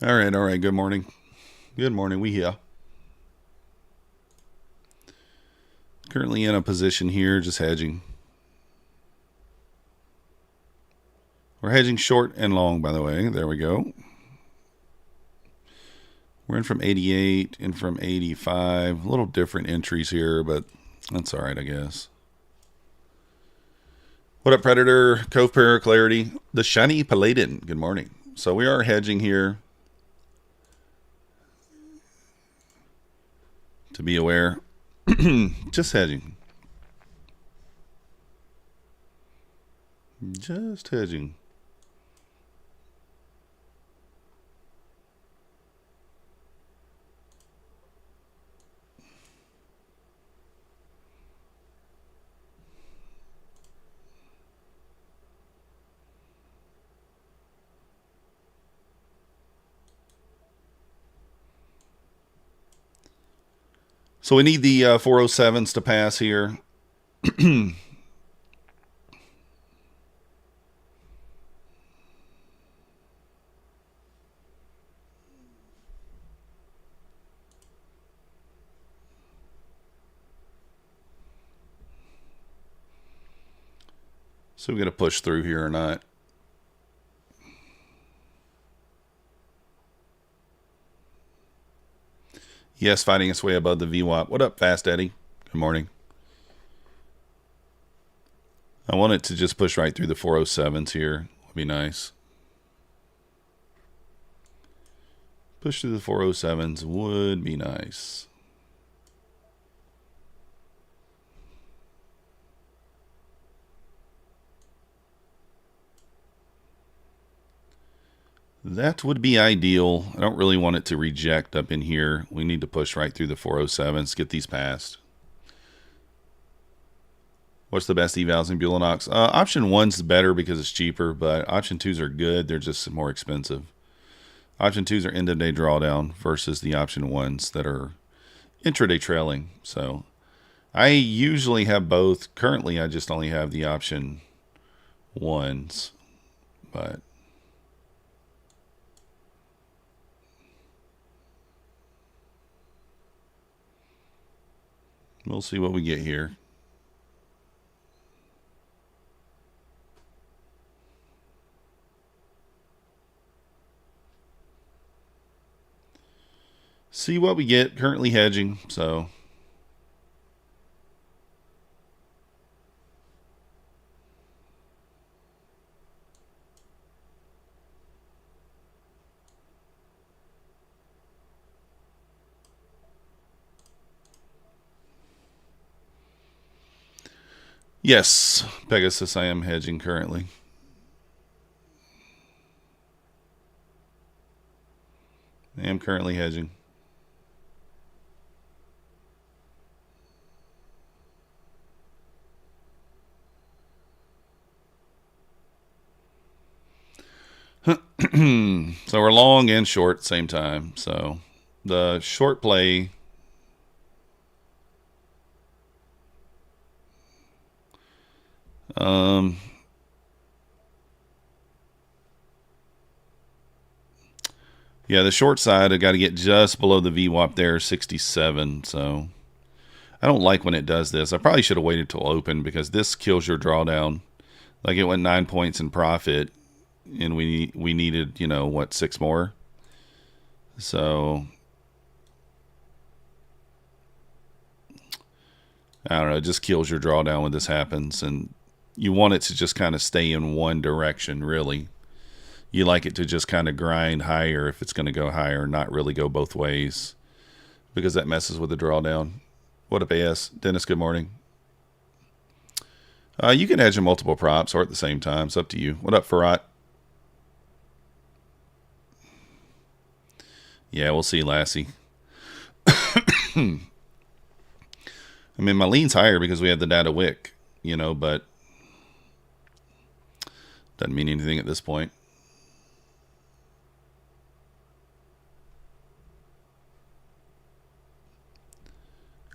All right, all right. Good morning. Good morning. We here. Currently in a position here, just hedging. We're hedging short and long, by the way. There we go. We're in from 88 and from 85. A little different entries here, but that's all right, I guess. What up, Predator? Cove Pair Clarity. The Shiny Paladin. Good morning. So we are hedging here. To be aware. Just hedging. Just hedging. So we need the 407s to pass here. So we're going to push through here or not. Yes, fighting its way above the VWAP. What up, Fast Eddie? Good morning. I want it to just push right through the 407s here. Would be nice. Push through the 407s would be nice. That would be ideal. I don't really want it to reject up in here. We need to push right through the 407s, get these passed. What's the best evals in Bulenox? Option 1's better because it's cheaper, but option 2's are good. They're just more expensive. Option 2's are end-of-day drawdown versus the option 1's that are intraday trailing. So I usually have both. Currently, I just only have the option 1's, but we'll see what we get here. See what we get. Currently hedging, so yes, Pegasus, I am hedging currently. I am currently hedging. So we're long and short at the same time. So the short play yeah, the short side I got to get just below the VWAP there, 67. So I don't like when it does this. I probably should have waited till open because this kills your drawdown. Like it went 9 points in profit, and we needed, you know, what, 6 more. So I don't know, it just kills your drawdown when this happens, and you want it to just kind of stay in one direction, really. You like it to just kind of grind higher if it's going to go higher, not really go both ways, because that messes with the drawdown. What up, AS? Dennis, good morning. You can hedge in multiple props or at the same time. It's up to you. What up, Farhat? Yeah, we'll see, Lassie. I mean, my lean's higher because we had the data wick, you know, but doesn't mean anything at this point.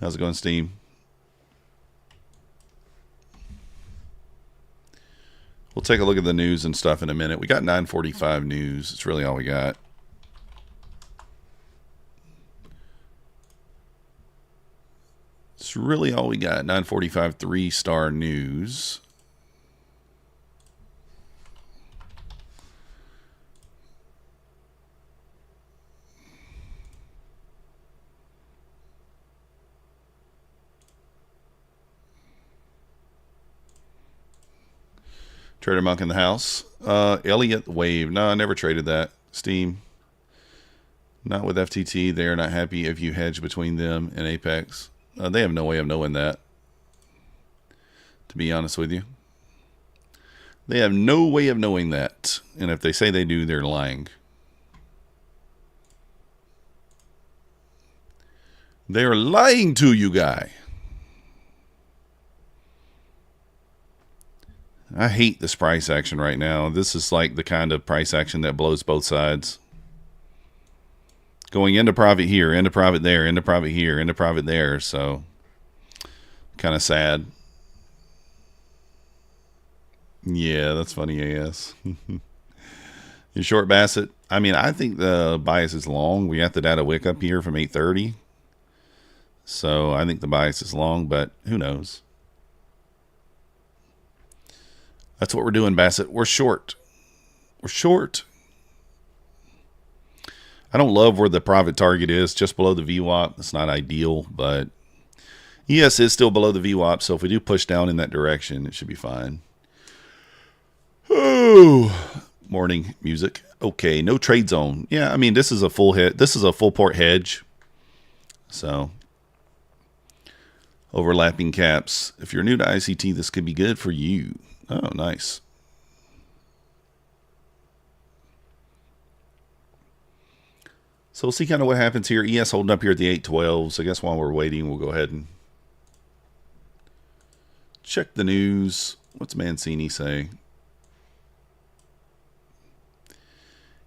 How's it going, Steam? We'll take a look at the news and stuff in a minute. We got 9:45 news. It's really all we got. It's really all we got. 9:45 3-star news. Trader Monk in the house. Elliott Wave. No, I never traded that. Steam. Not with FTT. They are not happy if you hedge between them and Apex. They have no way of knowing that, to be honest with you. They have no way of knowing that. And if they say they do, they're lying. They are lying to you, guy. I hate this price action right now. This is like the kind of price action that blows both sides. Going into profit here, into profit there, into profit here, into profit there. So, kind of sad. Yeah, that's funny, AS. You short Bassett? I mean, I think the bias is long. We got the data wick up here from 8:30. So, I think the bias is long, but who knows? That's what we're doing, Bassett. We're short. We're short. I don't love where the profit target is, just below the VWAP. It's not ideal, but ES is still below the VWAP, so if we do push down in that direction, it should be fine. Oh, morning music. Okay, no trade zone. Yeah, I mean, this is a full hit. This is a full port hedge. So, overlapping caps. If you're new to ICT, this could be good for you. Oh, nice. So we'll see kind of what happens here. ES holding up here at the 812. So I guess while we're waiting, we'll go ahead and check the news. What's Mancini say?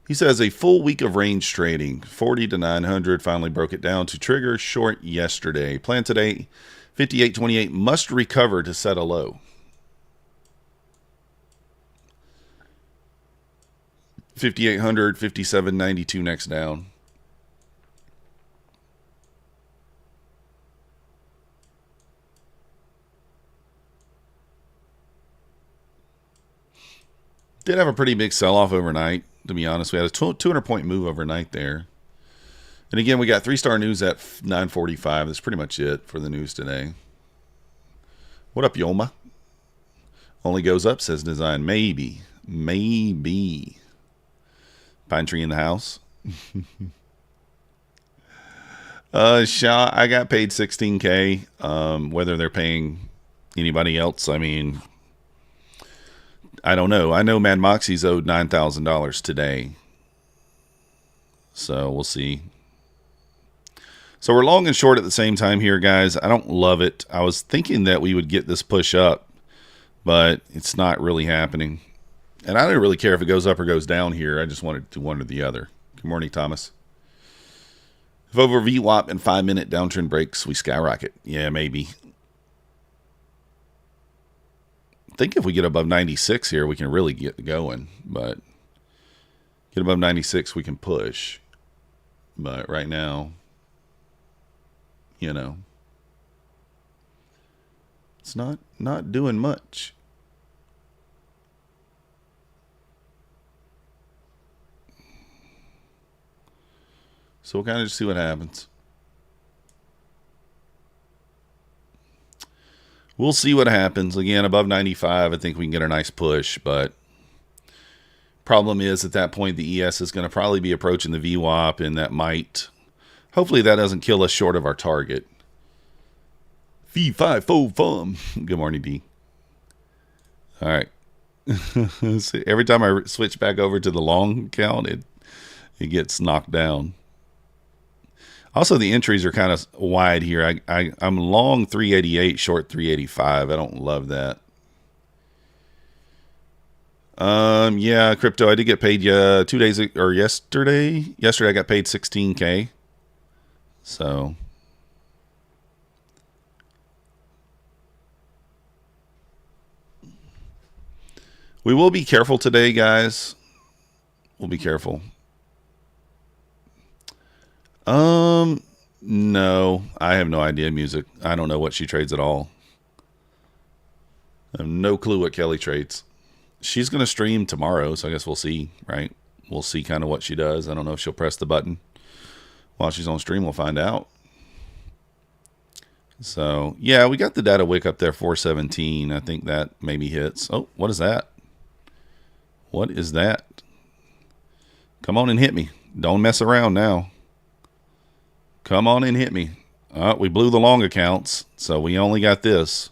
He says a full week of range trading, 40 to 900. Finally broke it down to trigger short yesterday. Plan today, 58.28. Must recover to set a low. 5,800, 57.92 next down. Did have a pretty big sell-off overnight, to be honest. We had a 200-point move overnight there. And again, we got 3-star news at 9:45. That's pretty much it for the news today. What up, Yoma? Only goes up, says Design. Maybe. Maybe. Pine tree in the house. Shaw, I got paid $16K. Whether they're paying anybody else, I mean, I don't know. I know Mad Moxie's owed $9,000 today. So we'll see. So we're long and short at the same time here, guys. I don't love it. I was thinking that we would get this push up, but it's not really happening. And I don't really care if it goes up or goes down here. I just wanted to one or the other. Good morning, Thomas. If over VWAP and 5-minute downtrend breaks, we skyrocket. Yeah, maybe. I think if we get above 96 here, we can really get going. But get above 96, we can push. But right now, you know, it's not doing much. So we'll kind of just see what happens. We'll see what happens. Again, above 95, I think we can get a nice push. But problem is, at that point, the ES is going to probably be approaching the VWAP, and that might... Hopefully that doesn't kill us short of our target. V5-4-fum. Good morning, D. All right. See, every time I switch back over to the long count, it gets knocked down. Also, the entries are kind of wide here. I'm long 388, short 385. I don't love that. Yeah, crypto. I did get paid 2 days or yesterday. Yesterday I got paid $16K. So we will be careful today, guys. We'll be careful. No, I have no idea music. I don't know what she trades at all. I have no clue what Kelly trades. She's going to stream tomorrow, so I guess we'll see, right? We'll see kind of what she does. I don't know if she'll press the button while she's on stream. We'll find out. So, yeah, we got the data wick up there, 417. I think that maybe hits. Oh, what is that? What is that? Come on and hit me. Don't mess around now. Come on and hit me. We blew the long accounts, so we only got this.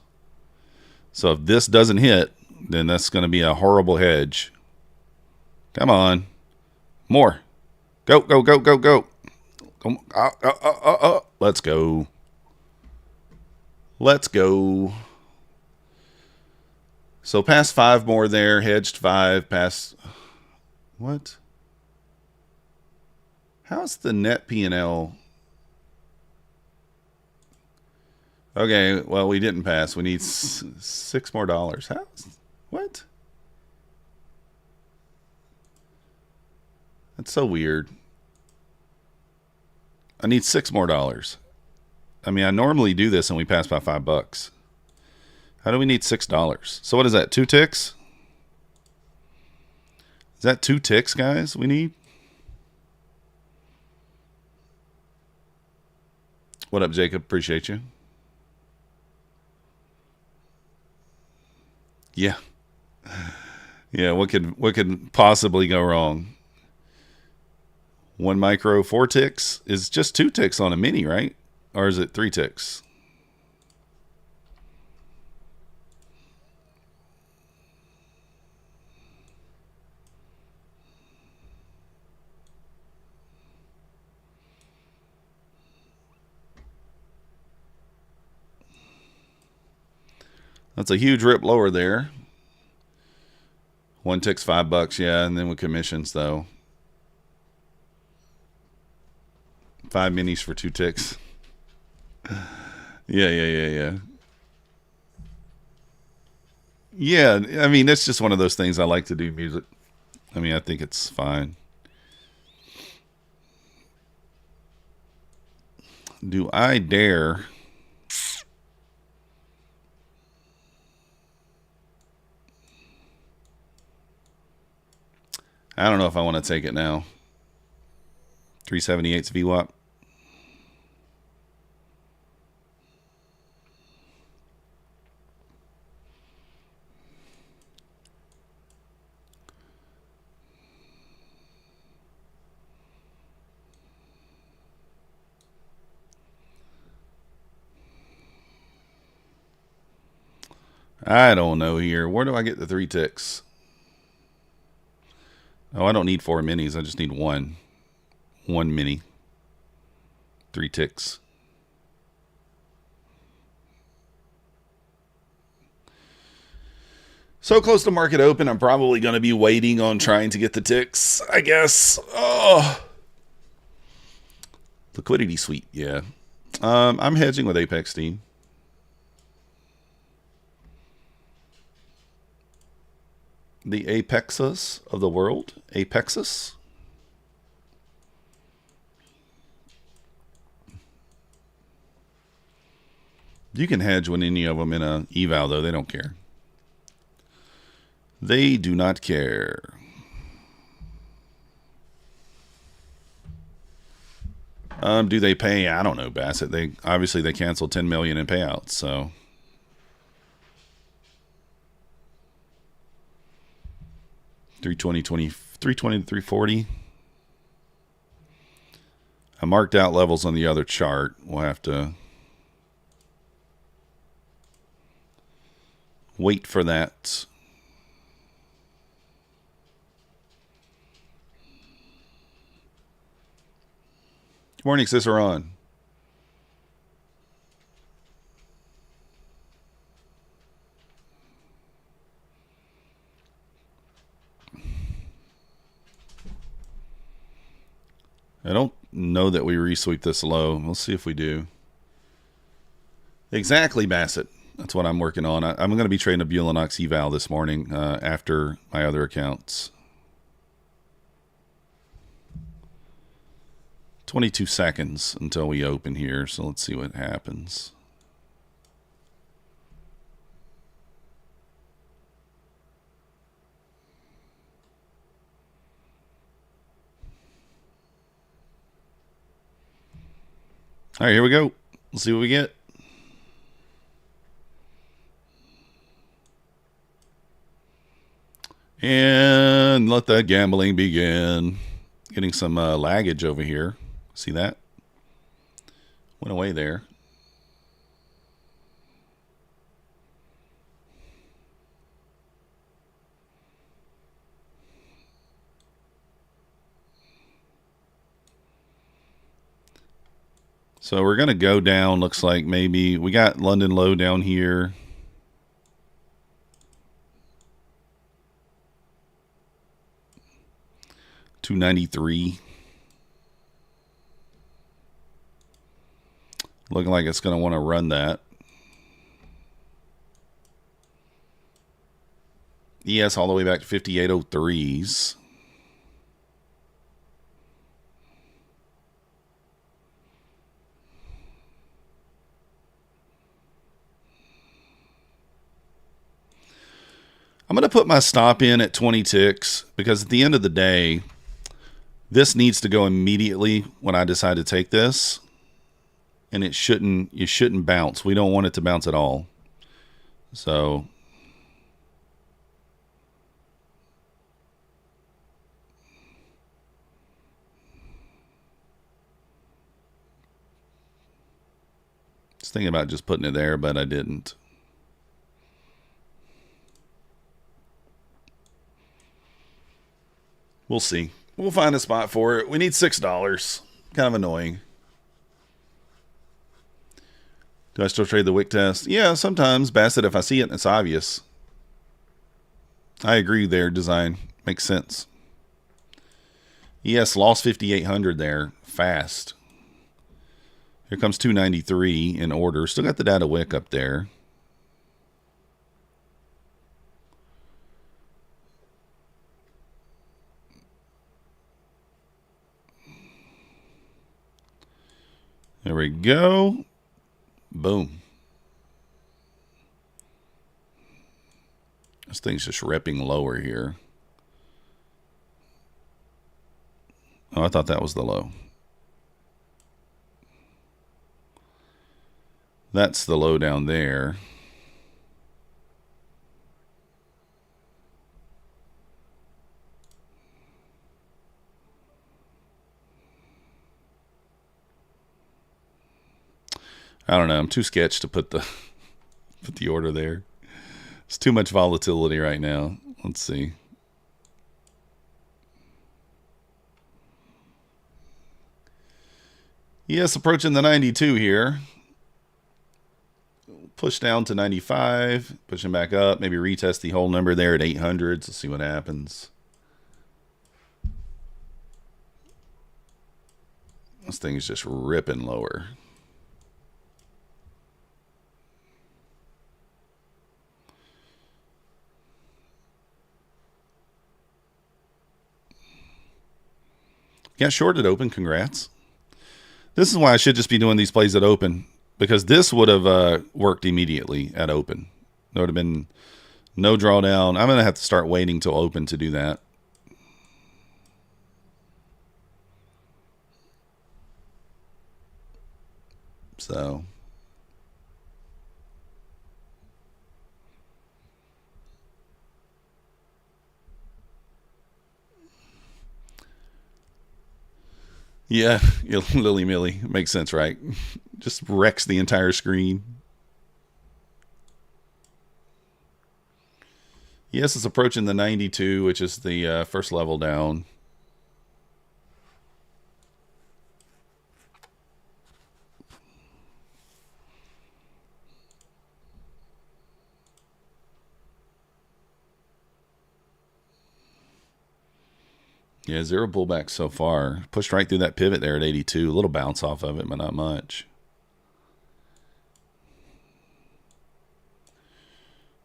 So if this doesn't hit, then that's going to be a horrible hedge. Come on. More. Go, go, go, go, go. Come on. Let's go. Let's go. So past 5 more there. Hedged 5. Past. What? How's the net P&L? Okay, well, we didn't pass. We need $6 more. How? What? That's so weird. I need $6 more. I mean, I normally do this and we pass by $5. How do we need $6? So what is that? 2 ticks? Is that 2 ticks, guys? We need? What up, Jacob? Appreciate you. Yeah. Yeah, what could possibly go wrong? 1 micro, 4 ticks is just 2 ticks on a mini, right? Or is it 3 ticks? That's a huge rip lower there. 1 tick's $5, yeah, and then with commissions though. 5 minis for 2 ticks. Yeah. Yeah, I mean, it's just one of those things I like to do music. I mean, I think it's fine. Do I dare? I don't know if I want to take it now. 378's VWAP. I don't know here. Where do I get the 3 ticks? Oh, I don't need 4 minis. I just need 1. 1 mini. 3 ticks. So close to market open, I'm probably going to be waiting on trying to get the ticks, I guess. Oh. Liquidity sweep, yeah. I'm hedging with APEX team. The apexes of the world. Apexes. You can hedge with any of them in a eval, though. They don't care. They do not care. Do they pay? I don't know, Bassett. They obviously they canceled $10 million in payouts, so. $320 to $340. I marked out levels on the other chart. We'll have to wait for that. Good morning, Ciceron. I don't know that we resweep this low. We'll see if we do. Exactly, Bassett. That's what I'm working on. I'm going to be trading a Bulenox eval this morning after my other accounts. 22 seconds until we open here, so let's see what happens. All right, here we go. Let's see what we get. And let the gambling begin. Getting some laggage over here. See that? Went away there. So we're going to go down. Looks like maybe we got London low down here. $293. Looking like it's going to want to run that. ES all the way back to 5803s. I'm going to put my stop in at 20 ticks because at the end of the day, this needs to go immediately when I decide to take this. And it shouldn't bounce. We don't want it to bounce at all. So I was thinking about just putting it there, but I didn't. We'll see. We'll find a spot for it. We need $6. Kind of annoying. Do I still trade the wick test? Yeah, sometimes. Bassett, if I see it, it's obvious. I agree there, design. Makes sense. Yes, lost 5,800 there. Fast. Here comes 293 in order. Still got the data wick up there. There we go. Boom. This thing's just repping lower here. Oh, I thought that was the low. That's the low down there. I don't know. I'm too sketched to put the order there. It's too much volatility right now. Let's see. Yes, approaching the 92 here. Push down to 95. Pushing back up. Maybe retest the whole number there at 800. Let's see what happens. This thing is just ripping lower. Got shorted open. Congrats. This is why I should just be doing these plays at open, because this would have worked immediately at open. There would have been no drawdown. I'm going to have to start waiting till open to do that. So yeah, Lily Millie. Makes sense, right? Just wrecks the entire screen. Yes, it's approaching the 92, which is the first level down. Yeah, zero pullback so far. Pushed right through that pivot there at 82. A little bounce off of it, but not much.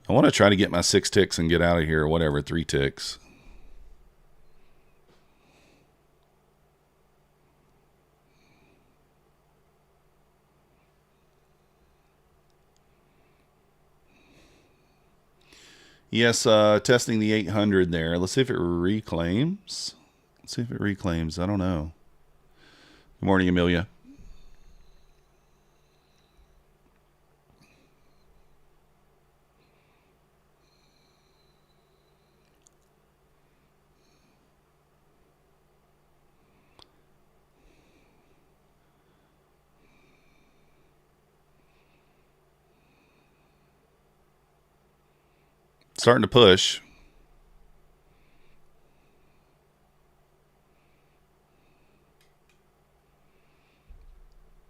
I want to try to get my 6 ticks and get out of here, or whatever, 3 ticks. Yes, testing the 800 there. Let's see if it reclaims. Let's see if it reclaims. I don't know. Good morning, Amelia. Starting to push.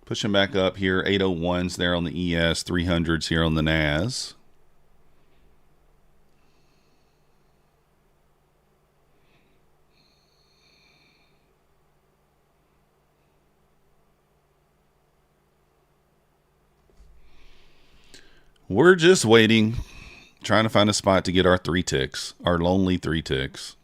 Pushing back up here. 801s there on the ES. 300s here on the NAS. We're just waiting. Trying to find a spot to get our 3 ticks. Our lonely 3 ticks.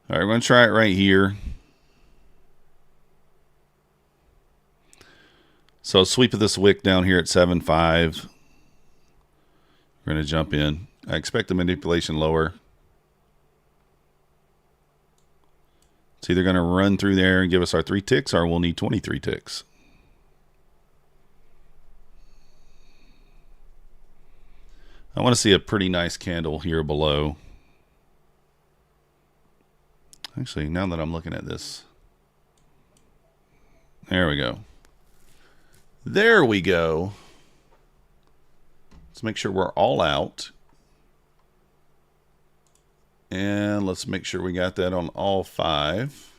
All right, we're going to try it right here. So sweep of this wick down here at 7.5. We're going to jump in. I expect the manipulation lower. It's either going to run through there and give us our 3 ticks, or we'll need 23 ticks. I want to see a pretty nice candle here below. Actually, now that I'm looking at this. There we go. There we go. Let's make sure we're all out. And let's make sure we got that on all 5.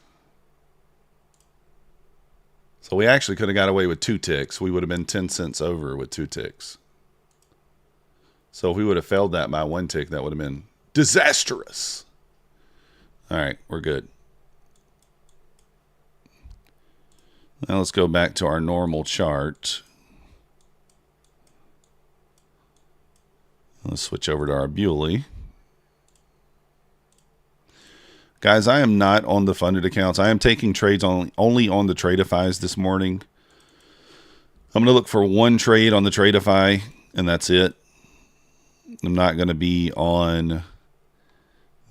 So we actually could have got away with 2 ticks. We would have been 10 cents over with 2 ticks. So if we would have failed that by 1 tick, that would have been disastrous. All right, we're good. Now let's go back to our normal chart. Let's switch over to our Buley. Guys, I am not on the funded accounts. I am taking trades only on the Tradeifys this morning. I'm going to look for 1 trade on the Tradeify, and that's it. I'm not going to be on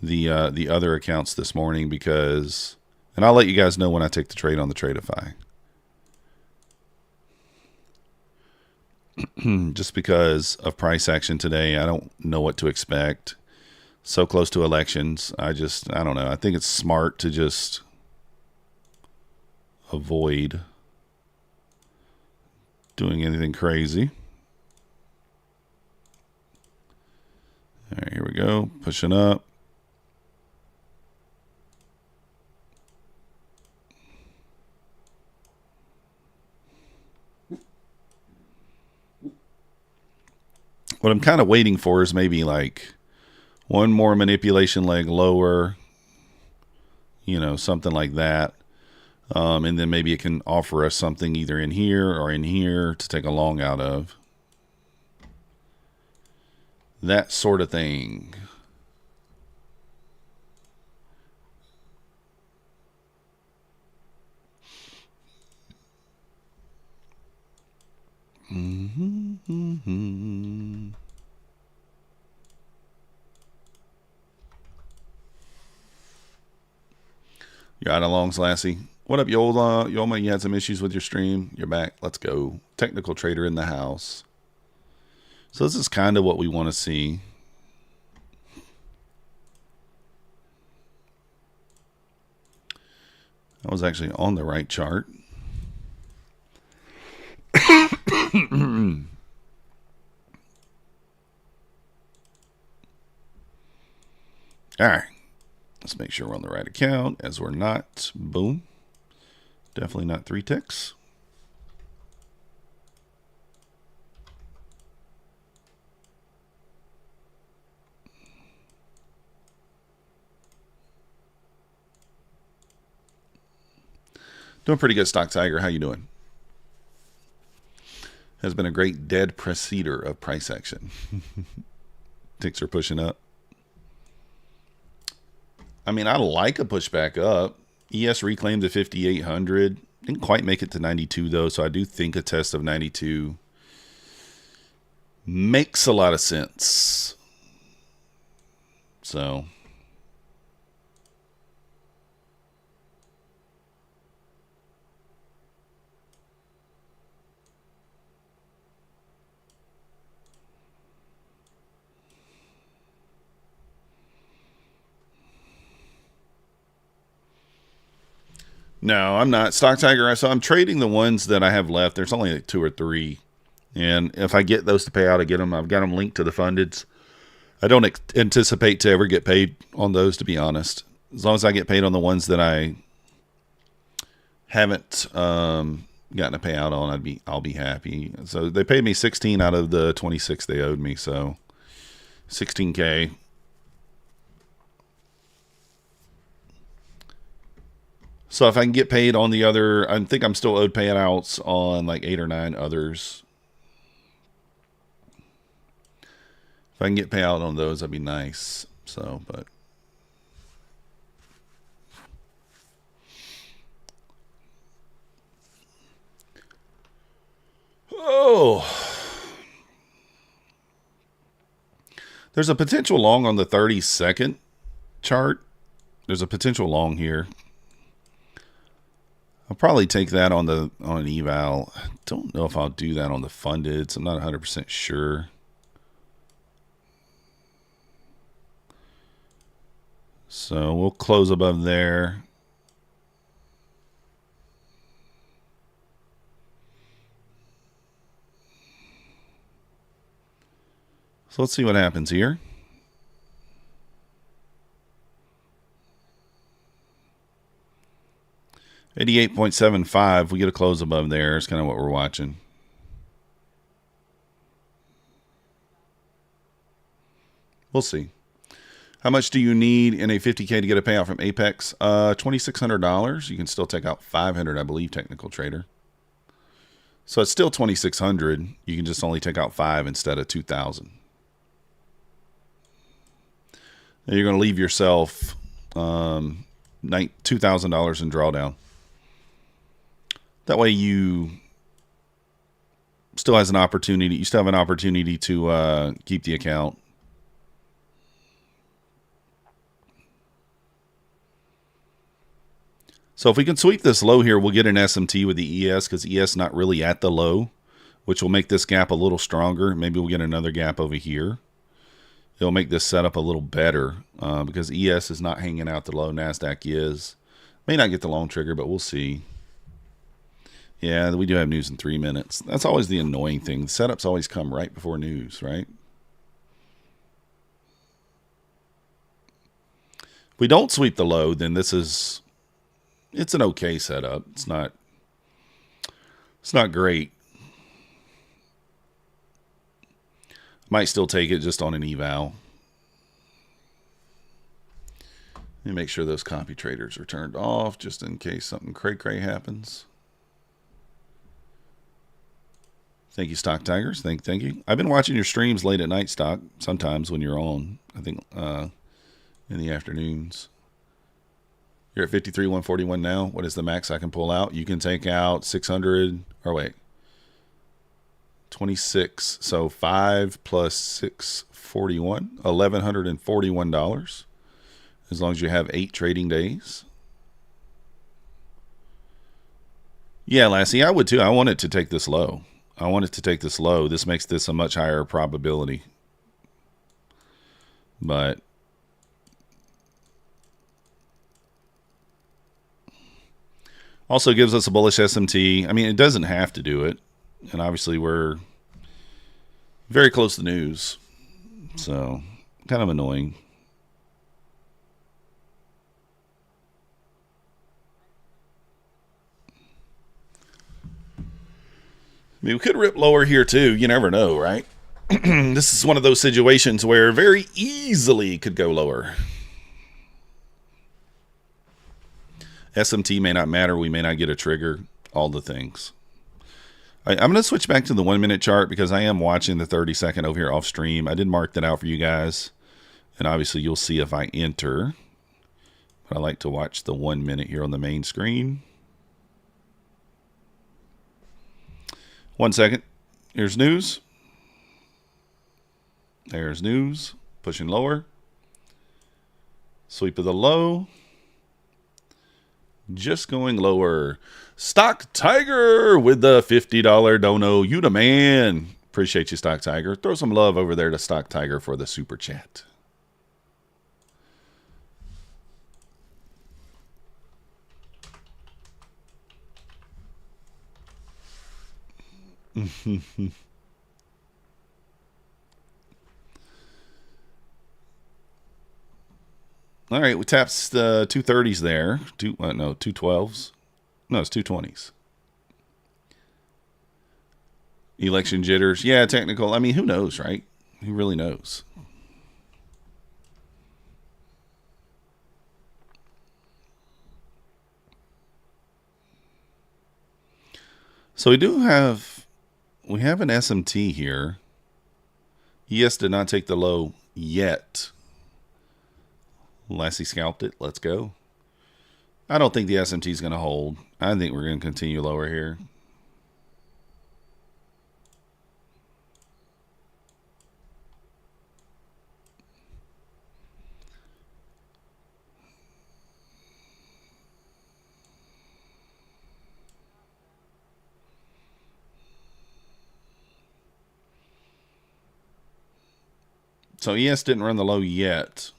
the other accounts this morning because, and I'll let you guys know when I take the trade on the Tradeify. Just because of price action today, I don't know what to expect. So close to elections, I don't know. I think it's smart to just avoid doing anything crazy. All right, here we go. Pushing up. What I'm kind of waiting for is maybe like 1 more manipulation leg lower, you know, something like that. And then maybe it can offer us something either in here or in here to take a long out of. That sort of thing. You're out of longs, Lassie. What up, Yola? Yoma, you had some issues with your stream. You're back. Let's go. Technical trader in the house. So this is kind of what we want to see. I was actually on the right chart. All right. Let's make sure we're on the right account, as we're not. Boom. Definitely not 3 ticks. Doing pretty good, Stock Tiger. How you doing? has been a great dead preceder of price action. Ticks are pushing up. I mean, I like a pushback up. ES reclaimed to 5,800. Didn't quite make it to 92 though, so I do think a test of 92 makes a lot of sense. So no, I'm not. Stock Tiger, so I'm trading the ones that I have left. There's only like 2 or 3. And if I get those to pay out, I get them. I've got them linked to the fundeds. I don't anticipate to ever get paid on those, to be honest. As long as I get paid on the ones that I haven't gotten a payout on, I'll be happy. So they paid me 16 out of the 26 they owed me, so 16K. So if I can get paid on the other, I think I'm still owed payouts on like 8 or 9 others. If I can get payout on those, that'd be nice. So, but oh, there's a potential long on the 30-second chart. There's a potential long here. I'll probably take that on an eval. I don't know if I'll do that on the funded. So I'm not 100% sure. So we'll close above there. So let's see what happens here. $88.75. We get a close above there. It's kind of what we're watching. We'll see. How much do you need in a 50K to get a payout from Apex? $2,600. You can still take out $500, I believe, technical trader. So it's still $2,600. You can just only take out $5 instead of $2,000. And you're going to leave yourself $2,000 in drawdown. That way you still has an opportunity. You still have an opportunity to keep the account. So if we can sweep this low here, we'll get an SMT with the ES because ES not really at the low, which will make this gap a little stronger. Maybe we'll get another gap over here. It'll make this setup a little better because ES is not hanging out the low. Nasdaq is. May not get the long trigger, but we'll see. Yeah, we do have news in 3 minutes. That's always the annoying thing. The setups always come right before news, right? If we don't sweep the low, then it's an okay setup. It's not great. Might still take it just on an eval. Let me make sure those copy traders are turned off just in case something cray-cray happens. Thank you, Stock Tigers. Thank you. I've been watching your streams late at night, Stock, sometimes when you're on, I think in the afternoons. You're at 53,141 now. What is the max I can pull out? You can take out 600, or wait, 26. So 5 plus 641, $1,141. As long as you have 8 trading days. Yeah, Lassie, I would too. I want it to take this low. I want it to take this low. This makes this a much higher probability. But also gives us a bullish SMT. I mean, it doesn't have to do it. And obviously we're very close to news. So kind of annoying. I mean, we could rip lower here too. You never know, right? This is one of those situations where very easily could go lower. SMT may not matter. We may not get a trigger. All the things. I'm going to switch back to the 1 minute chart because I am watching the 30-second over here off stream. I did mark that out for you guys. And obviously you'll see if I enter. But I like to watch the 1 minute here on the main screen. 1 second. Here's news. There's news. Pushing lower. Sweep of the low. Just going lower. Stock Tiger with the $50 dono. You the man. Appreciate you, Stock Tiger. Throw some love over there to Stock Tiger for the super chat. All right, we tapped the 230s there. No, 212s. No, it's 220s. Election jitters. Yeah, technical. I mean, who knows, right? Who really knows? So we have an SMT here. ES did not take the low yet. Lassie scalped it. Let's go. I don't think the SMT is going to hold. I think we're going to continue lower here. So ES didn't run the low yet.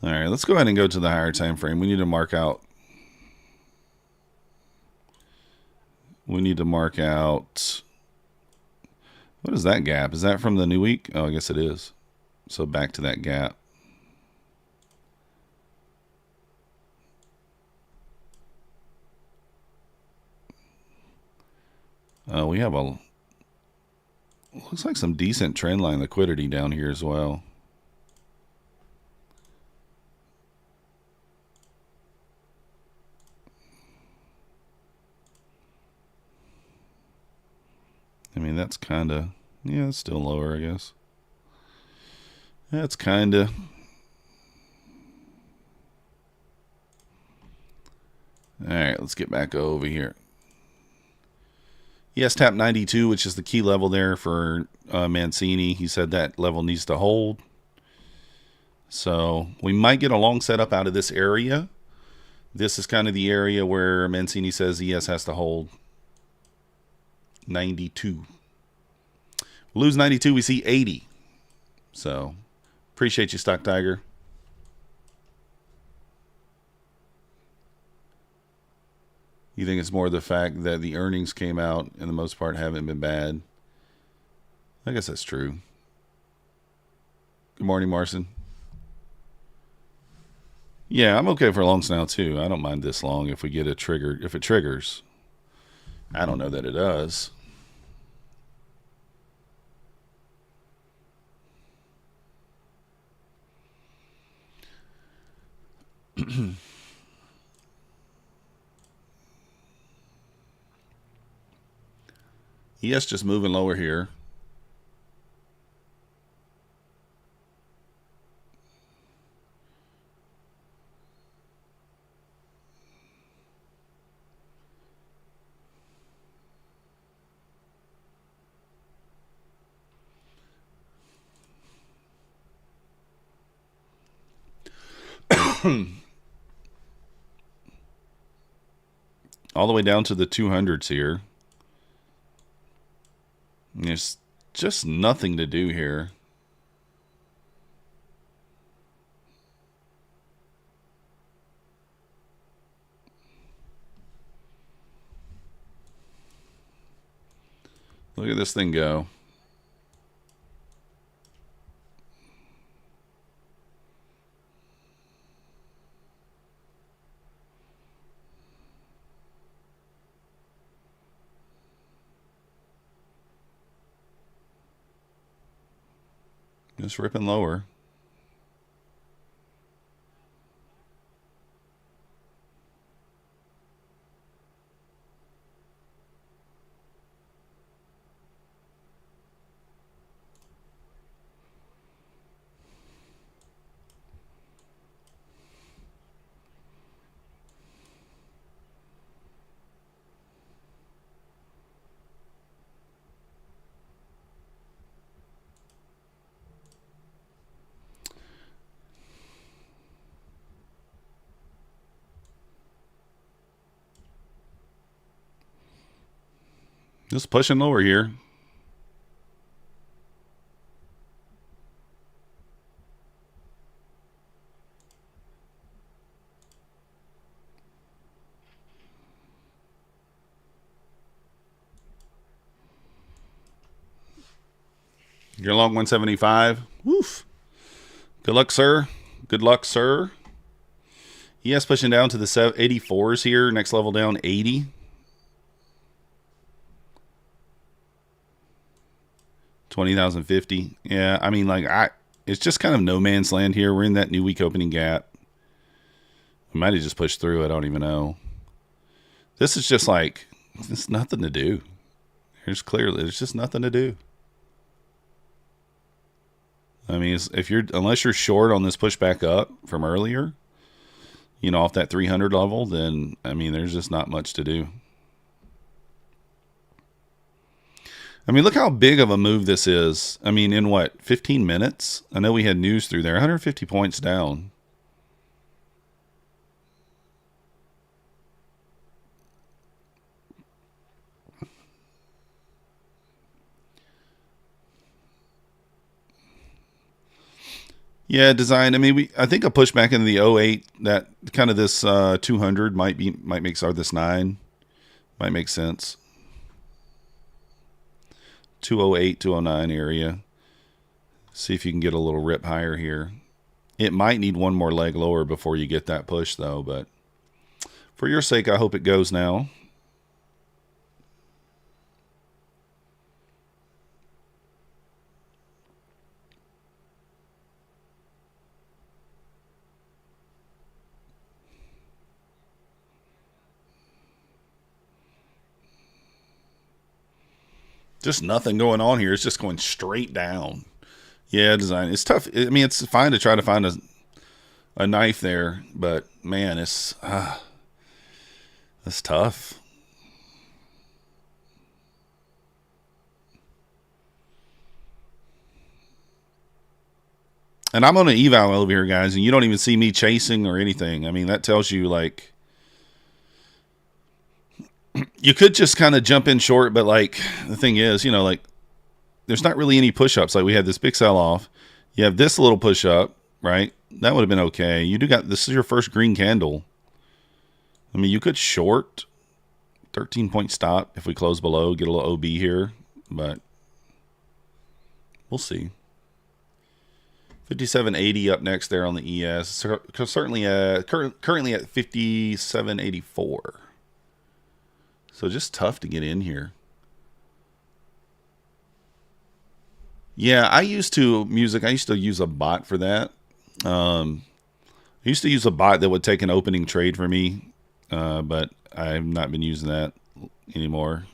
All right, let's go ahead and go to the higher time frame. We need to mark out. What is that gap? Is that from the new week? Oh, I guess it is. So back to that gap. We have looks like some decent trend line liquidity down here as well. I mean, that's kind of, yeah, it's still lower, I guess. That's kind of. All right, let's get back over here. Yes, tap 92, which is the key level there for Mancini. He said that level needs to hold. So we might get a long setup out of this area. This is kind of the area where Mancini says ES has to hold. 92. Lose 92, we see 80. So appreciate you, Stock Tiger. You think it's more the fact that the earnings came out and the most part haven't been bad? I guess that's true. Good morning, Marson. Yeah, I'm okay for longs now too. I don't mind this long if we get a trigger. If it triggers, I don't know that it does. ES just moving lower here. All the way down to the 200s here. There's just nothing to do here. Look at this thing go. Just ripping lower. Just pushing lower here. You're long 175. Woof. Good luck, sir. Good luck, sir. ES pushing down to the 84s here. Next level down, 80. $20,050. Yeah, I mean, like, it's just kind of no man's land here. We're in that new week opening gap. We might have just pushed through. I don't even know. This is just like, there's nothing to do. There's just nothing to do. I mean, unless you're short on this pushback up from earlier, you know, off that 300 level, then, I mean, there's just not much to do. I mean, look how big of a move this is. I mean, in what, 15 minutes? I know we had news through there. 150 points down. Yeah, design. I mean, I think a pushback into the 08, that kind of this 200 might make this 9 might make sense. 208, 209 area. See if you can get a little rip higher here. It might need one more leg lower before you get that push, though. But for your sake, I hope it goes now. Just nothing going on here. It's just going straight down. Yeah, design. It's tough. I mean, it's fine to try to find a knife there, but man, it's tough. And I'm on an eval over here, guys, and you don't even see me chasing or anything. I mean, that tells you, like, you could just kind of jump in short, but, like, the thing is, you know, like, there's not really any push-ups. Like, we had this big sell-off. You have this little push-up, right? That would have been okay. This is your first green candle. I mean, you could short 13-point stop if we close below, get a little OB here, but we'll see. 57.80 up next there on the ES. Certainly currently at 57.84. So just tough to get in here. Yeah, I used to use a bot for that. I used to use a bot that would take an opening trade for me, but I've not been using that anymore.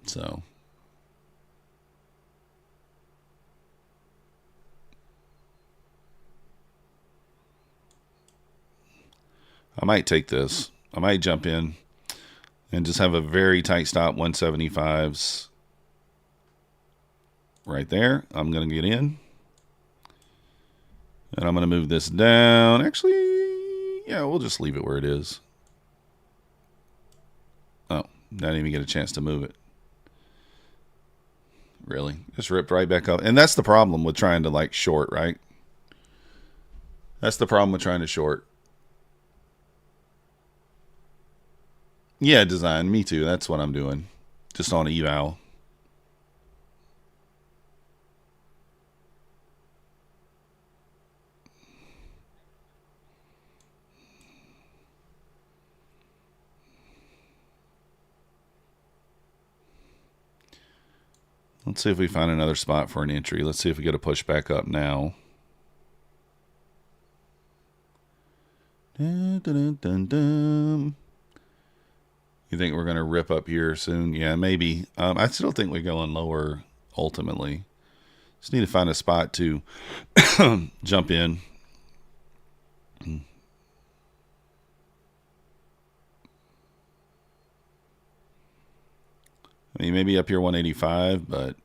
So I might take this. I might jump in and just have a very tight stop, 175s right there. I'm going to get in. And I'm going to move this down. Actually, yeah, we'll just leave it where it is. Oh, didn't even get a chance to move it. Really? Just ripped right back up. And that's the problem with trying to, like, short, right? That's the problem with trying to short. Yeah, design. Me too. That's what I'm doing. Just on eval. Let's see if we find another spot for an entry. Let's see if we get a push back up now. Dun, dun, dun, dun. You think we're going to rip up here soon? Yeah, maybe. I still think we're going lower ultimately. Just need to find a spot to jump in. I mean, maybe up here 185, but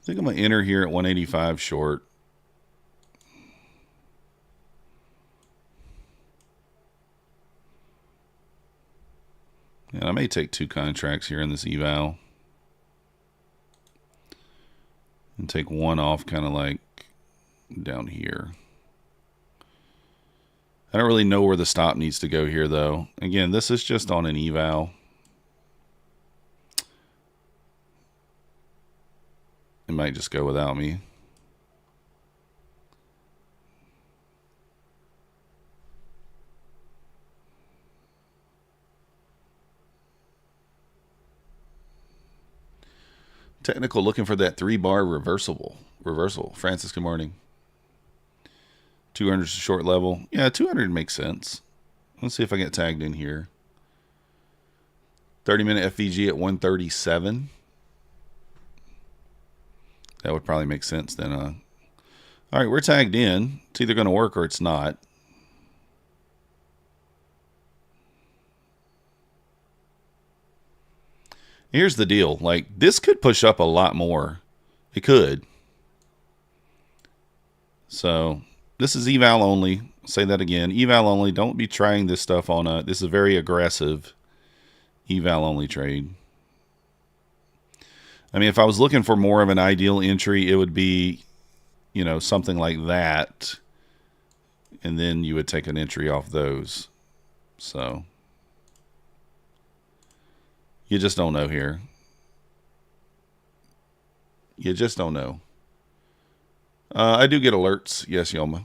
think I'm going to enter here at 185 short. And I may take 2 contracts here in this eval. And take one off kind of like down here. I don't really know where the stop needs to go here, though. Again, this is just on an eval. It might just go without me. Technical looking for that 3-bar reversal. Francis, good morning. 200 is a short level. Yeah, 200 makes sense. Let's see if I get tagged in here. 30-minute FVG at 137. That would probably make sense then. All right, we're tagged in. It's either going to work or it's not. Here's the deal. Like, this could push up a lot more. It could. So, this is eval only. I'll say that again. Eval only. Don't be trying this stuff on a... This is a very aggressive eval only trade. I mean, if I was looking for more of an ideal entry, it would be, you know, something like that. And then you would take an entry off those. So, you just don't know here. You just don't know. I do get alerts. Yes, Yoma.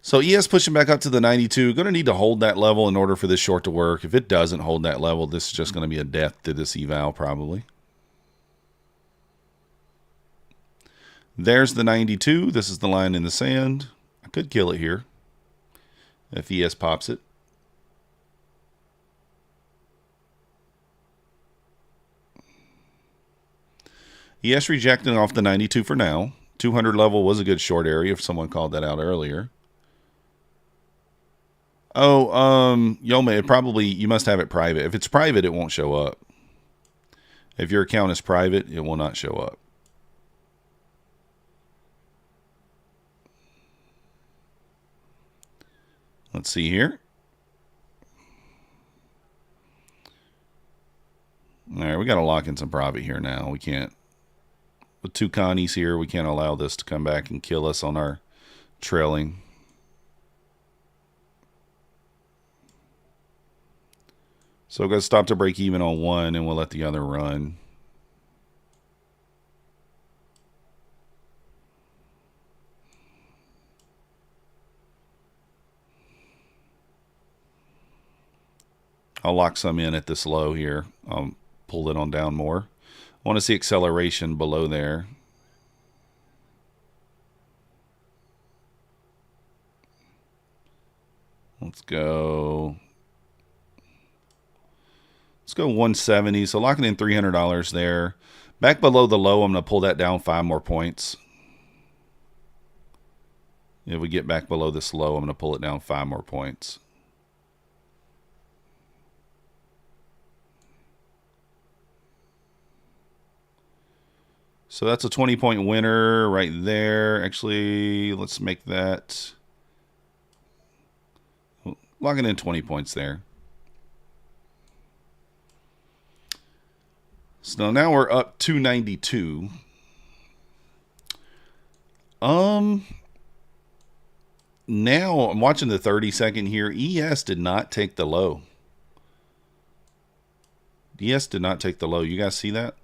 So ES pushing back up to the 92. Going to need to hold that level in order for this short to work. If it doesn't hold that level, this is just going to be a death to this eval probably. There's the 92. This is the line in the sand. I could kill it here if ES pops it. ES rejecting off the 92 for now. 200 level was a good short area if someone called that out earlier. Oh, Yoma, it probably, you must have it private. If it's private, it won't show up. If your account is private, it will not show up. Let's see here. All right, we got to lock in some profit here now. We can't, with 2 Connies here, we can't allow this to come back and kill us on our trailing. So we're going to stop to break even on one, and we'll let the other run. I'll lock some in at this low here. I'll pull it on down more. I want to see acceleration below there. Let's go. Let's go 170. So locking in $300 there. Back below the low, I'm going to pull that down 5 more points. If we get back below this low, I'm going to pull it down 5 more points. So that's a 20-point winner right there. Actually, let's make that. Locking in 20 points there. So now we're up 292. Now I'm watching the 30-second here. ES did not take the low. ES did not take the low. You guys see that?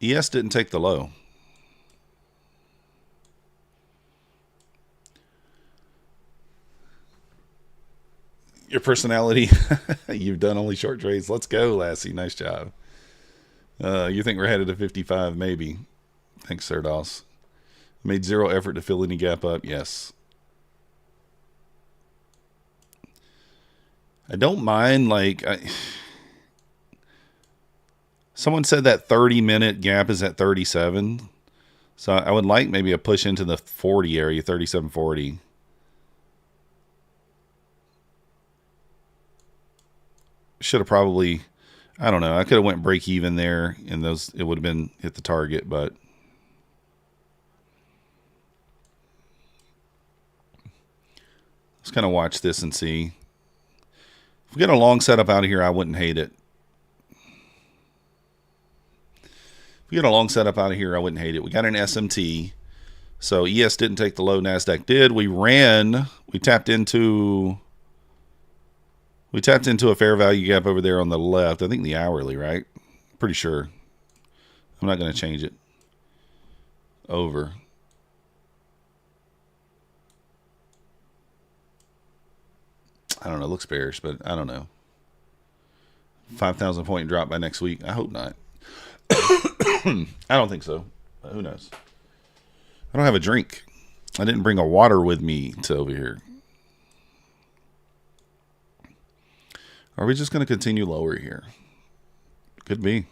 ES didn't take the low. Your personality. You've done only short trades. Let's go, Lassie. Nice job. You think we're headed to 55? Maybe. Thanks, Serdos. Made 0 effort to fill any gap up. Yes. I don't mind, like... Someone said that 30-minute gap is at 37. So I would like maybe a push into the 40 area, 37.40. Should have probably, I don't know. I could have went break even there, and those it would have been hit the target. But let's kind of watch this and see. If we get a long setup out of here, I wouldn't hate it. If we get a long setup out of here, I wouldn't hate it. We got an SMT. So ES didn't take the low, Nasdaq did. We tapped into a fair value gap over there on the left. I think the hourly, right? Pretty sure. I'm not going to change it over. I don't know. It looks bearish, but I don't know. 5,000 point drop by next week. I hope not. I don't think so. But who knows? I don't have a drink. I didn't bring a water with me to over here. Are we just going to continue lower here? Could be.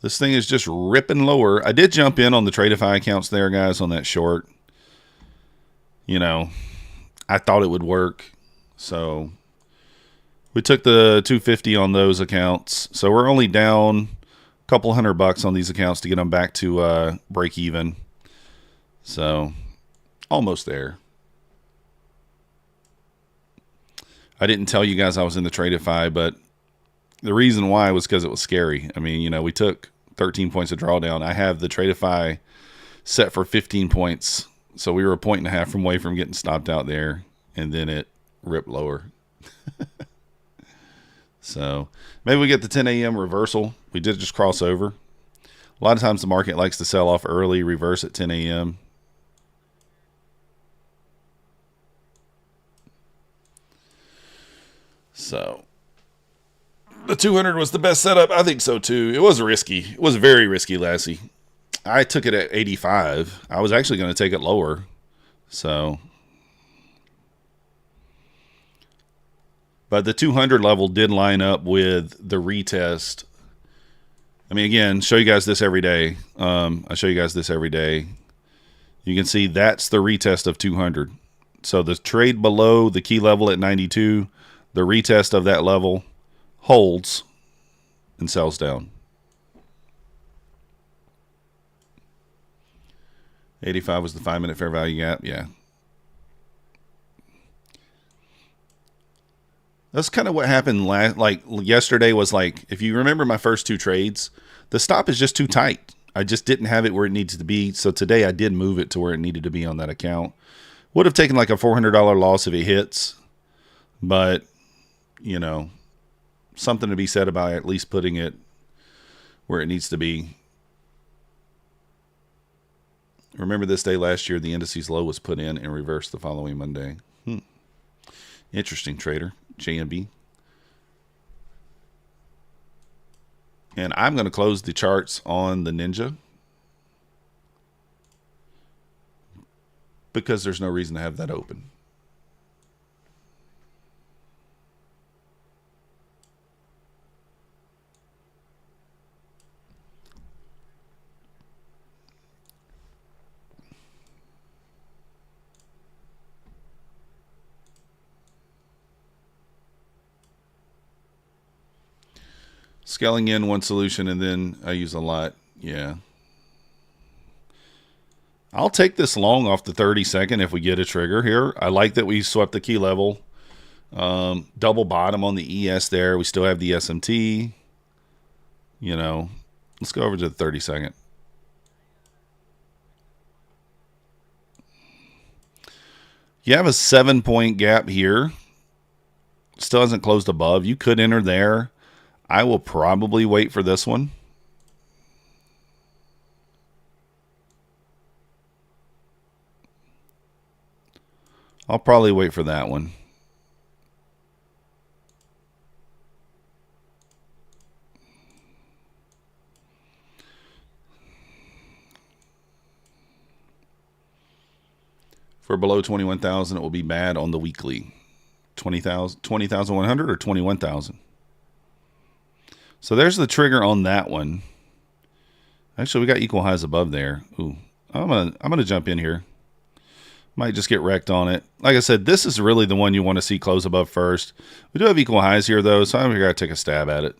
This thing is just ripping lower. I did jump in on the Tradeify accounts there, guys, on that short. You know, I thought it would work. So we took the 250 on those accounts. So we're only down a couple $100 on these accounts to get them back to break even. So almost there. I didn't tell you guys I was in the Tradeify, but the reason why was because it was scary. I mean, you know, we took 13 points of drawdown. I have the Tradeify set for 15 points. So we were a point and a half away from getting stopped out there. And then it ripped lower. So maybe we get the 10 a.m. reversal. We did just cross over. A lot of times the market likes to sell off early, reverse at 10 a.m. So the 200 was the best setup. I think so too. It was risky. It was very risky, Lassie. I took it at 85. I was actually going to take it lower. So, but the 200 level did line up with the retest. I mean, again, show you guys this every day. I show you guys this every day. You can see that's the retest of 200. So the trade below the key level at 92, the retest of that level holds and sells down. 85 was the 5-minute fair value gap. Yeah. That's kind of what happened like yesterday was like, if you remember my first two trades, the stop is just too tight. I just didn't have it where it needs to be. So today I did move it to where it needed to be on that account. Would have taken like a $400 loss if it hits. But, you know, something to be said about at least putting it where it needs to be. Remember this day last year, the indices low was put in and reversed the following Monday. Interesting, trader. JMB. And I'm going to close the charts on the Ninja because there's no reason to have that open. Scaling in one solution and then I use a lot. Yeah. I'll take this long off the 30-second if we get a trigger here. I like that we swept the key level. Double bottom on the ES there. We still have the SMT. You know, let's go over to the 30-second. You have a 7-point gap here. Still hasn't closed above. You could enter there. I will probably wait for this one. I'll probably wait for that one. For below 21,000, it will be bad on the weekly. 20,100 or 21,000. So there's the trigger on that one. Actually, we got equal highs above there. Ooh, I'm gonna jump in here. Might just get wrecked on it. Like I said, this is really the one you want to see close above first. We do have equal highs here, though, so I'm going to take a stab at it.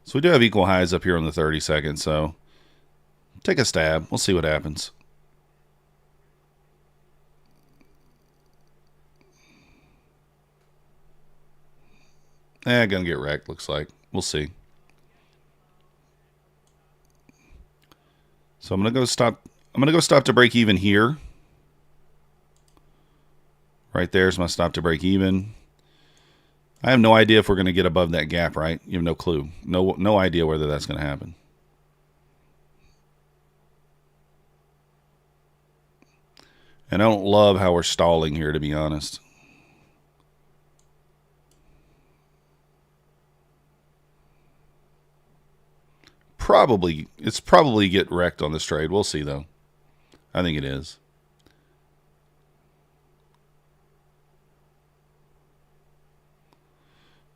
So we do have equal highs up here on the 30 seconds, so take a stab. We'll see what happens. Gonna get wrecked, looks like. We'll see. So I'm gonna go stop to break even here. Right there's my stop to break even. I have no idea if we're gonna get above that gap, right? You have no clue. No idea whether that's gonna happen. And I don't love how we're stalling here, to be honest. It's probably get wrecked on this trade. We'll see, though. I think it is.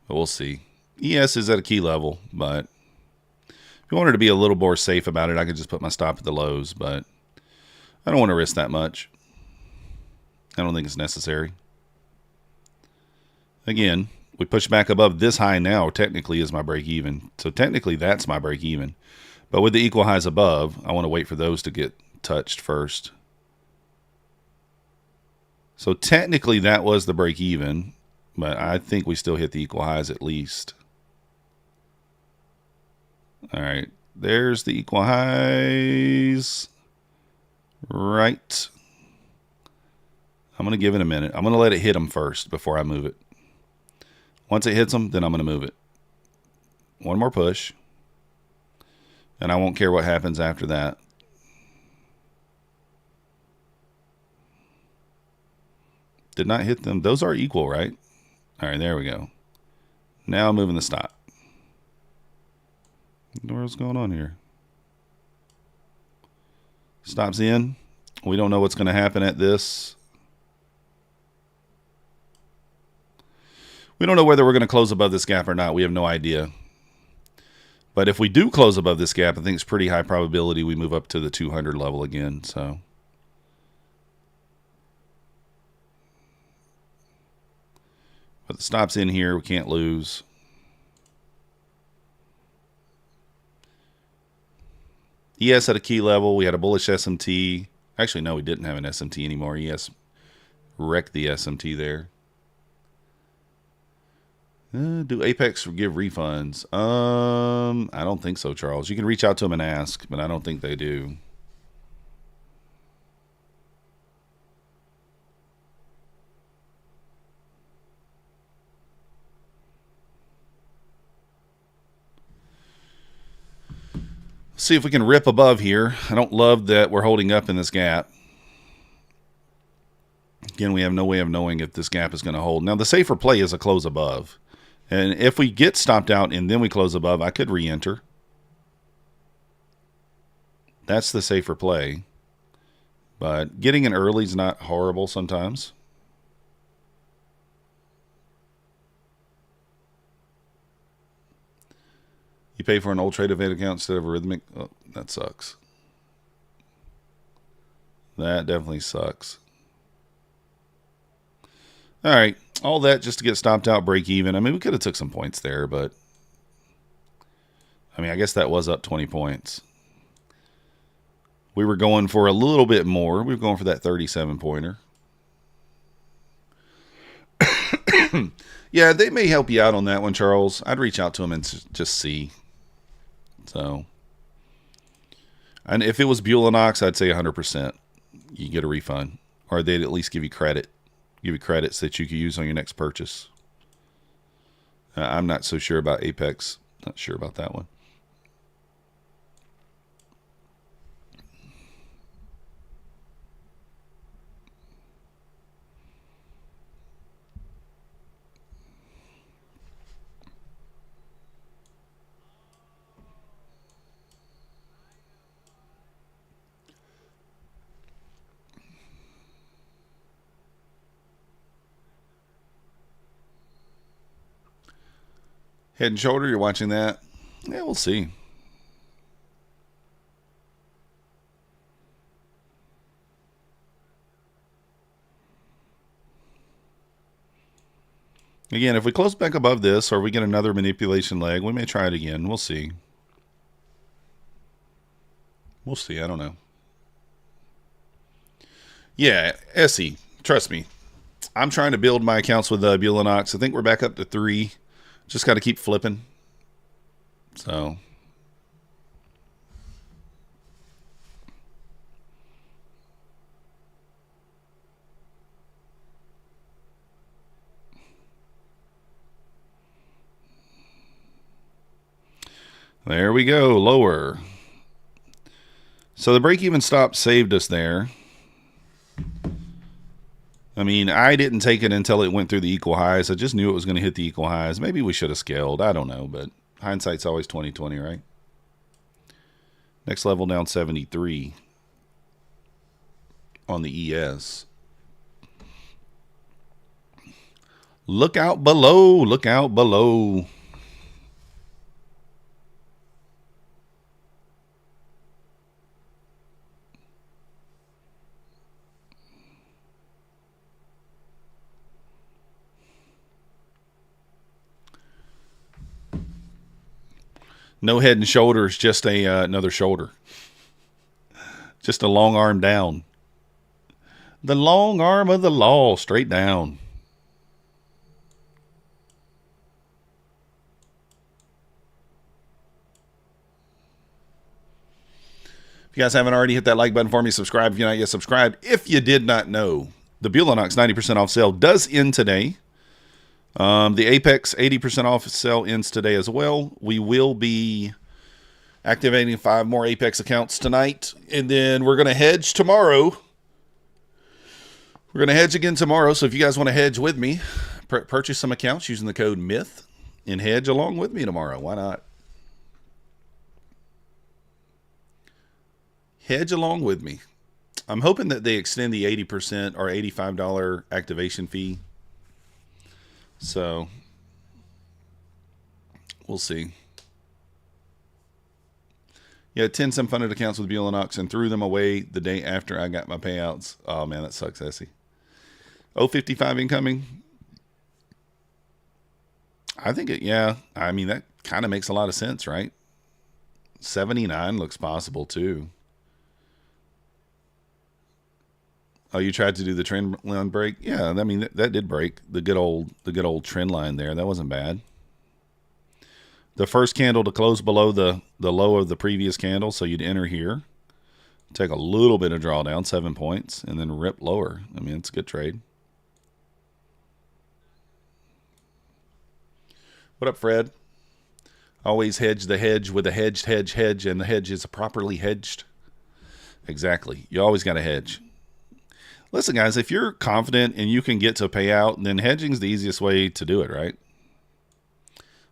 But we'll see. ES is at a key level, but if you wanted to be a little more safe about it, I could just put my stop at the lows, but I don't want to risk that much. I don't think it's necessary. Again, we push back above this high now, technically is my break even. So technically that's my break even. But with the equal highs above, I want to wait for those to get touched first. So technically that was the break even, but I think we still hit the equal highs at least. All right, there's the equal highs. Right. I'm going to give it a minute. I'm going to let it hit them first before I move it. Once it hits them, then I'm going to move it. One more push. And I won't care what happens after that. Did not hit them. Those are equal, right? All right, there we go. Now I'm moving the stop. What's going on here? Stops in. We don't know what's going to happen at this. We don't know whether we're going to close above this gap or not. We have no idea. But if we do close above this gap, I think it's pretty high probability we move up to the 200 level again. So, but the stop's in here. We can't lose. ES at a key level. We had a bullish SMT. Actually, no, we didn't have an SMT anymore. ES wrecked the SMT there. Do Apex give refunds? I don't think so, Charles. You can reach out to them and ask, but I don't think they do. See if we can rip above here. I don't love that we're holding up in this gap. Again, we have no way of knowing if this gap is going to hold. Now, the safer play is a close above. And if we get stopped out and then we close above, I could re-enter. That's the safer play. But getting in early is not horrible sometimes. You pay for an old trade event account instead of a rhythmic? Oh, that sucks. That definitely sucks. All right. All that just to get stopped out, break even. I mean, we could have took some points there, but I mean, I guess that was up 20 points. We were going for a little bit more. We were going for that 37-pointer. Yeah, they may help you out on that one, Charles. I'd reach out to them and just see. So, and if it was Bulenox, I'd say 100%. You get a refund, or they'd at least give you credit. Give you credits that you can use on your next purchase. I'm not so sure about Apex. Not sure about that one. Head and shoulder, you're watching that? Yeah, we'll see. Again, if we close back above this or we get another manipulation leg, we may try it again. We'll see. We'll see. I don't know. Yeah, Essie, trust me. I'm trying to build my accounts with Bulenox. I think we're back up to 3. Just got to keep flipping. So... there we go, lower. So the break-even stop saved us there. I mean, I didn't take it until it went through the equal highs. I just knew it was going to hit the equal highs. Maybe we should have scaled. I don't know, but hindsight's always 20/20, right? Next level down 73 on the ES. Look out below. Look out below. No head and shoulders, just another shoulder. Just a long arm down. The long arm of the law, straight down. If you guys haven't already, hit that like button for me. Subscribe if you're not yet subscribed. If you did not know, the Bulenox 90% off sale does end today. The Apex 80% off sale ends today as well. We will be activating 5 more Apex accounts tonight, and then we're going to hedge tomorrow. We're going to hedge again tomorrow, so if you guys want to hedge with me, purchase some accounts using the code MYTH and hedge along with me tomorrow. Why not? Hedge along with me. I'm hoping that they extend the 80% or $85 activation fee. So, we'll see. Yeah, 10 some funded accounts with Bulenox and threw them away the day after I got my payouts. Oh, man, that sucks, Essie. 055 incoming. I think yeah. I mean, that kind of makes a lot of sense, right? 79 looks possible, too. Oh, you tried to do the trend line break? Yeah, I mean that did break the good old trend line there. That wasn't bad. The first candle to close below the low of the previous candle, so you'd enter here, take a little bit of drawdown, 7 points, and then rip lower. I mean, it's a good trade. What up, Fred? Always hedge the hedge with a hedged hedge, and the hedge is properly hedged. Exactly. You always got to hedge. Listen, guys, if you're confident and you can get to a payout, then hedging's the easiest way to do it, right?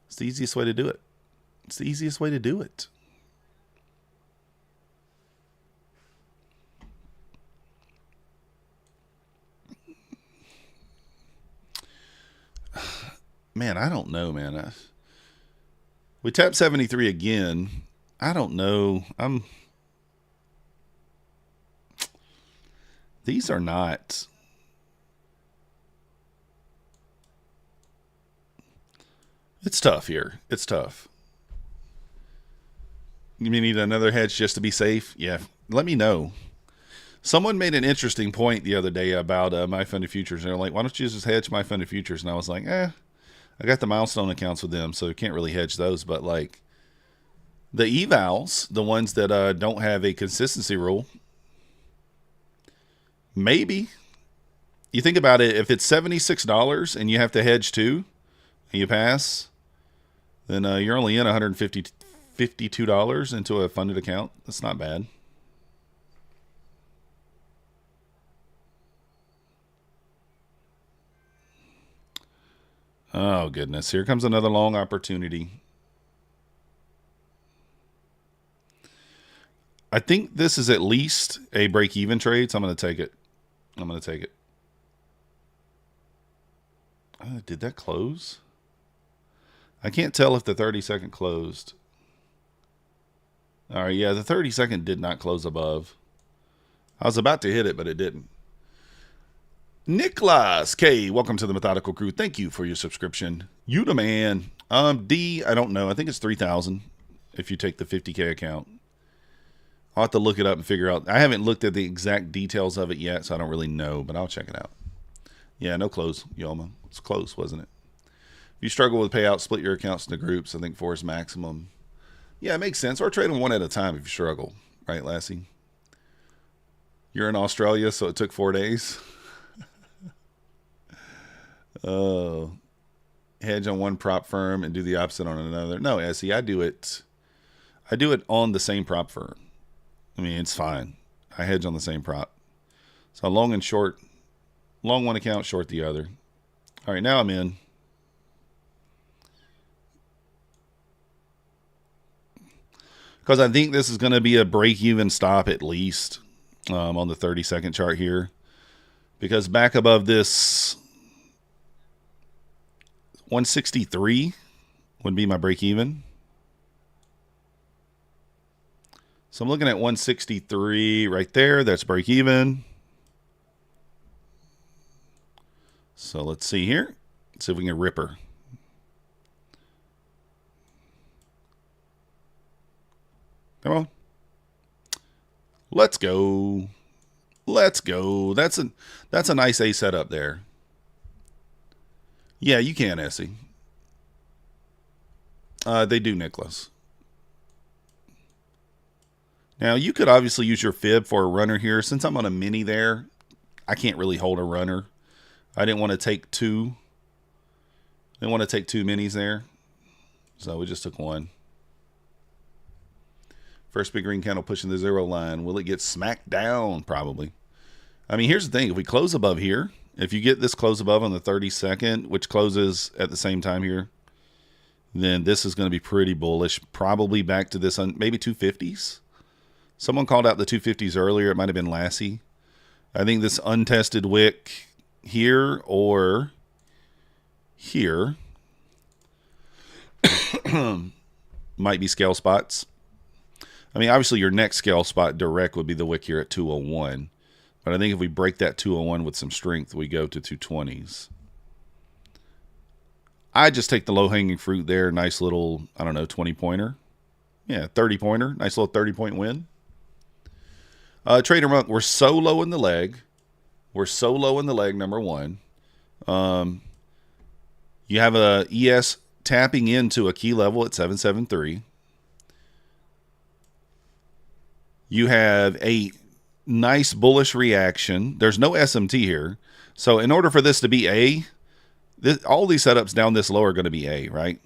It's the easiest way to do it. It's the easiest way to do it. Man, I don't know, man. We tapped 73 again. I don't know. These are not. It's tough here. It's tough. You need another hedge just to be safe? Yeah. Let me know. Someone made an interesting point the other day about my funded futures. They're like, why don't you just hedge my funded futures? And I was like, I got the milestone accounts with them, so you can't really hedge those. But like the evals, the ones that don't have a consistency rule, maybe. You think about it, if it's $76 and you have to hedge 2 and you pass, then you're only in $152 into a funded account. That's not bad. Oh, goodness. Here comes another long opportunity. I think this is at least a break-even trade, so I'm going to take it. I'm going to take it. Did that close? I can't tell if the 30-second closed. All right, yeah, the 30-second did not close above. I was about to hit it, but it didn't. Nicholas K, welcome to the Methodical Crew. Thank you for your subscription. You the man. D, I don't know. I think it's 3,000 if you take the 50K account. I'll have to look it up and figure out. I haven't looked at the exact details of it yet, so I don't really know, but I'll check it out. Yeah, no close, Yoma. It's close, wasn't it? If you struggle with payouts, split your accounts into groups. I think 4 is maximum. Yeah, it makes sense. Or trade them one at a time if you struggle. Right, Lassie? You're in Australia, so it took 4 days. Hedge on one prop firm and do the opposite on another. No, Essie, I do it on the same prop firm. I mean, it's fine. I hedge on the same prop. So long and short, long one account, short the other. All right, now I'm in. Because I think this is going to be a break-even stop at least on the 30-second chart here. Because back above this 163 would be my break-even. So I'm looking at 163 right there. That's break-even. So let's see here. Let's see if we can rip her. Come on. Let's go. Let's go. That's a nice A setup there. Yeah, you can, Essie. They do, Nicholas. Now, you could obviously use your fib for a runner here. Since I'm on a mini there, I can't really hold a runner. I didn't want to take two. I didn't want to take 2 minis there. So we just took one. First big green candle pushing the 0 line. Will it get smacked down? Probably. I mean, here's the thing. If we close above here, if you get this close above on the 30-second, which closes at the same time here, then this is going to be pretty bullish. Probably back to this, maybe 250s. Someone called out the 250s earlier. It might have been Lassie. I think this untested wick here or here might be scale spots. I mean, obviously your next scale spot direct would be the wick here at 201. But I think if we break that 201 with some strength, we go to 220s. I just take the low-hanging fruit there. Nice little, I don't know, 20-pointer. Yeah, 30-pointer. Nice little 30-point win. Trader Monk, we're so low in the leg. We're so low in the leg, number one. You have a ES tapping into a key level at 773. You have a nice bullish reaction. There's no SMT here. So in order for this to be A, all these setups down this low are going to be A, right?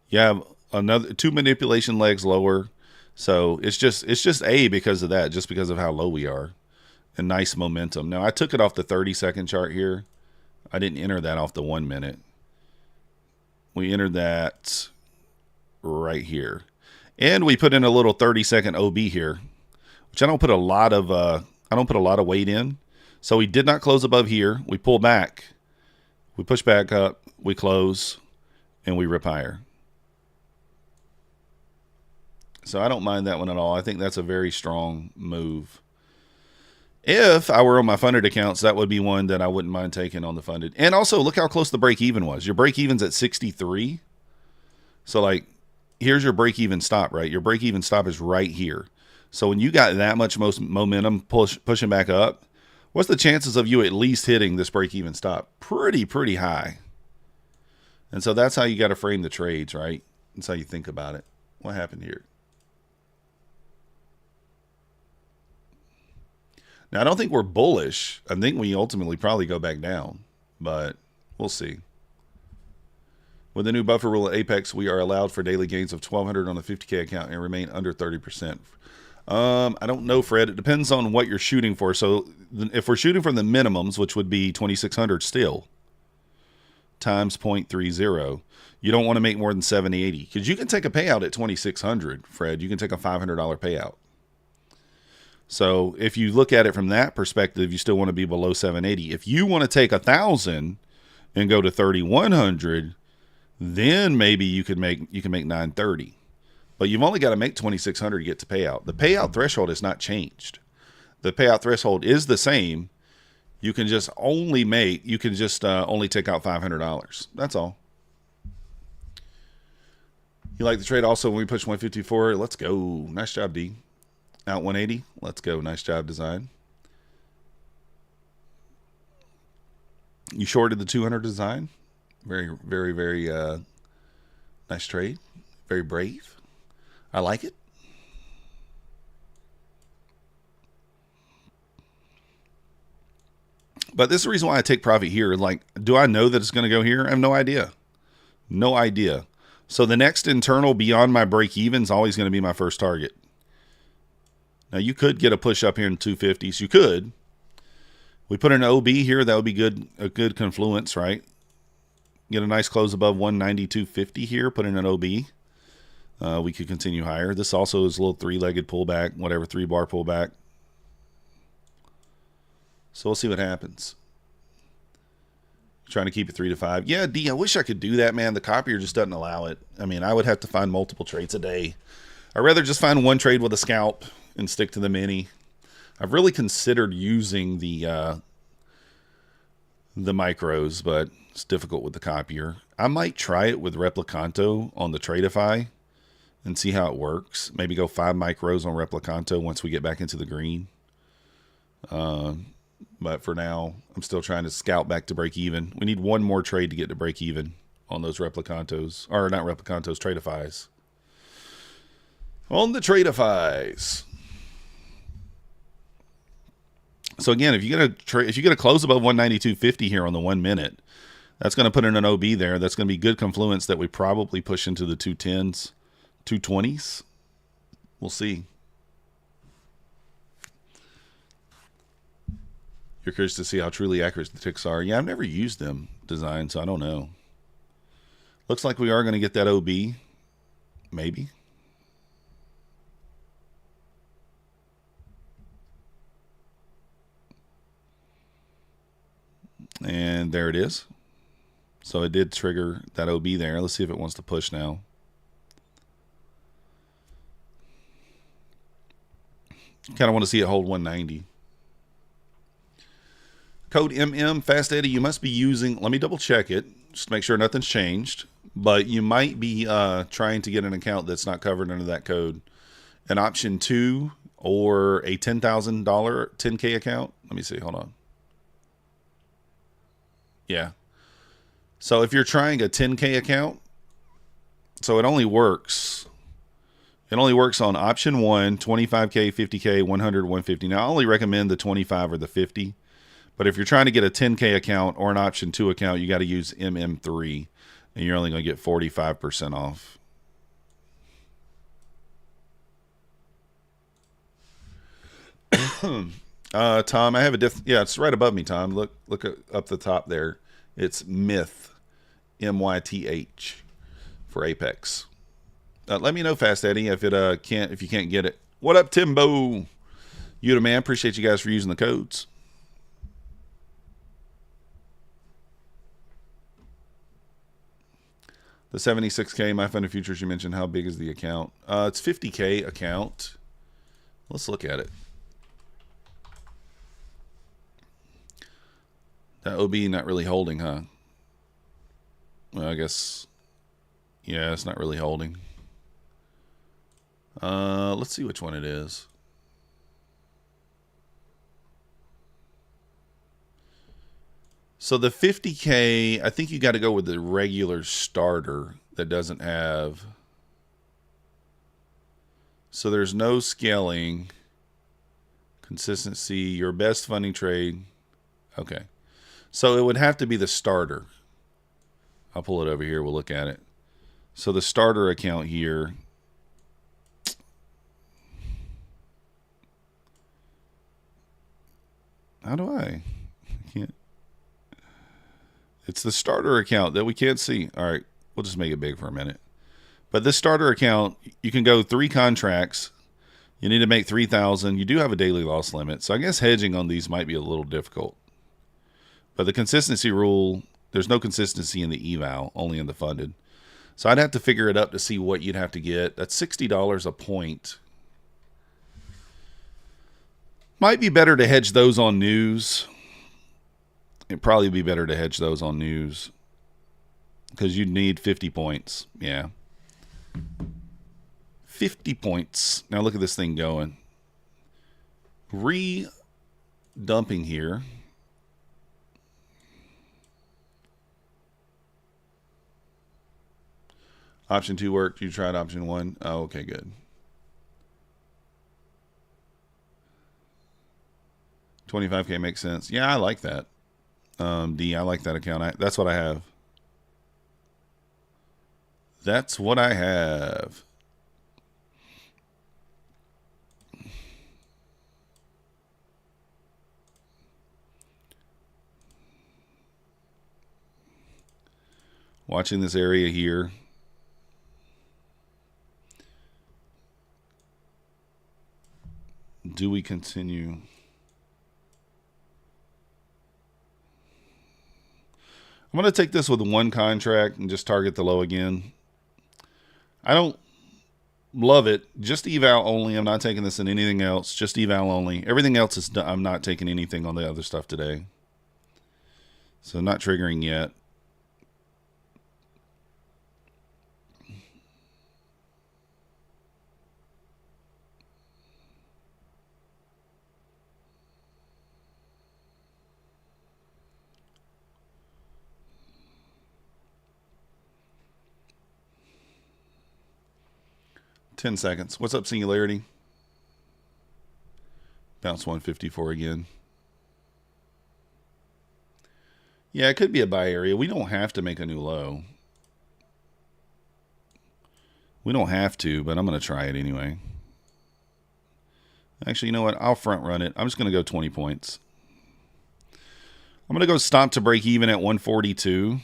You have another 2 manipulation legs lower. So it's just A because of that, just because of how low we are. And nice momentum. Now I took it off the 30-second chart here. I didn't enter that off the 1 minute. We entered that right here. And we put in a little 30-second OB here, which I don't put a lot of weight in. So we did not close above here. We pull back. We push back up. We close. And we rip higher. So I don't mind that one at all. I think that's a very strong move. If I were on my funded accounts, that would be one that I wouldn't mind taking on the funded. And also, look how close the break-even was. Your break-even's at 63. So, like, here's your break-even stop, right? Your break-even stop is right here. So when you got that much momentum pushing back up, what's the chances of you at least hitting this break-even stop? Pretty high. And so that's how you got to frame the trades, right? That's how you think about it. What happened here? Now, I don't think we're bullish. I think we ultimately probably go back down, but we'll see. With the new buffer rule at Apex, we are allowed for daily gains of 1,200 on the 50K account and remain under 30%. I don't know, Fred. It depends on what you're shooting for. So if we're shooting from the minimums, which would be 2,600 still, times 0.30, you don't want to make more than 70.80 because you can take a payout at 2,600, Fred. You can take a $500 payout. So if you look at it from that perspective, you still want to be below 780. If you want to take 1,000 and go to 3,100, then maybe you can make 930. But you've only got to make 2,600 to get to payout. The payout threshold has not changed. The payout threshold is the same. You can just only only take out $500. That's all. You like the trade also when we push 154? Let's go. Nice job, D. Out 180. Let's go. Nice job, design. You shorted the 200 design. Very, very, very nice trade. Very brave. I like it. But this is the reason why I take profit here. Like, do I know that it's going to go here? I have no idea. No idea. So the next internal beyond my break even is always going to be my first target. Now, you could get a push up here in 250s. You could. We put an OB here. That would be good. A good confluence, right? Get a nice close above 192.50 here. Put in an OB. We could continue higher. This also is a little three-legged pullback, whatever, three-bar pullback. So we'll see what happens. Trying to keep it 3 to 5. Yeah, D, I wish I could do that, man. The copier just doesn't allow it. I mean, I would have to find multiple trades a day. I'd rather just find one trade with a scalp and stick to the mini. I've really considered using the micros, but it's difficult with the copier. I might try it with Replicanto on the Tradeify and see how it works. Maybe go 5 micros on Replicanto once we get back into the green. But for now, I'm still trying to scout back to break even. We need one more trade to get to break even on those Replicantos. Or not Replicantos, Tradeifys. On the Tradeifys. So again, if you get a close above 192.50 here on the 1 minute, that's going to put in an OB there. That's going to be good confluence that we probably push into the 210s, 220s. We'll see. You're curious to see how truly accurate the ticks are. Yeah, I've never used them design, so I don't know. Looks like we are going to get that OB. Maybe. And there it is. So it did trigger that OB there. Let's see if it wants to push now. Kind of want to see it hold 190. Code MM Fast Eddie, you must be using, let me double check it, just to make sure nothing's changed. But you might be trying to get an account that's not covered under that code. An option 2 or a $10,000 10K account. Let me see, hold on. Yeah. So if you're trying a 10K account, so it only works on option 1, 25K, 50K, 100, 150. Now, I only recommend the 25 or the 50. But if you're trying to get a 10K account or an option 2 account, you got to use MM3, and you're only going to get 45% off. Tom, I have a yeah, it's right above me, Tom. Look up the top there. It's Myth, MYTH for Apex. Let me know, Fast Eddie, if you can't get it. What up, Timbo? You the man. Appreciate you guys for using the codes. The 76K My Funded Futures you mentioned, how big is the account? It's 50K account. Let's look at it. That OB not really holding, huh? Well, I guess, yeah, it's not really holding. Let's see which one it is. So the 50K, I think you got to go with the regular starter that doesn't have. So there's no scaling. Consistency, your best funding trade. Okay. So it would have to be the starter. I'll pull it over here. We'll look at it. So the starter account here. How do I can't. It's the starter account that we can't see. All right, we'll just make it big for a minute. But this starter account, you can go 3 contracts. You need to make 3,000. You do have a daily loss limit. So I guess hedging on these might be a little difficult. But the consistency rule, there's no consistency in the eval, only in the funded. So I'd have to figure it up to see what you'd have to get. That's $60 a point. Might be better to hedge those on news. It'd probably be better to hedge those on news because you'd need 50 points. Yeah. 50 points. Now look at this thing going. Re-dumping here. Option 2 worked. You tried option 1. Oh, okay, good. 25K makes sense. Yeah, I like that. D, I like that account. That's what I have. That's what I have. Watching this area here. Do we continue? I'm going to take this with one contract and just target the low again. I don't love it. Just eval only. I'm not taking this in anything else. Just eval only. Everything else is done. I'm not taking anything on the other stuff today. So not triggering yet. $10 seconds. What's up, Singularity? Bounce 154 again. Yeah, it could be a buy area. We don't have to make a new low. We don't have to, but I'm going to try it anyway. Actually, you know what? I'll front run it. I'm just going to go 20 points. I'm going to go stop to break even at 142.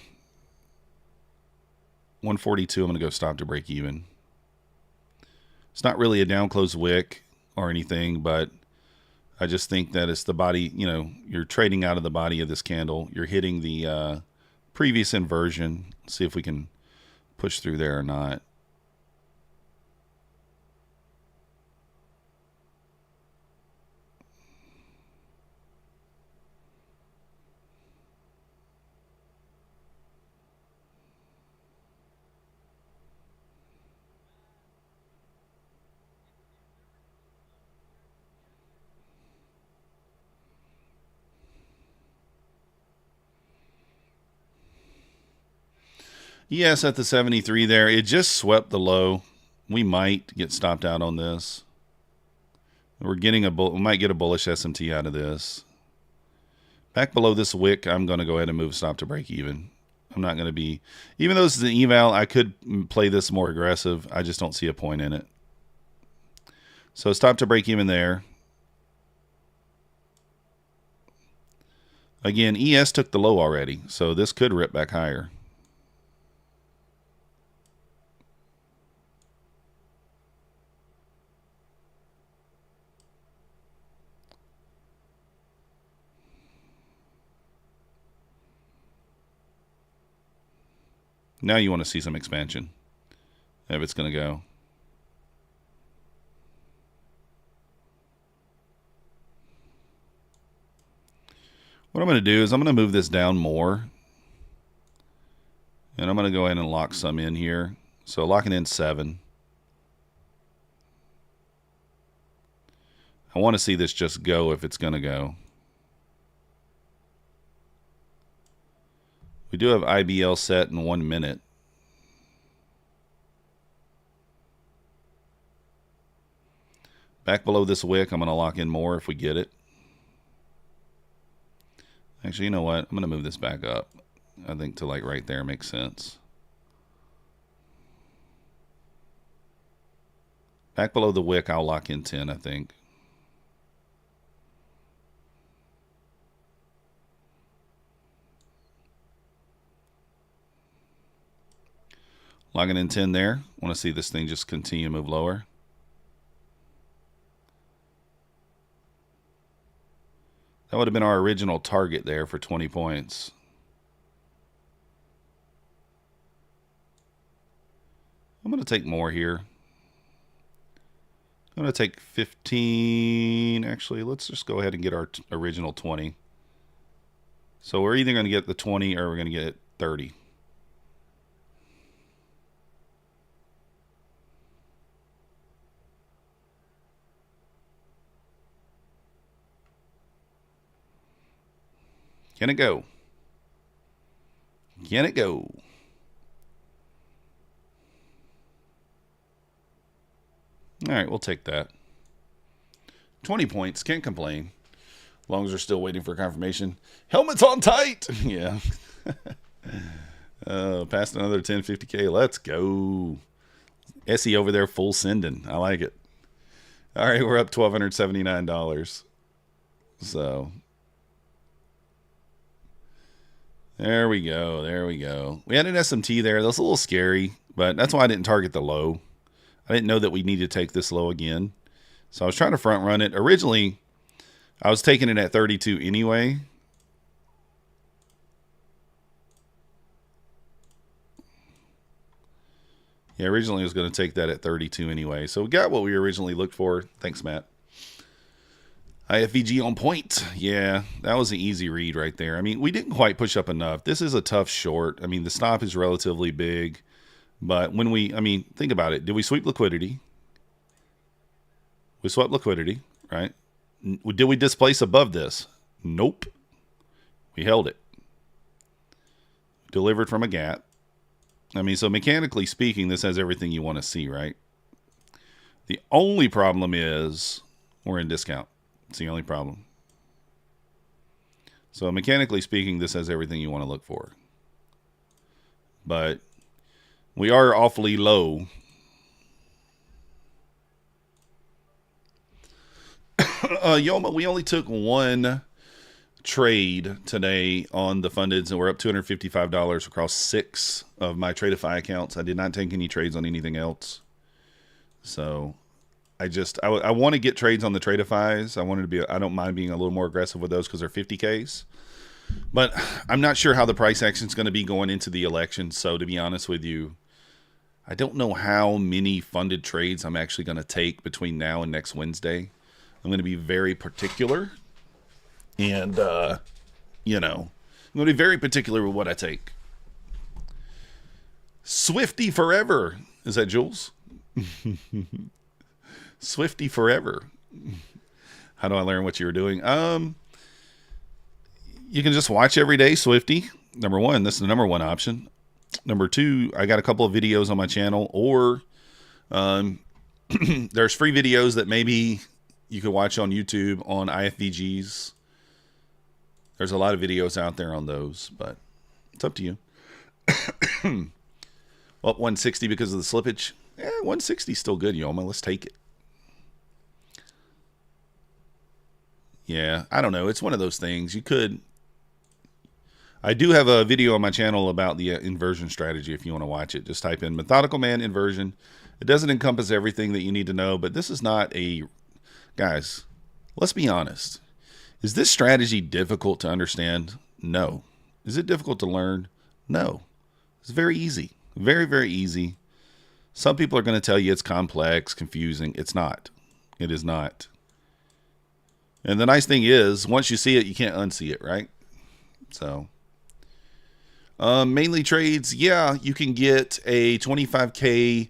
142, I'm going to go stop to break even. It's not really a down close wick or anything, but I just think that it's the body, you know, you're trading out of the body of this candle. You're hitting the previous inversion. See if we can push through there or not. Yes, at the 73 there. It just swept the low. We might get stopped out on this. We're getting we might get a bullish SMT out of this. Back below this wick, I'm going to go ahead and move stop to break even. I'm not going to be, even though this is an eval, I could play this more aggressive. I just don't see a point in it. So stop to break even there. Again, ES took the low already, so this could rip back higher. Now you want to see some expansion, if it's going to go. What I'm going to do is I'm going to move this down more. And I'm going to go ahead and lock some in here. So locking in 7. I want to see this just go if it's going to go. We do have IBL set in 1 minute. Back below this wick, I'm going to lock in more if we get it. Actually, you know what? I'm going to move this back up. I think to like right there makes sense. Back below the wick, I'll lock in 10, I think. Locking in 10 there. Want to see this thing just continue to move lower. That would have been our original target there for 20 points. I'm going to take more here. I'm going to take 15. Actually, let's just go ahead and get our original 20. So we're either going to get the 20 or we're going to get 30. Can it go? Can it go? All right, we'll take that. 20 points. Can't complain. As long as we're still waiting for confirmation. Helmets on tight! Yeah. Past another 10, 50K. Let's go. Essie over there full sending. I like it. All right, we're up $1,279. So... there we go. There we go. We had an SMT there. That was a little scary, but that's why I didn't target the low. I didn't know that we need to take this low again. So I was trying to front run it. Originally, I was taking it at 32 anyway. Yeah, originally I was going to take that at 32 anyway. So we got what we originally looked for. Thanks, Matt. IFVG on point. Yeah, that was an easy read right there. I mean, we didn't quite push up enough. This is a tough short. I mean, the stop is relatively big. But when I mean, think about it. Did we sweep liquidity? We swept liquidity, right? Did we displace above this? Nope. We held it. Delivered from a gap. I mean, so mechanically speaking, this has everything you want to see, right? The only problem is we're in discount. It's the only problem. So mechanically speaking, this has everything you want to look for. But we are awfully low. Yoma, we only took one trade today on the fundeds, and we're up $255 across 6 of my Tradeify accounts. I did not take any trades on anything else. So... I want to get trades on the Tradeifys. I don't mind being a little more aggressive with those because they're 50Ks. But I'm not sure how the price action is going to be going into the election. So to be honest with you, I don't know how many funded trades I'm actually going to take between now and next Wednesday. I'm going to be very particular. And, I'm going to be very particular with what I take. Swifty forever. Is that Jules? Swifty forever. How do I learn what you were doing? You can just watch every day, Swifty. Number one, this is the number one option. Number two, I got a couple of videos on my channel, or there's free videos that maybe you could watch on YouTube on IFVGs. There's a lot of videos out there on those, but it's up to you. Well, 160 because of the slippage. 160 is still good, Yoma. Let's take it. Yeah, I don't know. It's one of those things. You could... I do have a video on my channel about the inversion strategy if you want to watch it. Just type in Methodical Man Inversion. It doesn't encompass everything that you need to know, but this is not a... Guys, let's be honest. Is this strategy difficult to understand? No. Is it difficult to learn? No. It's very easy. Very, very easy. Some people are going to tell you it's complex, confusing. It's not. It is not. And the nice thing is, once you see it, you can't unsee it, right? So, mainly trades, yeah, you can get a 25K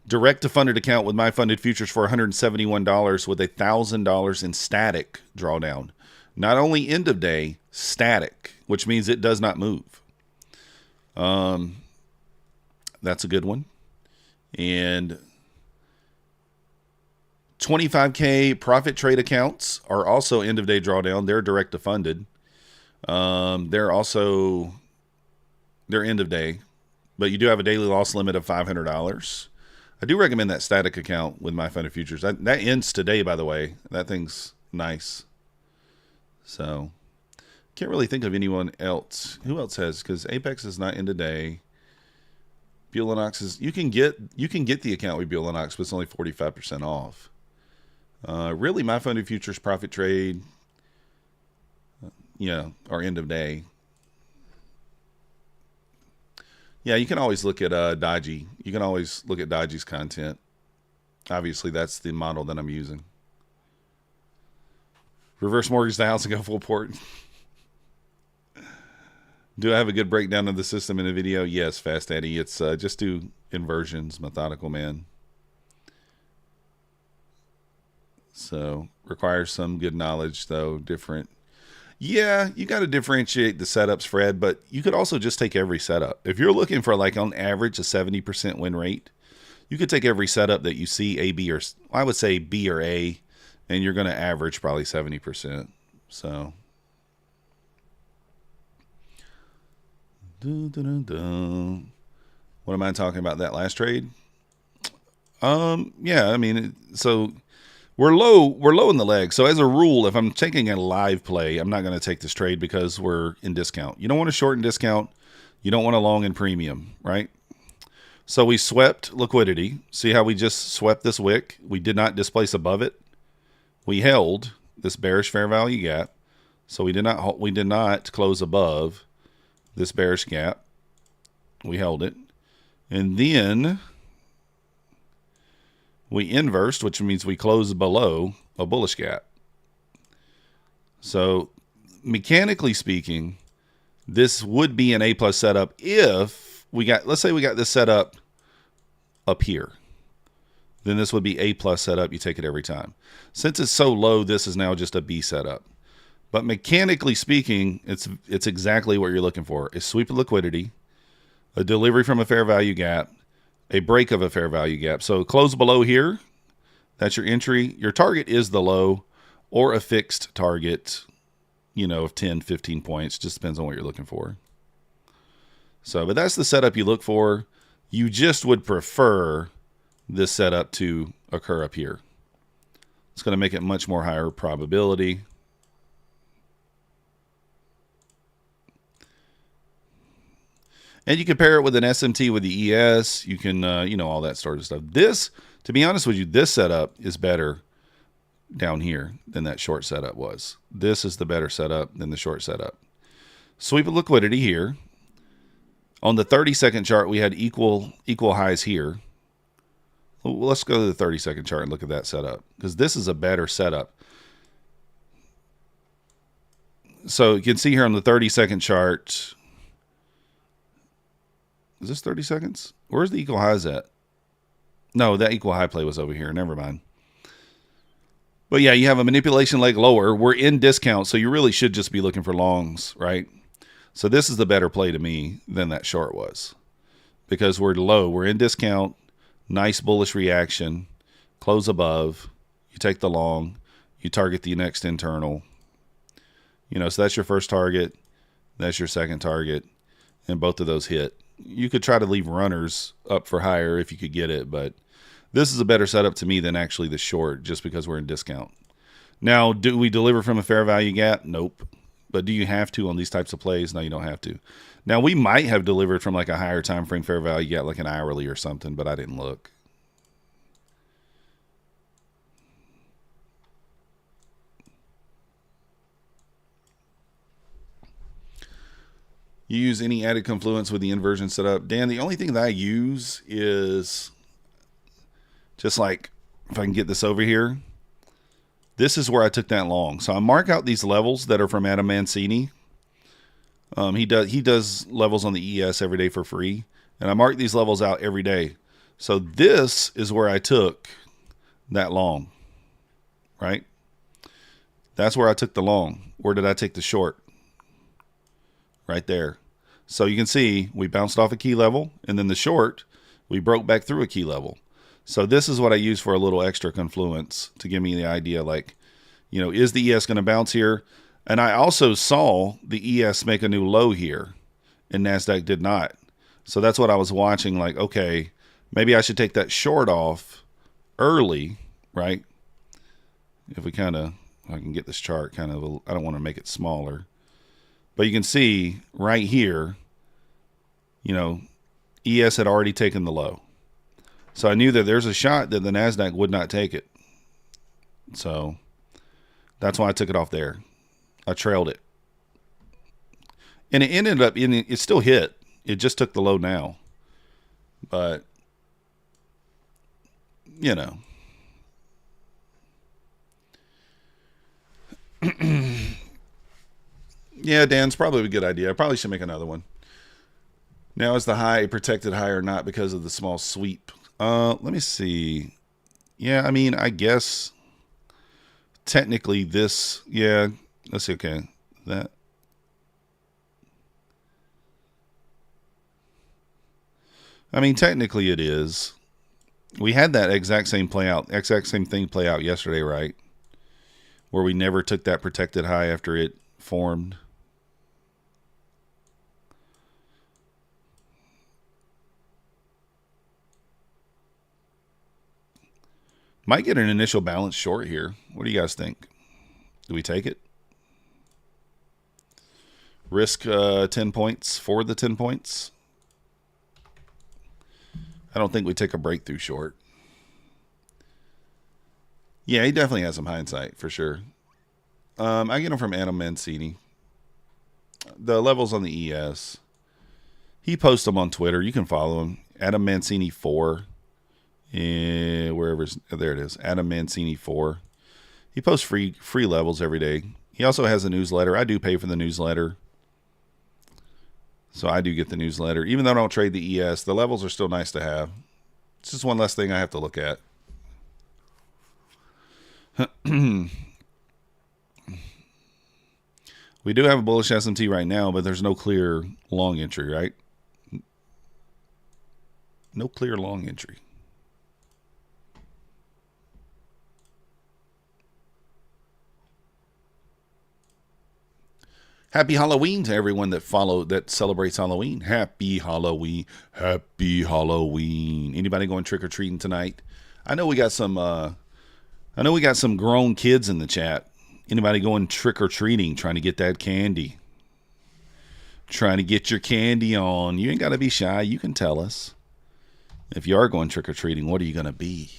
direct-to-funded account with my funded futures for $171 with $1,000 in static drawdown. Not only end of day, static, which means it does not move. That's a good one. And 25K profit trade accounts are also end of day drawdown. They're direct to funded. They're end of day, but you do have a daily loss limit of $500. I do recommend that static account with my funded futures. That ends today, by the way. That thing's nice. So can't really think of anyone else. Who else has? Because Apex is not end of day. Bulenox is, you can get the account with Bulenox, but it's only 45% off. Really, my funded futures profit trade, are end of day. Yeah, you can always look at Dodgy. You can always look at Dodgy's content. Obviously, that's the model that I'm using. Reverse mortgage the house and go full port. Do I have a good breakdown of the system in a video? Yes, Fast Daddy. It's just do inversions, methodical man. So requires some good knowledge, though. Different. Yeah, you got to differentiate the setups, Fred, but you could also just take every setup. If you're looking for, like, on average, a 70% win rate, you could take every setup that you see, A, B, or I would say B or A, and you're going to average probably 70%. So, what am I talking about? That last trade? Yeah, I mean, so we're low in the leg. So as a rule, if I'm taking a live play, I'm not going to take this trade because we're in discount. You don't want to short in discount. You don't want to long in premium, right? So we swept liquidity. See how we just swept this wick? We did not displace above it. We held this bearish fair value gap. So we did not close above this bearish gap. We held it. And then we inversed, which means we closed below a bullish gap. So mechanically speaking, this would be an A+ setup if we got, let's say we got this set up here. Then this would be A+ setup. You take it every time. Since it's so low, this is now just a B setup. But mechanically speaking, it's exactly what you're looking for. A sweep of liquidity, a delivery from a fair value gap, a break of a fair value gap. So close below here, that's your entry. Your target is the low or a fixed target, of 10, 15 points. Just depends on what you're looking for. So, but that's the setup you look for. You just would prefer this setup to occur up here. It's going to make it much more higher probability. And you compare it with an SMT with the ES. You can, all that sort of stuff. This, to be honest with you, this setup is better down here than that short setup was. This is the better setup than the short setup. Sweep of liquidity here. On the 30-second chart, we had equal highs here. Well, let's go to the 30-second chart and look at that setup, because this is a better setup. So you can see here on the 30-second chart. Is this 30 seconds? Where's the equal highs at? No, that equal high play was over here. Never mind. But yeah, you have a manipulation leg lower. We're in discount, so you really should just be looking for longs, right? So this is the better play to me than that short was, because we're low. We're in discount. Nice bullish reaction. Close above. You take the long. You target the next internal. So that's your first target. That's your second target. And both of those hit. You could try to leave runners up for higher if you could get it, but this is a better setup to me than actually the short, just because we're in discount. Now, do we deliver from a fair value gap? Nope. But do you have to on these types of plays? No, you don't have to. Now, we might have delivered from like a higher time frame fair value gap, like an hourly or something, but I didn't look. You use any added confluence with the inversion setup? Dan, the only thing that I use is just like, if I can get this over here, this is where I took that long. So I mark out these levels that are from Adam Mancini. He does levels on the ES every day for free, and I mark these levels out every day. So this is where I took that long, right? That's where I took the long. Where did I take the short? Right there. So you can see we bounced off a key level, and then the short, we broke back through a key level. So this is what I use for a little extra confluence to give me the idea, like, is the ES going to bounce here? And I also saw the ES make a new low here, and Nasdaq did not. So that's what I was watching, like, okay, maybe I should take that short off early, right? If I can get this chart I don't want to make it smaller. But you can see right here, ES had already taken the low. So I knew that there's a shot that the Nasdaq would not take it. So that's why I took it off there. I trailed it. And it ended up, it still hit. It just took the low now. But, you know. Yeah, Dan's probably a good idea. I probably should make another one. Now is the high a protected high or not because of the small sweep? Let me see. Yeah, I mean, I guess technically this, yeah, let's see, okay. That. I mean, technically it is. We had that exact same thing play out yesterday, right? Where we never took that protected high after it formed. Might get an initial balance short here. What do you guys think? Do we take it? Risk 10 points for the 10 points? I don't think we take a breakthrough short. Yeah, he definitely has some hindsight, for sure. I get him from Adam Mancini. The levels on the ES. He posts them on Twitter. You can follow him. Adam Mancini 4. Wherever, there it is. Adam Mancini 4. He posts free levels every day. He also has a newsletter. I do pay for the newsletter. So I do get the newsletter. Even though I don't trade the ES, the levels are still nice to have. It's just one less thing I have to look at. We do have a bullish SMT right now, but there's no clear long entry, right? No clear long entry. Happy Halloween to everyone that celebrates Halloween. Happy Halloween. Happy Halloween. Anybody going trick-or-treating tonight? I know we got some grown kids in the chat. Anybody going trick-or-treating, trying to get that candy? Trying to get your candy on. You ain't got to be shy. You can tell us. If you are going trick-or-treating, what are you going to be?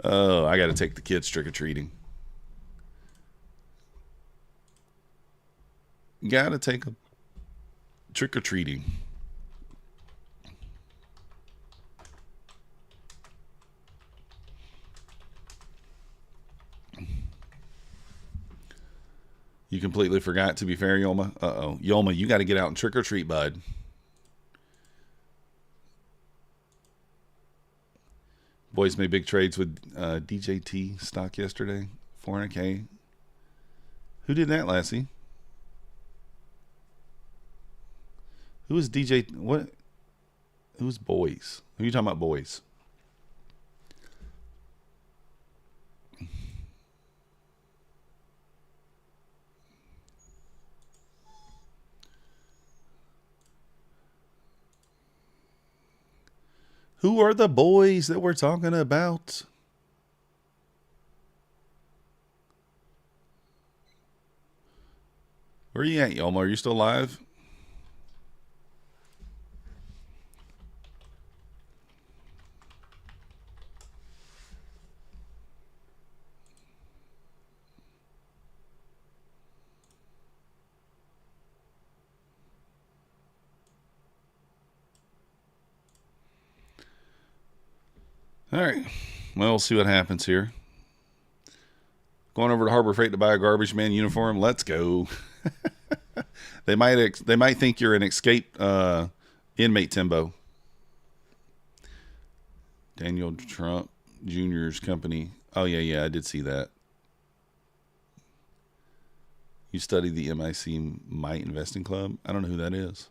Oh, I got to take the kids trick-or-treating. Got to take a trick-or-treating. You completely forgot, to be fair, Yolma. Uh-oh. Yolma, you got to get out and trick-or-treat, bud. Boys made big trades with DJT stock yesterday. 400K. Who did that, Lassie? Who is DJ? What? Who's boys? Who are you talking about, boys? Who are the boys that we're talking about? Where are you at, Yolma? Are you still live? All right. Well, we'll see what happens here. Going over to Harbor Freight to buy a garbage man uniform. Let's go. They might think you're an escaped inmate, Timbo. Daniel Trump Jr.'s company. Oh, yeah, I did see that. You studied the MIC Might Investing Club? I don't know who that is.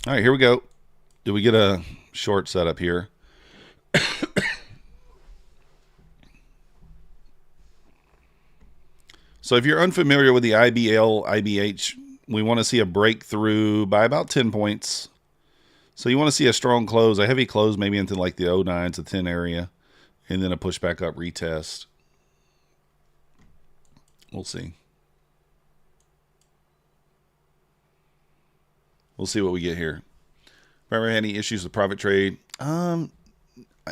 All right, here we go. Do we get a short setup here? So if you're unfamiliar with the IBL, IBH, we want to see a breakthrough by about 10 points. So you want to see a strong close, a heavy close maybe into like the 09 to 10 area, and then a push back up retest. We'll see. We'll see what we get here. Ever had any issues with private trade?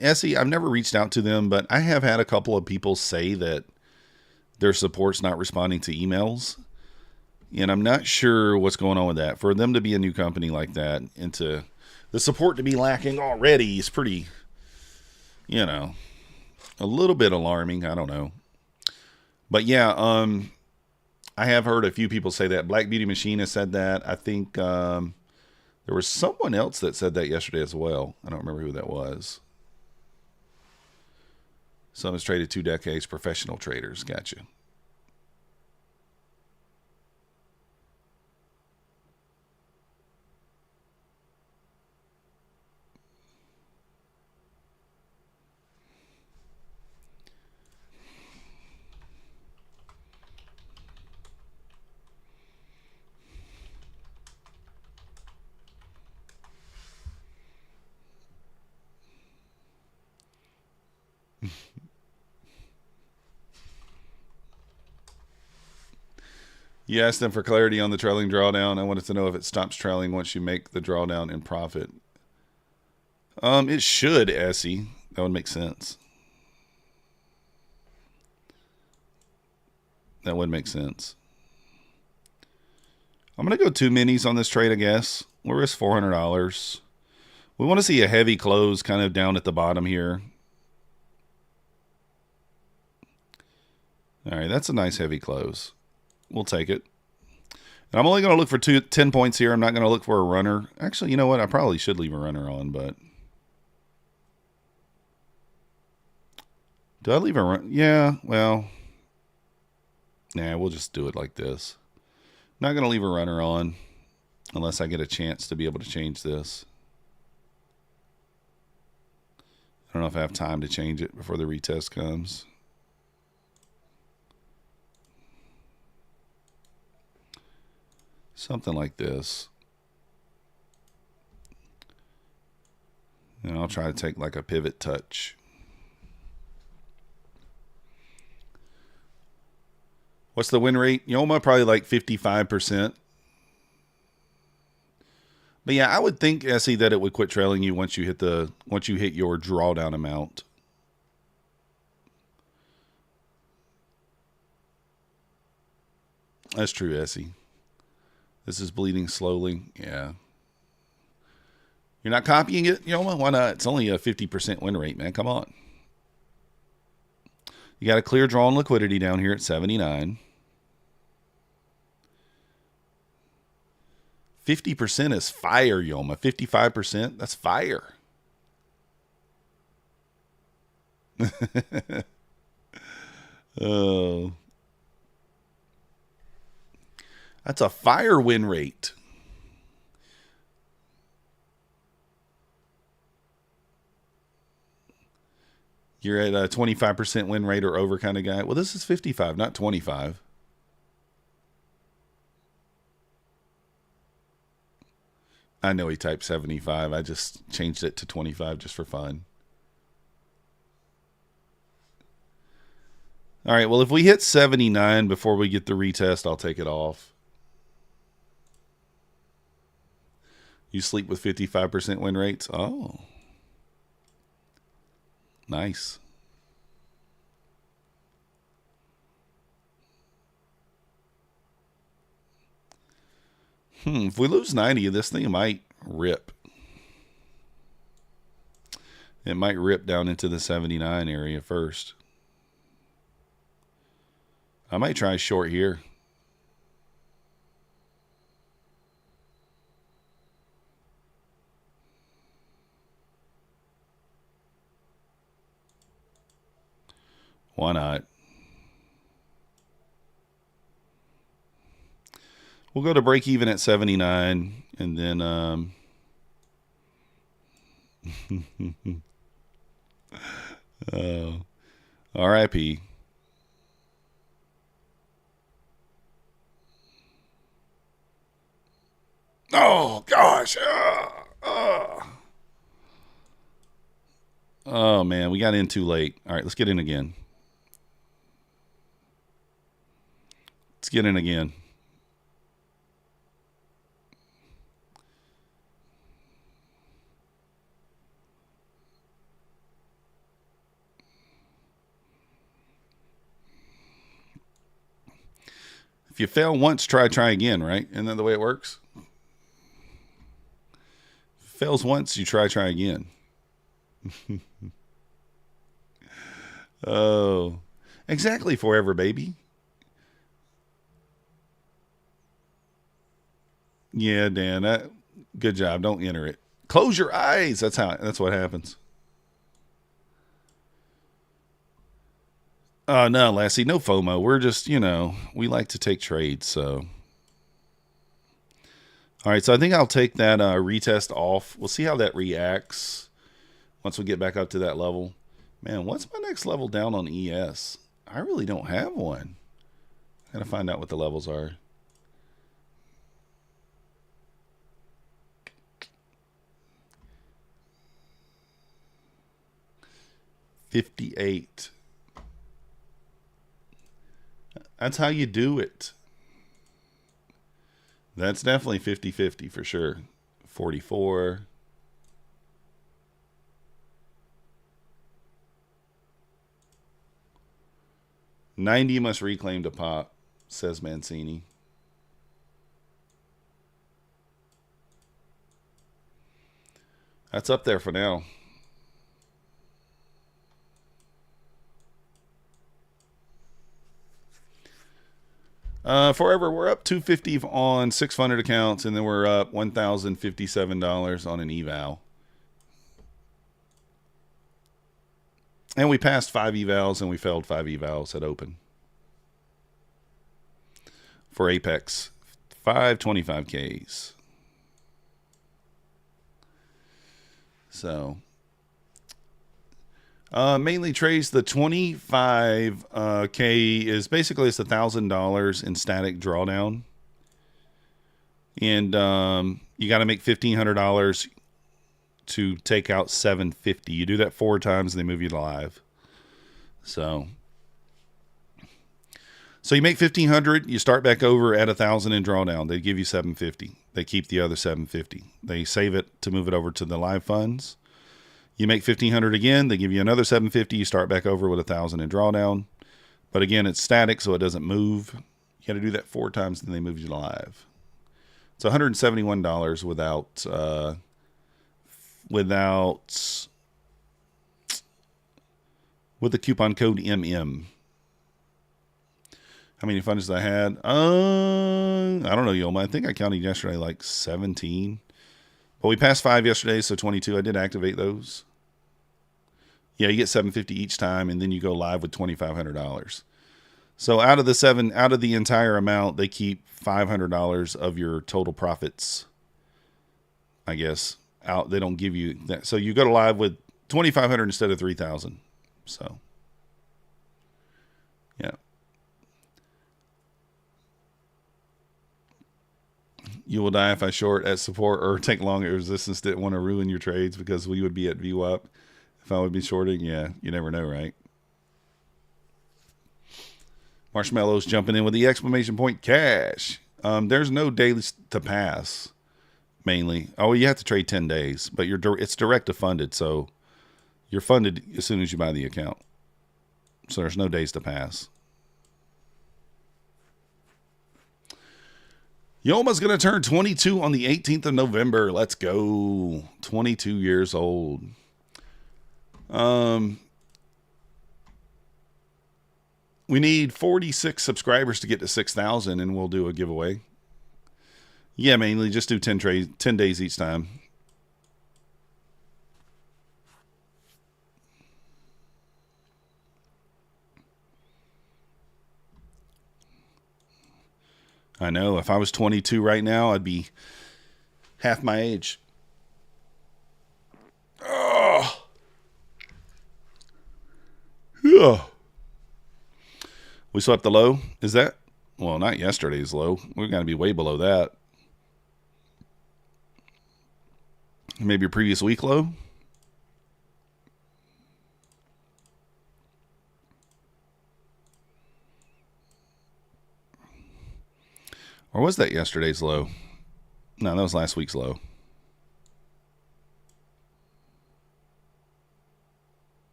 Essie, I've never reached out to them, but I have had a couple of people say that their support's not responding to emails. And I'm not sure what's going on with that. For them to be a new company like that and to the support to be lacking already is pretty, a little bit alarming. I don't know. But yeah, I have heard a few people say that. Black Beauty Machine has said that. I think there was someone else that said that yesterday as well. I don't remember who that was. Some has traded 2 decades, professional traders. Gotcha. You asked them for clarity on the trailing drawdown. I wanted to know if it stops trailing once you make the drawdown in profit. It should, Essie. That would make sense. That would make sense. I'm going to go 2 minis on this trade, I guess. We'll risk $400. We want to see a heavy close kind of down at the bottom here. All right, that's a nice heavy close. We'll take it. And I'm only going to look for 10 points here. I'm not going to look for a runner. Actually, you know what? I probably should leave a runner on, but... Do I leave a run? Yeah, well... Nah, we'll just do it like this. I'm not going to leave a runner on unless I get a chance to be able to change this. I don't know if I have time to change it before the retest comes. Something like this. And I'll try to take like a pivot touch. What's the win rate? Yoma probably like 55%. But yeah, I would think, Essie, that it would quit trailing you once you hit your drawdown amount. That's true, Essie. This is bleeding slowly. Yeah. You're not copying it, Yoma? Why not? It's only a 50% win rate, man. Come on. You got a clear draw on liquidity down here at 79. 50% is fire, Yoma. 55%, that's fire. Oh. That's a fire win rate. You're at a 25% win rate or over kind of guy. Well, this is 55, not 25. I know he typed 75. I just changed it to 25 just for fun. All right, well, if we hit 79 before we get the retest, I'll take it off. You sleep with 55% win rates? Oh. Nice. If we lose 90, this thing might rip. It might rip down into the 79 area first. I might try short here. Why not? We'll go to break even at 79 and then RIP. Oh gosh. Oh man, we got in too late. All right, let's get in again. Let's get in again. If you fail once, try again, right? Isn't that the way it works? Fails once, you try again. Oh, exactly. Forever, baby. Yeah, Dan. Good job. Don't enter it. Close your eyes. That's what happens. No, Lassie, no FOMO. We're just, we like to take trades. So, all right. So I think I'll take that retest off. We'll see how that reacts once we get back up to that level. Man, what's my next level down on ES? I really don't have one. I gotta find out what the levels are. $58. That's how you do it. That's definitely 50-50 for sure. 44. $90 must reclaim to pop, says Mancini. That's up there for now. Forever, we're up $250 on 6 funded accounts, and then we're up $1,057 on an eval. And we passed 5 evals, and we failed 5 evals at open. For Apex, 525Ks. So, mainly trades the 25K is basically it's $1,000 in static drawdown, and you got to make $1,500 to take out $750. You do that 4 times, and they move you to live. So you make $1,500. You start back over at $1,000 in drawdown. They give you $750. They keep the other $750. They save it to move it over to the live funds. You make $1,500 again. They give you another $750. You start back over with $1,000 in drawdown. But again, it's static, so it doesn't move. You got to do that 4 times, then they move you to live. It's $171 with the coupon code MM. How many funds did I had? I don't know, Yoma. I think I counted yesterday like 17. But we passed 5 yesterday, so 22. I did activate those. Yeah, you get $750 each time, and then you go live with $2,500. So out of the entire amount, they keep $500 of your total profits. I guess out. They don't give you that. So you go to live with $2,500 instead of $3,000. So yeah. You will die if I short at support or take long at resistance. Didn't want to ruin your trades because we would be at VWAP if I would be shorting. Yeah, you never know, right? Marshmallows jumping in with the exclamation point cash. There's no days to pass, mainly. Oh, you have to trade 10 days, but it's direct to funded, so you're funded as soon as you buy the account. So there's no days to pass. Yoma's going to turn 22 on the 18th of November. Let's go. 22 years old. We need 46 subscribers to get to 6,000, and we'll do a giveaway. Yeah, mainly just do 10 days each time. I know. If I was 22 right now, I'd be half my age. Oh. Yeah. We swept the low. Is that? Well, not yesterday's low. We're going to be way below that. Maybe your previous week low. Or was that yesterday's low? No, that was last week's low.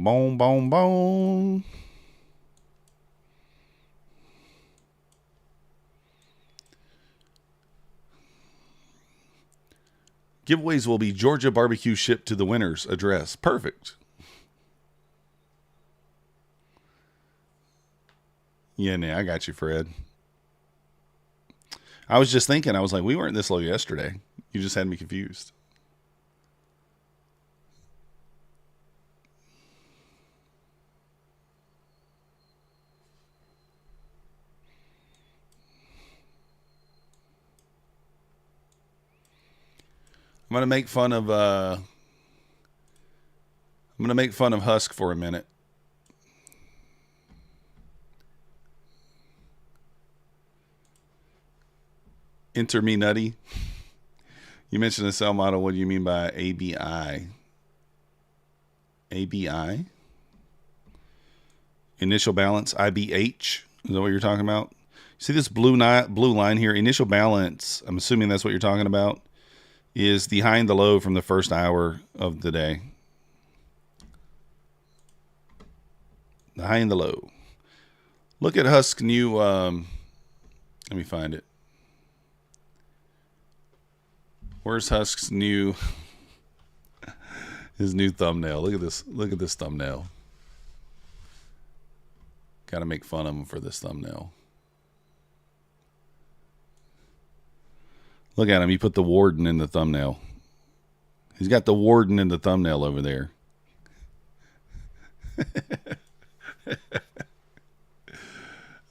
Boom, boom, boom. Giveaways will be Georgia barbecue shipped to the winner's address. Perfect. Yeah, nah, I got you, Fred. I was just thinking, I was like, we weren't this low yesterday. You just had me confused. I'm gonna make fun of Husk for a minute. Enter me nutty. You mentioned the sell model. What do you mean by ABI? ABI? Initial balance, IBH? Is that what you're talking about? See this blue line here? Initial balance, I'm assuming that's what you're talking about, is the high and the low from the first hour of the day. The high and the low. Look at Husk's new, let me find it. Where's Husk's new, his new thumbnail? Look at this. Look at this thumbnail. Got to make fun of him for this thumbnail. Look at him. He put the warden in the thumbnail. He's got the warden in the thumbnail over there.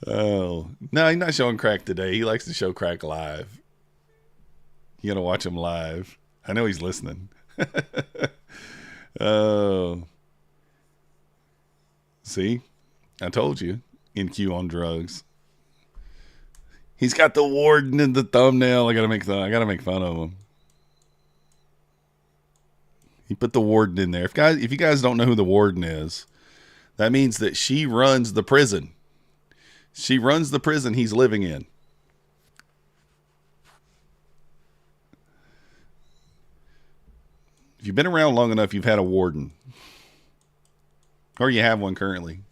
Oh, no, he's not showing crack today. He likes to show crack live. You got to watch him live. I know he's listening. Oh. See? I told you. NQ on drugs. He's got the warden in the thumbnail. I gotta make fun of him. He put the warden in there. If you guys don't know who the warden is, that means that she runs the prison. She runs the prison he's living in. If you've been around long enough, you've had a warden. Or you have one currently.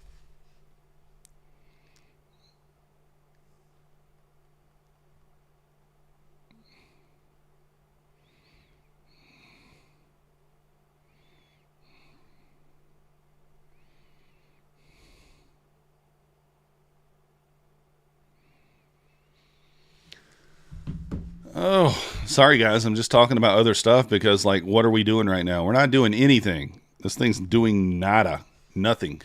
Oh, sorry guys. I'm just talking about other stuff because, like, what are we doing right now? We're not doing anything. This thing's doing nada. Nothing.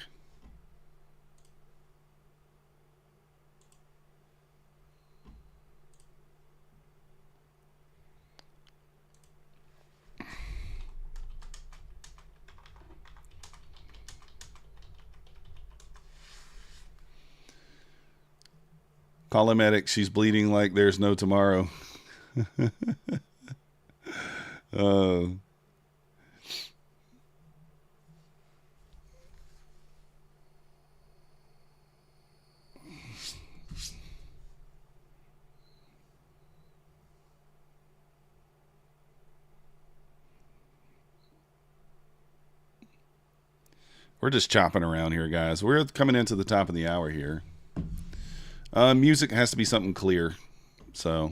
Call a medic. She's bleeding like there's no tomorrow. uh, we're just chopping around here, guys. We're coming into the top of the hour here. Music has to be something clear. So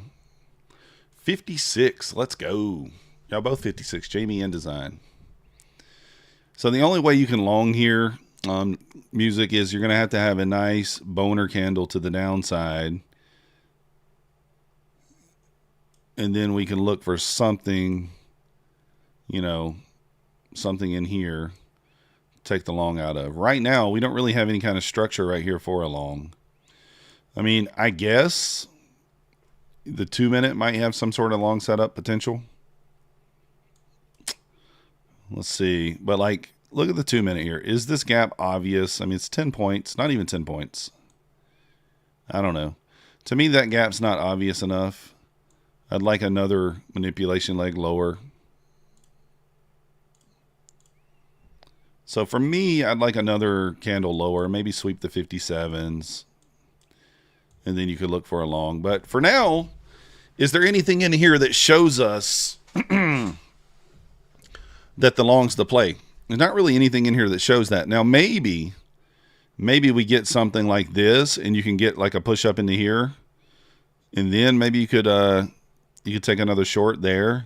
56. Let's go. Y'all both 56. Jamie and Design. So the only way you can long here on music is you're going to have a nice boner candle to the downside. And then we can look for something, something in here. Take the long out of. Right now, we don't really have any kind of structure right here for a long. I mean, I guess the 2 minute might have some sort of long setup potential. Let's see. But, like, look at the 2 minute here. Is this gap obvious? I mean, it's 10 points. Not even 10 points. I don't know. To me, that gap's not obvious enough. I'd like another manipulation leg lower. So for me, I'd like another candle lower. Maybe sweep the 57s. And then you could look for a long. But for now, is there anything in here that shows us that the long's the play? There's not really anything in here that shows that. Now, maybe we get something like this, and you can get like a push up into here, and then maybe you could take another short there.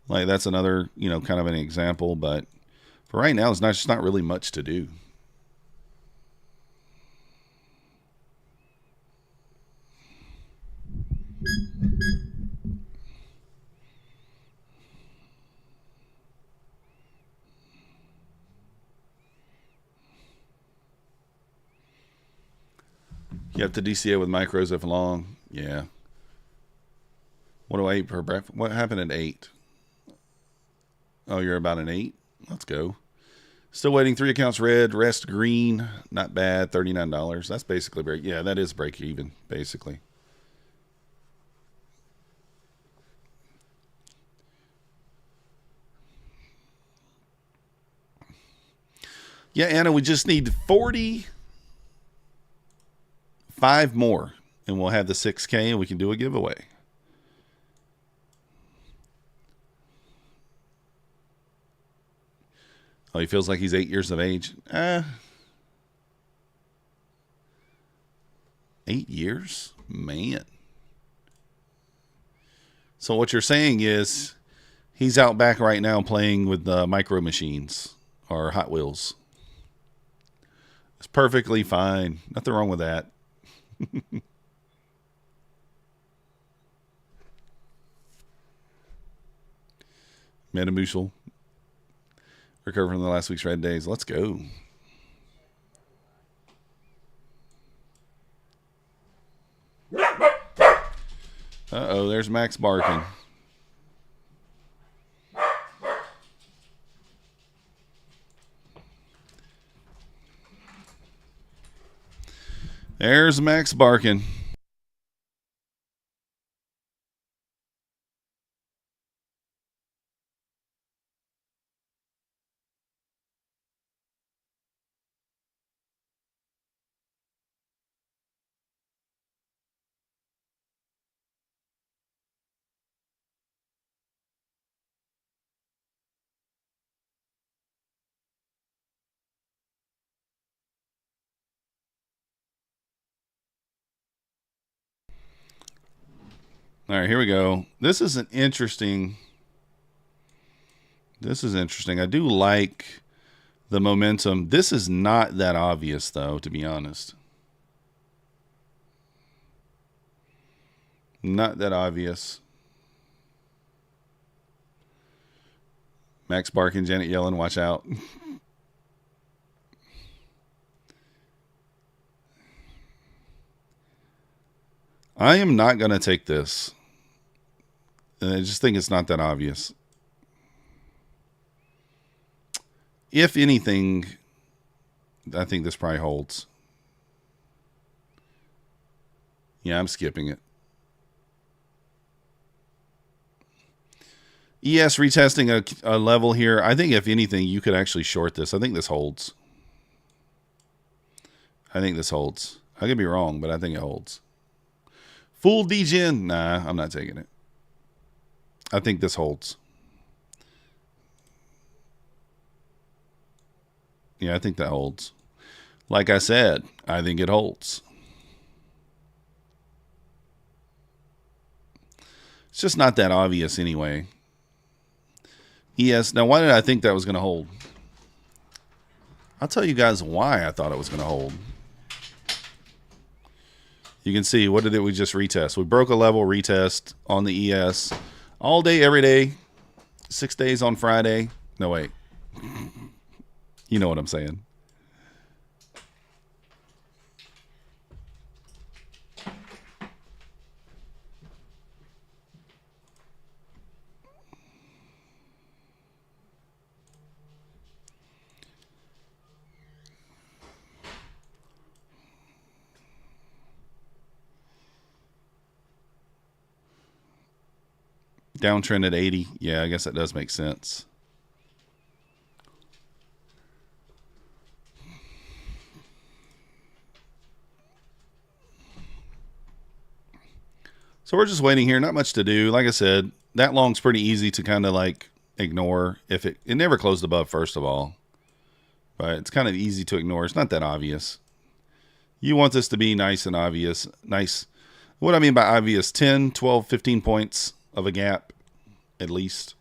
Like that's another, kind of an example. But for right now, it's just not really much to do. You have to DCA with micros if long. Yeah. 108 per breath. What happened at 8? Oh, you're about an 8? Let's go. Still waiting. 3 accounts red. Rest green. Not bad. $39. That's basically break. Yeah, that is break even, basically. Yeah, Anna, we just need 45 more, and we'll have the 6K, and we can do a giveaway. Oh, he feels like he's 8 years of age. 8 years? Man. So what you're saying is he's out back right now playing with micro machines or Hot Wheels. It's perfectly fine. Nothing wrong with that. Metamucil. Recover from the last week's red days. Let's go. Uh-oh, there's Max barking. There's Max barking. All right, here we go. This is interesting. I do like the momentum. This is not that obvious, though, to be honest. Not that obvious. Max barking, Janet yelling, watch out. I am not going to take this. And I just think it's not that obvious. If anything, I think this probably holds. Yeah, I'm skipping it. ES retesting a level here. I think if anything, you could actually short this. I think this holds. I could be wrong, but I think it holds. Full degen? Nah, I'm not taking it. I think this holds. Yeah, I think that holds. Like I said, I think it holds. It's just not that obvious anyway. Yes. Now, why did I think that was going to hold? I'll tell you guys why I thought it was going to hold. You can see, what did we just retest? We broke a level retest on the ES. All day, every day. 6 days on Friday. No, wait. You know what I'm saying. Downtrend at 80. Yeah, I guess that does make sense. So we're just waiting here. Not much to do. Like I said, that long's pretty easy to kind of like ignore. If it never closed above, first of all. but it's kind of easy to ignore. It's not that obvious. You want this to be nice and obvious. Nice. What I mean by obvious, 10, 12, 15 points of a gap at least.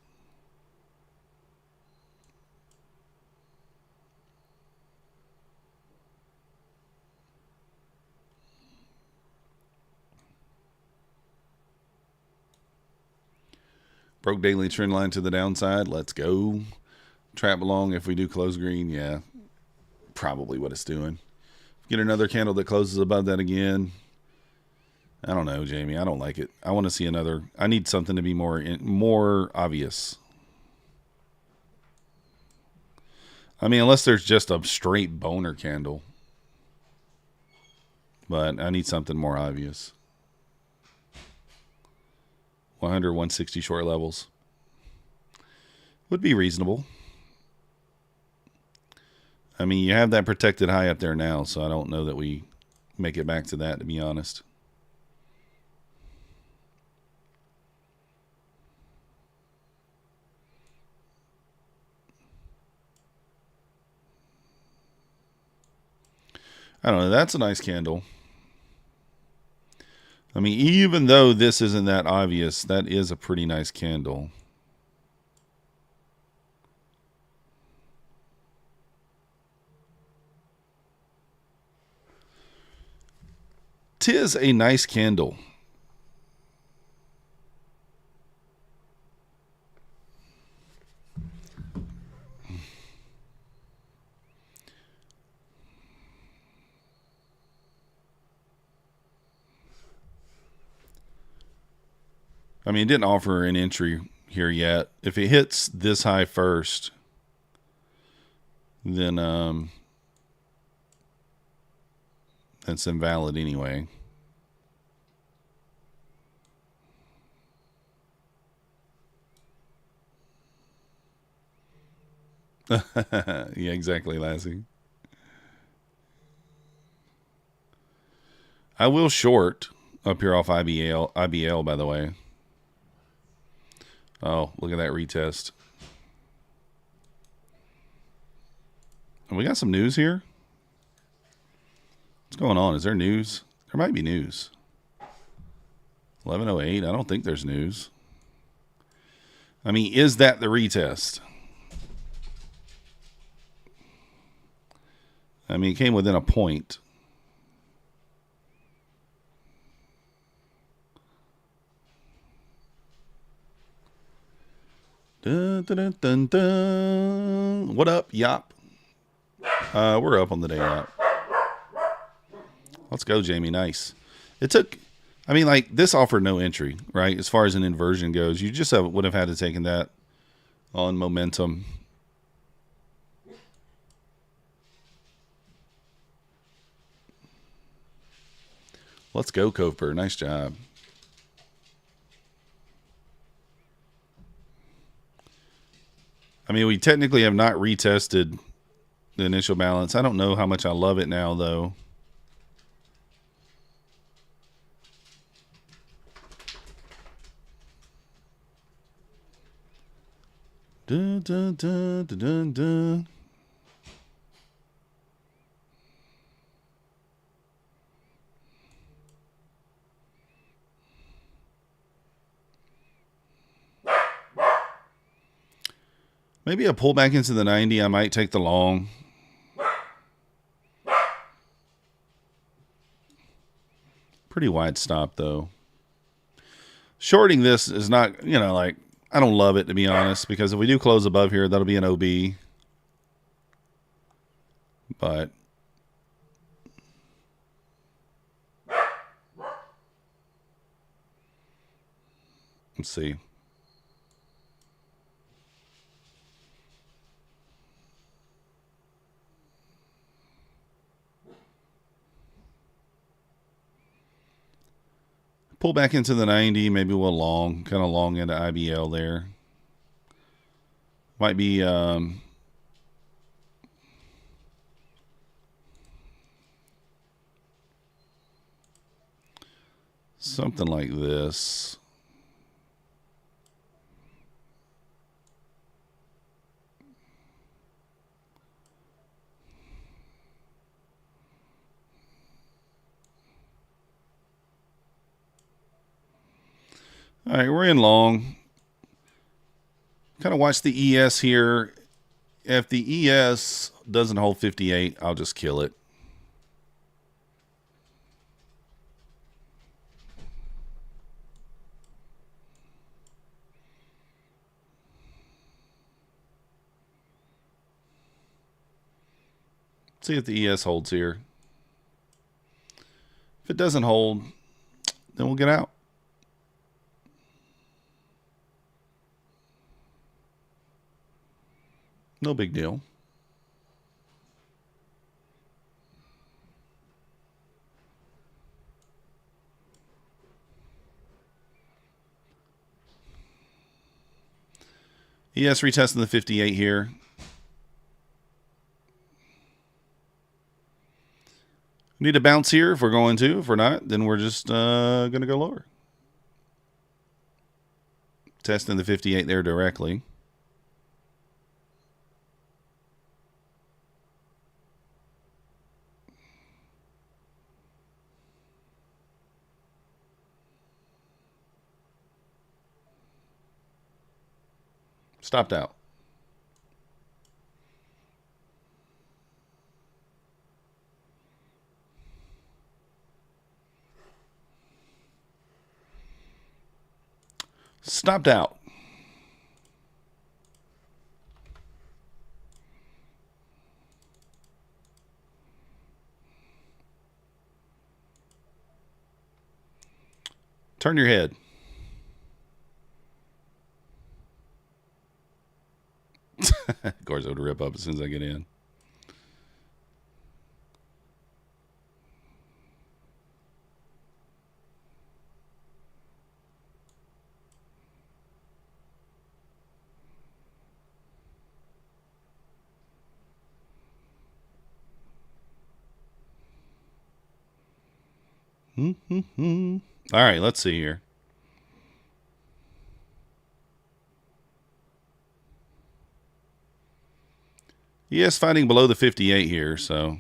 Broke daily trend line to the downside. Let's go. Trap along if we do close green. Yeah, probably what it's doing. Get another candle that closes above that again. I don't know, Jamie. I don't like it. I want to see another. I need something to be more obvious. I mean, unless there's just a straight boner candle. But I need something more obvious. 100, 160 short levels would be reasonable. I mean, you have that protected high up there now, so I don't know that we make it back to that, to be honest. I don't know. That's a nice candle. I mean, even though this isn't that obvious, that is a pretty nice candle. Tis a nice candle. I mean, it didn't offer an entry here yet. If it hits this high first, then that's invalid anyway. Yeah, exactly, Lassie. I will short up here off IBL, by the way. Oh, look at that retest. And we got some news here. What's going on? Is there news? There might be news. 11:08. I don't think there's news. I mean, is that the retest? I mean, it came within a point. Dun, dun, dun, dun. What up, Yop? We're up on the day, Yop. Let's go, Jamie. Nice. It took, I mean, like, this offered no entry, right? As far as an inversion goes, you just would have had to taken that on momentum. Let's go, Coper. Nice job. I mean, we technically have not retested the initial balance. I don't know how much I love it now, though. Dun, dun, dun, dun, dun, dun. Maybe a pullback into the 90. I might take the long. Pretty wide stop, though. Shorting this is not, you know, like, I don't love it, to be honest, because if we do close above here, that'll be an OB. But let's see. Pull back into the 90. Maybe we'll long, kind of long into IBL there. Might be something like this. All right, we're in long. Kind of watch the ES here. If the ES doesn't hold 58, I'll just kill it. See if the ES holds here. If it doesn't hold, then we'll get out. No big deal. ES retesting the 58 here. Need a bounce here if we're going to. If we're not, then we're just going to go lower. Testing the 58 there directly. Stopped out. Stopped out. Turn your head. Of course, it would rip up as soon as I get in. All right, let's see here. Yes, fighting below the 58 here, so.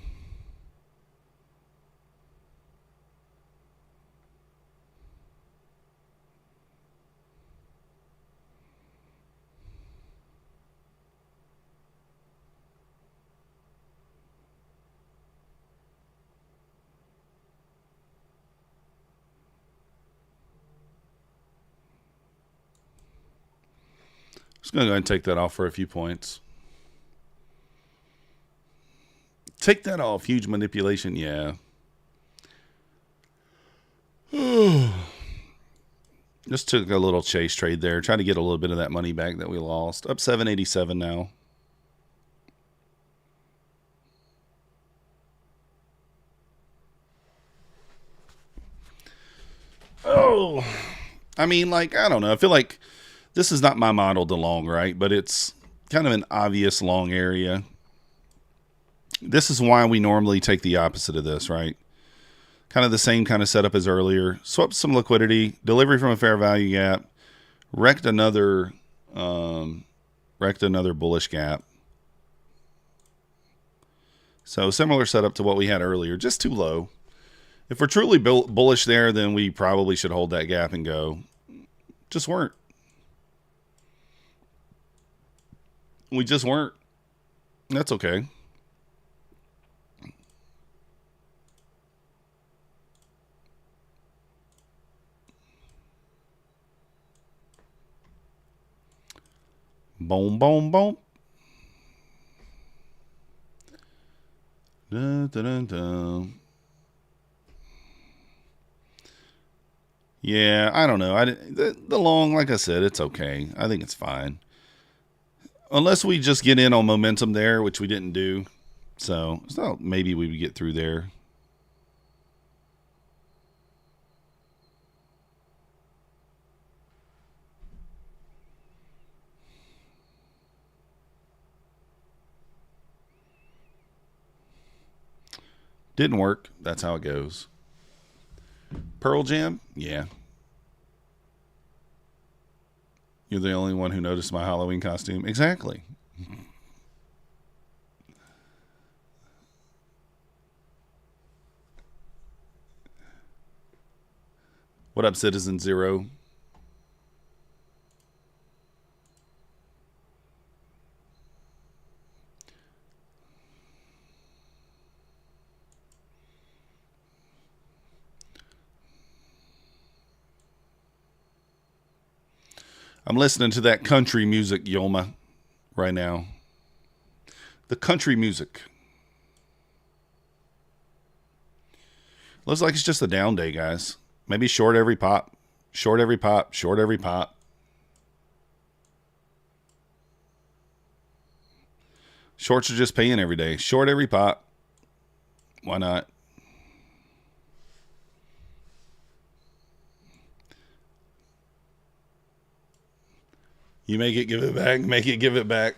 Just going to go ahead and take that off for a few points. Take that off. Huge manipulation. Yeah. Just took a little chase trade there. Trying to get a little bit of that money back that we lost. Up 787 now. Oh. I mean, like, I don't know. I feel like this is not my model to long, right? But it's kind of an obvious long area. This is why we normally take the opposite of this, right? Kind of the same kind of setup as earlier. Swept some liquidity, delivery from a fair value gap, wrecked another bullish gap. So similar setup to what we had earlier, just too low. If we're truly bullish there, then we probably should hold that gap and go. Just weren't. We just weren't. That's okay. Boom, boom, boom. Dun, dun, dun, dun. Yeah, I don't know. The long, like I said, it's okay. I think it's fine. Unless we just get in on momentum there, which we didn't do. So maybe we would get through there. Didn't work. That's how it goes. Pearl Jam? Yeah. You're the only one who noticed my Halloween costume. Exactly. What up, Citizen Zero? I'm listening to that country music, Yoma, right now. The country music. Looks like it's just a down day, guys. Maybe short every pop. Short every pop. Short every pop. Shorts are just paying every day. Short every pop. Why not? You make it, give it back. Make it, give it back.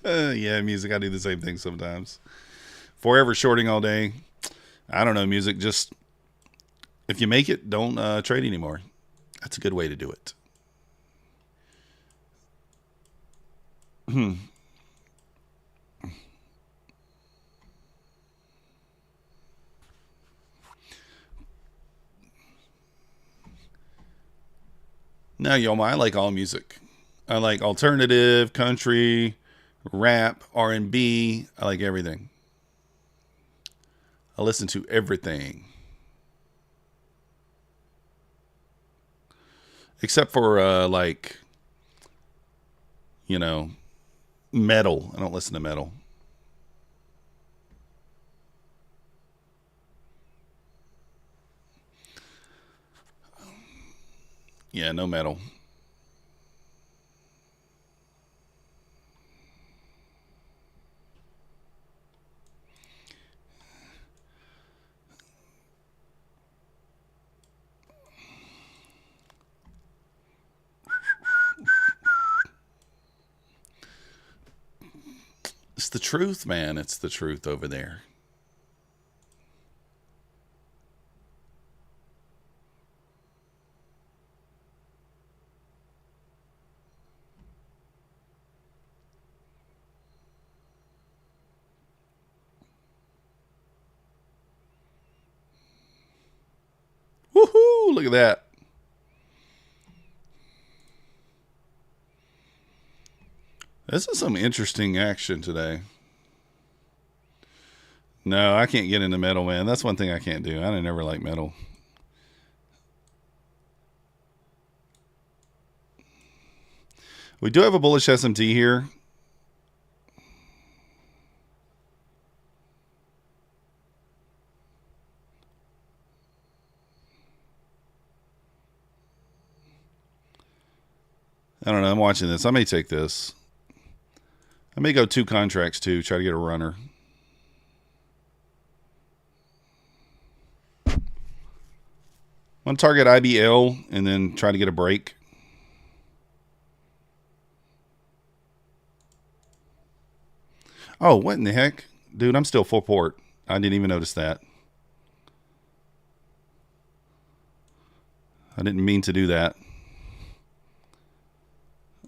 Yeah, music. I do the same thing sometimes. Forever shorting all day. I don't know, music. Just if you make it, don't trade anymore. That's a good way to do it. Now, Yoma, I like all music. I like alternative, country, rap, R&B. I like everything. I listen to everything. Except for, like, you know, metal. I don't listen to metal. Yeah, no metal. It's the truth, man. It's the truth over there. Woohoo! Look at that. This is some interesting action today. No, I can't get into metal, man. That's one thing I can't do. I never like metal. We do have a bullish SMT here. I don't know. I'm watching this. I may take this. I may go 2 contracts too. Try to get a runner. I'm going to target IBL and then try to get a break. Oh, what in the heck? Dude, I'm still full port. I didn't even notice that. I didn't mean to do that.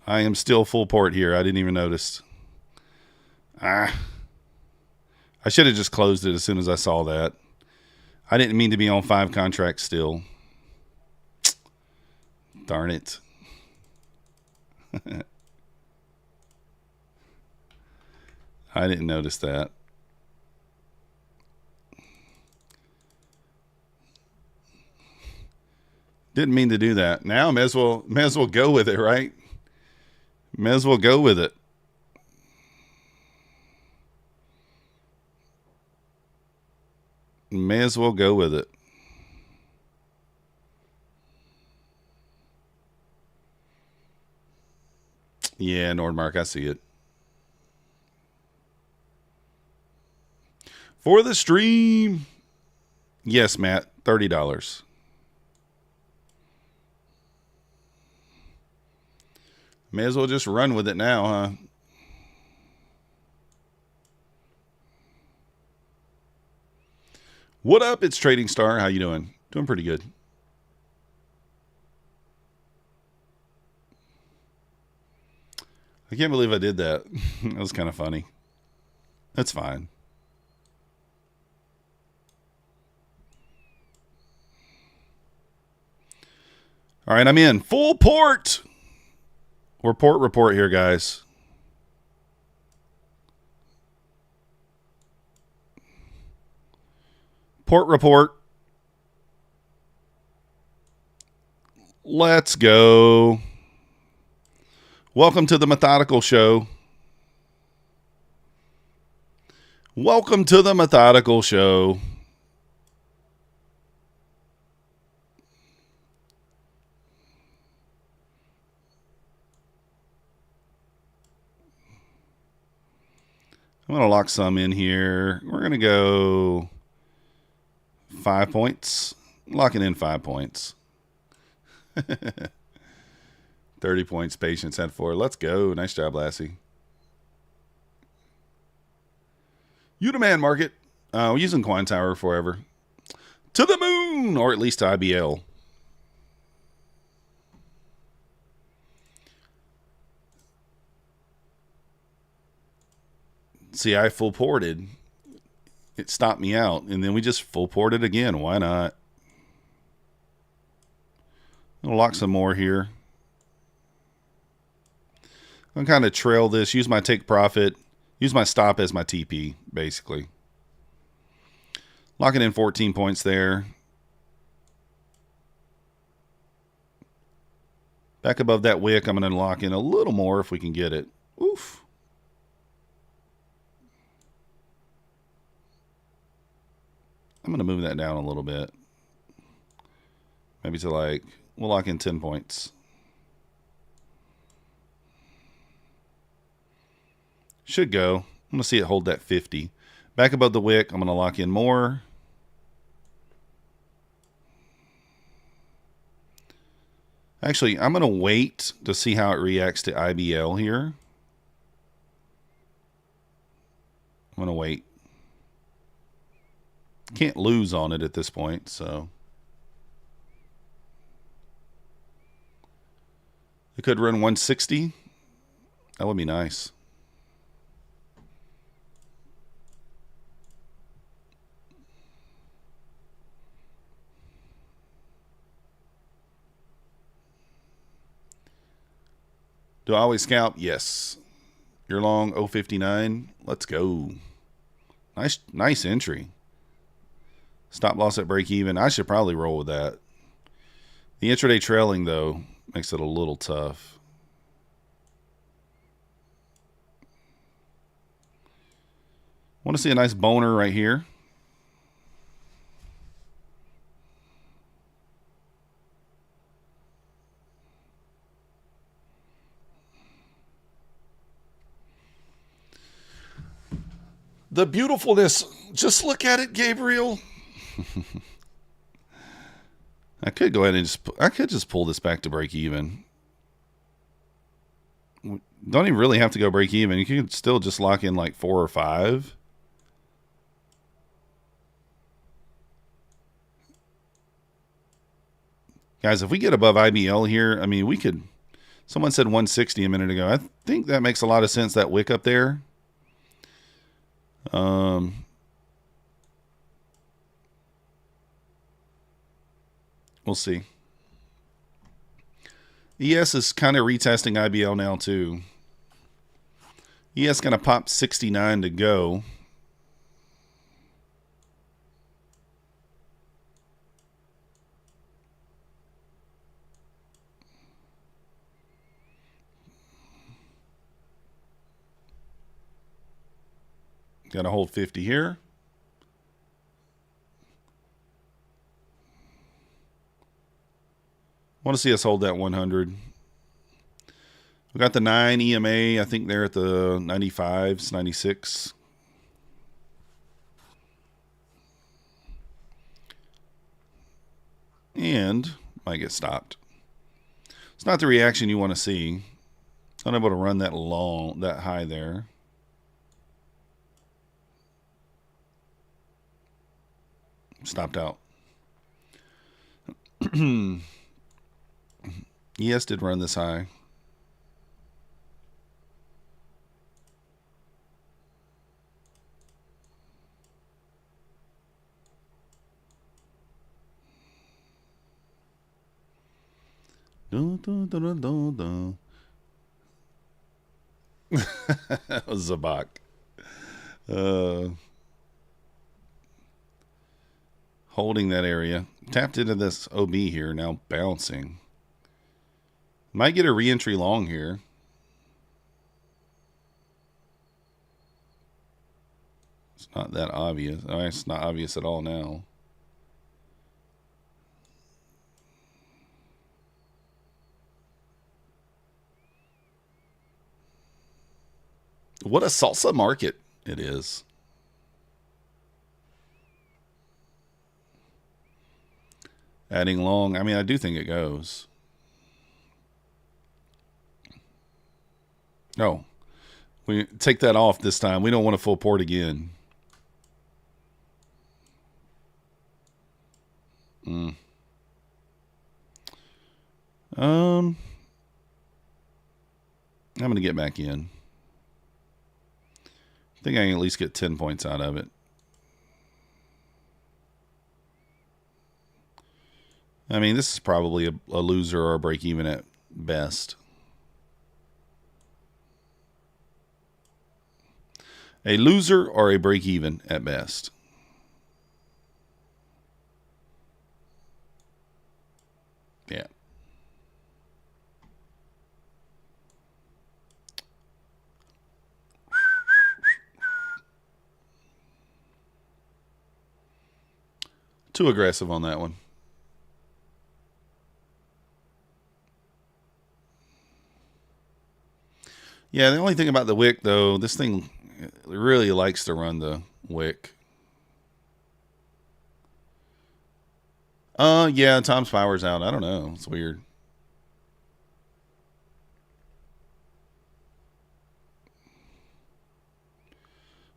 I am still full port here. I didn't even notice. I should have just closed it as soon as I saw that. I didn't mean to be on 5 contracts still. Darn it. I didn't notice that. Didn't mean to do that. Now may as well go with it, right? May as well go with it. May as well go with it. Yeah, Nordmark, I see it. For the stream. Yes, Matt, $30. May as well just run with it now, huh? What up? It's Trading Star. How you doing? Doing pretty good. I can't believe I did that. That was kind of funny. That's fine. All right, I'm in. Full port. We're port report here, guys. Port report. Let's go. Welcome to the Methodical Show. Welcome to the Methodical Show. I'm going to lock some in here. We're going to go 5 points. Locking in 5 points. 30 points. Patience at 4. Let's go. Nice job, Lassie. You the man, market. We're using Coin Tower forever. To the moon, or at least to IBL. See, I full ported. It stopped me out, and then we just full ported again. Why not? I'll lock some more here. I'm kind of trail this. Use my take profit. Use my stop as my TP, basically. Locking in 14 points there. Back above that wick, I'm going to lock in a little more if we can get it. Oof. I'm going to move that down a little bit. Maybe to like, we'll lock in 10 points. Should go. I'm going to see it hold that 50. Back above the wick, I'm going to lock in more. Actually, I'm going to wait to see how it reacts to IBL here. I'm going to wait. Can't lose on it at this point, so. It could run 160. That would be nice. Do I always scalp? Yes. You're long 059. Let's go. Nice entry. Stop loss at break even. I should probably roll with that. The intraday trailing, though, makes it a little tough. Want to see a nice boner right here. The beautifulness. Just look at it, Gabriel. I could go ahead and just pull this back to break even. Don't even really have to go break even. You can still just lock in like 4 or 5. Guys, if we get above IBL here, I mean, we could. Someone said 160 a minute ago. I think that makes a lot of sense, that wick up there. We'll see. ES is kind of retesting IBL now too. ES going to pop 69 to go. Got to hold 50 here. Want to see us hold that 100. We got the 9 EMA. I think they're at the 95s, 96. And might get stopped. It's not the reaction you want to see. Unable to run that long, that high there. Stopped out. ES did run this high. Zabak. Holding that area. Tapped into this OB here, now bouncing. Might get a re-entry long here. Not that obvious. Oh, it's not obvious at all now. What a salsa market it is. Adding long. I mean, I do think it goes. No. We take that off this time. We don't want a full port again. I'm going to get back in. I think I can at least get 10 points out of it. I mean, this is probably a loser or a break even at best. A loser or a break even at best. Yeah. Too aggressive on that one. Yeah, the only thing about the wick, though, this thing really likes to run the wick. Yeah, Tom's power's out. I don't know. It's weird.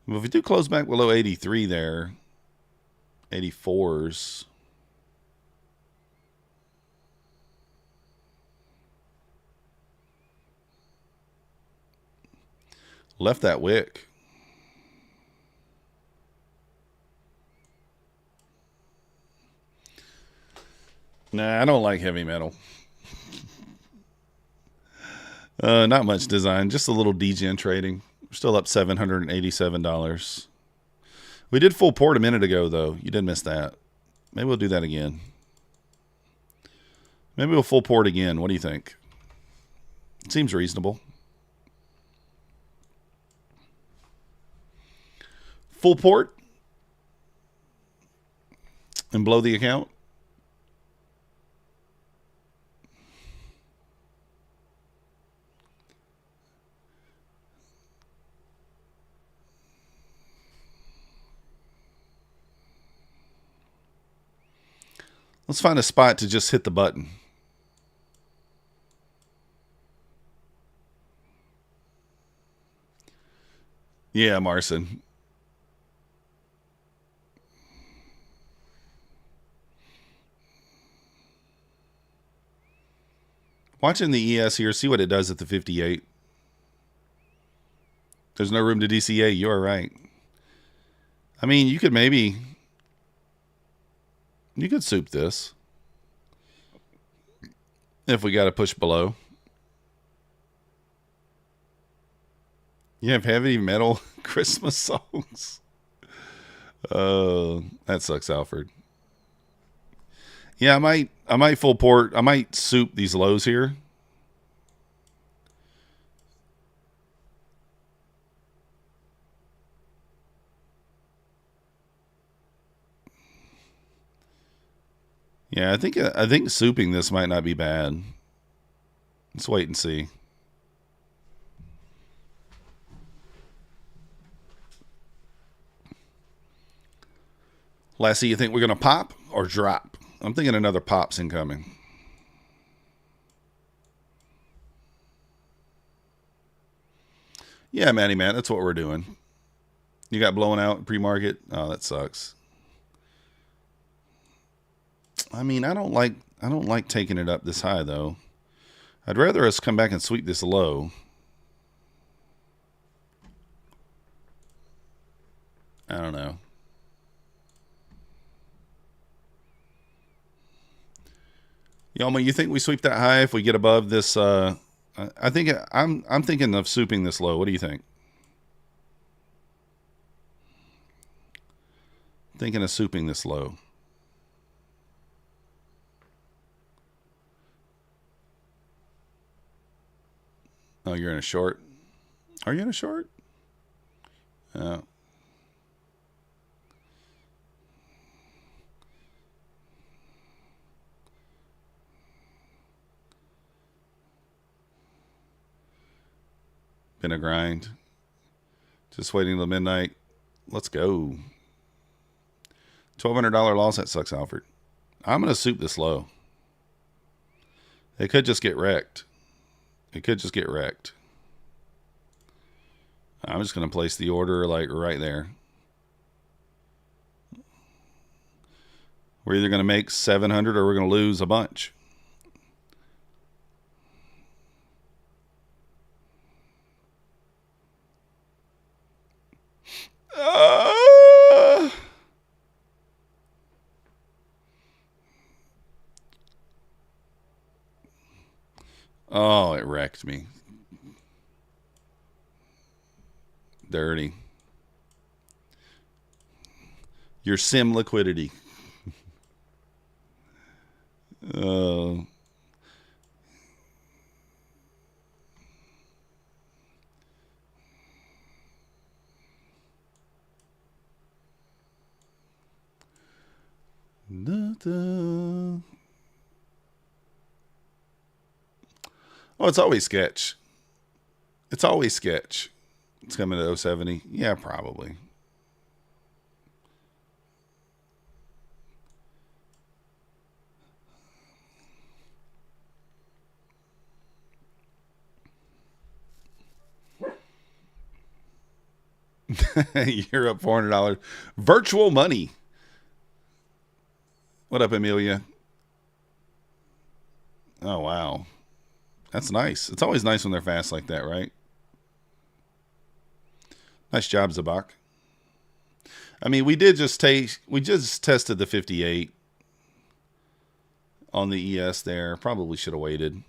Well, if we do close back below 83 there, 84s. Left that wick. Nah, I don't like heavy metal. Not much design, just a little degen trading. We're still up $787. We did full port a minute ago, though. You did miss that. Maybe we'll do that again. Maybe we'll full port again. What do you think? It seems reasonable. Full port and blow the account. Let's find a spot to just hit the button. Yeah, Marson. Watching the ES here, see what it does at the 58. There's no room to DCA. You are right. I mean, you could soup this if we got to push below. You have heavy metal Christmas songs. That sucks, Alfred. Yeah, I might full port. I might soup these lows here. Yeah, I think souping this might not be bad. Let's wait and see. Lassie, you think we're gonna pop or drop? I'm thinking another pop's incoming. Yeah, Matty Matt, that's what we're doing. You got blown out pre-market? Oh, that sucks. I mean, I don't like taking it up this high though. I'd rather us come back and sweep this low. I don't know. Yoma, you think we sweep that high if we get above this? I think I'm thinking of souping this low. What do you think? Thinking of souping this low. Oh, you're in a short. Are you in a short? Oh. Been a grind. Just waiting till midnight. Let's go. $1,200 loss. That sucks, Alfred. I'm going to soup this low. It could just get wrecked. It could just get wrecked. I'm just going to place the order like right there. We're either going to make 700 or we're going to lose a bunch. Oh, it wrecked me. Dirty. Your sim liquidity. Oh, it's always sketch. It's always sketch. It's coming to 070. Yeah, probably. You're up $400. Virtual money. What up, Amelia? Oh, wow. That's nice. It's always nice when they're fast like that, right? Nice job, Zabak. I mean, we just tested the 58 on the ES there. Probably should have waited.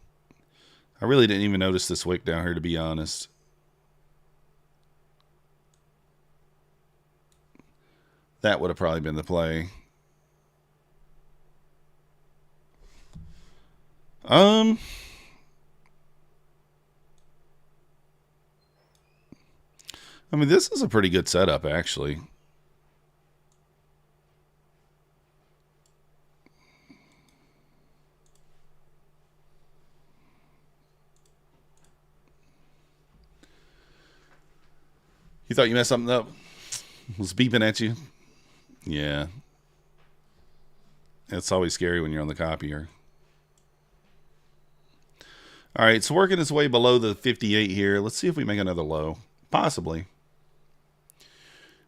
I really didn't even notice this wick down here, to be honest. That would have probably been the play. I mean, this is a pretty good setup, actually. You thought you messed something up? Was beeping at you? Yeah. It's always scary when you're on the copier. All right, so working its way below the 58 here. Let's see if we make another low. Possibly.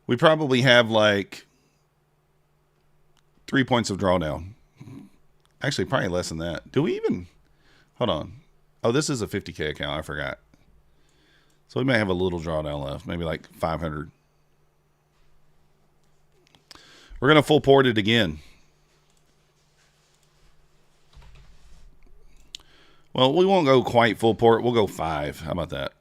We probably have like 3 points of drawdown. Actually, probably less than that. Do we even? Hold on. Oh, this is a 50K account. I forgot. So we may have a little drawdown left. Maybe like 500. We're going to full port it again. Well, we won't go quite full port. We'll go 5. How about that?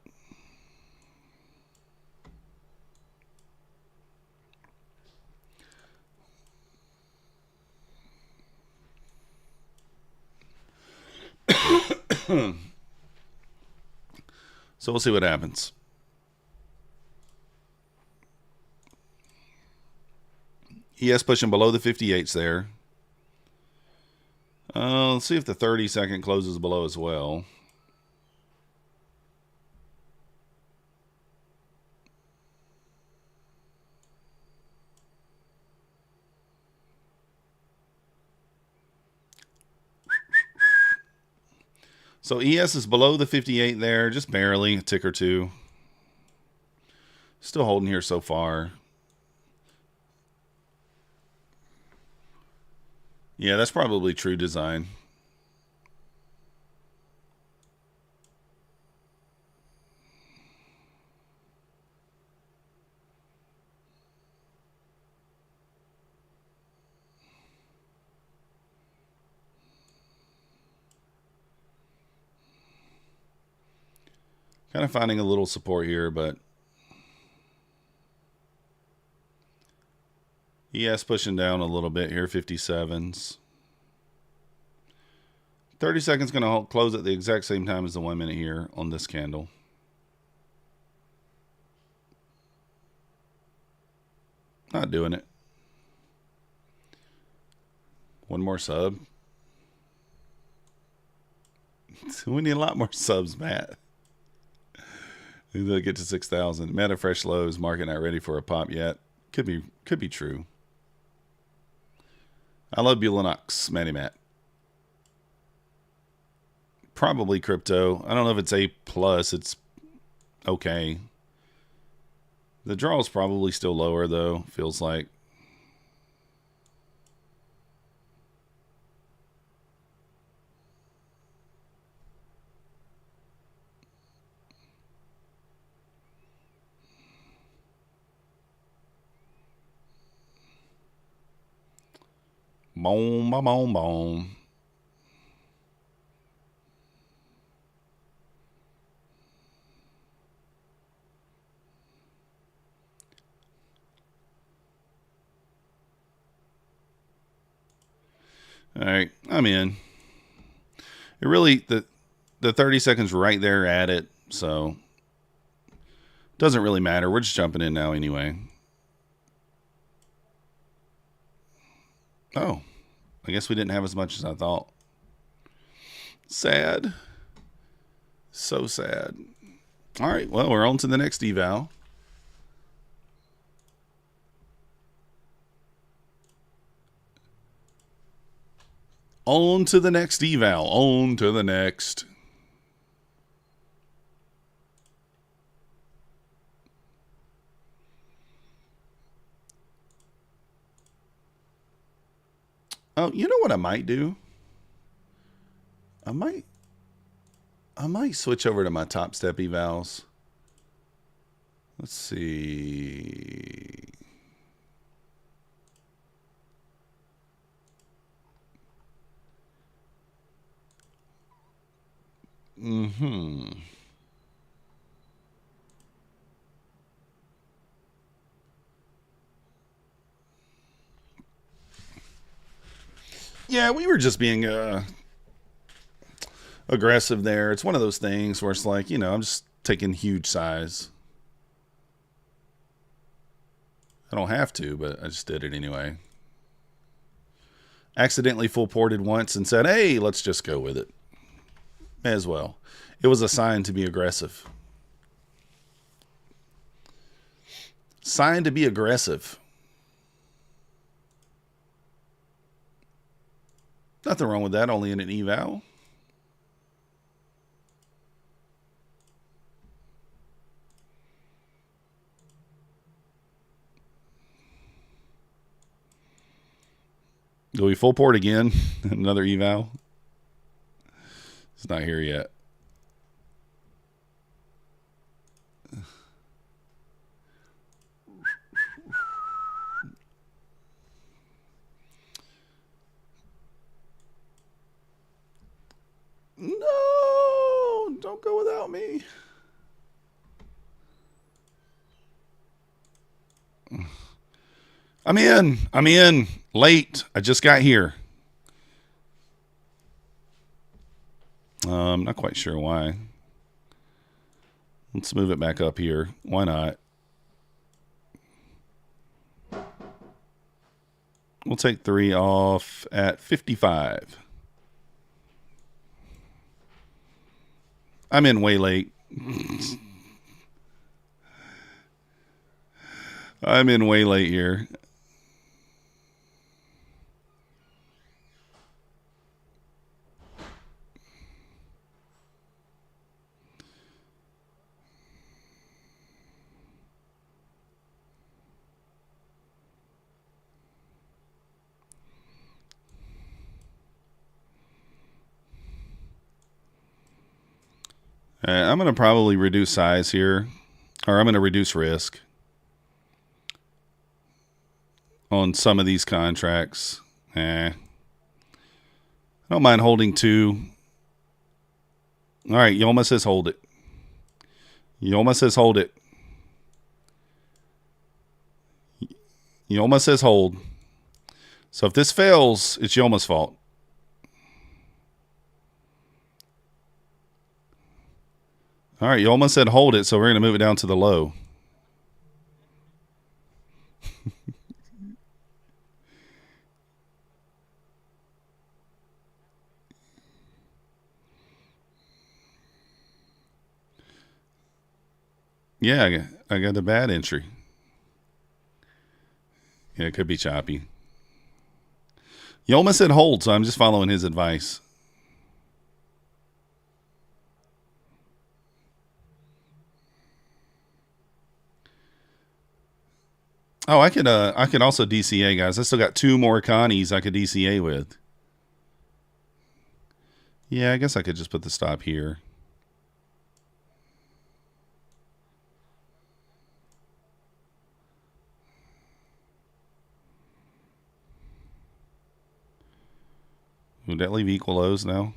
So we'll see what happens. ES pushing below the 58s there. Let's see if the 30-second closes below as well. So ES is below the 58 there, just barely, a tick or two. Still holding here so far. Yeah, that's probably true design. Kind of finding a little support here, but ES pushing down a little bit here, 57s. 30 seconds going to close at the exact same time as the 1 minute here on this candle. Not doing it. One more sub. We need a lot more subs, Matt. They'll get to 6,000. Meta fresh lows. Market not ready for a pop yet. Could be true. I love Bulenox, Matty Matt. Probably crypto. I don't know if it's A plus. It's okay. The draw is probably still lower though. Feels like. Boom, boom, boom, boom. All right, I'm in. It really the 30 seconds right there at it, so doesn't really matter. We're just jumping in now anyway. Oh, I guess we didn't have as much as I thought. Sad. So sad. All right, well, we're on to the next eval. On to the next eval. On to the next. Oh, you know what I might do? I might switch over to my Topstep evals. Let's see. Yeah, we were just being aggressive there. It's one of those things where it's like, I'm just taking huge size. I don't have to, but I just did it anyway. Accidentally full ported once and said, hey, let's just go with it. May as well. It was a sign to be aggressive. Sign to be aggressive. Nothing wrong with that, only in an eval. Do we full port again? Another eval? It's not here yet. No, don't go without me. I'm in. Late. I just got here. Not quite sure why. Let's move it back up here. Why not? We'll take 3 off at 55. I'm in way late. I'm in way late here. I'm going to probably reduce size here, or I'm going to reduce risk on some of these contracts. I don't mind holding 2. All right, Yoma says hold it. Yoma says hold it. Yoma says hold. So if this fails, it's Yoma's fault. All right, Yoma said hold it, so we're going to move it down to the low. Yeah, I got a bad entry. Yeah, it could be choppy. Yoma said hold, so I'm just following his advice. Oh, I could also DCA, guys. I still got 2 more Connies I could DCA with. Yeah, I guess I could just put the stop here. Would that leave equal O's now?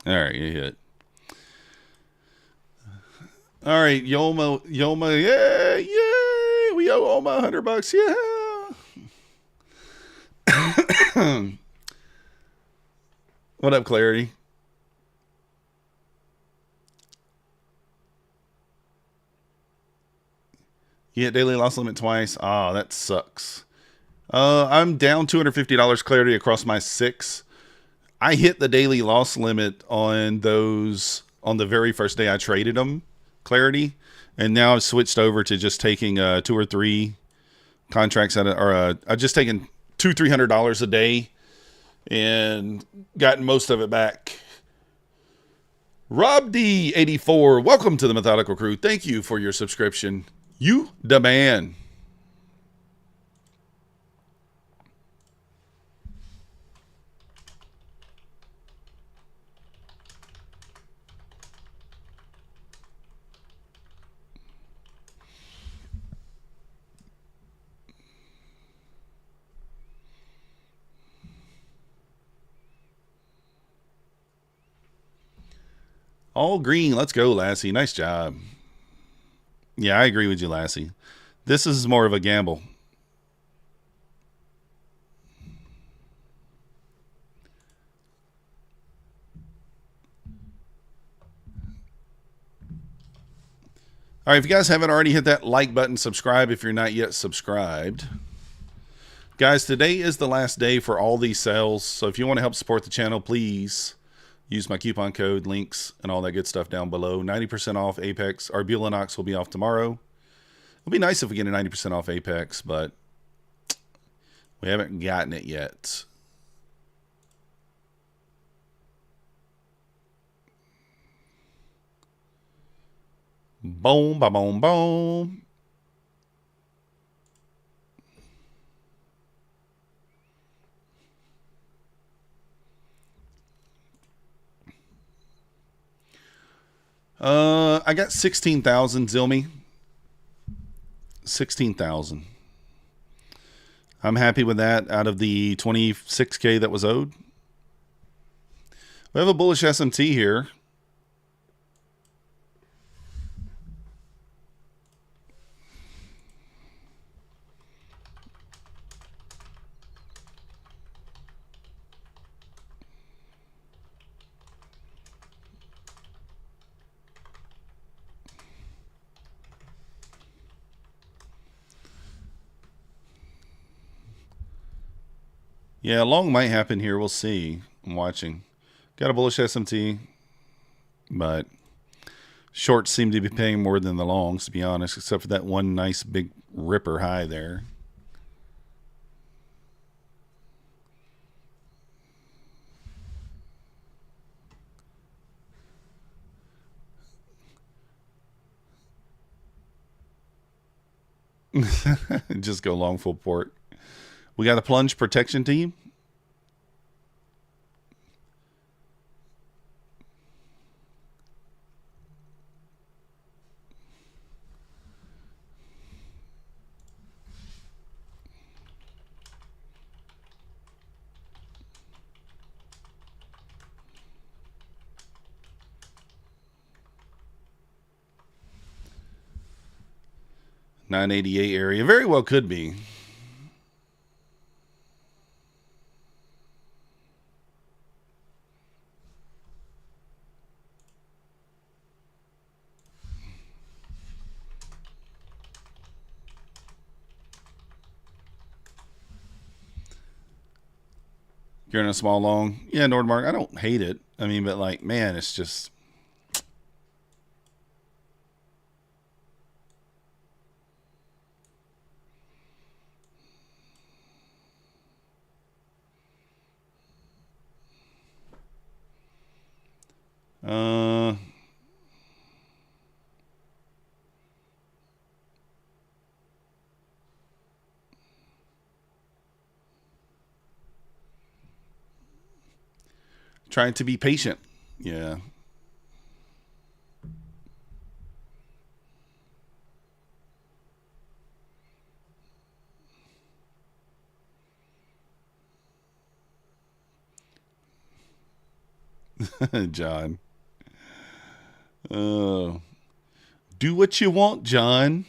All right, you hit. All right, Yoma, yeah, yeah. We owe Oma $100, yeah. What up, Clarity? You hit daily loss limit twice. Oh, that sucks. I'm down $250 Clarity across my 6. I hit the daily loss limit on those on the very first day I traded them, Clarity, and now I've switched over to just taking 2 or 3 contracts at I've just taken $200-300 a day and gotten most of it back. Rob D84, welcome to the Methodical Crew. Thank you for your subscription. You the man. All green. Let's go, Lassie. Nice job. Yeah, I agree with you, Lassie. This is more of a gamble. All right, if you guys haven't already hit that like button, subscribe if you're not yet subscribed. Guys, today is the last day for all these sales, so if you want to help support the channel, please use my coupon code, links, and all that good stuff down below. 90% off Apex. Our Bulenox will be off tomorrow. It'll be nice if we get a 90% off Apex, but we haven't gotten it yet. Boom, ba boom, boom. I got 16,000 Zilmi. 16,000. I'm happy with that out of the 26K that was owed. We have a bullish SMT here. Yeah, long might happen here. We'll see. I'm watching. Got a bullish SMT, but shorts seem to be paying more than the longs, to be honest, except for that one nice big ripper high there. Just go long full port. We got a plunge protection team. 988 area. Very well could be. You're in a small long. Yeah, Nordmark. I don't hate it. I mean, but like, man, it's just. Trying to be patient. Yeah. John. Do what you want, John.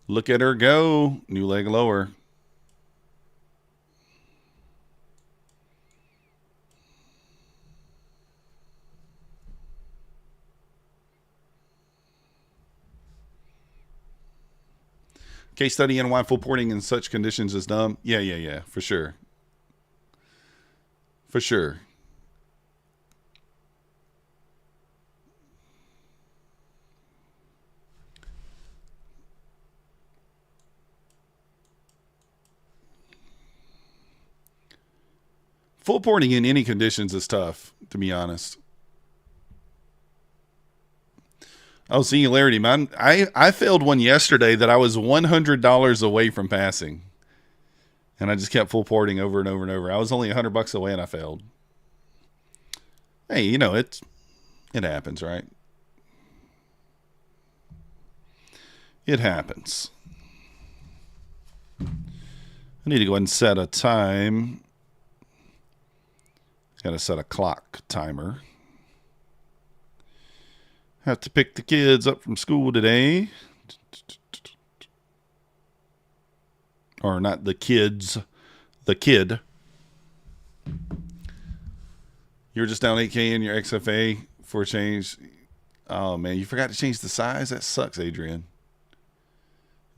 Look at her go. New leg lower. Case study and why full porting in such conditions is dumb. Yeah, for sure. For sure. Full porting in any conditions is tough, to be honest. Oh, Singularity, man. I failed one yesterday that I was $100 away from passing. And I just kept full porting over and over and over. I was only $100 away and I failed. Hey, you know, it happens, right? It happens. I need to go ahead and set a time. Got to set a clock timer. Have to pick the kids up from school today. Or not the kids, the kid. You're just down 8K in your XFA for a change. Oh, man, you forgot to change the size? That sucks, Adrian.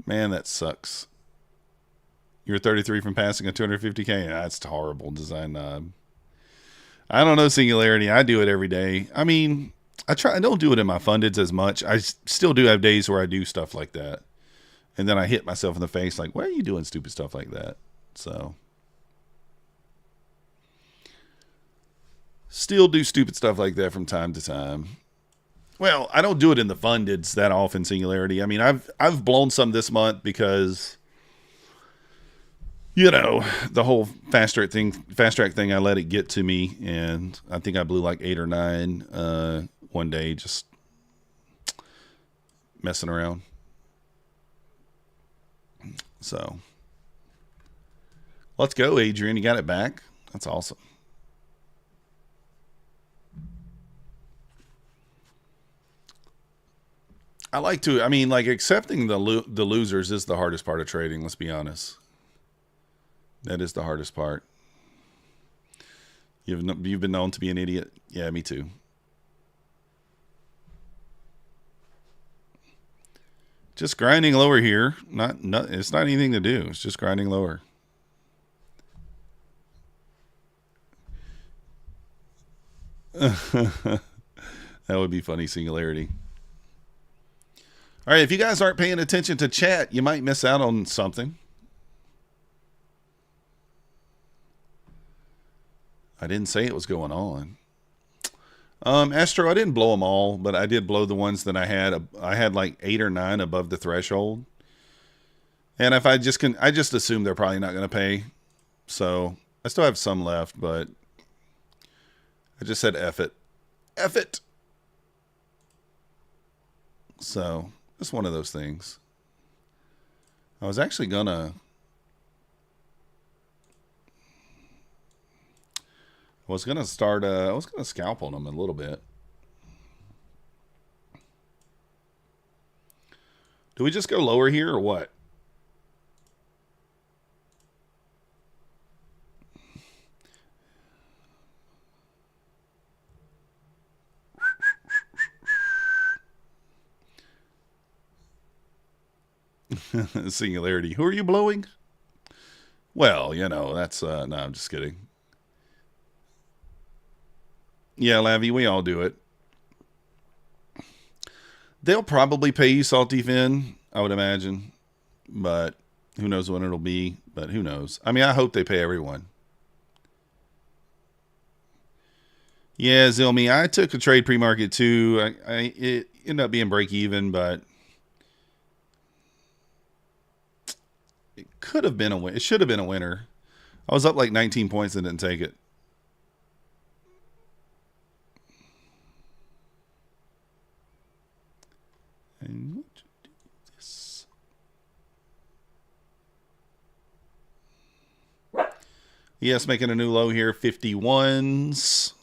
Man, that sucks. You're 33 from passing a 250K? That's horrible design knob. I don't know, Singularity. I do it every day. I mean, I don't do it in my fundeds as much. I still do have days where I do stuff like that. And then I hit myself in the face like, why are you doing stupid stuff like that? So, still do stupid stuff like that from time to time. Well, I don't do it in the fundeds that often, Singularity. I mean, I've blown some this month because, you know, the whole fast track thing, I let it get to me. And I think I blew like 8 or 9 one day just messing around. So, let's go, Adrian. You got it back. That's awesome. I like to. I mean, like accepting the losers is the hardest part of trading. Let's be honest. That is the hardest part. You've been known to be an idiot. Yeah, me too. Just grinding lower here. It's not anything to do. It's just grinding lower. That would be funny, Singularity. All right, if you guys aren't paying attention to chat, you might miss out on something. I didn't say it was going on. Astro, I didn't blow them all, but I did blow the ones that I had. I had like 8 or 9 above the threshold. And if I just assume they're probably not going to pay. So I still have some left, but I just said F it. F it. So, it's one of those things. I was actually gonna... I was gonna scalp on them a little bit. Do we just go lower here or what? Singularity. Who are you blowing? Well, you know, that's, no, I'm just kidding. Yeah, Lavi, we all do it. They'll probably pay you Salty Fin, I would imagine. But who knows when it'll be. But who knows. I mean, I hope they pay everyone. Yeah, Zilmi, I took a trade pre-market too. It ended up being break even, but it could have been a win. It should have been a winner. I was up like 19 points and didn't take it. And what to do this? Yes, making a new low here. 51s.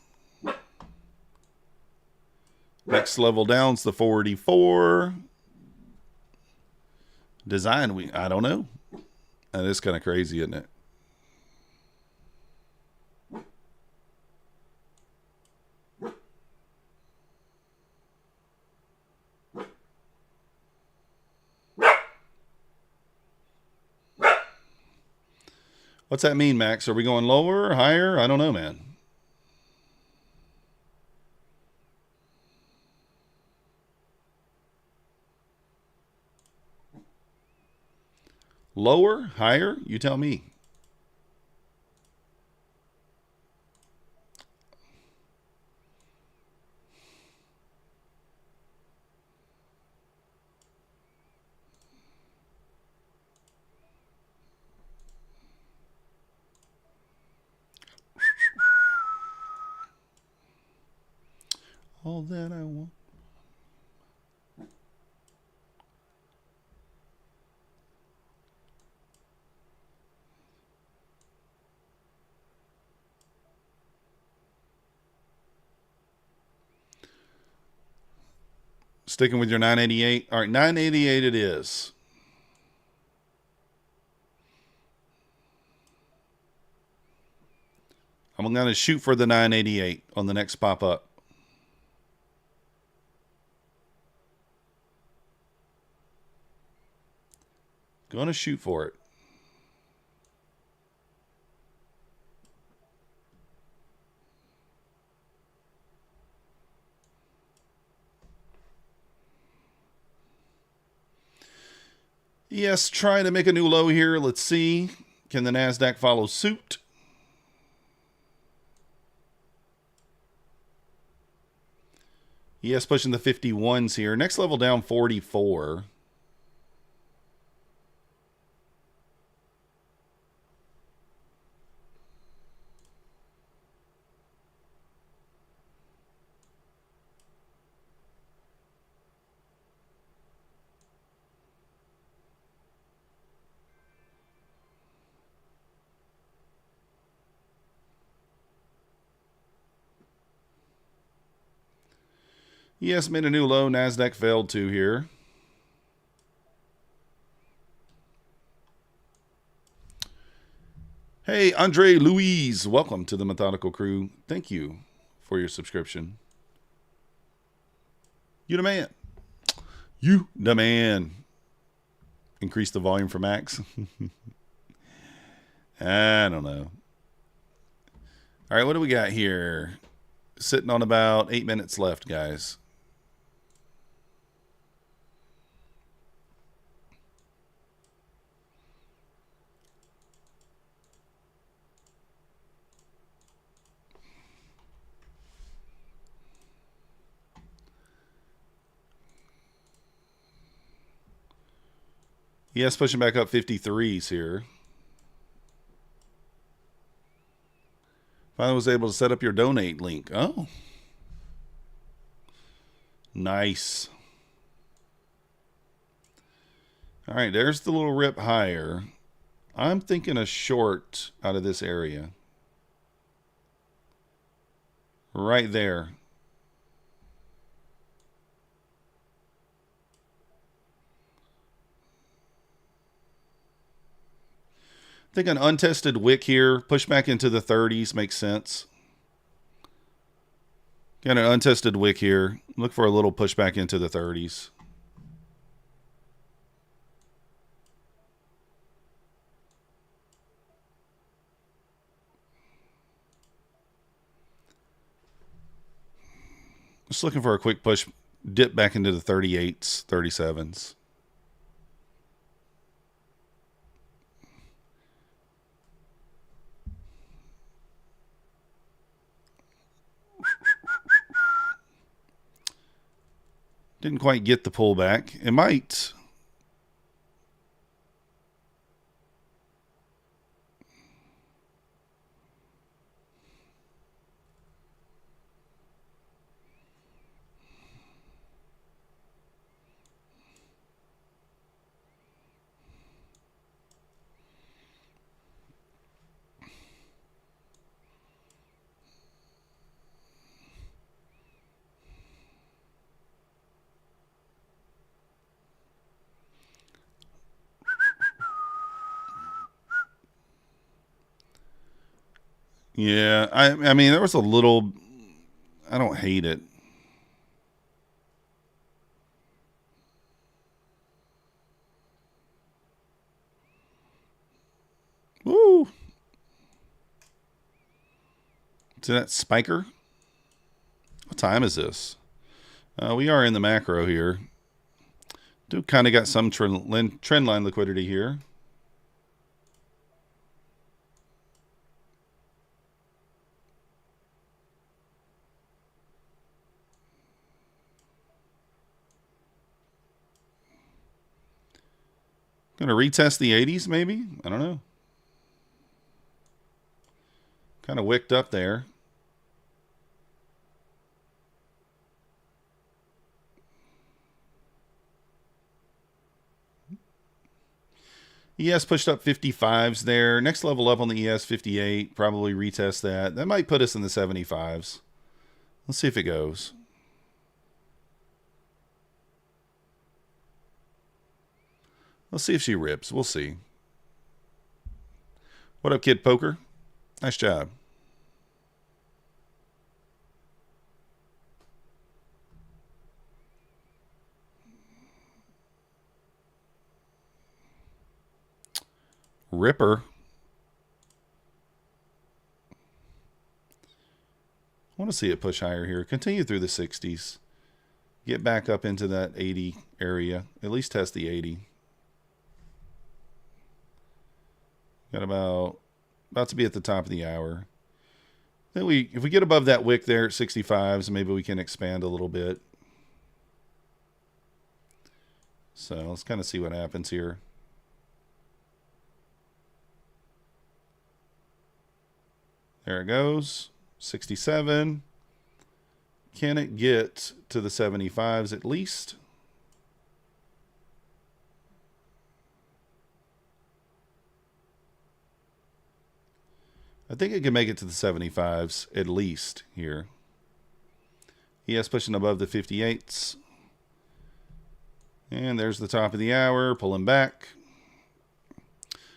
Next level down's the 44. Design, I don't know. That is kind of crazy, isn't it? What's that mean, Max? Are we going lower or higher? I don't know, man. Lower? Higher? You tell me. All that I want. Sticking with your 988. All right, 988 it is. I'm going to shoot for the 988 on the next pop up. Going to shoot for it. Yes, trying to make a new low here. Let's see. Can the Nasdaq follow suit? Yes, pushing the 51s here. Next level down 44. Yes, made a new low. Nasdaq failed to here. Hey, Andre Louise, welcome to the Methodical Crew. Thank you for your subscription. You the man. You the man. Increase the volume for Max. I don't know. All right, what do we got here? Sitting on about 8 minutes left, guys. Yes, pushing back up 53s here. Finally was able to set up your donate link. Oh. Nice. All right, there's the little rip higher. I'm thinking a short out of this area. Right there. I think an untested wick here, push back into the 30s makes sense. Got an untested wick here. Look for a little pushback into the 30s. Just looking for a quick push, dip back into the 38s, 37s. Didn't quite get the pullback. It might. Yeah, I mean, there was a little. I don't hate it. Woo! See that spiker? What time is this? We are in the macro here. Do kind of got some trend line liquidity here. Gonna retest the 80s maybe? I don't know. Kind of wicked up there. ES pushed up 55s there. Next level up on the ES 58. Probably retest that. That might put us in the 75s. Let's see if it goes. Let's see if she rips. We'll see. What up, Kid Poker? Nice job. Ripper. I want to see it push higher here. Continue through the 60s. Get back up into that 80 area. At least test the 80. Got about to be at the top of the hour. Then if we get above that wick there at 65s, maybe we can expand a little bit. So let's kind of see what happens here. There it goes. 67. Can it get to the 75s at least? I think it can make it to the 75s at least here. ES pushing above the 58s. And there's the top of the hour, pulling back.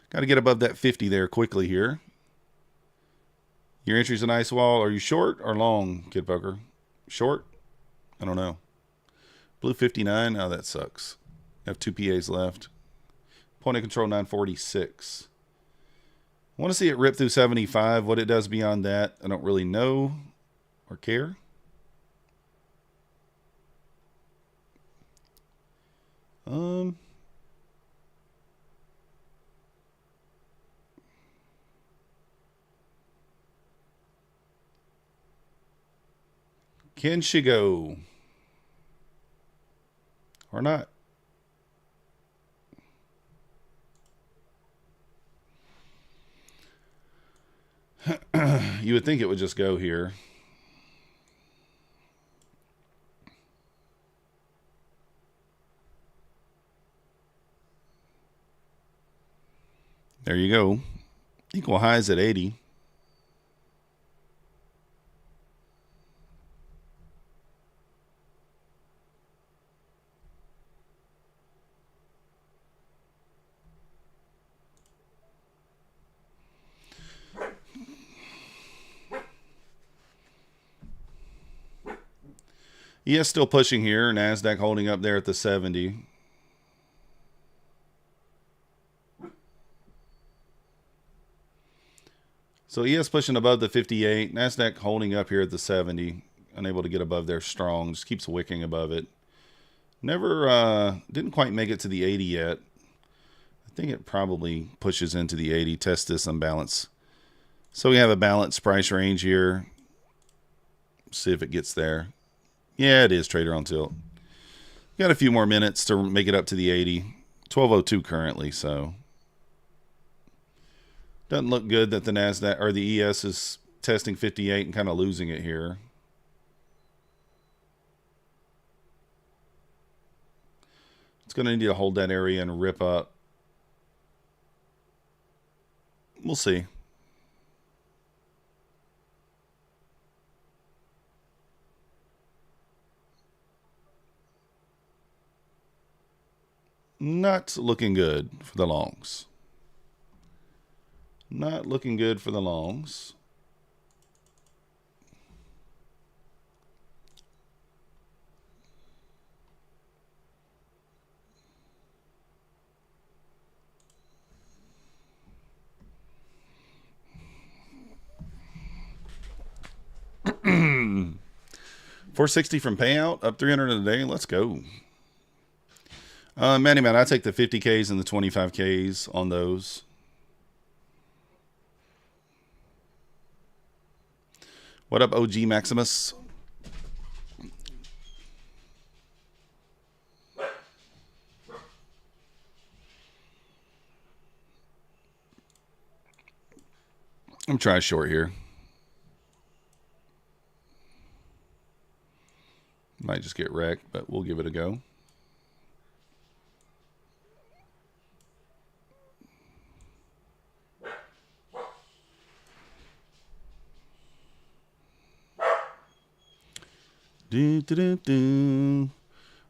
Got to get above that 50 there quickly here. Your entry's a nice wall. Are you short or long, Kid Poker? Short? I don't know. Blue 59. Oh, that sucks. I have 2 PAs left. Point of control 946. I want to see it rip through 75. What it does beyond that, I don't really know or care. Can she go? Or not? You would think it would just go here. There you go. Equal highs at 80. ES still pushing here. Nasdaq holding up there at the 70. So ES pushing above the 58. Nasdaq holding up here at the 70. Unable to get above there strong. Just keeps wicking above it. Never, didn't quite make it to the 80 yet. I think it probably pushes into the 80. Test this unbalance. So we have a balanced price range here. See if it gets there. Yeah, it is trader on tilt. Got a few more minutes to make it up to the 80. 1202 currently, so doesn't look good that the Nasdaq or the ES is testing 58 and kind of losing it here. It's going to need to hold that area and rip up. We'll see. Not looking good for the longs. Not looking good for the longs. $460 from payout, up 300 a day. Let's go. Manny Man, I take the 50Ks and the 25Ks on those. What up, OG Maximus? I'm trying short here. Might just get wrecked, but we'll give it a go.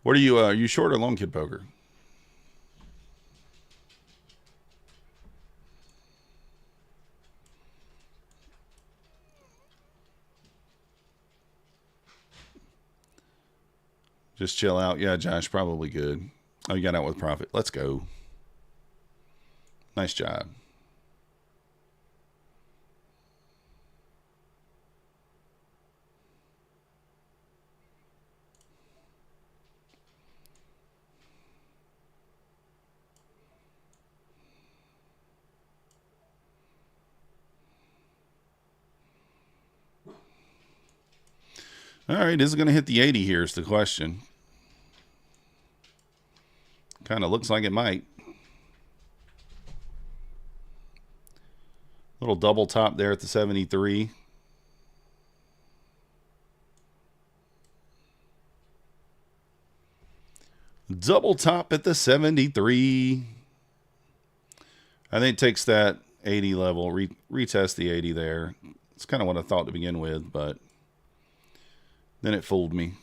What are you short or long, Kid Poker? Just chill out. Yeah, Josh, probably good. Oh, you got out with profit. Let's go. Nice job. All right, is it going to hit the 80 here is the question. Kind of looks like it might. Little double top there at the 73. Double top at the 73. I think it takes that 80 level, retest the 80 there. It's kind of what I thought to begin with, but then it fooled me.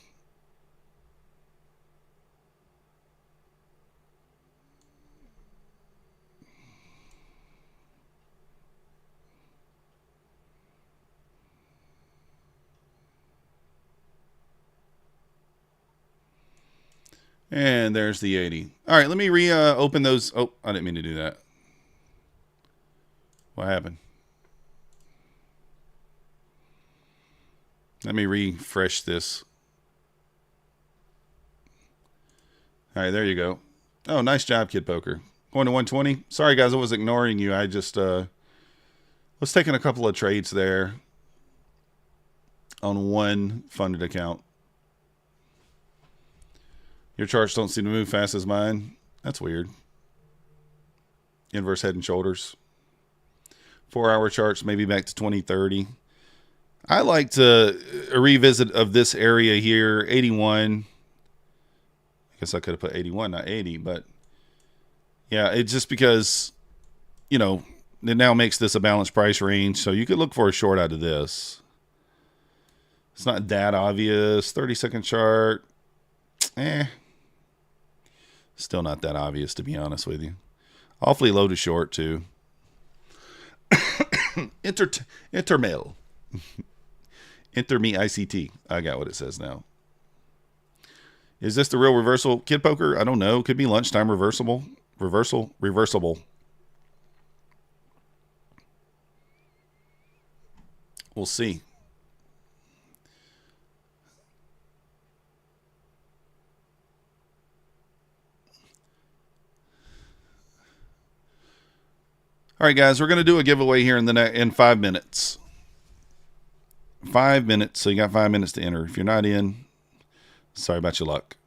And there's the 80. All right, let me open those. Oh, I didn't mean to do that. What happened? Let me refresh this. All right, there you go. Oh, nice job, Kid Poker. Going to 120. Sorry, guys, I was ignoring you. I just was taking a couple of trades there on one funded account. Your charts don't seem to move fast as mine. That's weird. Inverse head and shoulders. 4-hour charts, maybe back to 2030. I like to revisit of this area here, 81. I guess I could have put 81, not 80, but yeah, it's just because you know, it now makes this a balanced price range. So you could look for a short out of this. It's not that obvious. 30-second chart. Still not that obvious, to be honest with you. Awfully low to short, too. Intermail. Enter me ICT. I got what it says now. Is this the real reversal? Kid poker? I don't know. Could be lunchtime reversible. Reversible. We'll see. All right, guys, we're going to do a giveaway here in 5 minutes. 5 minutes, so you got 5 minutes to enter. If you're not in, sorry about your luck.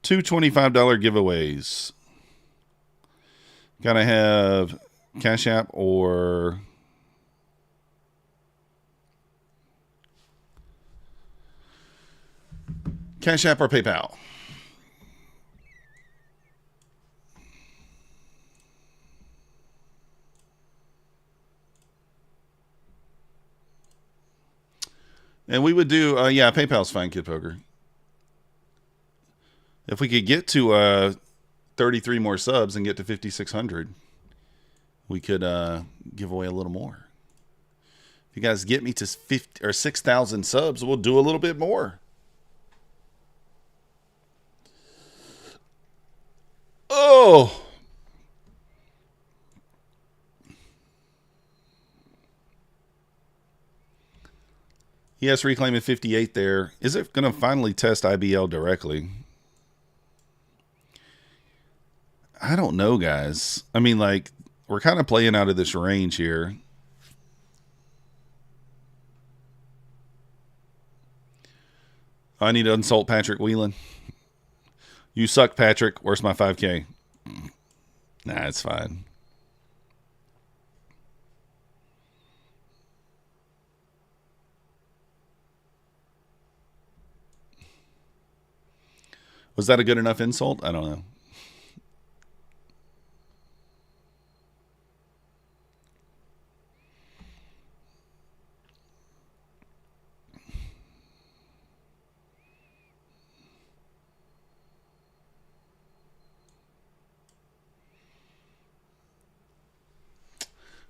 Two $25 giveaways. Gotta have Cash App or PayPal. And we would do, PayPal's fine, Kid Poker. If we could get to 33 more subs and get to 5,600, we could give away a little more. If you guys get me to 6,000 subs, we'll do a little bit more. Oh! Yes, reclaiming 58 there. Is it going to finally test IBL directly? I don't know, guys. I mean, like, we're kind of playing out of this range here. I need to insult Patrick Whelan. You suck, Patrick. Where's my 5K? Nah, it's fine. Was that a good enough insult? I don't know.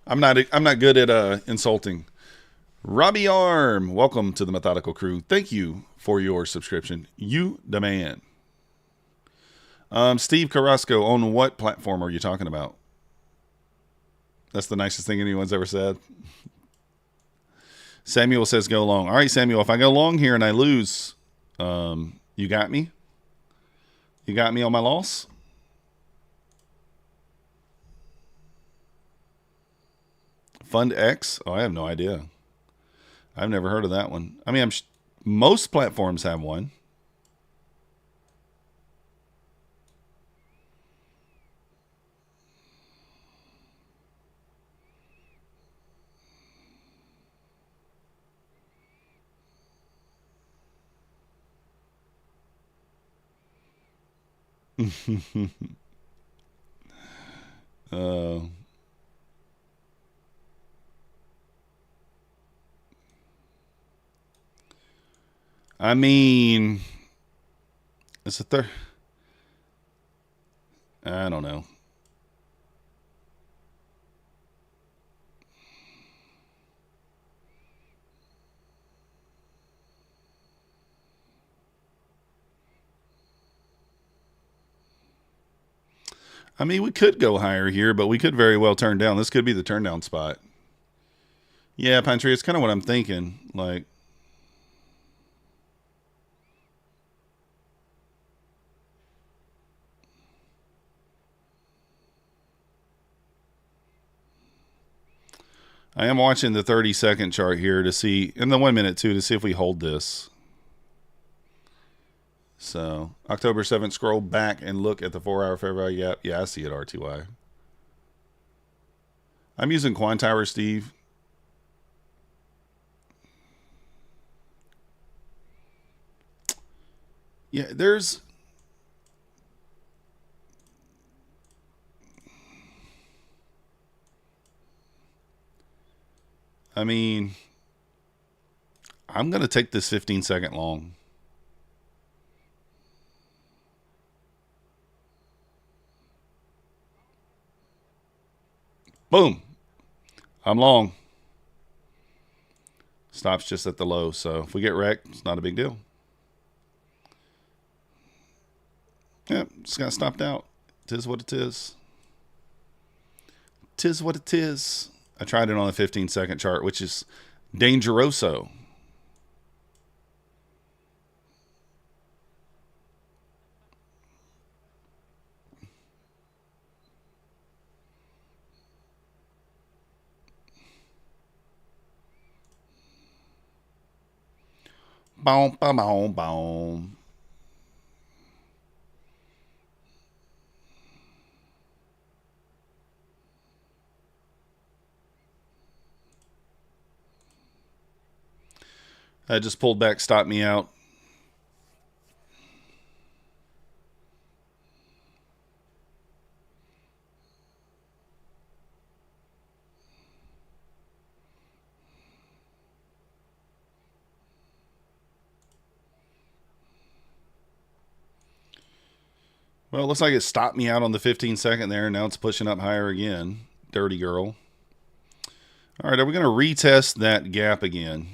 I'm not good at insulting. Robbie Arm, welcome to the Methodical Crew. Thank you for your subscription. You the man. Steve Carrasco, on what platform are you talking about? That's the nicest thing anyone's ever said. Samuel says go long. All right, Samuel, if I go long here and I lose, you got me? You got me on my loss? Fund X? Oh, I have no idea. I've never heard of that one. I mean, most platforms have one. I mean, it's a third. I don't know. I mean, we could go higher here, but we could very well turn down. This could be the turn down spot. Yeah, Pine Tree, it's kind of what I'm thinking. Like, I am watching the 30-second chart here to see, and the 1 minute too, to see if we hold this. So, October 7th, scroll back and look at the 4-hour fair value gap. Yeah, I see it, RTY. I'm using Quantiler, Steve. Yeah, there's... I mean, I'm going to take this 15-second long. Boom. I'm long. Stops just at the low, so if we get wrecked, it's not a big deal. Yep, just got stopped out. Tis what it is. Tis what it is. I tried it on the 15-second chart, which is dangeroso. Boom, boom, boom, boom. I just pulled back, stopped me out. Well, it looks like it stopped me out on the 15-second there. Now it's pushing up higher again. Dirty girl. All right, are we going to retest that gap again?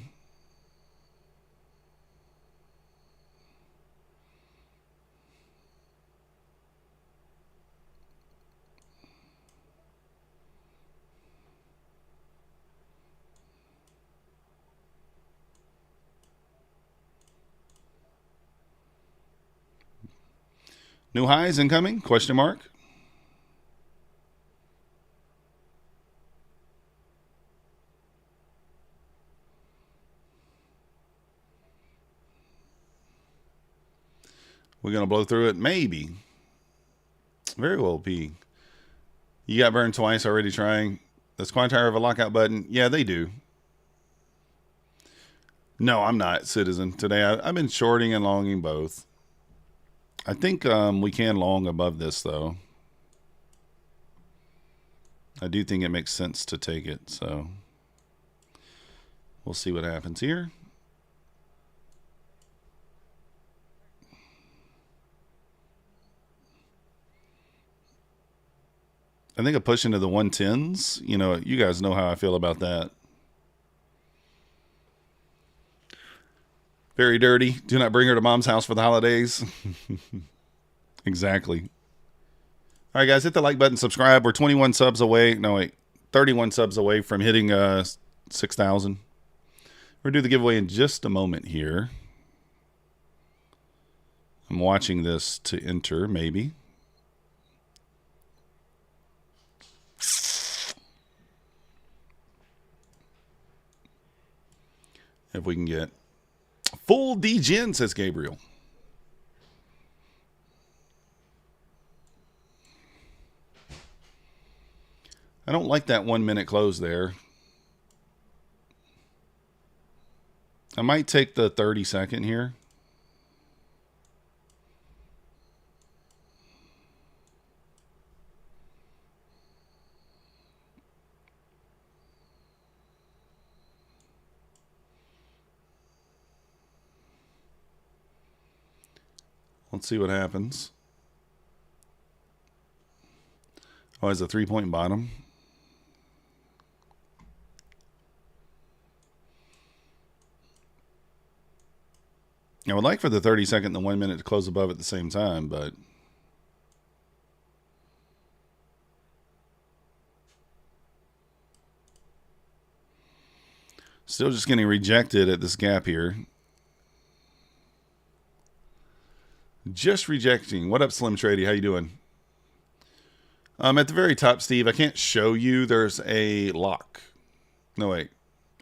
New highs incoming? Question mark. We're going to blow through it? Maybe. Very well be. You got burned twice already trying. Does Quantiler have a lockout button? Yeah, they do. No, I'm not, Citizen. Today I've been shorting and longing both. I think we can long above this, though. I do think it makes sense to take it, so we'll see what happens here. I think a push into the 110s. You know, you guys know how I feel about that. Very dirty. Do not bring her to mom's house for the holidays. Exactly. All right, guys, hit the like button, subscribe. We're 21 subs away. No, wait. 31 subs away from hitting 6,000. We're going to do the giveaway in just a moment here. I'm watching this to enter, maybe. If we can get full D-Gen, says Gabriel. I don't like that 1 minute close there. I might take the 30-second here. Let's see what happens. Oh, it's a 3-point bottom. I would like for the 30-second and the 1 minute to close above at the same time, but still just getting rejected at this gap here. Just rejecting. What up, Slim Trady? How you doing? At the very top, Steve, I can't show you. There's a lock. No, wait.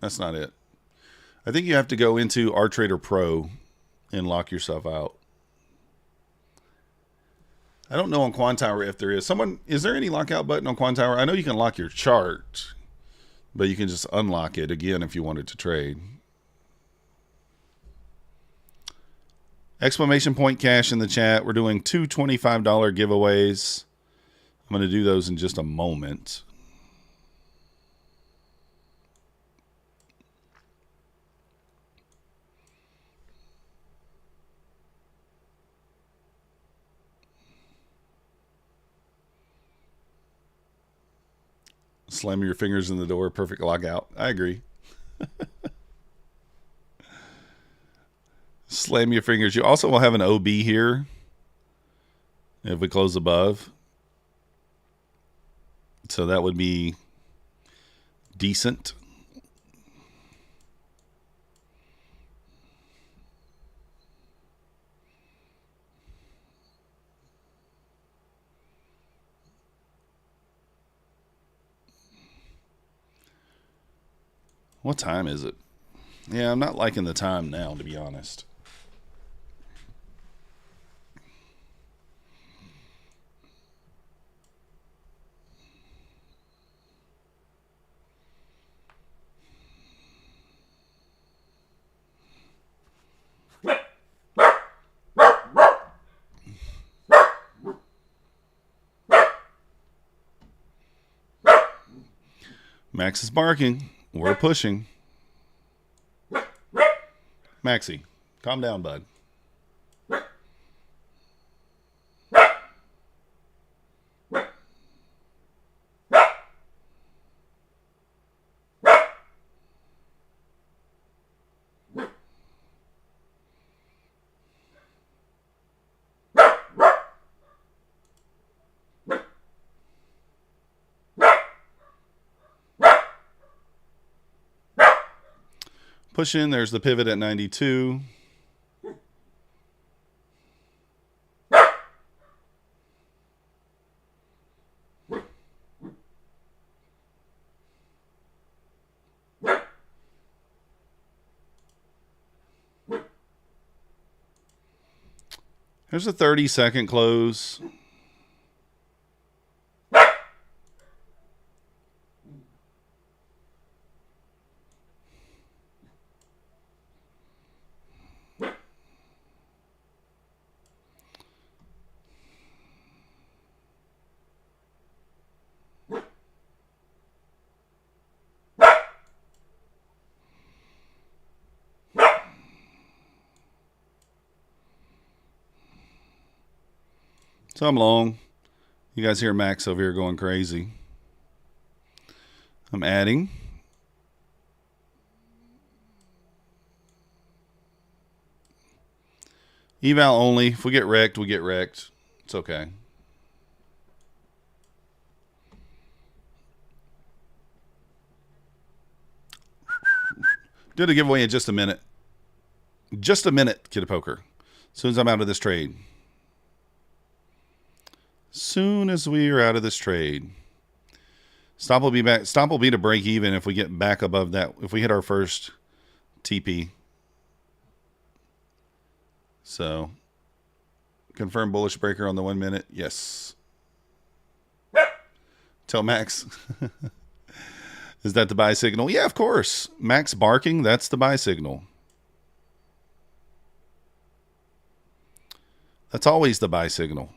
That's not it. I think you have to go into RTrader Pro and lock yourself out. I don't know on Quantower if there is. Is there any lockout button on Quantower? I know you can lock your chart, but you can just unlock it again if you wanted to trade. Exclamation point cash in the chat. We're doing two $25 giveaways. I'm going to do those in just a moment. Slam your fingers in the door. Perfect lockout. I agree. Slam your fingers. You also will have an OB here if we close above. So that would be decent. What time is it? Yeah, I'm not liking the time now, to be honest. Max is barking. We're pushing. Maxie, calm down, bud. Push in. There's the pivot at 92. There's a 30-second close. So I'm long. You guys hear Max over here going crazy. I'm adding. Eval only. If we get wrecked, we get wrecked. It's okay. Do the giveaway in just a minute. Just a minute, Kid of Poker. As soon as I'm out of this trade. Soon as we are out of this trade. Stop will be back. Stop will be to break even if we get back above that. If we hit our first TP. So, confirm bullish breaker on the 1 minute. Yes. Tell Max. Is that the buy signal? Yeah, of course. Max barking, that's the buy signal. That's always the buy signal.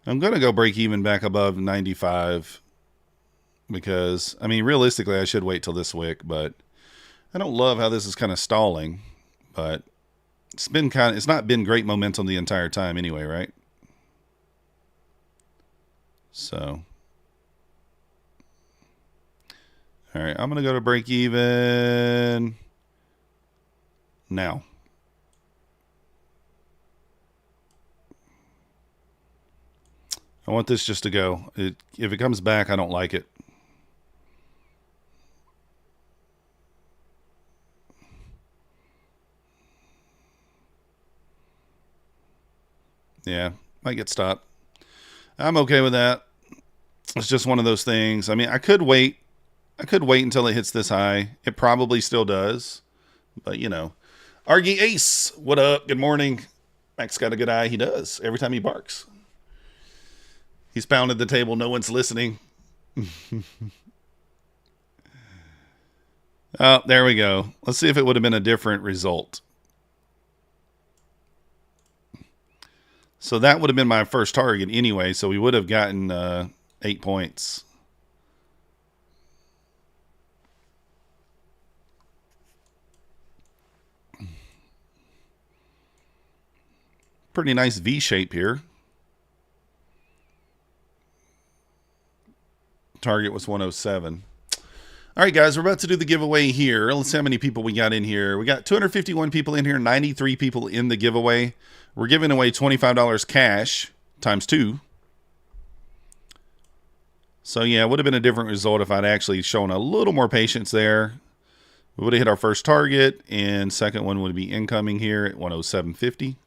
I'm going to go break even back above 95 because, I mean, realistically, I should wait till this wick, but I don't love how this is kind of stalling, but it's not been great momentum the entire time anyway, right? So, all right, I'm going to go to break even now. I want this just to go. If it comes back, I don't like it. Yeah, might get stopped. I'm okay with that. It's just one of those things. I mean, I could wait. I could wait until it hits this high. It probably still does. But, you know. Argy Ace, what up? Good morning. Max got a good eye. He does every time he barks. He's pounded the table. No one's listening. Oh, there we go. Let's see if it would have been a different result. So that would have been my first target anyway. So we would have gotten 8 points. Pretty nice V shape here. Target was 107. All right, guys, we're about to do the giveaway here. Let's see how many people we got in here. We got 251 people in here, 93 people in the giveaway. We're giving away $25 cash times 2. So, yeah, it would have been a different result if I'd actually shown a little more patience there. We would have hit our first target, and second one would be incoming here at 107.50.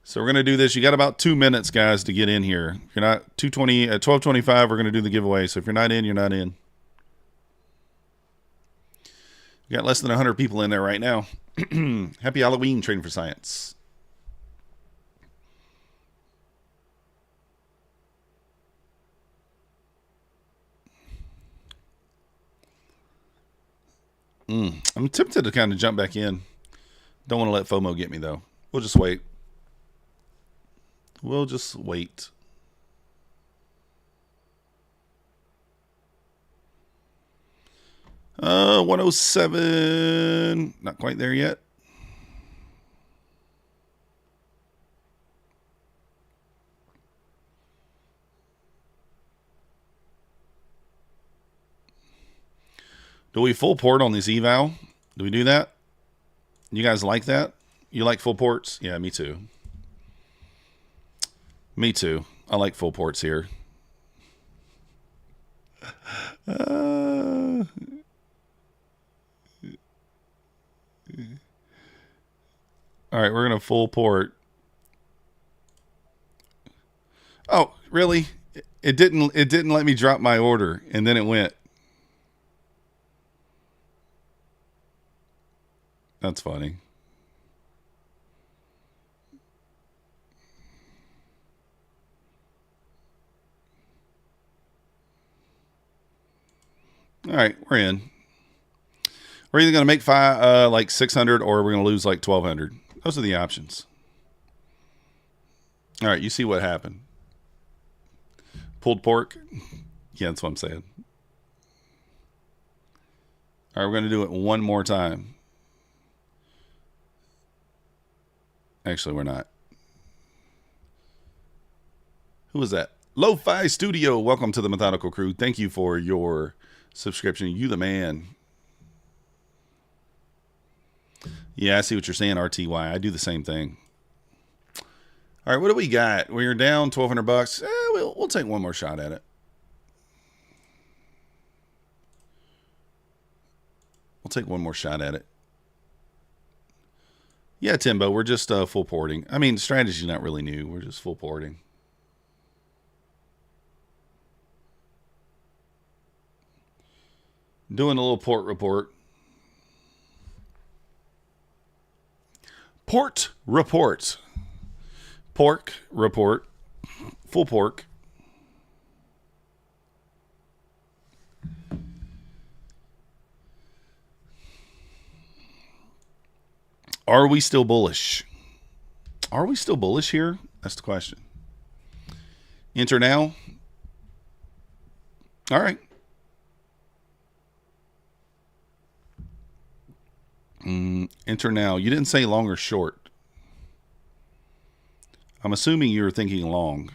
So we're going to do this. You got about 2 minutes, guys, to get in here. If you're not 220 at 12:25, we're going to do the giveaway. So if you're not in, you're not in. We got less than 100 people in there right now. Happy Halloween, Trading for Science. I'm tempted to kind of jump back in. Don't want to let FOMO get me, though. We'll just wait. We'll just wait. Uh, 107. Not quite there yet. Do we full port on this eval? Do we do that? You guys like that? You like full ports? Yeah, me too. Me too. I like full ports here. All right, we're gonna full port. Oh, really? It didn't let me drop my order, and then it went. That's funny. All right, we're in. We're either going to make like 600 or we're going to lose like 1,200. Those are the options. All right, you see what happened. Pulled pork. Yeah, that's what I'm saying. All right, we're going to do it one more time. Actually, we're not. Who was that? Lo-Fi Studio. Welcome to the Methodical Crew. Thank you for your subscription. You the man. Yeah, I see what you're saying, RTY. I do the same thing. All right, what do we got? We're down 1,200 bucks. We'll take one more shot at it. We'll take one more shot at it. Yeah, Timbo, we're just full porting. I mean, strategy's not really new. We're just full porting. Doing a little port report. Port report. Pork report. Full pork. Are we still bullish? Are we still bullish here? That's the question. Enter now. All right. Enter now. You didn't say long or short. I'm assuming you were thinking long.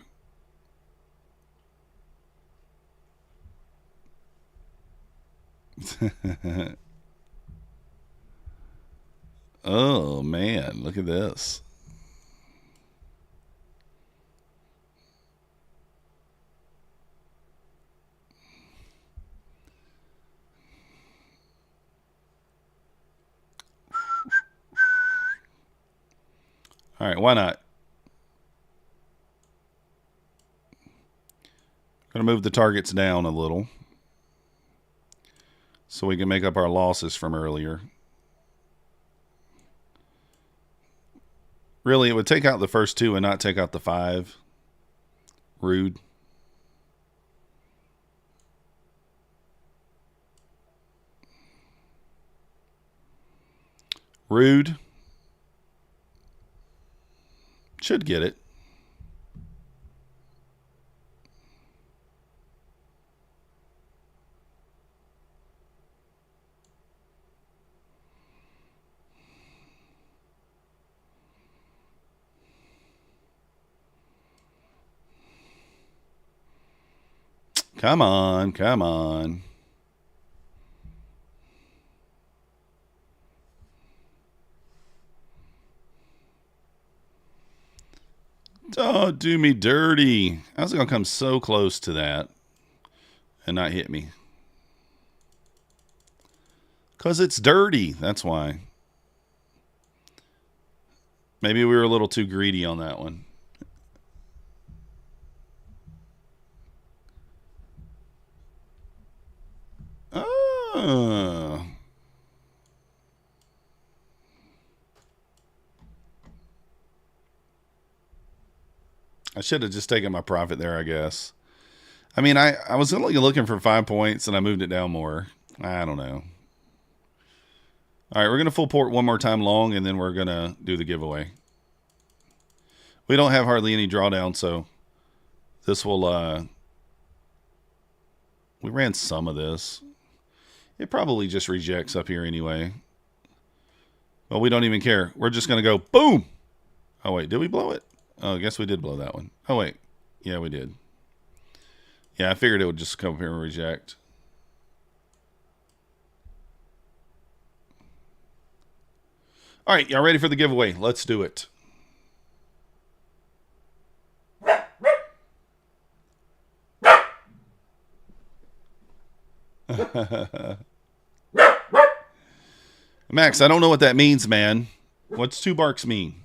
Oh, man. Look at this. All right, why not? Going to move the targets down a little so we can make up our losses from earlier. Really, it would take out the first two and not take out the 5. Rude. Rude. Should get it. Come on, come on. Oh, do me dirty. I was going to come so close to that and not hit me. Because it's dirty. That's why. Maybe we were a little too greedy on that one. Oh. I should have just taken my profit there, I guess. I mean, I was only looking for 5 points, and I moved it down more. I don't know. All right, we're going to full port one more time long, and then we're going to do the giveaway. We don't have hardly any drawdown, so this will... we ran some of this. It probably just rejects up here anyway. Well, we don't even care. We're just going to go boom. Oh, wait, did we blow it? Oh, I guess we did blow that one. Oh, wait. Yeah, we did. Yeah, I figured it would just come up here and reject. All right, y'all ready for the giveaway? Let's do it. Max, I don't know what that means, man. What's 2 barks mean?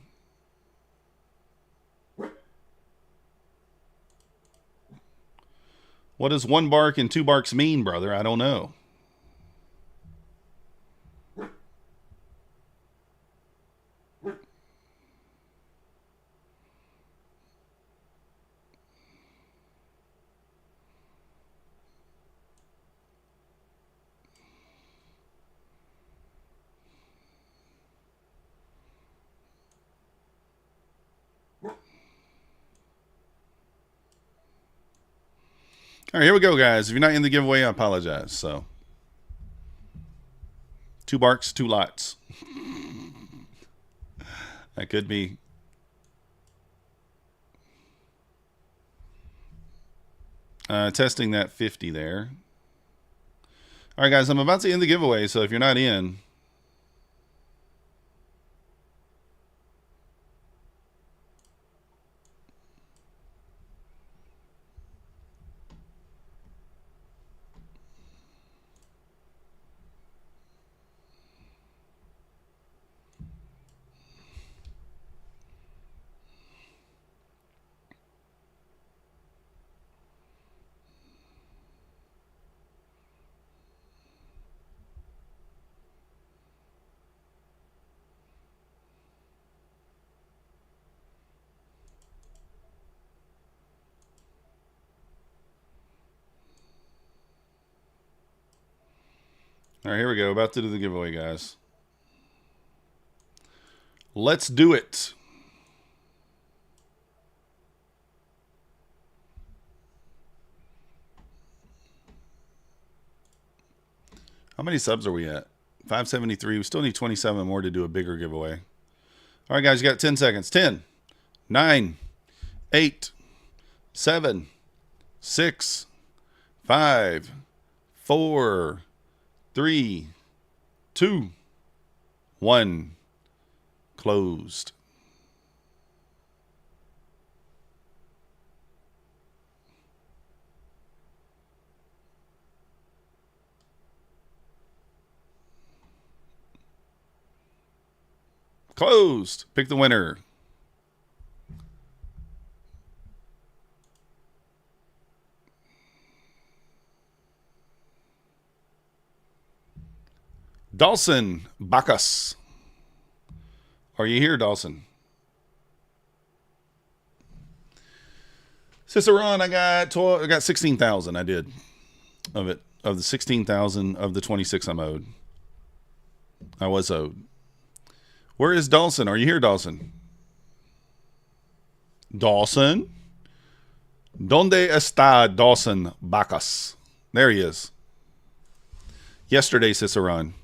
What does 1 bark and 2 barks mean, brother? I don't know. All right, here we go, guys. If you're not in the giveaway, I apologize. So, 2 barks, 2 lots. That could be. Testing that 50 there. All right, guys, I'm about to end the giveaway, so if you're not in... All right, here we go. About to do the giveaway, guys. Let's do it. How many subs are we at? 573. We still need 27 more to do a bigger giveaway. All right, guys, you got 10 seconds. 10, 9, 8, 7, 6, 5, 4, 3, 2, 1. Closed. Closed. Pick the winner. Dawson Bacchus. Are you here, Dawson? Cicerone, I got 16,000. I did of it, of the 16,000 of the 26 I'm owed. I was owed. Where is Dawson? Are you here, Dawson? Dawson? Donde está Dawson Bacchus? There he is. Yesterday, Cicerone.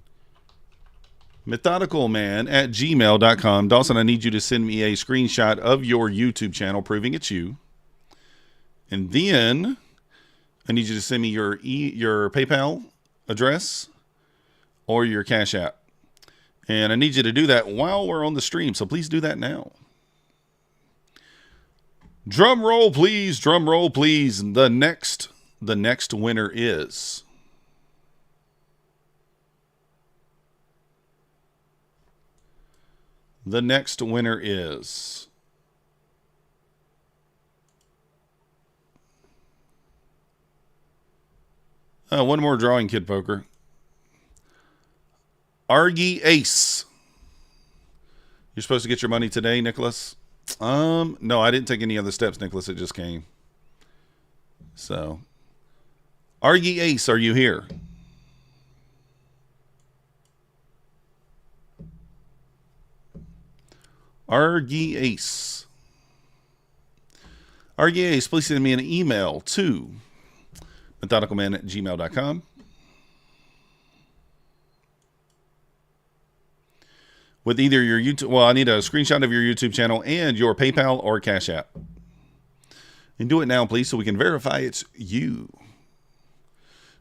methodicalman@gmail.com. Dawson, I need you to send me a screenshot of your YouTube channel proving it's you. And then I need you to send me your PayPal address or your Cash App. And I need you to do that while we're on the stream. So please do that now. Drum roll, please. Drum roll, please. The next winner is one more drawing, Kid Poker. Argy Ace. You're supposed to get your money today, Nicholas? No, I didn't take any other steps, Nicholas. It just came. So, Argy Ace, are you here? Argy Ace. Argy Ace, please send me an email to methodicalman@gmail.com. With either your YouTube, well, I need a screenshot of your YouTube channel and your PayPal or Cash App. And do it now, please, so we can verify it's you.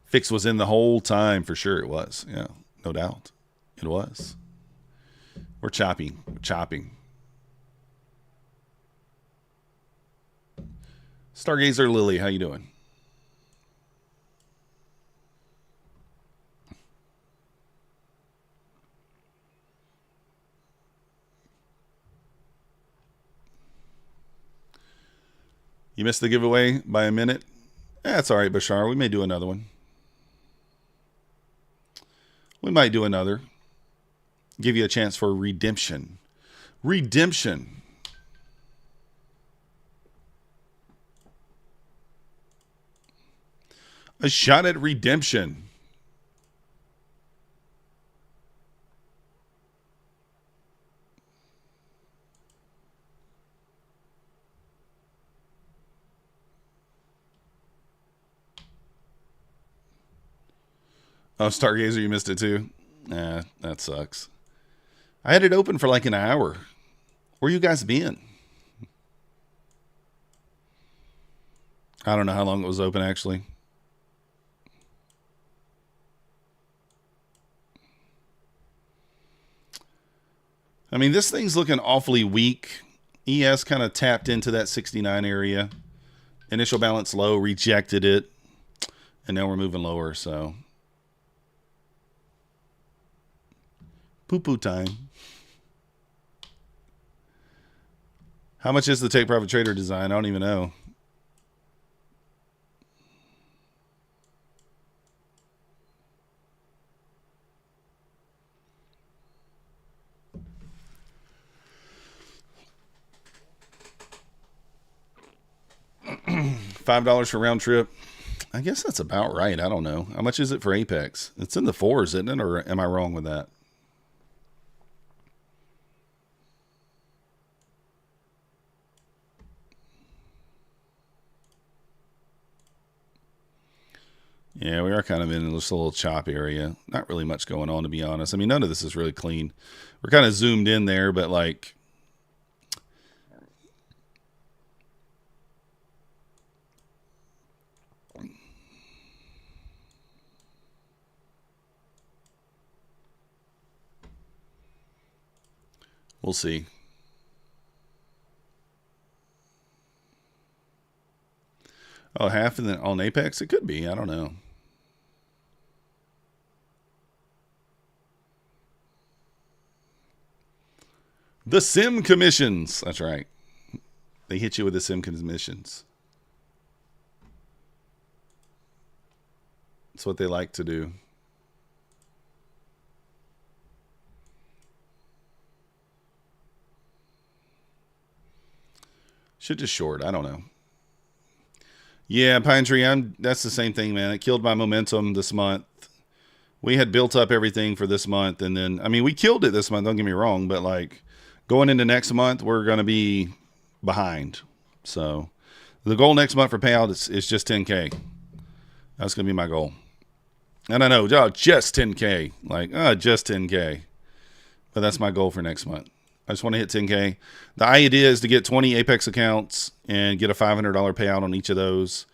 Fix was in the whole time, for sure it was. Yeah, no doubt. It was. We're chopping. We're chopping. Stargazer Lily, how you doing? You missed the giveaway by a minute? That's all right, Bashar. We may do another one. We might do another. Give you a chance for redemption. Redemption. A shot at redemption. Oh, Stargazer, you missed it too? Nah, that sucks. I had it open for like an hour. Where you guys been? I don't know how long it was open, actually. I mean, this thing's looking awfully weak. ES kind of tapped into that 69 area. Initial balance low, rejected it. And now we're moving lower, so. Poo-poo time. How much is the Take Profit Trader design? I don't even know. $5 for round trip. I guess that's about right. I don't know. How much is it for Apex? It's in the 4s, isn't it? Or am I wrong with that? Yeah, we are kind of in this little chop area. Not really much going on, to be honest. I mean, none of this is really clean. We're kind of zoomed in there, but like... We'll see. Oh, half in the, on Apex? It could be. I don't know. The sim commissions. That's right. They hit you with the sim commissions. That's what they like to do. Should just short. I don't know. Yeah, Pine Tree, that's the same thing, man. It killed my momentum this month. We had built up everything for this month, and then, I mean, we killed it this month, don't get me wrong, but like going into next month, we're going to be behind. So the goal next month for payout is just 10K. That's going to be my goal. And I know, just 10K. Like, just 10K. But that's my goal for next month. I just want to hit 10K. The idea is to get 20 Apex accounts and get a $500 payout on each of those,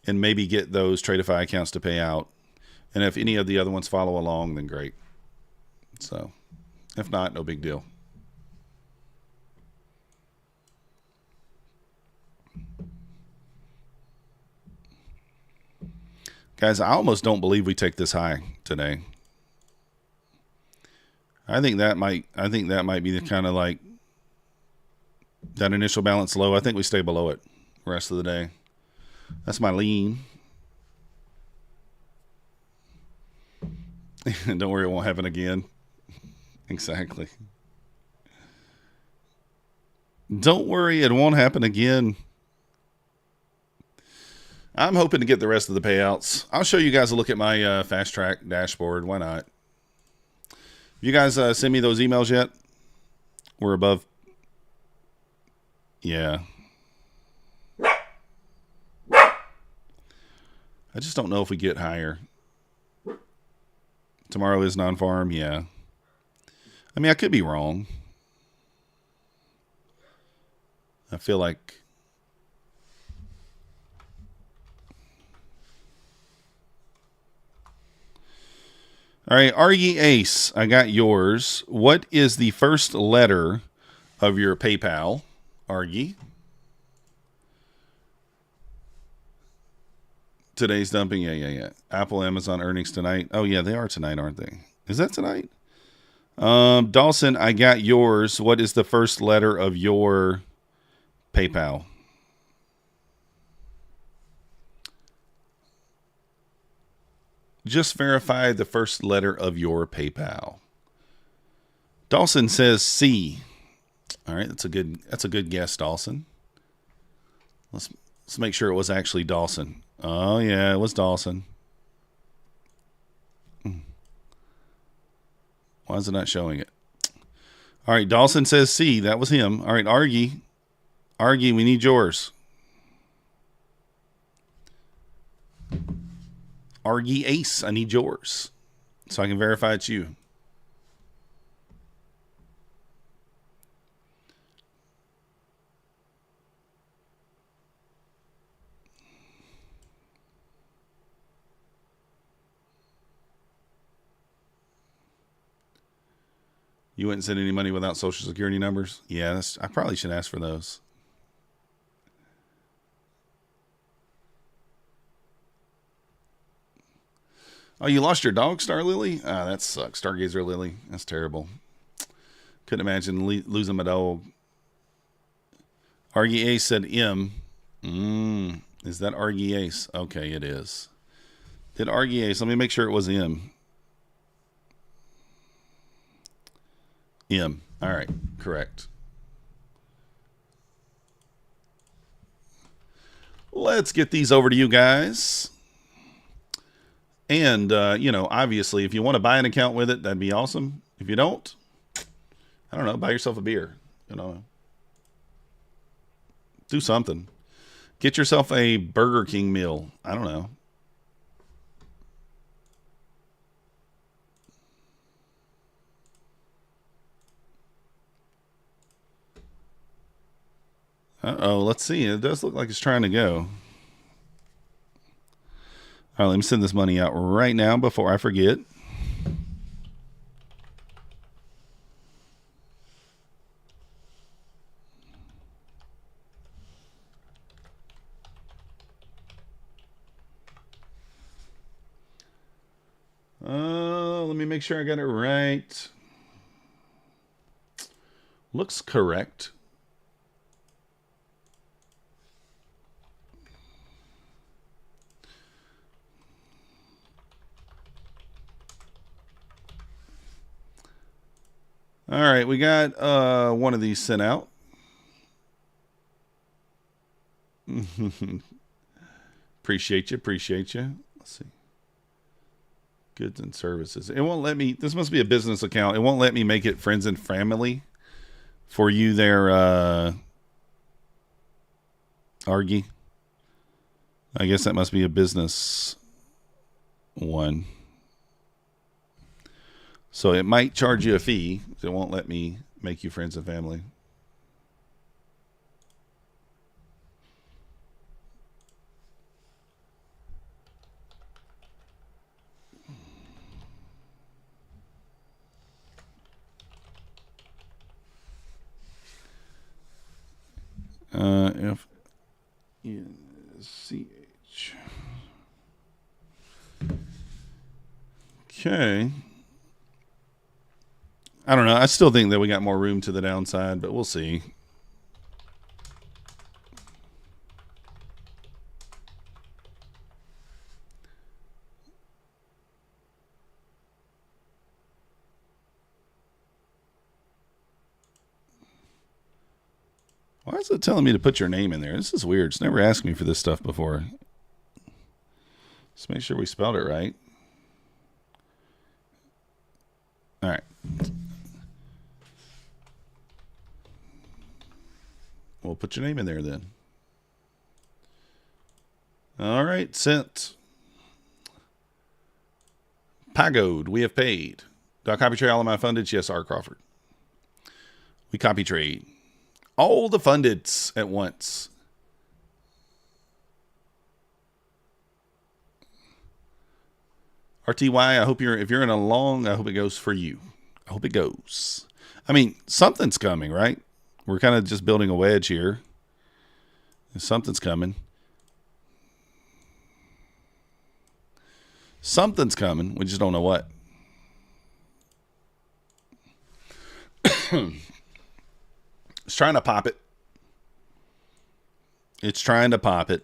and maybe get those Tradeify accounts to pay out. And if any of the other ones follow along, then great. So, if not, no big deal. Guys, I almost don't believe we take this high today. I think that might be the kind of like that initial balance low. I think we stay below it the rest of the day. That's my lean. Don't worry, it won't happen again. Exactly. Don't worry, it won't happen again. I'm hoping to get the rest of the payouts. I'll show you guys a look at my fast track dashboard. Why not? You guys send me those emails yet? We're above. Yeah. I just don't know if we get higher. Tomorrow is non-farm, yeah. I mean, I could be wrong. I feel like... All right, Argy Ace, I got yours. What is the first letter of your PayPal, Argy? Today's dumping, yeah. Apple, Amazon earnings tonight. Oh, yeah, they are tonight, aren't they? Is that tonight? Dawson, I got yours. What is the first letter of your PayPal? Just verify the first letter of your PayPal. Dawson says C. All right, that's a good guess, Dawson. Let's make sure it was actually Dawson. Oh yeah, it was Dawson. Why is it not showing it? All right, Dawson says C. That was him. All right, Argy, we need yours. Argy Ace, I need yours so I can verify it's you. You wouldn't send any money without social security numbers? Yeah, I probably should ask for those. Oh, you lost your dog, Star Lily? Ah, that sucks. Stargazer Lily. That's terrible. Couldn't imagine losing my dog. Argy Ace said M. Is that Argy Ace? Okay, it is. Did Argy Ace? Let me make sure it was M. M. All right, correct. Let's get these over to you guys. And, obviously, if you want to buy an account with it, that'd be awesome. If you don't, I don't know, buy yourself a beer. Do something. Get yourself a Burger King meal. I don't know. Uh-oh, let's see. It does look like it's trying to go. All right, let me send this money out right now before I forget. Let me make sure I got it right. Looks correct. All right, we got one of these sent out. Appreciate you. Appreciate you. Let's see. Goods and services. It won't let me. This must be a business account. It won't let me make it friends and family for you there, Argy. I guess that must be a business one. So it might charge you a fee. So it won't let me make you friends and family. F-N-C-H. Okay. I don't know. I still think that we got more room to the downside, but we'll see. Why is it telling me to put your name in there? This is weird. It's never asked me for this stuff before. Let's make sure we spelled it right. All right. We'll put your name in there then. All right, sent. Pagode, we have paid. Do I copy trade all of my fundeds? Yes, R. Crawford. We copy trade all the fundeds at once. RTY, I hope if you're in a long, I hope it goes for you. I hope it goes. I mean, something's coming, right? We're kind of just building a wedge here. Something's coming. Something's coming. We just don't know what. It's trying to pop it. It's trying to pop it.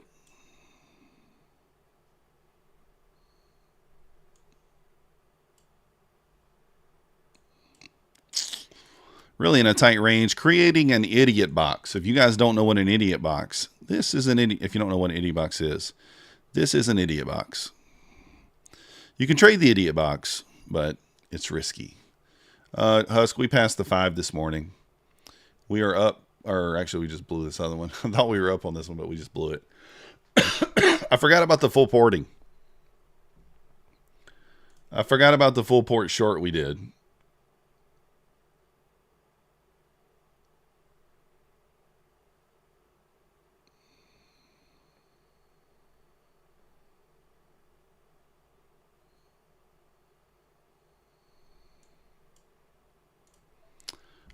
Really in a tight range, creating an idiot box. If you guys don't know what an idiot box, this is an idiot. If you don't know what an idiot box is, this is an idiot box. You can trade the idiot box, but it's risky. Husk, we passed the 5 this morning. We are up, or actually we just blew this other one. I thought we were up on this one, but we just blew it. I forgot about the full porting. I forgot about the full port short we did.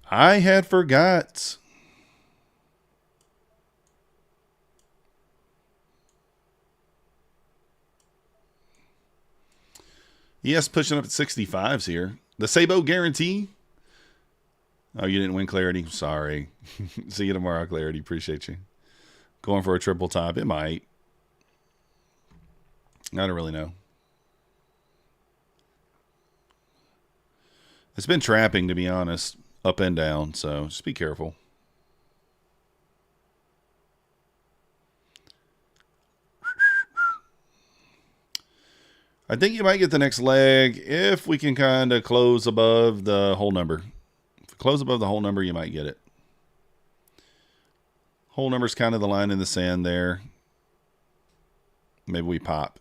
I had forgot. Yes, pushing up at 65s here. The Sabo guarantee. Oh, you didn't win Clarity. Sorry. See you tomorrow, Clarity. Appreciate you. Going for a triple top. It might. I don't really know. It's been trapping, to be honest. Up and down, so just be careful. I think you might get the next leg if we can kind of close above the whole number. If we close above the whole number, you might get it. Whole number's kind of the line in the sand there. Maybe we pop.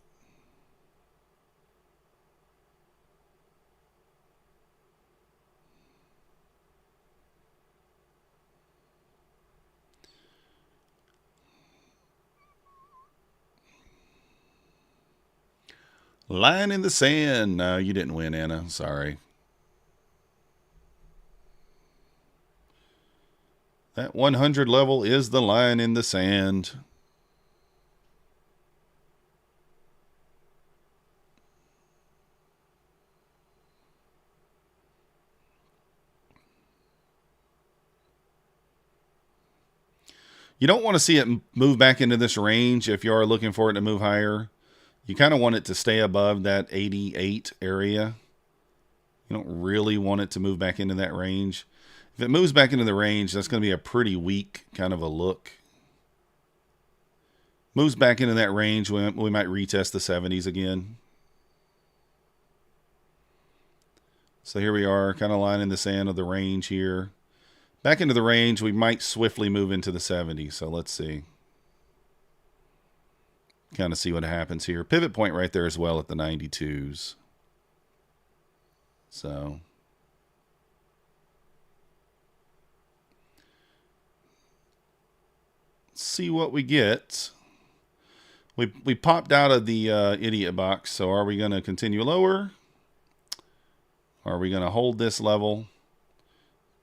Line in the sand. No, you didn't win, Anna. Sorry. That 100 level is the line in the sand. You don't want to see it move back into this range if you are looking for it to move higher. You kind of want it to stay above that 88 area. You don't really want it to move back into that range. If it moves back into the range, that's going to be a pretty weak kind of a look. Moves back into that range, we might retest the 70s again. So here we are, kind of line in the sand of the range here. Back into the range, we might swiftly move into the 70s. So let's see. Kind of see what happens here. Pivot point right there as well at the 92s. So see what we get. We popped out of the idiot box. So are we going to continue lower? Or are we going to hold this level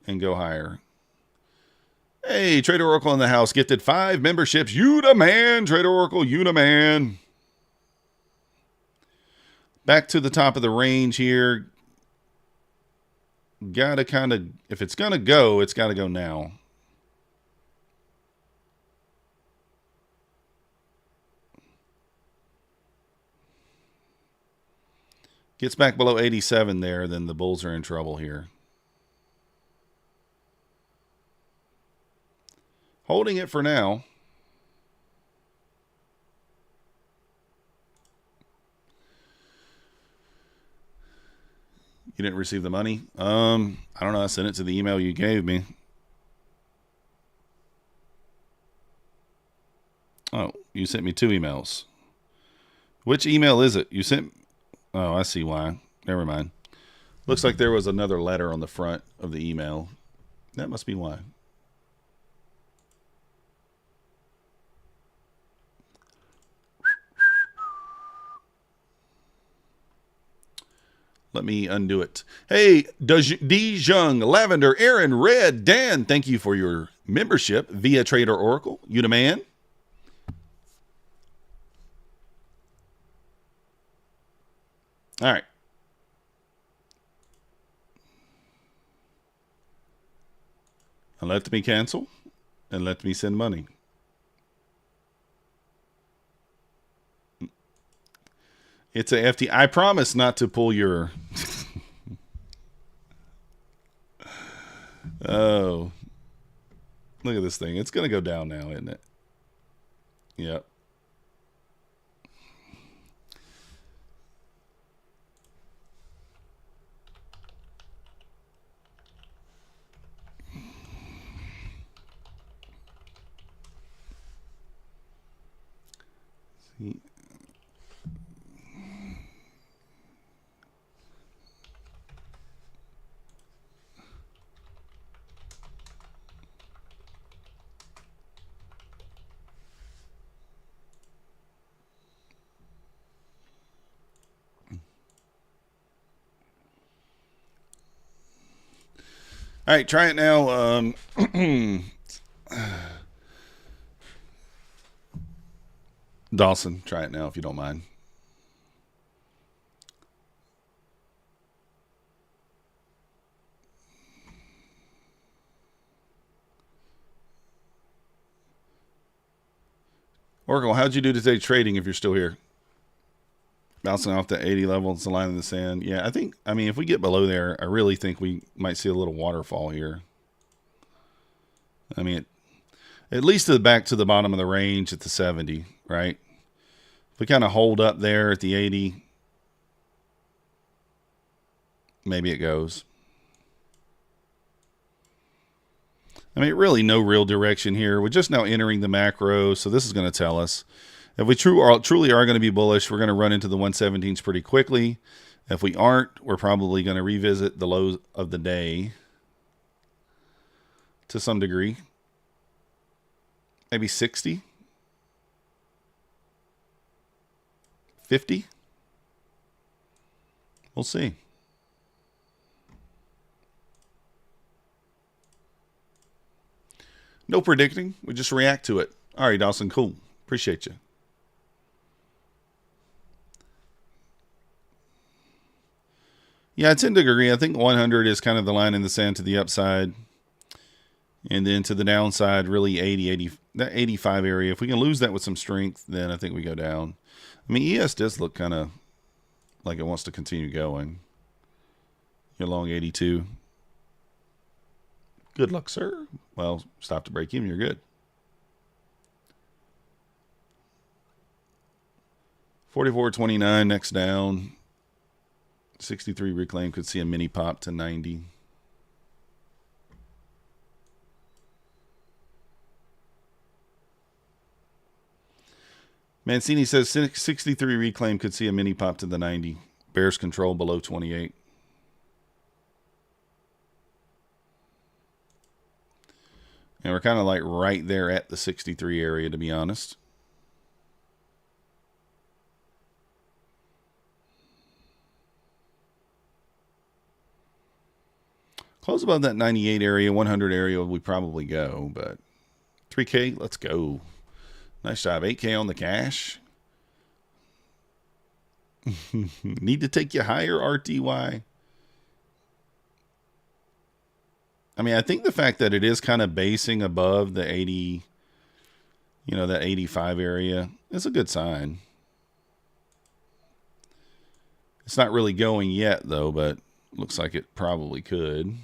and go higher? Hey, Trader Oracle in the house. Gifted 5 memberships. You the man, Trader Oracle. You the man. Back to the top of the range here. Gotta kind of, if it's going to go, it's got to go now. Gets back below 87 there, then the bulls are in trouble here. Holding it for now. You didn't receive the money? I don't know. I sent it to the email you gave me. Oh, you sent me 2 emails. Which email is it? You sent... Oh, I see why. Never mind. Looks like there was another letter on the front of the email. That must be why. Let me undo it. Hey, Dijung, Lavender, Aaron, Red, Dan, thank you for your membership via Trader Oracle. You the man. All right. And let me cancel and let me send money. It's a FT. I promise not to pull your... Oh. Look at this thing. It's going to go down now, isn't it? Yep. See. All right, try it now. Dawson, try it now if you don't mind. Oracle, how'd you do today trading if you're still here? Bouncing off the 80 level, it's the line in the sand. Yeah, I mean, if we get below there, I really think we might see a little waterfall here. I mean, at least to the back to the bottom of the range at the 70, right? If we kind of hold up there at the 80, maybe it goes. I mean, really no real direction here. We're just now entering the macro, so this is going to tell us. If we truly are going to be bullish, we're going to run into the 117s pretty quickly. If we aren't, we're probably going to revisit the lows of the day to some degree. Maybe 60, 50. We'll see. No predicting. We just react to it. All right, Dawson. Cool. Appreciate you. Yeah, it's in degree. I think 100 is kind of the line in the sand to the upside. And then to the downside, really 80, that 85 area. If we can lose that with some strength, then I think we go down. I mean, ES does look kind of like it wants to continue going. You're long 82. Good luck, sir. Well, stop to break even. You're good. 44.29 next down. 63 reclaim could see a mini pop to 90. Mancini says 63 reclaim could see a mini pop to the 90. Bears control below 28. And we're kind of like right there at the 63 area, to be honest. Close above that 98 area, 100 area, we probably go. But 3K, let's go. Nice job. 8K on the cash. Need to take you higher, RTY. I mean, I think the fact that it is kind of basing above the 80, you know, that 85 area is a good sign. It's not really going yet, though, but looks like it probably could.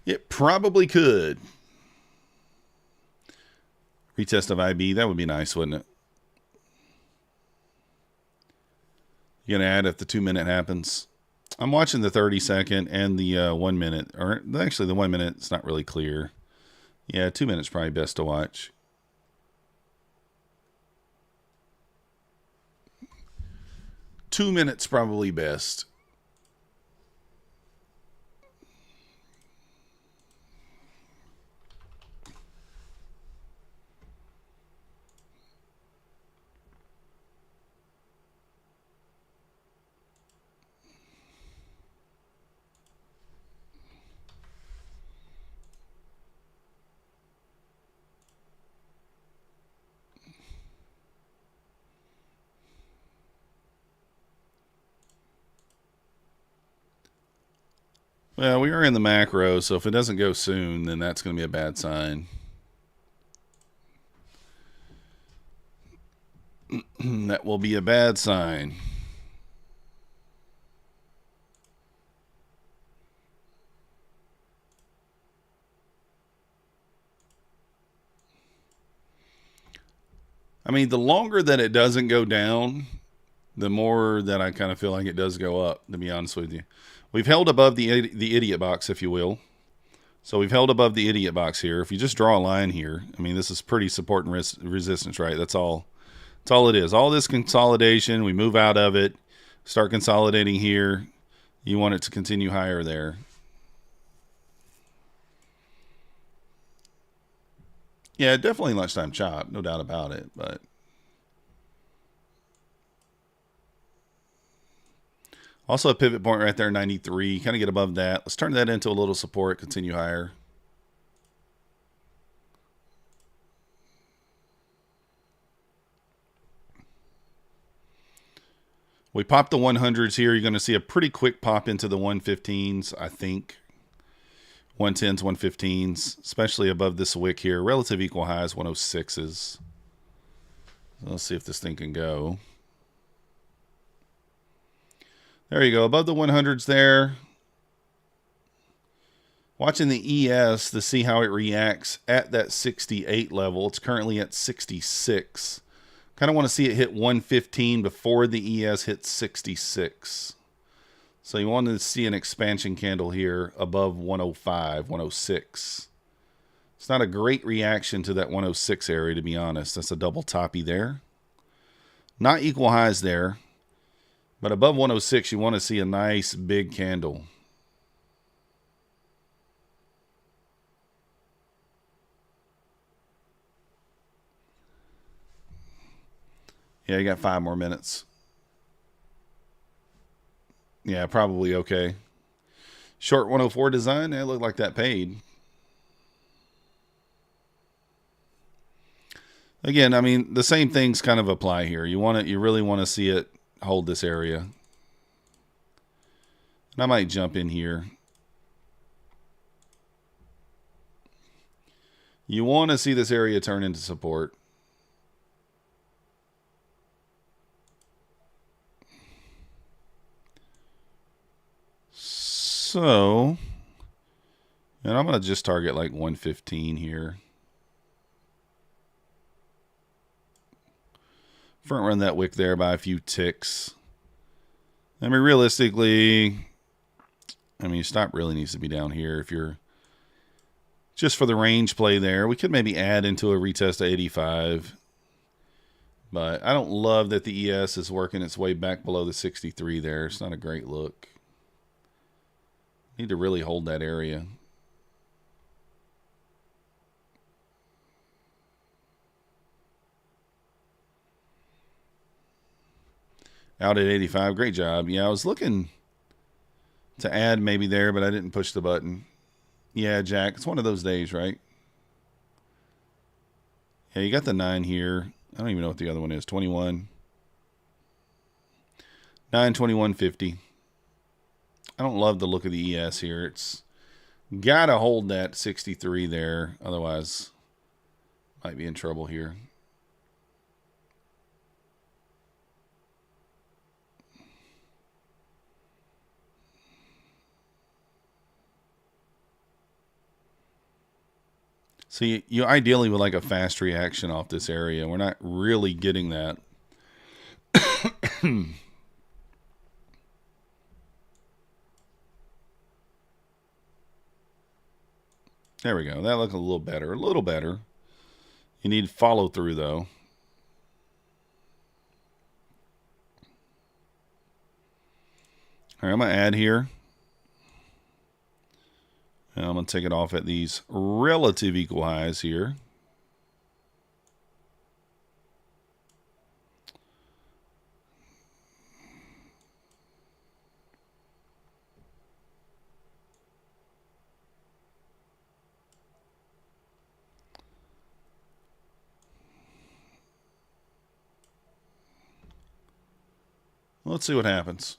It probably could. Retest of IB, that would be nice, wouldn't it? You're going to add if the 2 minute happens. I'm watching the 30-second and the 1 minute. Or actually, the 1 minute is not really clear. Yeah, 2 minutes probably best to watch. Two minutes probably best. Well, we are in the macro, so if it doesn't go soon, then that's going to be a bad sign. That will be a bad sign. I mean, the longer that it doesn't go down, the more that I kind of feel like it does go up, to be honest with you. We've held above the idiot box, if you will. So we've held above the idiot box here. If you just draw a line here, I mean, this is pretty support and resistance, right? That's all it is. All this consolidation, we move out of it, start consolidating here. You want it to continue higher there. Yeah, definitely lunchtime chop, no doubt about it, but also a pivot point right there, 93. Kind of get above that. Let's turn that into a little support, continue higher. We popped the 100s here. You're going to see a pretty quick pop into the 115s, I think. 110s, 115s, especially above this wick here. Relative equal highs, 106s. Let's see if this thing can go. There you go, above the 100s there. Watching the ES to see how it reacts at that 68 level. It's currently at 66. Kind of want to see it hit 115 before the ES hits 66. So you want to see an expansion candle here above 105, 106. It's not a great reaction to that 106 area, to be honest. That's a double toppy there. Not equal highs there. But above 106, you want to see a nice big candle. Yeah, you got 5 more minutes. Yeah, probably okay. Short 104 design, it looked like that paid. Again, I mean, the same things kind of apply here. You really want to see it hold this area. And I might jump in here. You want to see this area turn into support. So, and I'm going to just target like 115 here. Front run that wick there by a few ticks. I mean, realistically, your stop really needs to be down here if you're just for the range play there. We could maybe add into a retest to 85. But I don't love that the ES is working its way back below the 63 there. It's not a great look. Need to really hold that area. Out at 85. Great job. Yeah, I was looking to add maybe there, but I didn't push the button. Yeah, Jack. It's one of those days, right? Yeah, you got the 9 here. I don't even know what the other one is. 21. 9, 21, 50. I don't love the look of the ES here. It's got to hold that 63 there. Otherwise, might be in trouble here. So you ideally would like a fast reaction off this area. We're not really getting that. There we go. That looked a little better. A little better. You need follow through, though. All right, I'm going to add here. And I'm going to take it off at these relative equal highs here. Let's see what happens.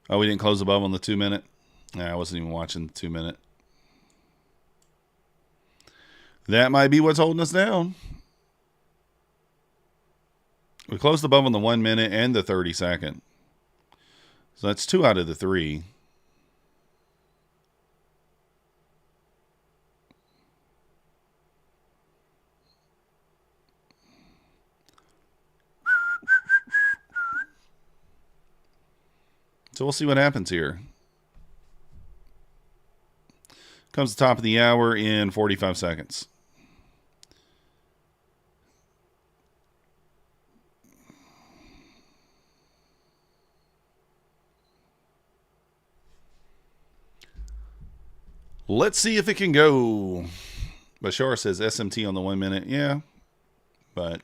Oh, we didn't close above on the 2 minute? Nah, I wasn't even watching the 2 minute. That might be what's holding us down. We closed above on the 1 minute and the 30 second. So that's 2 out of the 3. So we'll see what happens here. Comes the top of the hour in 45 seconds. Let's see if it can go. Bashar says SMT on the 1 minute. Yeah, but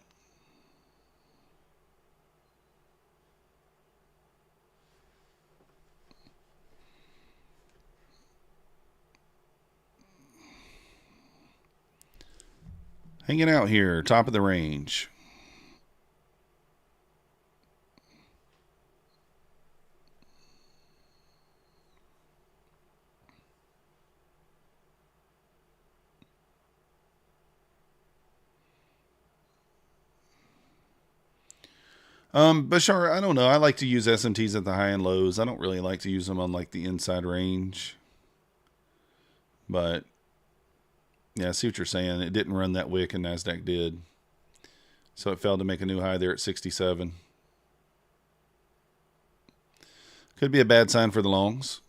hanging out here, top of the range. Bashar, I don't know. I like to use SMTs at the high and lows. I don't really like to use them on like the inside range. But yeah, I see what you're saying. It didn't run that wick and Nasdaq did. So it failed to make a new high there at 67. Could be a bad sign for the longs.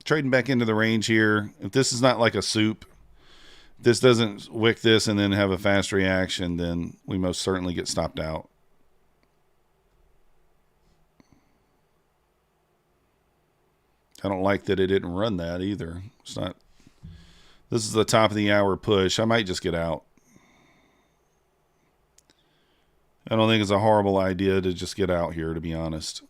Trading back into the range here. If this is not like a soup, if this doesn't wick this and then have a fast reaction, then we most certainly get stopped out. I don't like that it didn't run that either. It's not. This is the top of the hour push. I might just get out. I don't think it's a horrible idea to just get out here, to be honest.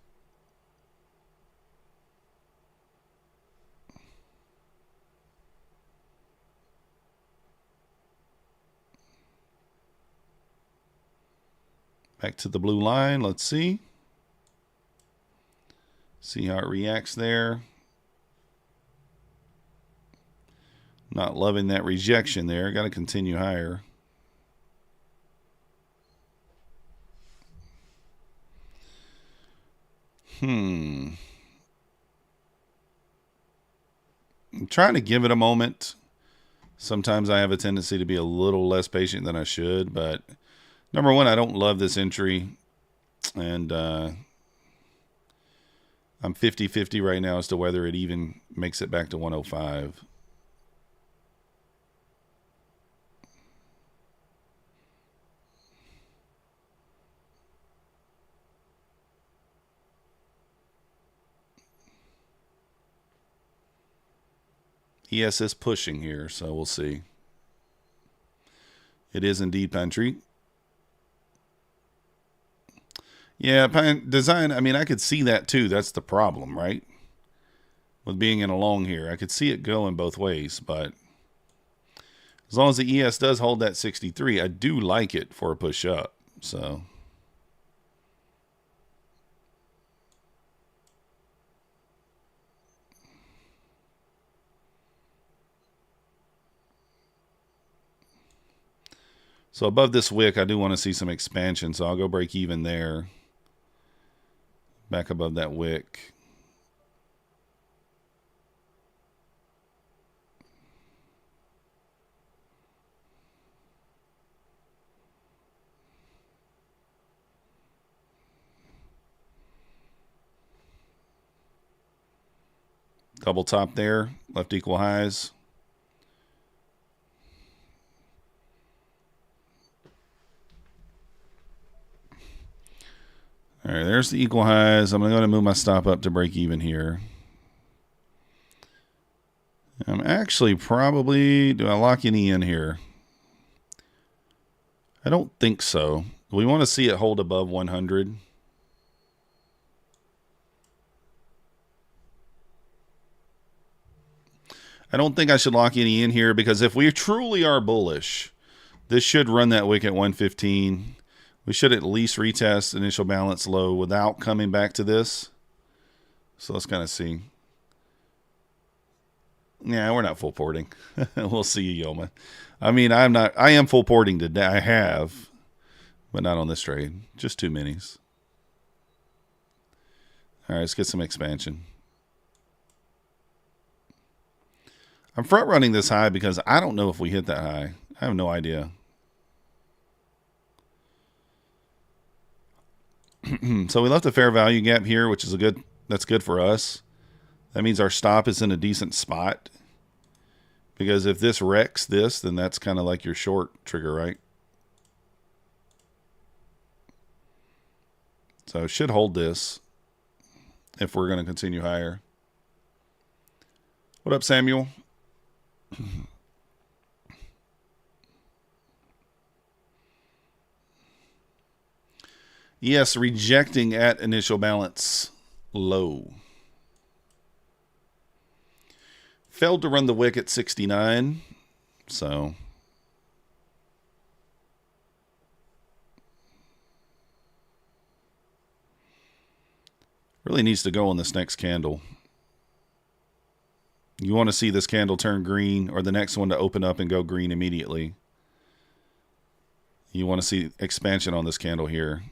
Back to the blue line. Let's see. See how it reacts there. Not loving that rejection there. Got to continue higher. I'm trying to give it a moment. Sometimes I have a tendency to be a little less patient than I should, but number one, I don't love this entry, and I'm 50-50 right now as to whether it even makes it back to 105. ES is pushing here, so we'll see. It is indeed pine tree. Yeah, pine design, I mean, I could see that too. That's the problem, right? With being in a long here. I could see it going both ways, but as long as the ES does hold that 63, I do like it for a push up. So above this wick, I do want to see some expansion, so I'll go break even there. Back above that wick. Double top there, left equal highs. All right, there's the equal highs. I'm going to move my stop up to break even here. I'm actually probably, do I lock any in here? I don't think so. We want to see it hold above 100. I don't think I should lock any in here because if we truly are bullish, this should run that wick at 115. We should at least retest initial balance low without coming back to this. So let's kind of see. Yeah, we're not full porting. We'll see you, Yoma. I mean, I am full porting today. I have, but not on this trade. Just 2 minis. All right, let's get some expansion. I'm front running this high because I don't know if we hit that high. I have no idea. So we left a fair value gap here, which is that's good for us. That means our stop is in a decent spot. Because if this wrecks this, then that's kind of like your short trigger, right? So it should hold this if we're going to continue higher. What up, Samuel? Yes, rejecting at initial balance low. Failed to run the wick at 69, so really needs to go on this next candle. You want to see this candle turn green or the next one to open up and go green immediately. You want to see expansion on this candle here.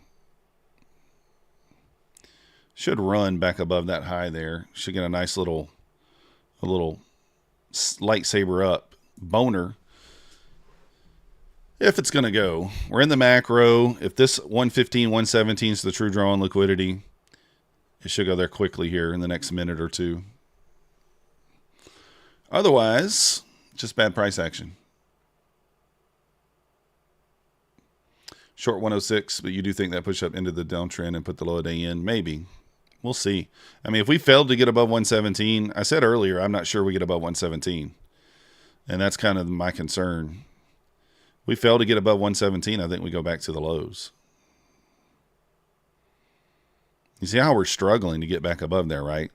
Should run back above that high there. Should get a nice little lightsaber up boner if it's going to go. We're in the macro. If this 115, 117 is the true draw on liquidity, it should go there quickly here in the next minute or two. Otherwise, just bad price action. Short 106, but you do think that push up into the downtrend and put the low day in? Maybe. We'll see. I mean, if we failed to get above 117, I said earlier, I'm not sure we get above 117. And that's kind of my concern. We fail to get above 117, I think we go back to the lows. You see how we're struggling to get back above there, right?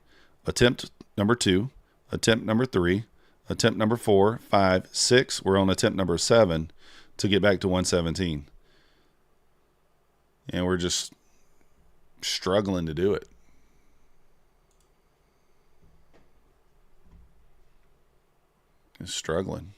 Attempt number 2, attempt number 3, attempt number 4, 5, 6. We're on attempt number 7 to get back to 117. And we're just struggling to do it. Just struggling.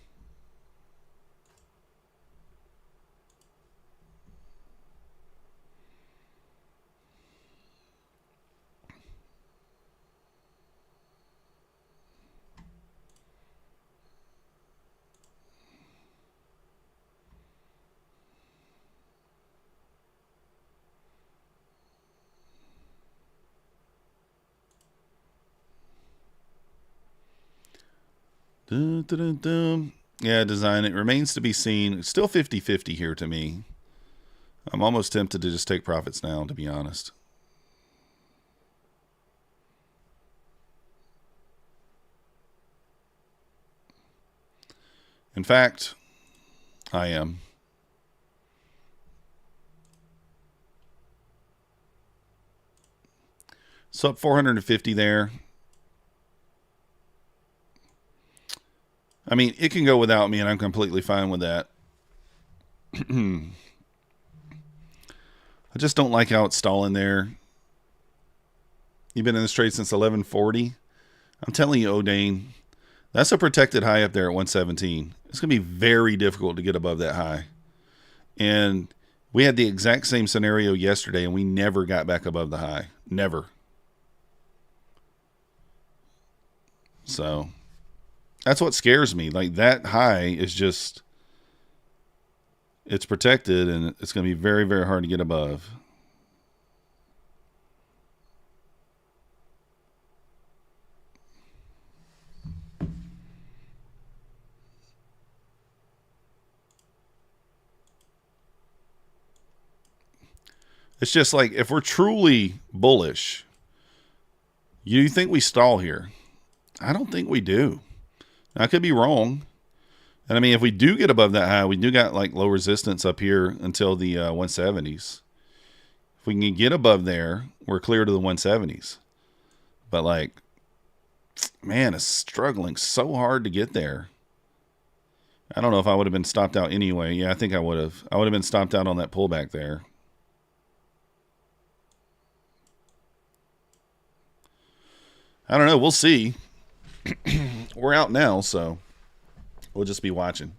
Dun, dun, dun, dun. Yeah, design. It remains to be seen. It's still 50-50 here to me. I'm almost tempted to just take profits now, to be honest. In fact, I am. So up 450 there. I mean, it can go without me, and I'm completely fine with that. I just don't like how it's stalling there. You've been in this trade since 1140. I'm telling you, O'Dane, that's a protected high up there at 117. It's going to be very difficult to get above that high. And we had the exact same scenario yesterday, and we never got back above the high. Never. So that's what scares me. Like, that high is just, it's protected, and it's going to be very, very hard to get above. It's just like, if we're truly bullish, you think we stall here? I don't think we do. I could be wrong. And I mean, if we do get above that high, we do got like low resistance up here until the 170s. If we can get above there, we're clear to the 170s. But like, man, it's struggling so hard to get there. I don't know if I would have been stopped out anyway. Yeah, I think I would have. I would have been stopped out on that pullback there. I don't know. We'll see. We're out now, so we'll just be watching.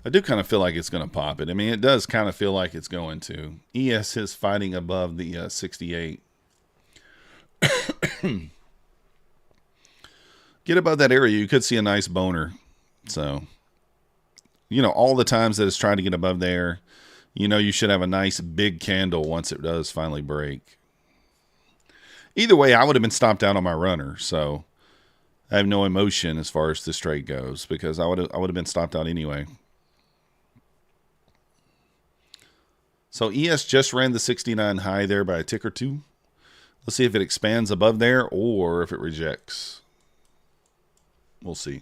I do kind of feel like it's going to pop it. I mean, it does kind of feel like it's going to. ES is fighting above the 68. Get above that area, you could see a nice boner. So, you know, all the times that it's trying to get above there, you know, you should have a nice big candle once it does finally break. Either way, I would have been stopped out on my runner. So I have no emotion as far as this trade goes because I would have been stopped out anyway. So ES just ran the 69 high there by a tick or two. Let's see if it expands above there or if it rejects. We'll see.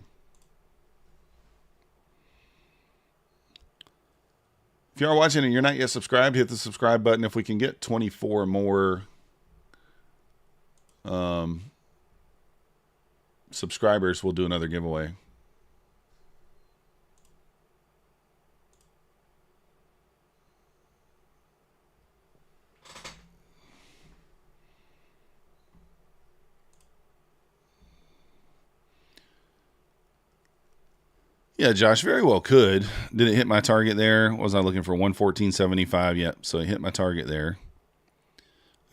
If you are watching and you're not yet subscribed, hit the subscribe button. If we can get 24 more subscribers, we'll do another giveaway. Yeah, Josh, very well could. Did it hit my target there? Was I looking for 114.75? Yep, so it hit my target there.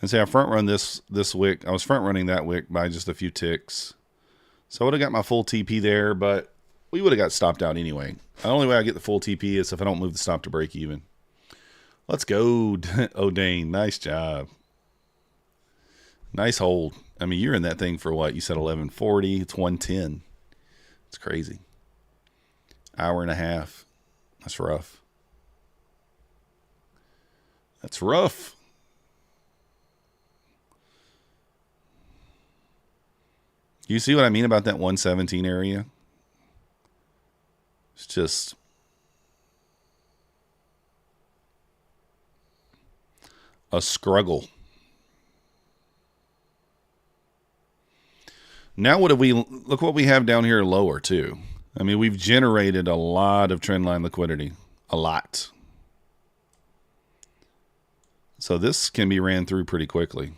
And say I front run this wick. I was front running that wick by just a few ticks. So I would have got my full TP there, but we would have got stopped out anyway. The only way I get the full TP is if I don't move the stop to break even. Let's go, O'Dane. Nice job. Nice hold. I mean, you're in that thing for what? You said 1140. It's 110. It's crazy. Hour and a half. That's rough. That's rough. You see what I mean about that 117 area? It's just a struggle. Now what do we look what we have down here lower too? I mean, we've generated a lot of trendline liquidity. A lot. So this can be ran through pretty quickly.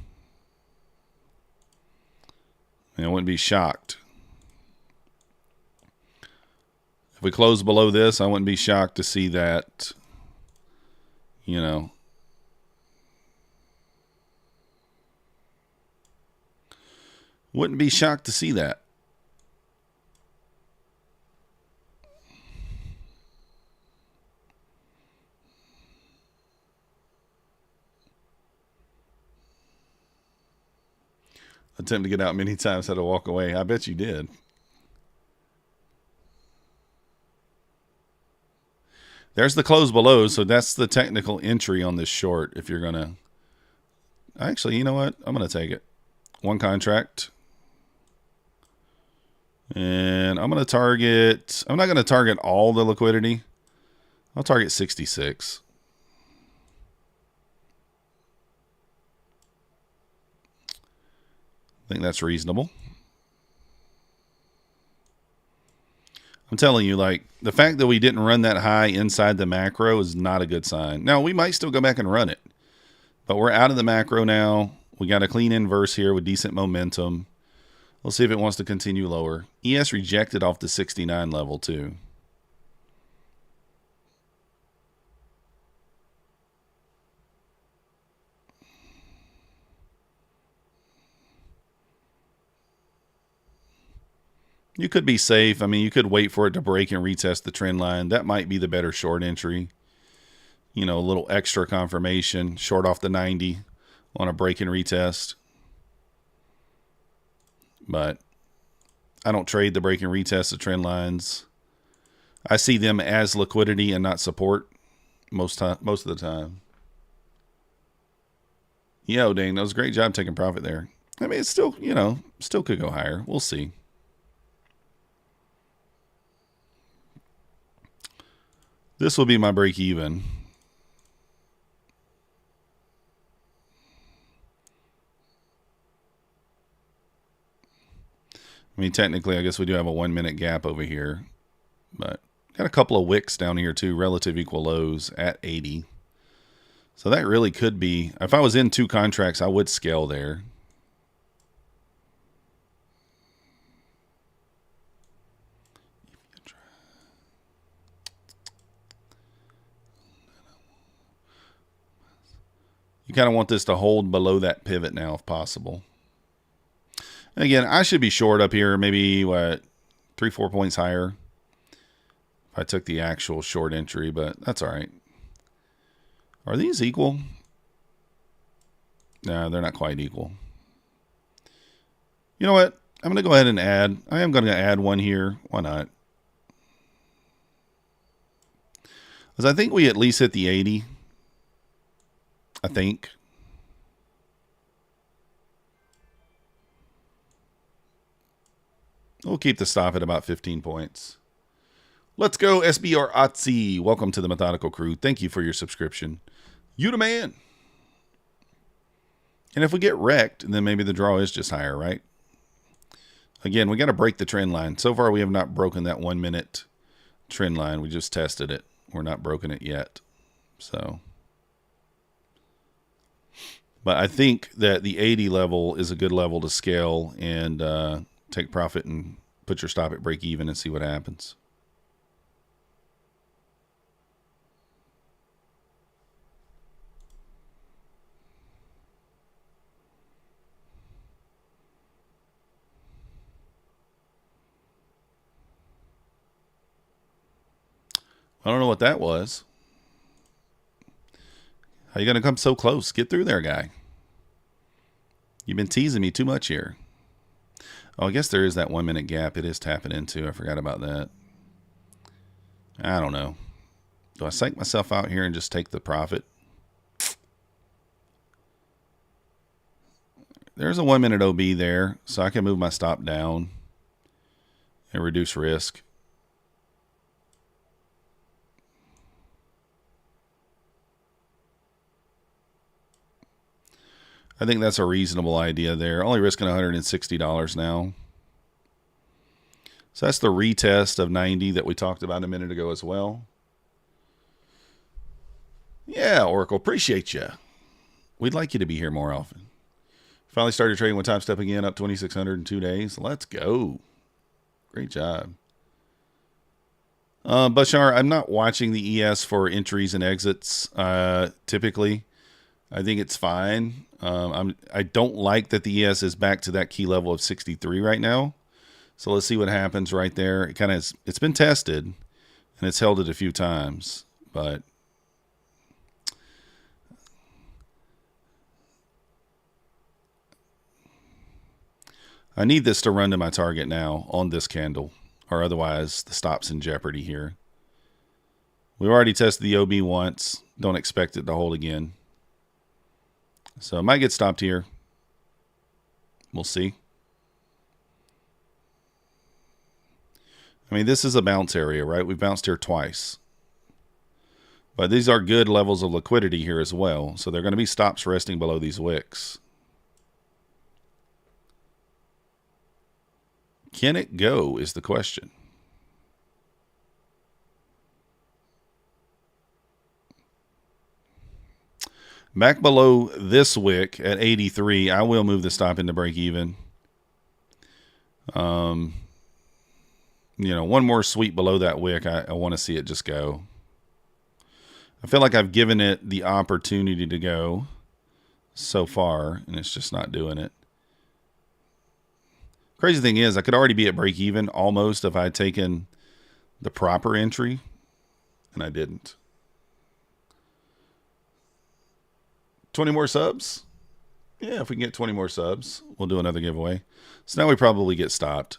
And I wouldn't be shocked. If we close below this, I wouldn't be shocked to see that, you know, Wouldn't be shocked to see that. Attempt to get out many times, had to walk away. I bet you did. There's the close below, so that's the technical entry on this short. If you're going to... Actually, you know what? I'm going to take it. One contract. And I'm going to target... I'm not going to target all the liquidity. I'll target 66. I think that's reasonable. I'm telling you, like, the fact that we didn't run that high inside the macro is not a good sign. Now, we might still go back and run it, but we're out of the macro now. We got a clean inverse here with decent momentum. We'll see if it wants to continue lower. ES rejected off the 69 level, too. You could be safe. I mean, you could wait for it to break and retest the trend line. That might be the better short entry. You know, a little extra confirmation. Short off the 90 on a break and retest. But I don't trade the break and retest of trend lines. I see them as liquidity and not support most of the time. Yo, dang, that was a great job taking profit there. I mean, it's still, you know, still could go higher. We'll see. This will be my break even. I mean, technically, I guess we do have a 1 minute gap over here, but got a couple of wicks down here too, relative equal lows at 80. So that really could be, if I was in 2 contracts, I would scale there. You kind of want this to hold below that pivot now if possible. And again, I should be short up here, maybe, what, 3-4 points higher if I took the actual short entry, but that's all right. Are these equal? No, they're not quite equal. You know what? I'm going to go ahead and add. I am going to add one here. Why not? Because I think we at least hit the 80. I think. We'll keep the stop at about 15 points. Let's go, SBR Otzi. Welcome to the Methodical Crew. Thank you for your subscription. You the man. And if we get wrecked, then maybe the draw is just higher, right? Again, we got to break the trend line. So far, we have not broken that 1 minute trend line. We just tested it. We're not broken it yet. So... But I think that the 80 level is a good level to scale and take profit and put your stop at break even and see what happens. I don't know what that was. How you going to come so close? Get through there, guy. You've been teasing me too much here. Oh, I guess there is that 1 minute gap it is tapping into. I forgot about that. I don't know. Do I psych myself out here and just take the profit? There's a 1 minute OB there, so I can move my stop down and reduce risk. I think that's a reasonable idea there. Only risking $160 now. So that's the retest of 90 that we talked about a minute ago as well. Yeah, Oracle, appreciate you. We'd like you to be here more often. Finally started trading with Topstep again, up 2,600 in 2 days. Let's go. Great job. Bashar, I'm not watching the ES for entries and exits typically. I think it's fine. I don't like that the ES is back to that key level of 63 right now. So let's see what happens right there. It kind of it's been tested and it's held it a few times, but I need this to run to my target now on this candle, or otherwise the stop's in jeopardy here. We've already tested the OB once. Don't expect it to hold again. So it might get stopped here. We'll see. I mean, this is a bounce area, right? We've bounced here twice. But these are good levels of liquidity here as well. So they're going to be stops resting below these wicks. Can it go is the question. Back below this wick at 83, I will move the stop into break even. You know, one more sweep below that wick, I want to see it just go. I feel like I've given it the opportunity to go so far, and it's just not doing it. Crazy thing is, I could already be at break even almost if I had taken the proper entry, and I didn't. 20 more subs? Yeah, if we can get 20 more subs, we'll do another giveaway. So now we probably get stopped.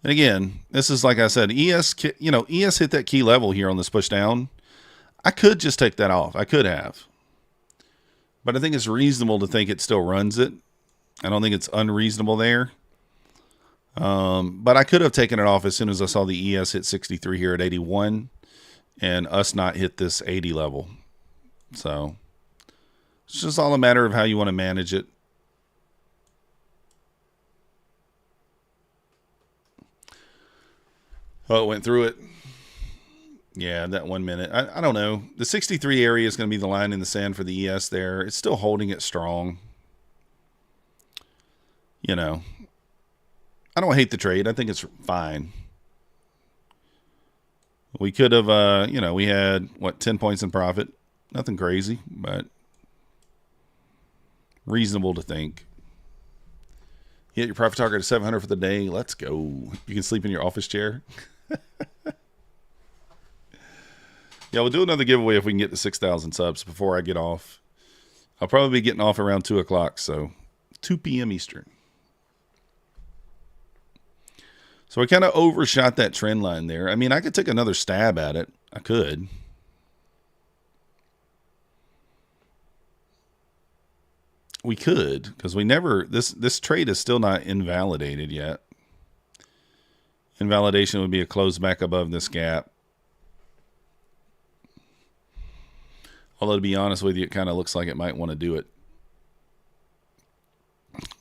And again, this is like I said, ES, you know, ES hit that key level here on this push down. I could just take that off. I could have. But I think it's reasonable to think it still runs it. I don't think it's unreasonable there. But I could have taken it off as soon as I saw the ES hit 63 here at 81 and us not hit this 80 level. So it's just all a matter of how you want to manage it. Oh, it went through it. Yeah, that 1 minute. I don't know. The 63 area is going to be the line in the sand for the ES there. It's still holding it strong. You know, I don't hate the trade. I think it's fine. We could have, you know, we had, what, 10 points in profit. Nothing crazy, but reasonable to think. You hit your profit target at 700 for the day. Let's go. You can sleep in your office chair. Yeah, we'll do another giveaway if we can get to 6,000 subs before I get off. I'll probably be getting off around 2 o'clock, so 2 p.m. Eastern. So I kind of overshot that trend line there. I mean, I could take another stab at it. I could. We could, because we never, this trade is still not invalidated yet. Invalidation would be a close back above this gap. Although, to be honest with you, it kind of looks like it might want to do it.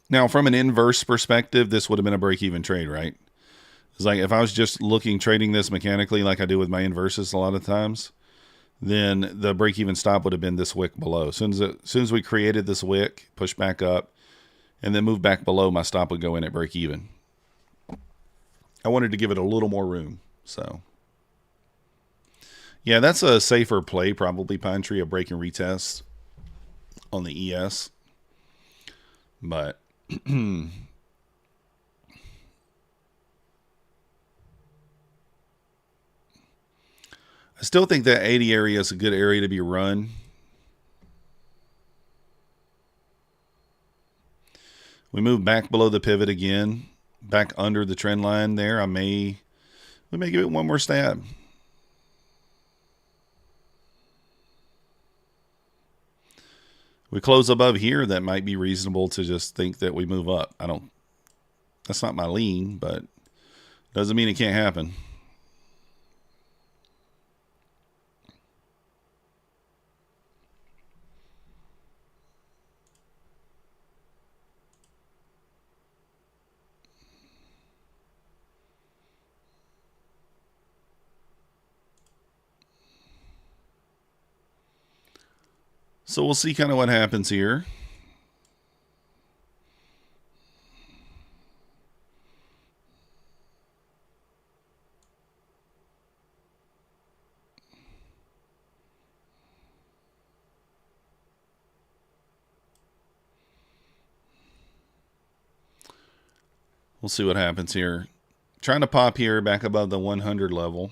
Now, from an inverse perspective, this would have been a break-even trade, right? It's like if I was just trading this mechanically like I do with my inverses a lot of times, then the break-even stop would have been this wick below. As soon as we created this wick, push back up, and then move back below, my stop would go in at break-even. I wanted to give it a little more room, so... Yeah, that's a safer play, probably, Pine Tree, a break and retest on the ES. But I still think that 80 area is a good area to be run. We move back below the pivot again, back under the trend line there. We may give it one more stab. We close above here, that might be reasonable to just think that we move up. That's not my lean, but doesn't mean it can't happen. So we'll see kind of what happens here. We'll see what happens here. Trying to pop here back above the 100 level.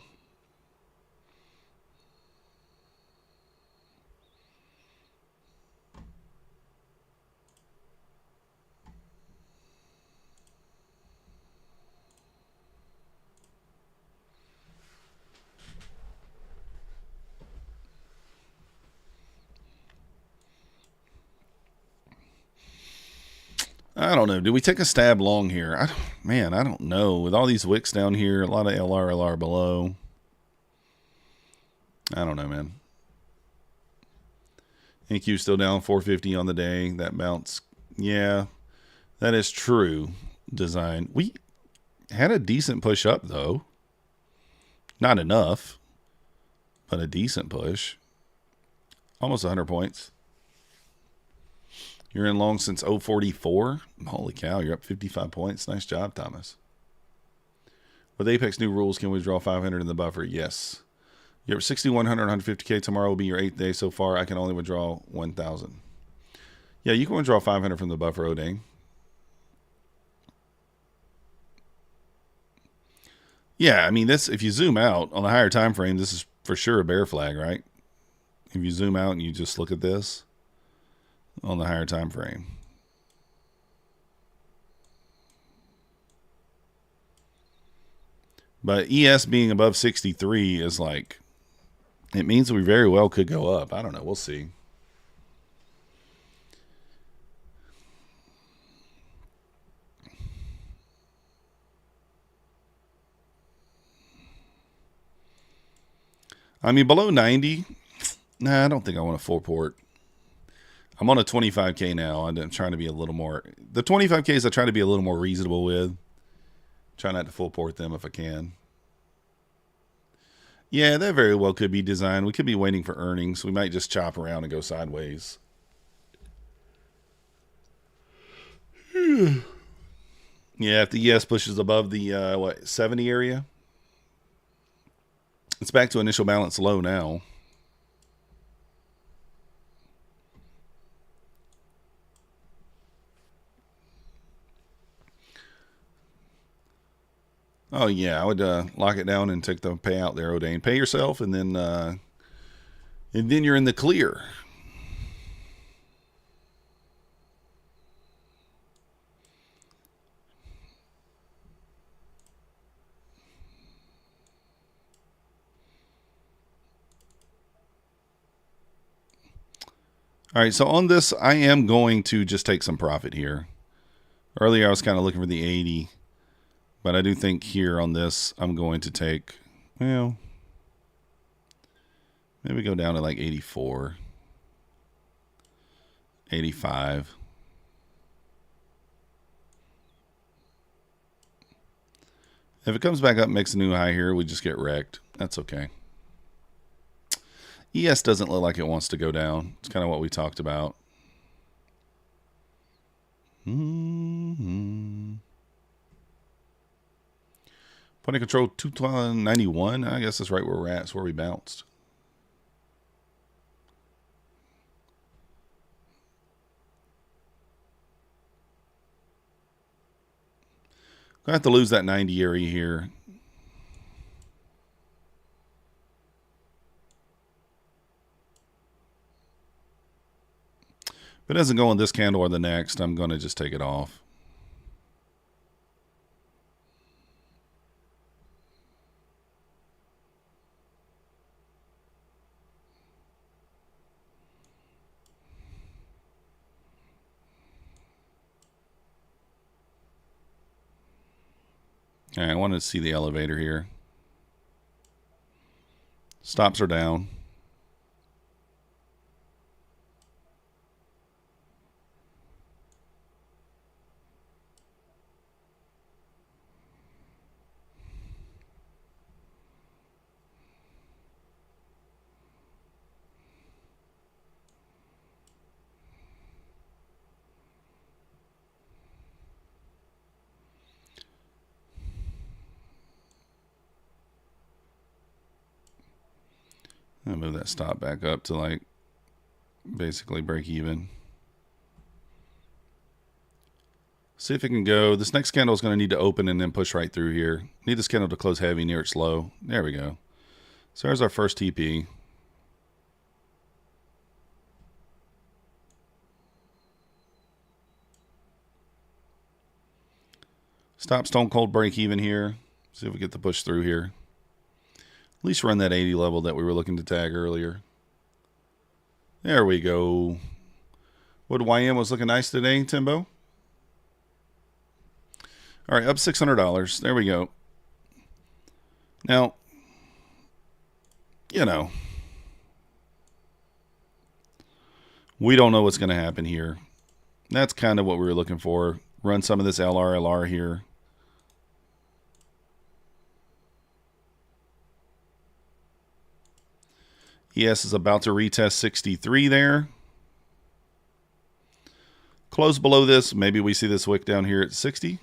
I don't know. Do we take a stab long here? I don't know. With all these wicks down here, a lot of LR below. I don't know, man. NQ still down 450 on the day. That bounce. Yeah, that is true. Design. We had a decent push up, though. Not enough, but a decent push. Almost 100 points. You're in long since 044. Holy cow, you're up 55 points. Nice job, Thomas. With Apex new rules, can we withdraw 500 in the buffer? Yes. You're up 6,100, 150K. Tomorrow will be your 8th day. So far, I can only withdraw 1,000. Yeah, you can withdraw 500 from the buffer, Odane. Yeah, I mean, this. If you zoom out on the higher time frame, this is for sure a bear flag, right? If you zoom out and you just look at this on the higher time frame. But ES being above 63 is like, it means we very well could go up. I don't know. We'll see. I mean, below 90, nah, I don't think I want a full port. I'm on a 25K now. I'm trying to be a little more. The 25Ks I try to be a little more reasonable with. Try not to full port them if I can. Yeah, that very well could be designed. We could be waiting for earnings. We might just chop around and go sideways. Yeah, if the ES pushes above the 70 area, it's back to initial balance low now. Oh yeah, I would lock it down and take the payout there, Odane. Pay yourself, and then you're in the clear. All right, so on this, I am going to just take some profit here. Earlier, I was kind of looking for the 80. But I do think here on this, I'm going to take, well, maybe go down to like 84, 85. If it comes back up, makes a new high here, we just get wrecked. That's okay. ES doesn't look like it wants to go down. It's kind of what we talked about. Point of control 291. I guess that's right where we're at. It's where we bounced. Gonna have to lose that 90 area here. If it doesn't go on this candle or the next, I'm going to just take it off. All right, I wanted to see the elevator here. Stops are down. I'll move that stop back up to like basically break even. See if it can go. This next candle is going to need to open and then push right through here. Need this candle to close heavy near its low. There we go. So there's our first TP. Stop stone cold break even here. See if we get the push through here. At least run that 80 level that we were looking to tag earlier. There we go. What YM was looking nice today, Timbo? All right, up $600. There we go. Now, you know, we don't know what's going to happen here. That's kind of what we were looking for. Run some of this LR here. ES is about to retest 63 there. Close below this. Maybe we see this wick down here at 60.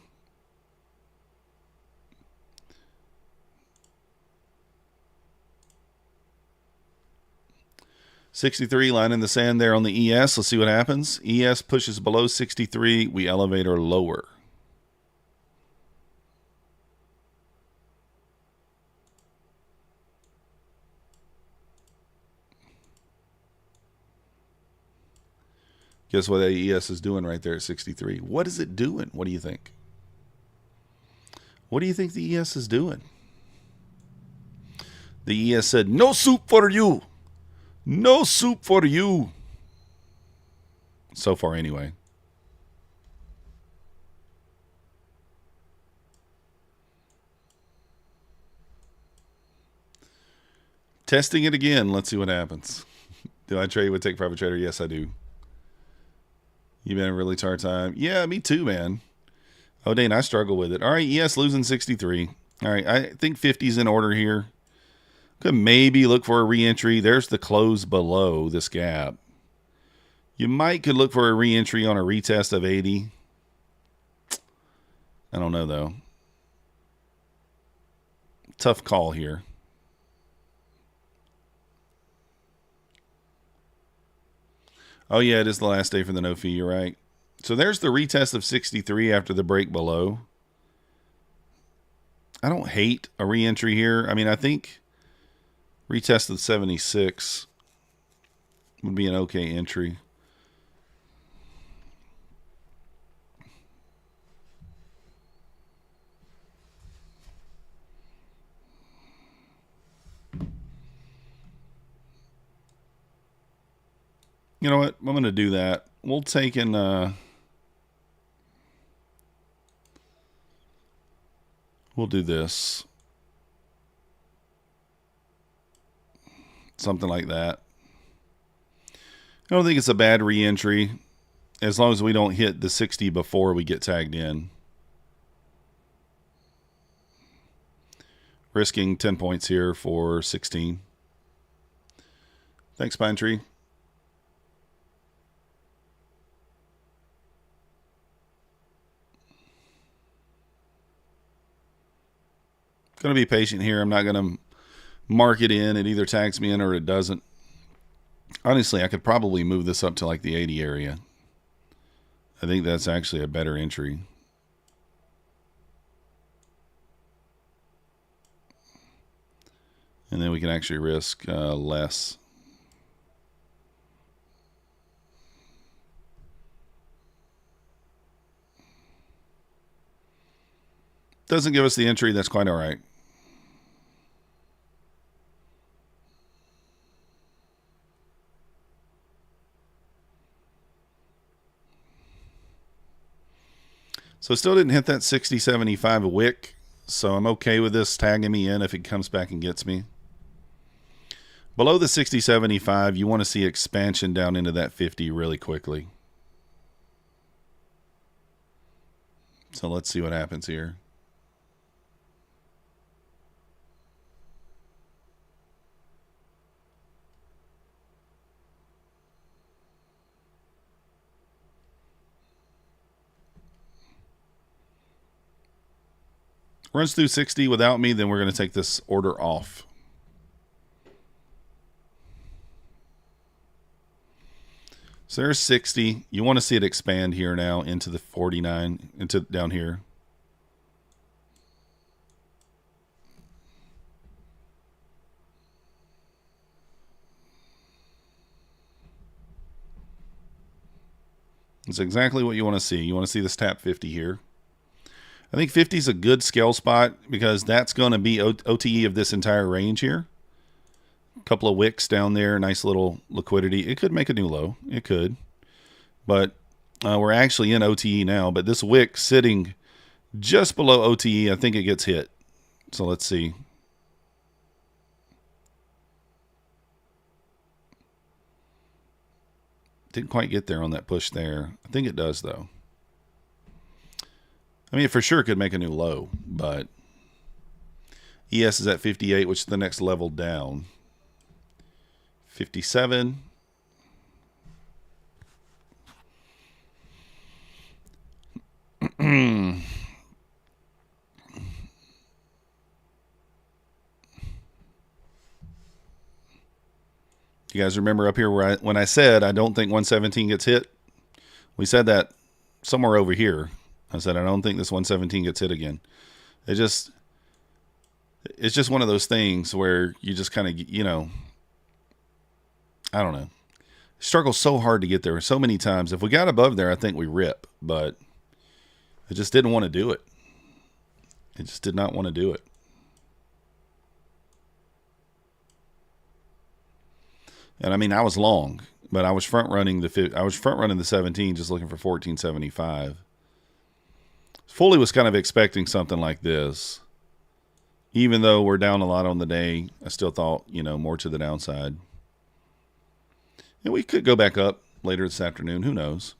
$63, line in the sand there on the ES. Let's see what happens. ES pushes below 63. We elevate or lower. Guess what the ES is doing right there at 63? What is it doing? What do you think? What do you think the ES is doing? The ES said, "No soup for you. No soup for you." So far, anyway. Testing it again. Let's see what happens. Do I trade with Take Profit Trader? Yes, I do. You've been a really hard time. Yeah, me too, man. Oh, Dane, I struggle with it. All right, ES losing 63. All right, I think 50's in order here. Could maybe look for a re-entry. There's the close below this gap. You could look for a re-entry on a retest of 80. I don't know, though. Tough call here. Oh, yeah, it is the last day for the no fee. You're right. So there's the retest of 63 after the break below. I don't hate a re-entry here. I mean, I think retest of 76 would be an okay entry. You know what? I'm going to do that. We'll take in we'll do this. Something like that. I don't think it's a bad re-entry as long as we don't hit the 60 before we get tagged in. Risking 10 points here for 16. Thanks, Pine Tree. Going to be patient here. I'm not going to mark it in. It either tags me in or it doesn't. Honestly, I could probably move this up to like the 80 area. I think that's actually a better entry. And then we can actually risk less. Doesn't give us the entry. That's quite all right. So still didn't hit that 60-75 wick. So I'm okay with this tagging me in if it comes back and gets me. Below the 60-75, you want to see expansion down into that 50 really quickly. So let's see what happens here. Runs through 60 without me, then we're going to take this order off. So there's 60. You want to see it expand here now into the 49, into down here. It's exactly what you want to see. You want to see this tap 50 here. I think 50 is a good scale spot because that's going to be OTE of this entire range here. A couple of wicks down there, nice little liquidity. It could make a new low. It could. But we're actually in OTE now. But this wick sitting just below OTE, I think it gets hit. So let's see. Didn't quite get there on that push there. I think it does, though. I mean, it for sure could make a new low, but ES is at 58, which is the next level down. 57. You guys remember up here where when I said I don't think 117 gets hit? We said that somewhere over here. I said I don't think this 117 gets hit again. It's just one of those things where you just kind of, you know, I don't know. Struggle so hard to get there so many times. If we got above there, I think we rip, but I just didn't want to do it. It just did not want to do it. And I mean, I was long, but I was front running the 17, just looking for 1475. Fully was kind of expecting something like this. Even though we're down a lot on the day, I still thought, you know, more to the downside. And we could go back up later this afternoon. Who knows?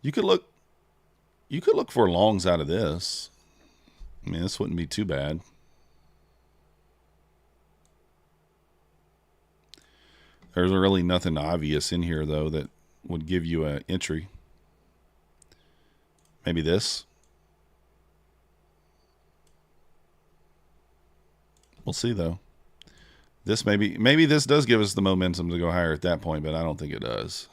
You could look for longs out of this. I mean, this wouldn't be too bad. There's really nothing obvious in here, though, that would give you an entry. Maybe this. We'll see, though. This maybe this does give us the momentum to go higher at that point, but I don't think it does.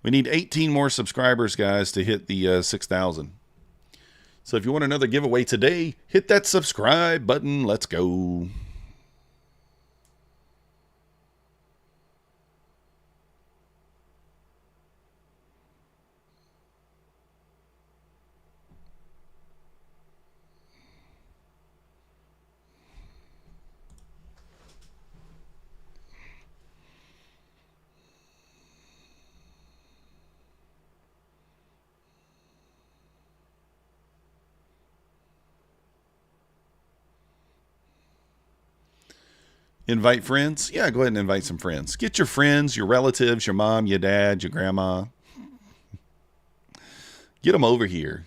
We need 18 more subscribers, guys, to hit the 6,000. So if you want another giveaway today, hit that subscribe button. Let's go. Invite friends? Yeah, go ahead and invite some friends. Get your friends, your relatives, your mom, your dad, your grandma. Get them over here.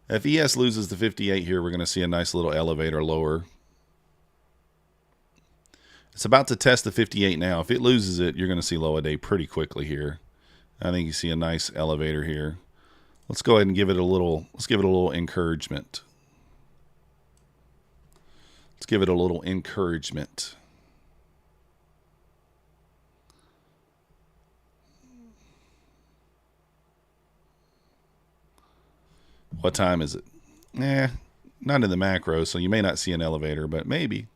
If ES loses the 58 here, we're going to see a nice little elevator lower. It's about to test the 58 now. If it loses it, you're going to see low a day pretty quickly here. I think you see a nice elevator here. Let's go ahead and give it a little, let's give it a little encouragement. Let's give it a little encouragement. What time is it? Not in the macro, so you may not see an elevator, but maybe.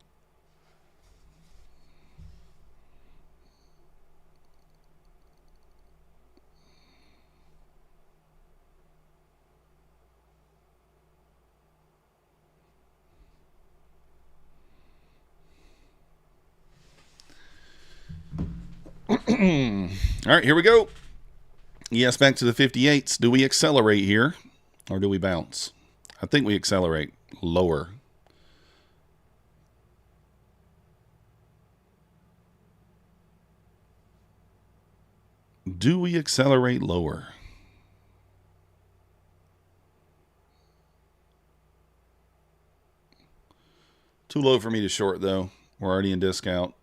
All right, here we go. Yes, back to the 58s. Do we accelerate here or do we bounce? I think we accelerate lower. Do we accelerate lower? Too low for me to short, though. We're already in discount.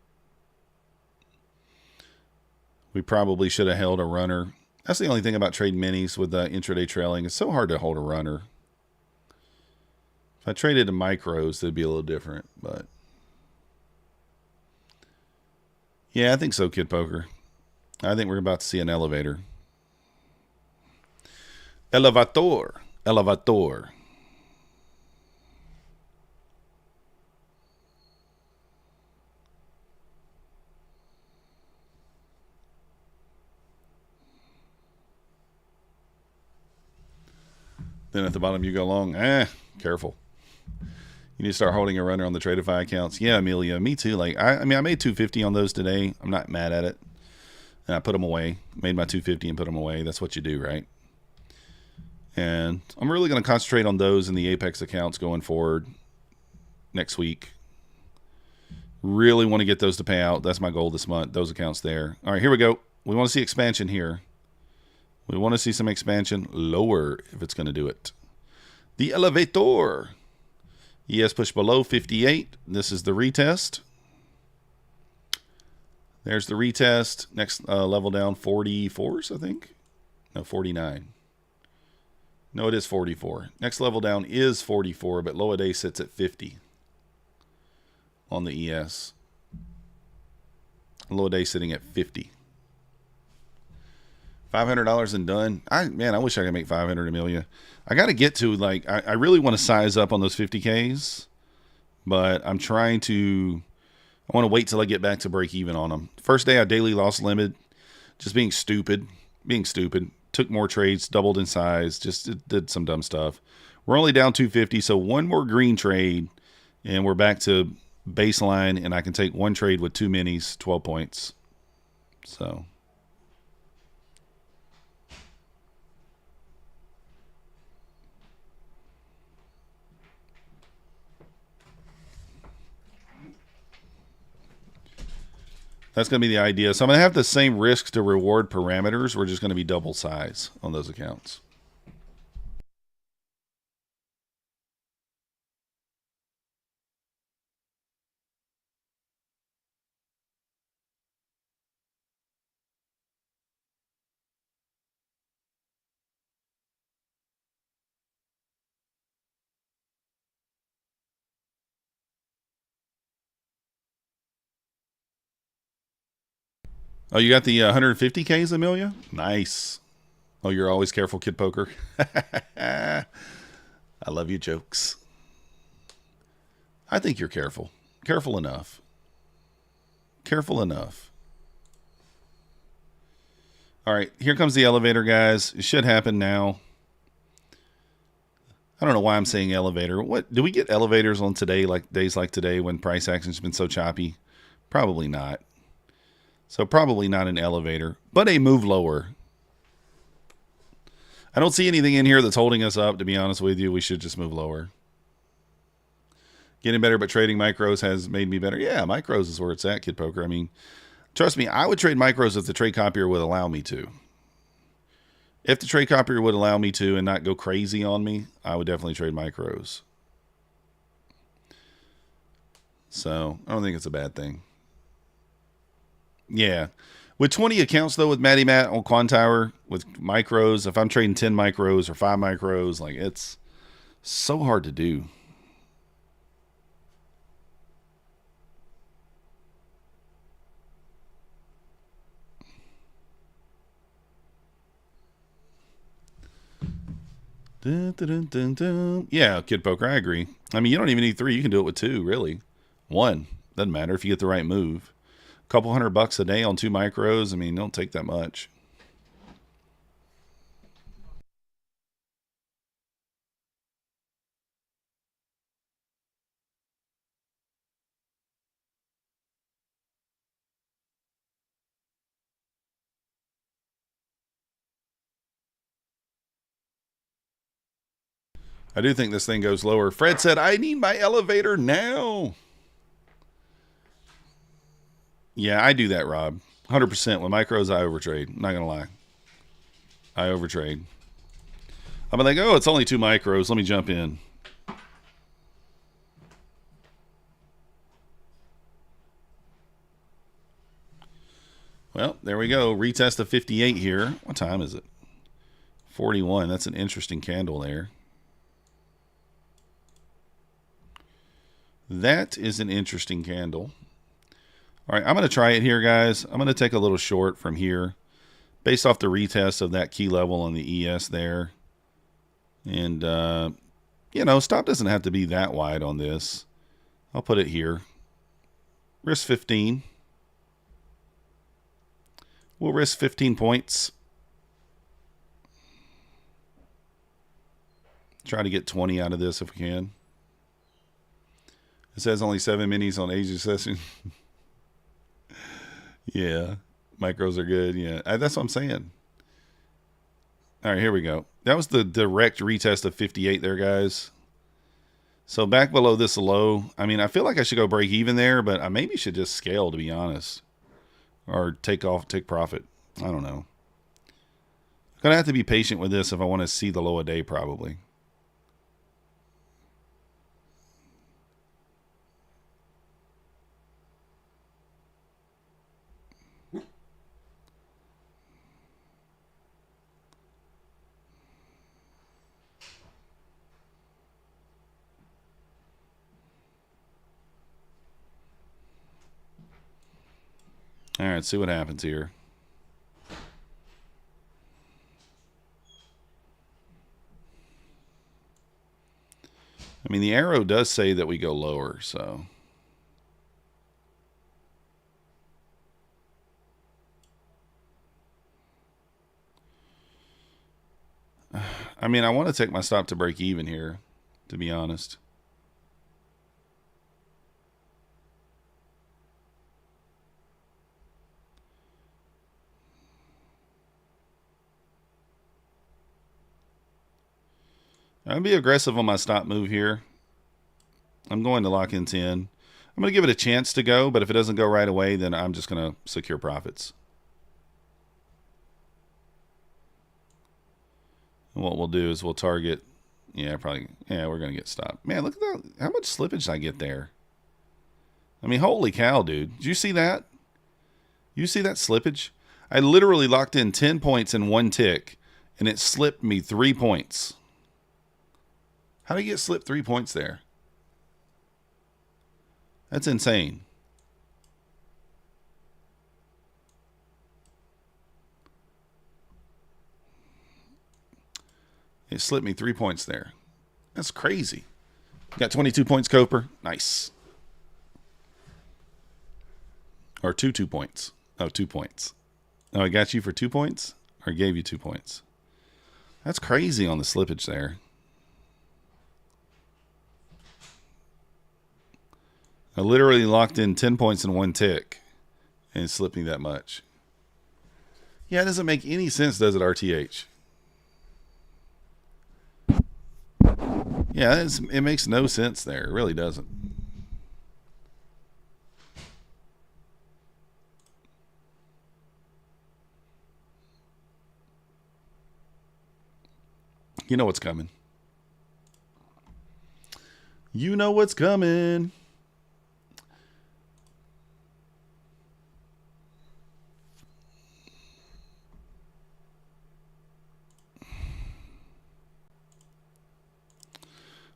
We probably should have held a runner That's the only thing about trade minis with intraday trailing. It's so hard to hold a runner. If I traded to micros, it'd be a little different. But yeah, I think so, Kid Poker. I think we're about to see an elevator. Elevator. Elevator. Then at the bottom you go long. Careful. You need to start holding a runner on the Tradeify accounts. Yeah, Amelia, me too. Like I mean, I made 250 on those today. I'm not mad at it. And I put them away. Made my 250 and put them away. That's what you do, right? And I'm really going to concentrate on those in the Apex accounts going forward next week. Really want to get those to pay out. That's my goal this month. Those accounts there. All right, here we go. We want to see expansion here. We want to see some expansion lower if it's going to do it. The elevator. ES push below 58. This is the retest. There's the retest. Next level down, 44s, I think. No, 49. No, it is 44. Next level down is 44, but low a day sits at 50 on the ES. Low a day sitting at 50. $500 and done. Man, I wish I could make 500, Amelia. I got to get to, like, I really want to size up on those 50Ks, but I'm trying to, I want to wait till I get back to break even on them. First day I daily loss limit, just being stupid. Took more trades, doubled in size, just did some dumb stuff. We're only down 250, so one more green trade, and we're back to baseline, and I can take one trade with 2 minis, 12 points. So that's going to be the idea. So I'm going to have the same risk to reward parameters. We're just going to be double size on those accounts. Oh, you got the 150Ks, Amelia? Nice. Oh, you're always careful, Kid Poker. I love you jokes. I think you're careful. Careful enough. Careful enough. All right, here comes the elevator, guys. It should happen now. I don't know why I'm saying elevator. What do we get elevators on today, like days like today when price action's been so choppy? Probably not. So probably not an elevator, but a move lower. I don't see anything in here that's holding us up, to be honest with you. We should just move lower. Getting better, but trading micros has made me better. Yeah, micros is where it's at, Kid Poker. I mean, trust me, I would trade micros if the trade copier would allow me to. If the trade copier would allow me to and not go crazy on me, I would definitely trade micros. So I don't think it's a bad thing. Yeah. With 20 accounts, though, with Matty Matt on Quantower, with micros, if I'm trading 10 micros or 5 micros, like, it's so hard to do. Dun, dun, dun, dun. Yeah, Kid Poker, I agree. I mean, you don't even need 3. You can do it with 2, really. 1. Doesn't matter if you get the right move. Couple $100 a day on 2 micros. I mean, don't take that much. I do think this thing goes lower. Fred said, I need my elevator now. Yeah, I do that, Rob. 100%. With micros, I overtrade. I'm not going to lie. I overtrade. I'm like, oh, it's only 2 micros. Let me jump in. Well, there we go. Retest of 58 here. What time is it? 41. That's an interesting candle there. That is an interesting candle. All right, I'm going to try it here, guys. I'm going to take a little short from here based off the retest of that key level on the ES there. And, you know, stop doesn't have to be that wide on this. I'll put it here. Risk 15. We'll risk 15 points. Try to get 20 out of this if we can. It says only 7 minis on Asia session. Yeah, micros are good. Yeah, that's what I'm saying. All right, here we go. That was the direct retest of 58 there, guys. So back below this low, I mean, I feel like I should go break even there, but I maybe should just scale, to be honest. Or take profit. I don't know. I'm going to have to be patient with this if I want to see the low a day, probably. All right, see what happens here. I mean, the arrow does say that we go lower, so. I mean, I want to take my stop to break even here, to be honest. I'm going to be aggressive on my stop move here. I'm going to lock in 10. I'm going to give it a chance to go, but if it doesn't go right away, then I'm just going to secure profits. And what we'll do is we'll target, we're going to get stopped. Man, look at that. How much slippage did I get there? I mean, holy cow, dude. Did you see that? You see that slippage? I literally locked in 10 points in one tick, and it slipped me 3 points. How did you get slipped 3 points there? That's insane. It slipped me 3 points there. That's crazy. Got 22 points, Coper. Nice. Or 2 points. Oh, 2 points. Oh, I got you for 2 points? Or gave you 2 points? That's crazy on the slippage there. I literally locked in 10 points in one tick and it slipped me that much. Yeah, it doesn't make any sense, does it, RTH? Yeah, it makes no sense there. It really doesn't. You know what's coming. You know what's coming.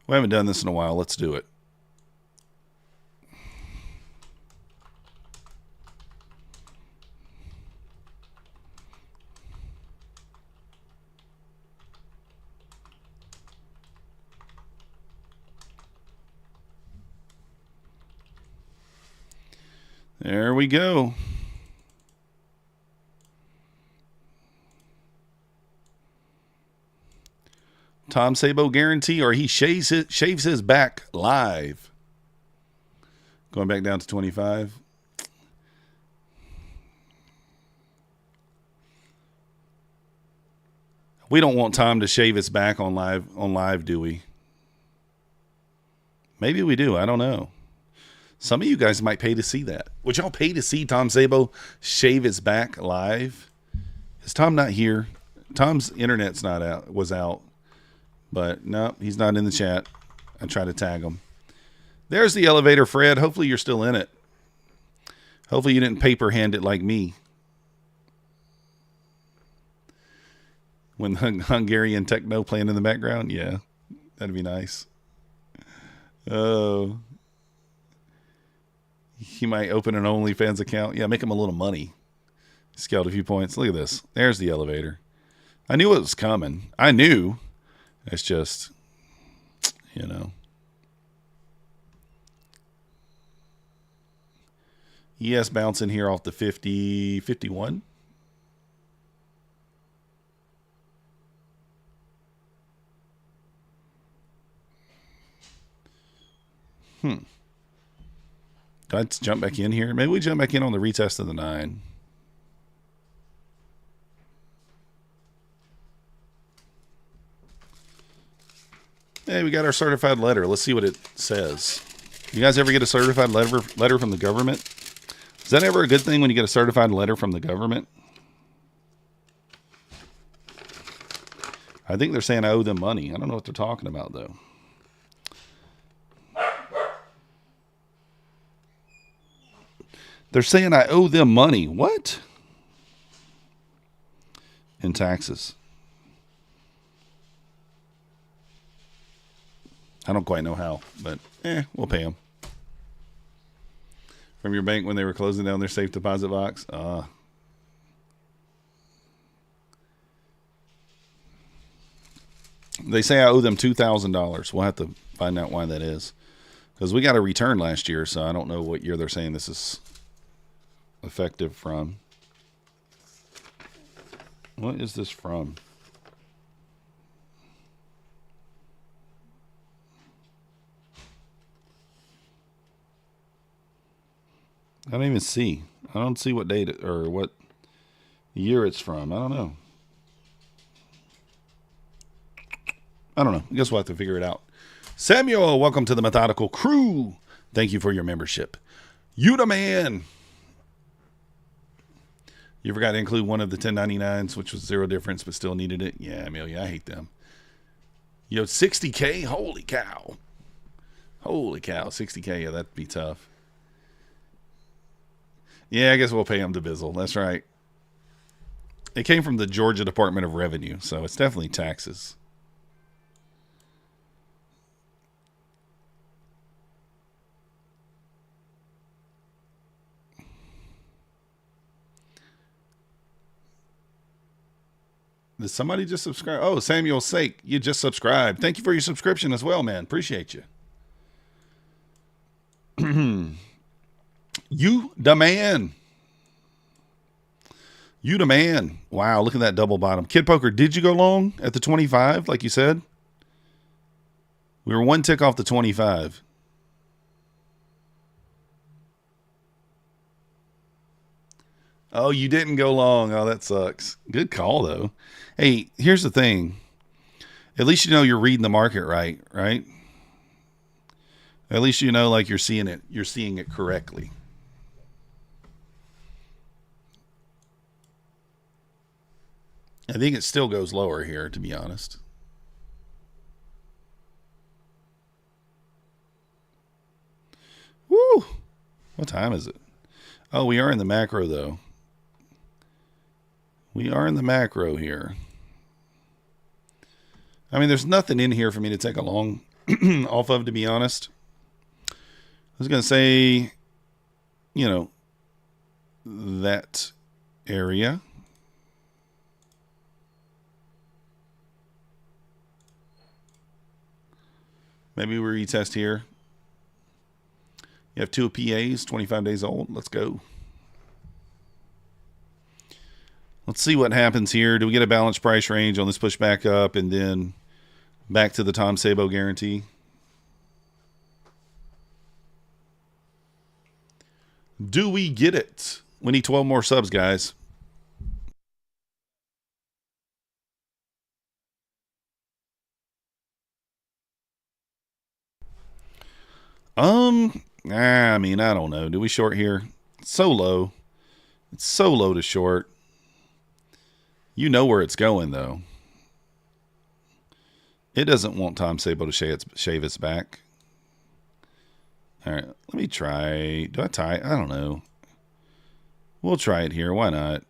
We haven't done this in a while. Let's do it. There we go. Tom Sabo guarantee, or he shaves his back live. Going back down to 25. We don't want Tom to shave his back on live, do we? Maybe we do. I don't know. Some of you guys might pay to see that. Would y'all pay to see Tom Sabo shave his back live? Is Tom not here? Tom's internet's not out. Was out. But no, he's not in the chat. I try to tag him. There's the elevator, Fred. Hopefully you're still in it. Hopefully you didn't paper hand it like me. When the Hungarian techno playing in the background, yeah, that'd be nice. Oh, he might open an OnlyFans account. Yeah, make him a little money. Scaled a few points. Look at this. There's the elevator. I knew it was coming. I knew. It's just, you know. ES bouncing here off the 50, 51. Let's jump back in here. Maybe we jump back in on the retest of the 9. Hey, we got our certified letter. Let's see what it says. You guys ever get a certified letter from the government? Is that ever a good thing when you get a certified letter from the government? I think they're saying I owe them money. I don't know what they're talking about, though. They're saying I owe them money. What? In taxes. I don't quite know how, but we'll pay them. From your bank when they were closing down their safe deposit box? They say I owe them $2,000. We'll have to find out why that is. Because we got a return last year, so I don't know what year they're saying this is effective from. What is this from? I don't even see. I don't see what date or what year it's from. I don't know. I guess we'll have to figure it out. Samuel, welcome to the Methodical Crew. Thank you for your membership. You the man. You forgot to include one of the 1099s, which was zero difference, but still needed it. Yeah, Amelia, I hate them. Yo, 60K? Holy cow. Holy cow, 60K. Yeah, that'd be tough. Yeah, I guess we'll pay them to Bizzle. That's right. It came from the Georgia Department of Revenue, so it's definitely taxes. Did somebody just subscribe? Oh, Samuel Sake, you just subscribed. Thank you for your subscription as well, man. Appreciate you. You the man. You the man. Wow, look at that double bottom. Kid Poker, did you go long at the 25 like you said? We were one tick off the 25. Oh, you didn't go long. Oh, that sucks. Good call, though. Hey, here's the thing. At least you know you're reading the market right? At least you know like you're seeing it correctly. I think it still goes lower here, to be honest. Woo! What time is it? Oh, we are in the macro, though. We are in the macro here. I mean, there's nothing in here for me to take a long off of, to be honest. I was going to say, that area. Maybe we retest here. You have 2 PAs, 25 days old. Let's go. Let's see what happens here. Do we get a balanced price range on this push back up and then back to the Tom Sabo guarantee? Do we get it? We need 12 more subs, guys. I mean, I don't know. Do we short here? It's so low. It's so low to short. You know where it's going, though. It doesn't want Tom Sabo to shave its back. All right, let me try. Do I tie? I don't know. We'll try it here. Why not?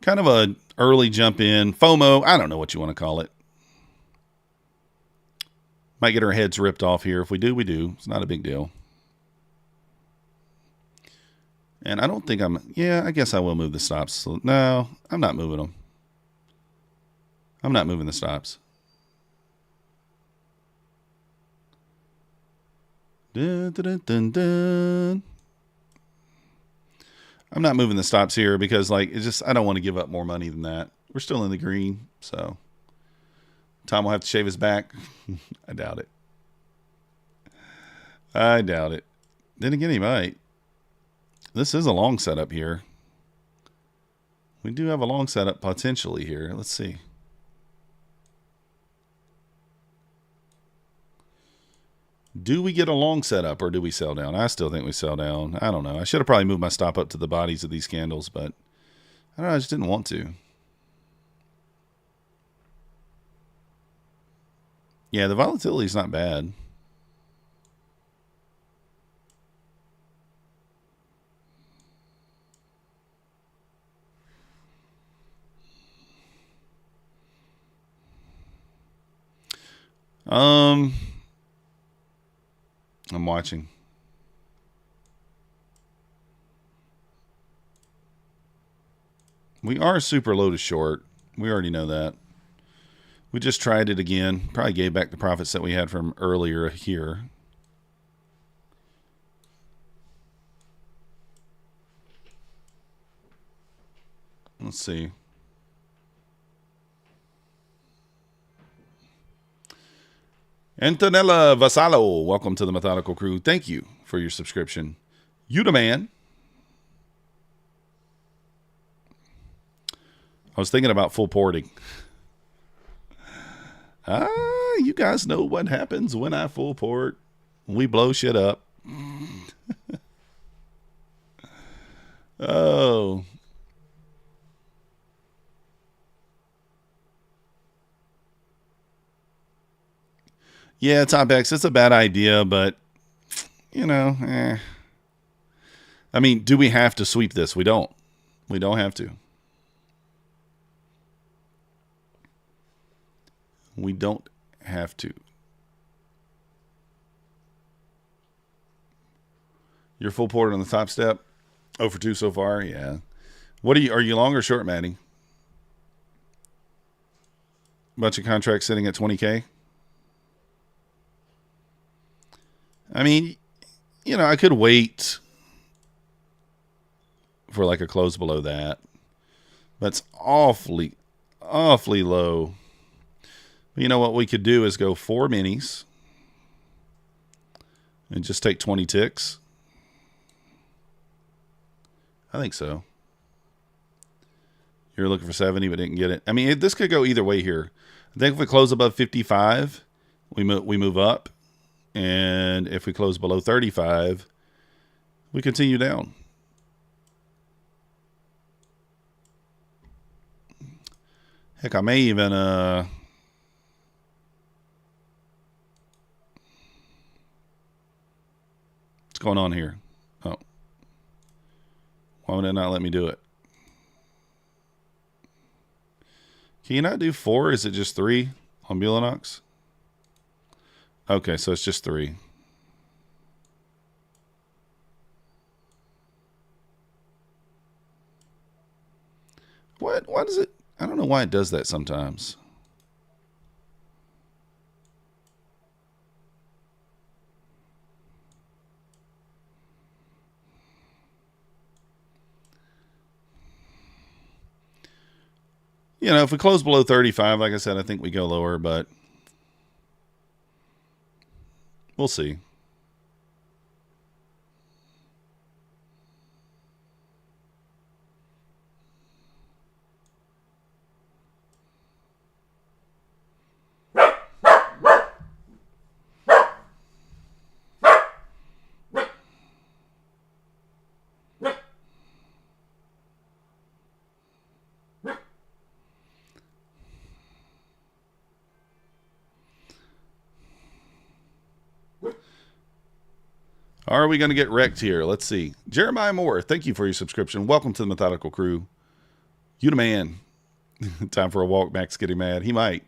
Kind of a early jump in. FOMO. I don't know what you want to call it. Might get our heads ripped off here. If we do, we do. It's not a big deal. And I don't think yeah, I guess I will move the stops. So, no, I'm not moving them. I'm not moving the stops. Dun, dun, dun, dun. I'm not moving the stops here because, like, it's just, I don't want to give up more money than that. We're still in the green, so Tom will have to shave his back. I doubt it. I doubt it. Then again, he might. This is a long setup here. We do have a long setup potentially here. Let's see. Do we get a long setup or do we sell down? I still think we sell down. I don't know. I should have probably moved my stop up to the bodies of these candles, but I don't know. I just didn't want to. Yeah, the volatility is not bad. I'm watching. We are super low to short. We already know that. We just tried it again. Probably gave back the profits that we had from earlier here. Let's see. Antonella Vasallo, welcome to the Methodical Crew. Thank you for your subscription. You the man. I was thinking about full porting. You guys know what happens when I full port. We blow shit up. Oh. Yeah, it's APEX. It's a bad idea, but, you know, I mean, do we have to sweep this? We don't. We don't have to. We don't have to. You're full ported on the top step. 0 for 2 so far. Yeah. What are you long or short, Maddie? Bunch of contracts sitting at 20K. I mean, you know, I could wait for like a close below that. But it's awfully low. But you know what we could do is go 4 minis and just take 20 ticks. I think so. You're looking for 70 but didn't get it. I mean, this could go either way here. I think if we close above 55, we move up. And if we close below 35, we continue down. Heck, I may even what's going on here? Oh. Why would it not let me do it? Can you not do 4? Is it just 3 on Bulenox? Okay, so it's just 3. What? Why does it? I don't know why it does that sometimes. You know, if we close below 35, like I said, I think we go lower, but we'll see. Are we going to get wrecked here? Let's see. Jeremiah Moore, thank you for your subscription. Welcome to the Methodical Crew. You the man. Time for a walk. Max getting mad. He might.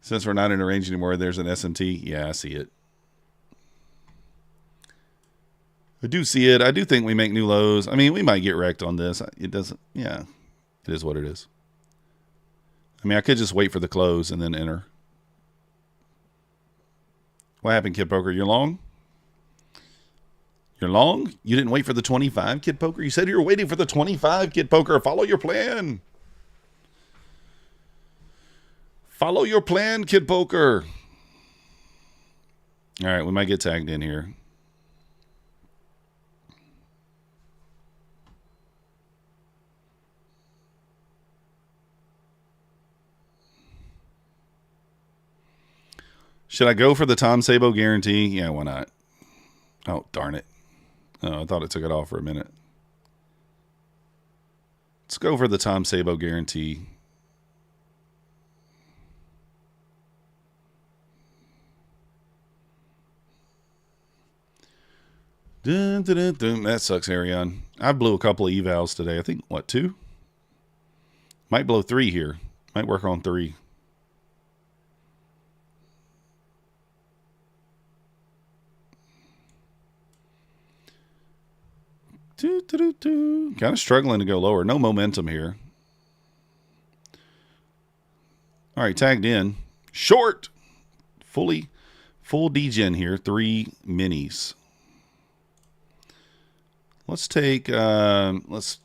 Since we're not in a range anymore, there's an SMT. Yeah, I see it. I do see it. I do think we make new lows. I mean, we might get wrecked on this. It doesn't. Yeah, it is what it is. I mean, I could just wait for the close and then enter. What happened, Kid Poker? You're long? You're long? You didn't wait for the 25, Kid Poker? You said you were waiting for the 25, Kid Poker. Follow your plan. Follow your plan, Kid Poker. All right, we might get tagged in here. Should I go for the Tom Sabo guarantee? Yeah, why not? Oh, darn it. Oh, I thought it took it off for a minute. Let's go for the Tom Sabo guarantee. Dun, dun, dun, dun. That sucks, Arion. I blew a couple of evals today. I think, what, 2? Might blow 3 here. Might work on 3. Kind of struggling to go lower. No momentum here. All right, tagged in. Short. Full degen here. 3 minis. Let's take let's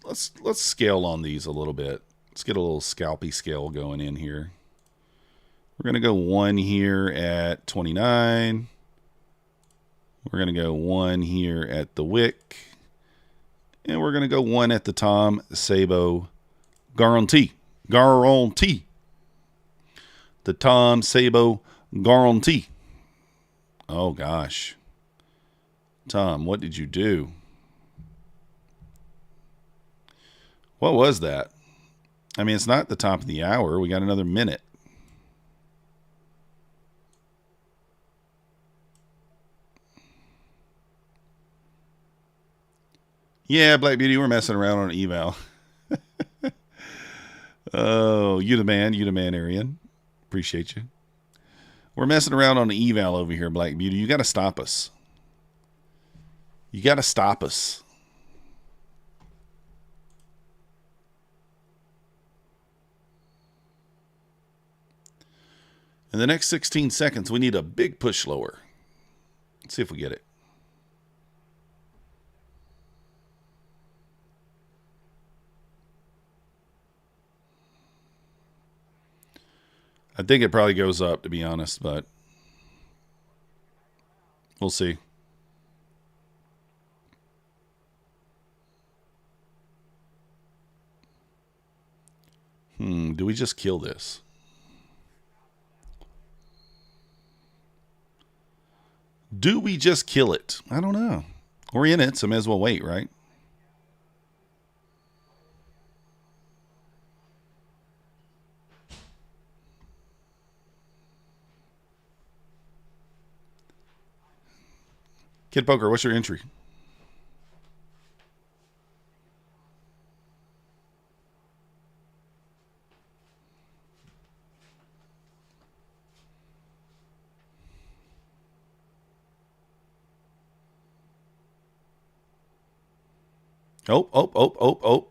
scale on these a little bit. Let's get a little scalpy scale going in here. We're gonna go 1 here at 29. We're gonna go 1 here at the wick. And we're going to go 1 at the Tom Sabo guarantee. Guarantee. The Tom Sabo guarantee. Oh, gosh. Tom, what did you do? What was that? I mean, it's not the top of the hour. We got another minute. Yeah, Black Beauty, we're messing around on an eval. Oh, you the man, Arian. Appreciate you. We're messing around on the eval over here, Black Beauty. You got to stop us. You got to stop us. In the next 16 seconds, we need a big push lower. Let's see if we get it. I think it probably goes up, to be honest, but we'll see. Do we just kill this? Do we just kill it? I don't know. We're in it, so may as well wait, right? Kid Poker, what's your entry? Oh.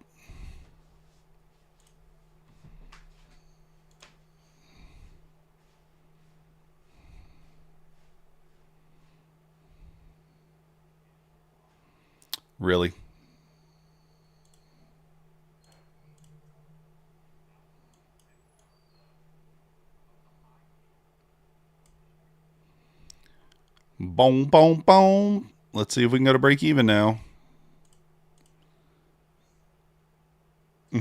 Really? Boom, boom, boom. Let's see if we can go to break even now.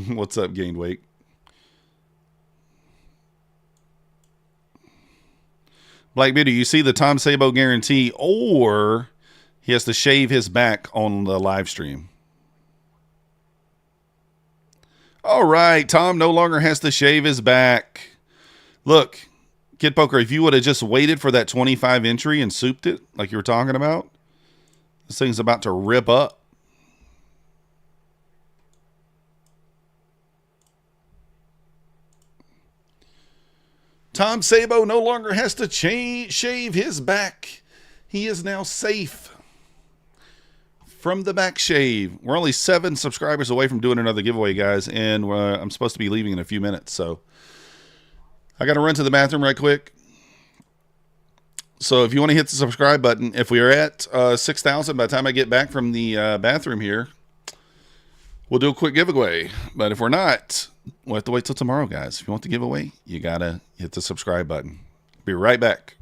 What's up, Gained Weight? Black Beauty, you see the Tom Sabo guarantee, or he has to shave his back on the live stream. All right, Tom no longer has to shave his back. Look, Kid Poker, if you would have just waited for that 25 entry and souped it like you were talking about, this thing's about to rip up. Tom Sabo no longer has to shave his back. He is now safe from the back shave. We're only 7 subscribers away from doing another giveaway, guys, and I'm supposed to be leaving in a few minutes, so I got to run to the bathroom right quick. So if you want to hit the subscribe button, if we are at 6,000 by the time I get back from the bathroom here, we'll do a quick giveaway. But if we're not, we'll have to wait till tomorrow, guys. If you want the giveaway, you got to hit the subscribe button. Be right back.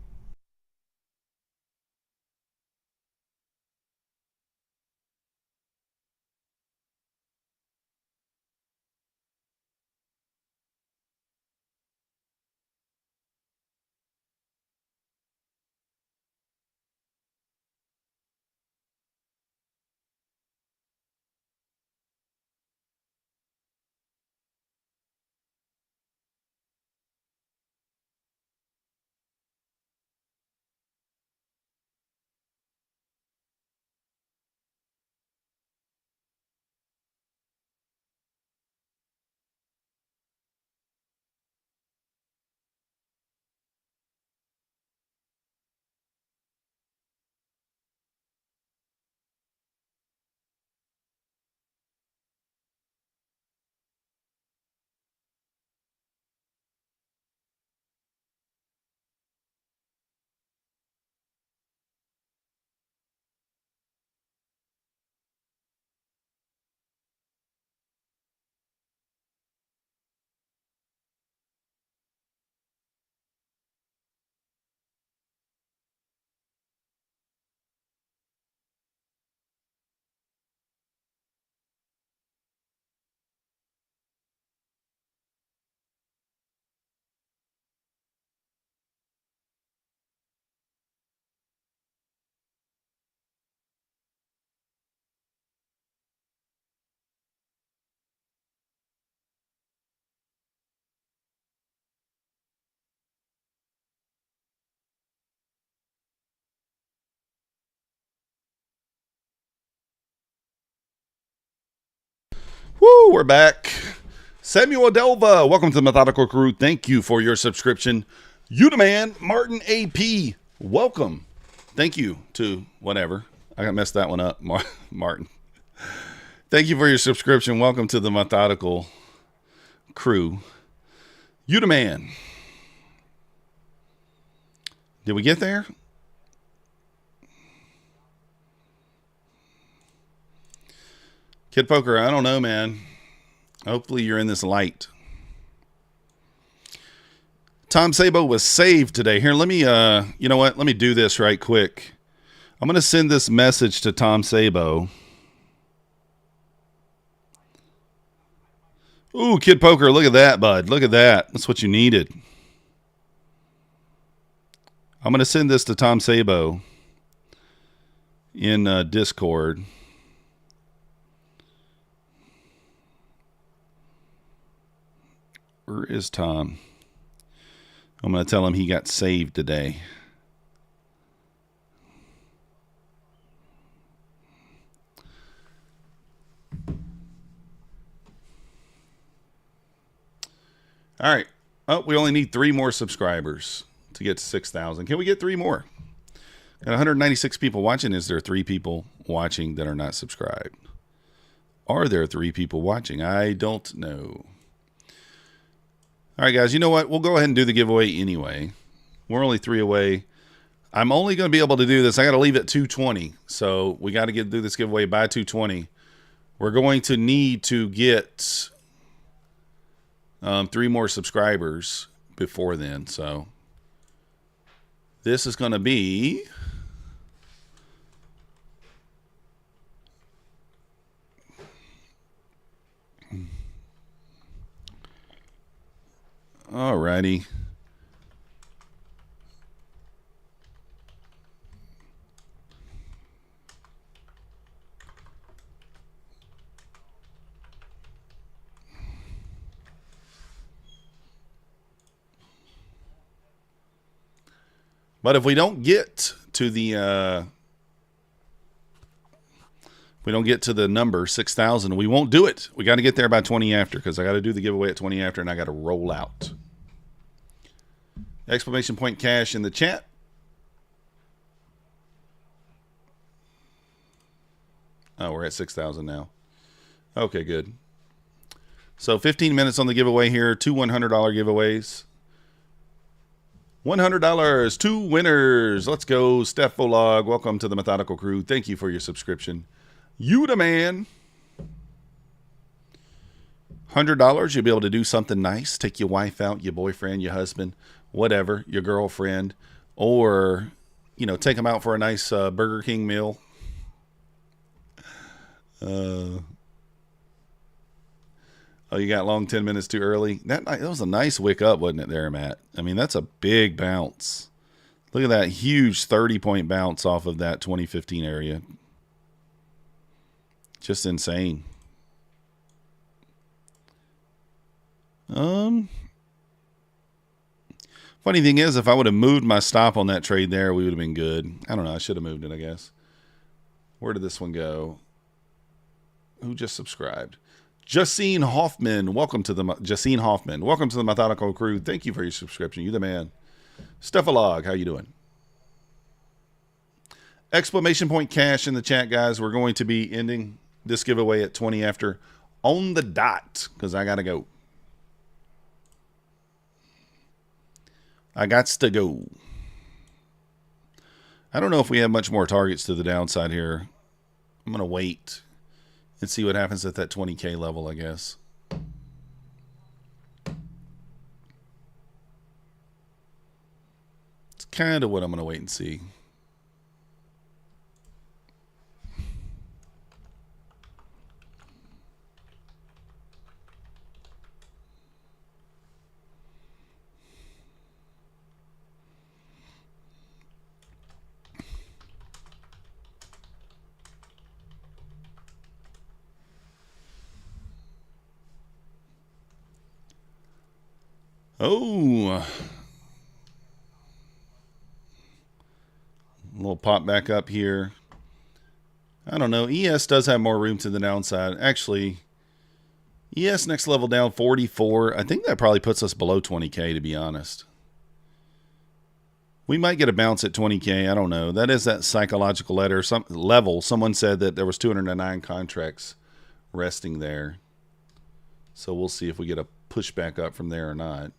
Woo, we're back. Samuel Delva, welcome to the Methodical Crew. Thank you for your subscription. Udaman, Martin AP, welcome. Thank you to whatever. I got messed that one up, Martin. Thank you for your subscription. Welcome to the Methodical Crew. Udaman. Did we get there? Kid Poker, I don't know, man. Hopefully you're in this light. Tom Sabo was saved today. Here, let me, you know what? Let me do this right quick. I'm going to send this message to Tom Sabo. Ooh, Kid Poker, look at that, bud. Look at that. That's what you needed. I'm going to send this to Tom Sabo in Discord. Where is Tom? I'm going to tell him he got saved today. All right. Oh, we only need 3 more subscribers to get to 6,000. Can we get 3 more? Got 196 people watching. Is there 3 people watching that are not subscribed? Are there 3 people watching? I don't know. All right, guys, you know what? We'll go ahead and do the giveaway anyway. We're only 3 away. I'm only going to be able to do this. I got to leave at 2:20, so we got to do this giveaway by 2:20. We're going to need to get 3 more subscribers before then. So this is going to be alrighty. But if we don't get to the number 6,000, we won't do it. We got to get there by 20 after, because I got to do the giveaway at 20 after, and I got to roll out. Exclamation point cash in the chat. Oh, we're at 6,000 now. Okay, good. So 15 minutes on the giveaway here. 2 $100 giveaways. $100, 2 winners. Let's go, Steph Vlog. Welcome to the Methodical Crew. Thank you for your subscription. You the man. $100, you'll be able to do something nice. Take your wife out, your boyfriend, your husband, whatever, your girlfriend, or, you know, take them out for a nice Burger King meal. Oh, you got long 10 minutes too early. That was a nice wick up, wasn't it, there, Matt? I mean, that's a big bounce. Look at that huge 30-point bounce off of that 2015 area. Just insane. Funny thing is, if I would have moved my stop on that trade there, we would have been good. I don't know. I should have moved it, I guess. Where did this one go? Who just subscribed? Justine Hoffman. Welcome to the Justine Hoffman. Welcome to the Methodical Crew. Thank you for your subscription. You the man. Stephalog, how you doing? Exclamation point cash in the chat, guys. We're going to be ending this giveaway at 20 after on the dot because I got to go. I gots to go. I don't know if we have much more targets to the downside here. I'm going to wait and see what happens at that 20K level, I guess. It's kind of what I'm going to wait and see. Oh, a little pop back up here. I don't know. ES does have more room to the downside. Actually, ES next level down 44. I think that probably puts us below 20K, to be honest. We might get a bounce at 20K. I don't know. That is that psychological level. Someone said that there was 209 contracts resting there. So we'll see if we get a push back up from there or not.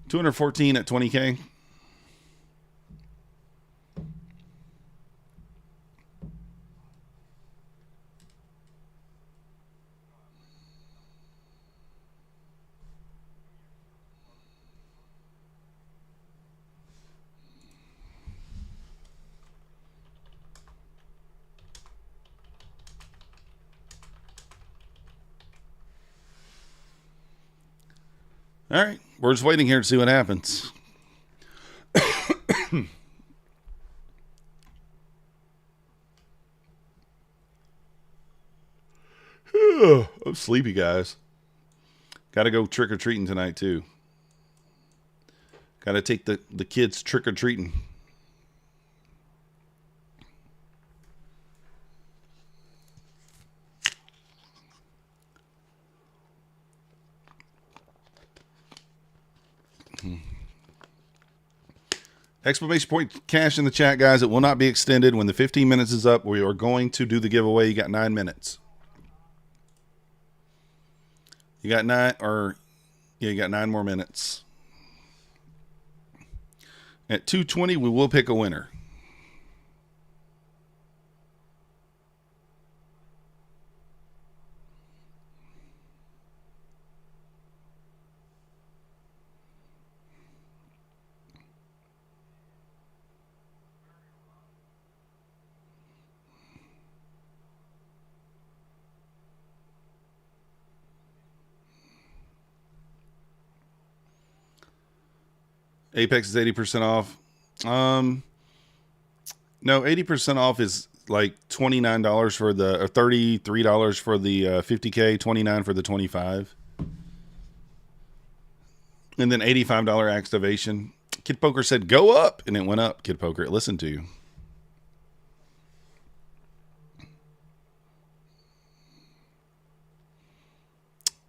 $214 at 20K. All right, we're just waiting here to see what happens. I'm sleepy, guys. Got to go trick-or-treating tonight, too. Got to take the kids trick-or-treating. Exclamation point cash in the chat, guys. It will not be extended. When the 15 minutes is up, we are going to do the giveaway. You got 9 minutes. You got 9 more minutes. At 2:20, we will pick a winner. Apex is 80% off. No, 80% off is like $29 for the, or $33 for the 50K, $29 for the 25. And then $85 activation. Kid Poker said, go up. And it went up. Kid Poker, it listened to you.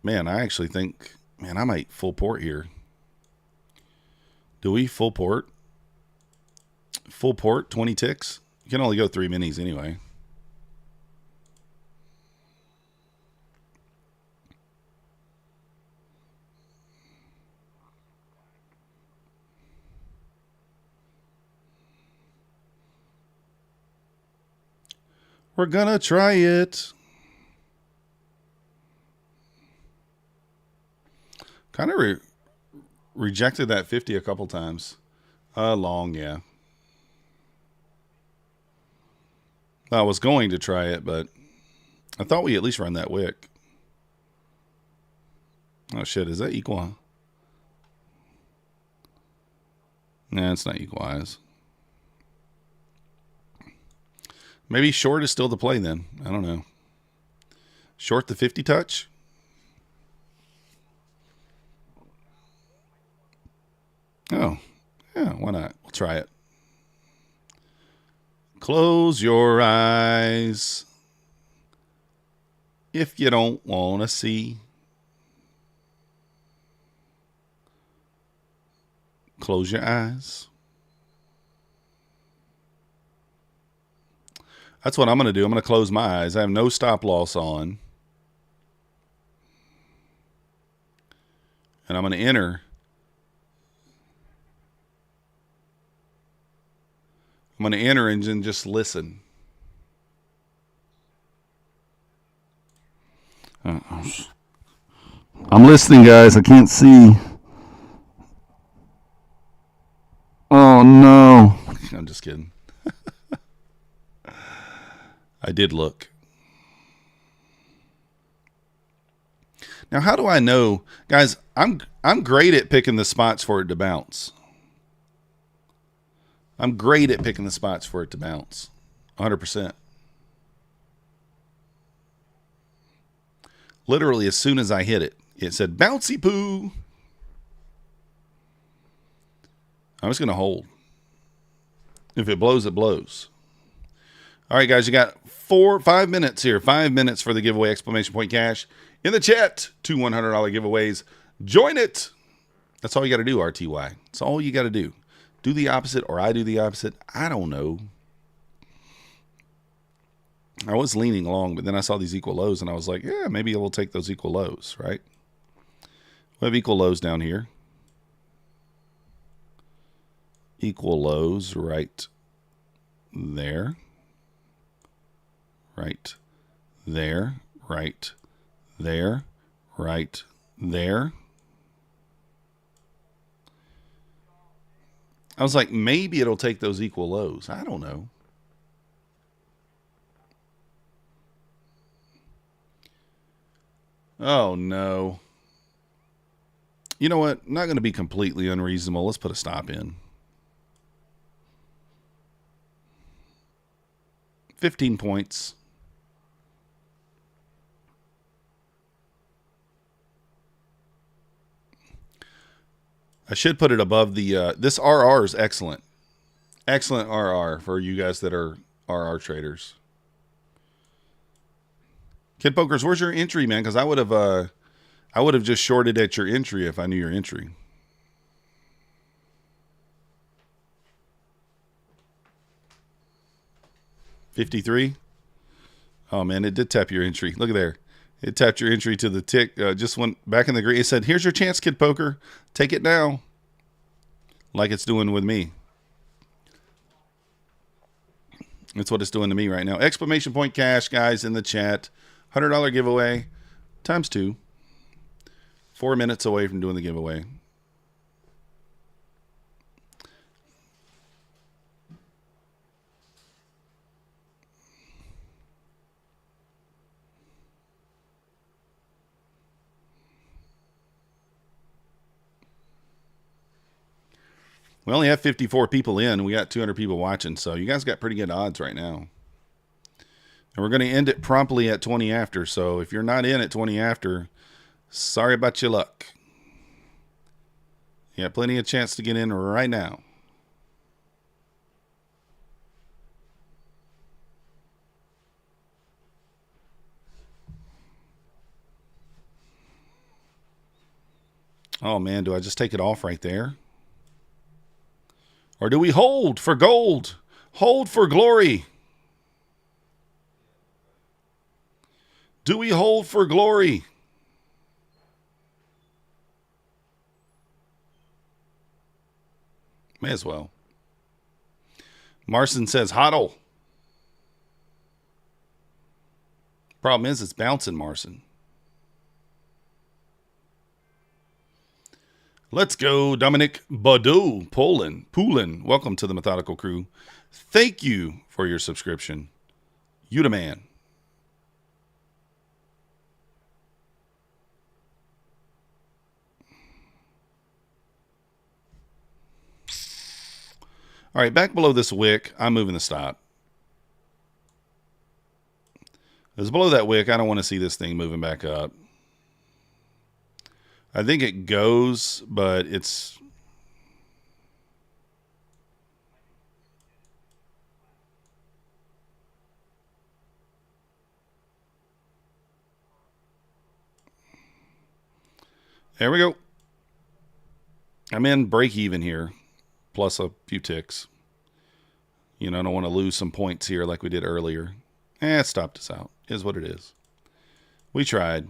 Man, I actually think, man, I might full port here. Do we full port? Full port, 20 ticks? You can only go 3 minis anyway. We're gonna try it. Kind of rejected that 50 a couple times. Long, yeah. I was going to try it, but I thought we at least run that wick. Oh shit, is that equal? Nah, it's not equalize. Maybe short is still the play then. I don't know. Short the 50 touch? Oh, yeah, why not? We'll try it. Close your eyes if you don't want to see. Close your eyes. That's what I'm going to do. I'm going to close my eyes. I have no stop loss on. And I'm going to enter. I'm going to enter and then just listen. I'm listening, guys. I can't see. Oh, no. I'm just kidding. I did look. Now, how do I know? Guys, I'm great at picking the spots for it to bounce. I'm great at picking the spots for it to bounce. 100%. Literally, as soon as I hit it, it said, bouncy poo. I'm just going to hold. If it blows, it blows. All right, guys, you got 5 minutes here. 5 minutes for the giveaway, exclamation point cash. In the chat, 2 $100 giveaways. Join it. That's all you got to do, RTY. That's all you got to do. Do the opposite, or I do the opposite. I don't know. I was leaning long, but then I saw these equal lows, and I was like, yeah, maybe we'll take those equal lows, right? We have equal lows down here. Equal lows right there. Right there. Right there. Right there. I was like, maybe it'll take those equal lows. I don't know. Oh, no. You know what? I'm not going to be completely unreasonable. Let's put a stop in. 15 points. I should put it above the, this RR is excellent. Excellent RR for you guys that are RR traders. Kid Pokers, where's your entry, man? Because I would have just shorted at your entry if I knew your entry. $53. Oh man, it did tap your entry. Look at there. It tapped your entry to the tick. Just went back in the green. It said, here's your chance, Kid Poker. Take it now. Like it's doing with me. That's what it's doing to me right now. Exclamation point cash, guys, in the chat. $100 giveaway times 2. 4 minutes away from doing the giveaway. We only have 54 people in. We got 200 people watching, so you guys got pretty good odds right now. And we're going to end it promptly at 20 after, so if you're not in at 20 after, sorry about your luck. You got plenty of chance to get in right now. Oh, man, do I just take it off right there? Or do we hold for gold? Hold for glory. Do we hold for glory? May as well. Marson says hodl. Problem is, it's bouncing, Marson. Let's go, Dominic Baudou, Poulin. Welcome to the Methodical Crew. Thank you for your subscription. You the man. All right, back below this wick, I'm moving the stop. It's below that wick. I don't want to see this thing moving back up. I think it goes, but it's... There we go. I'm in break even here, plus a few ticks. You know, I don't want to lose some points here like we did earlier. It stopped us out. Is what it is. We tried.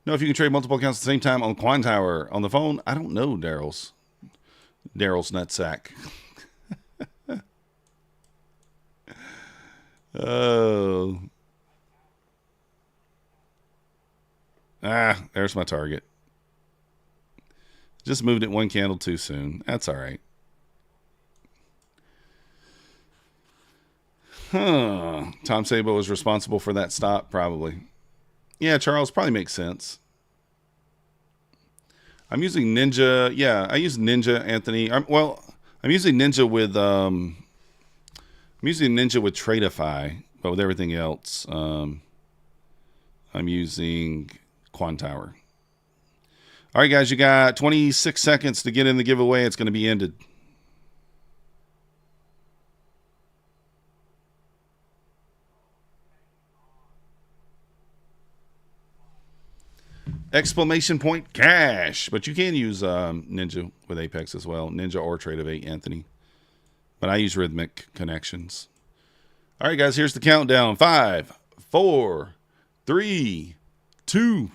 No, if you can trade multiple accounts at the same time on Quantower on the phone, I don't know, Daryl's nutsack. Oh. There's my target. Just moved it one candle too soon. That's all right. Tom Sabo was responsible for that stop, probably. Yeah, Charles, probably makes sense. I'm using Ninja. Yeah, I use Ninja, Anthony. I'm using Ninja with Tradeify, but with everything else, I'm using Quantower. All right, guys, you got 26 seconds to get in the giveaway. It's going to be ended. Exclamation point cash. But you can use Ninja with Apex as well. Ninja or Tradeivate, Anthony. But I use rhythmic connections. All right, guys, here's the countdown. 5, 4, 3, 2,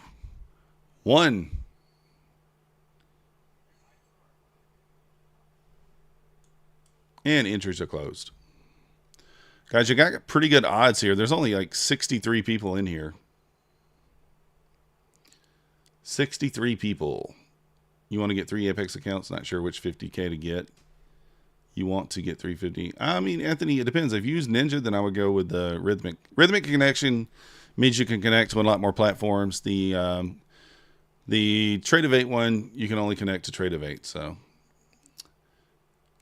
1. And entries are closed. Guys, you got pretty good odds here. There's only like 63 people in here. 63 people. You want to get 3 Apex accounts? Not sure which 50K to get. You want to get 350. I mean, Anthony, it depends. If you use Ninja, then I would go with the rhythmic. Rhythmic connection means you can connect to a lot more platforms. The Tradeivate one, you can only connect to Tradeivate. So,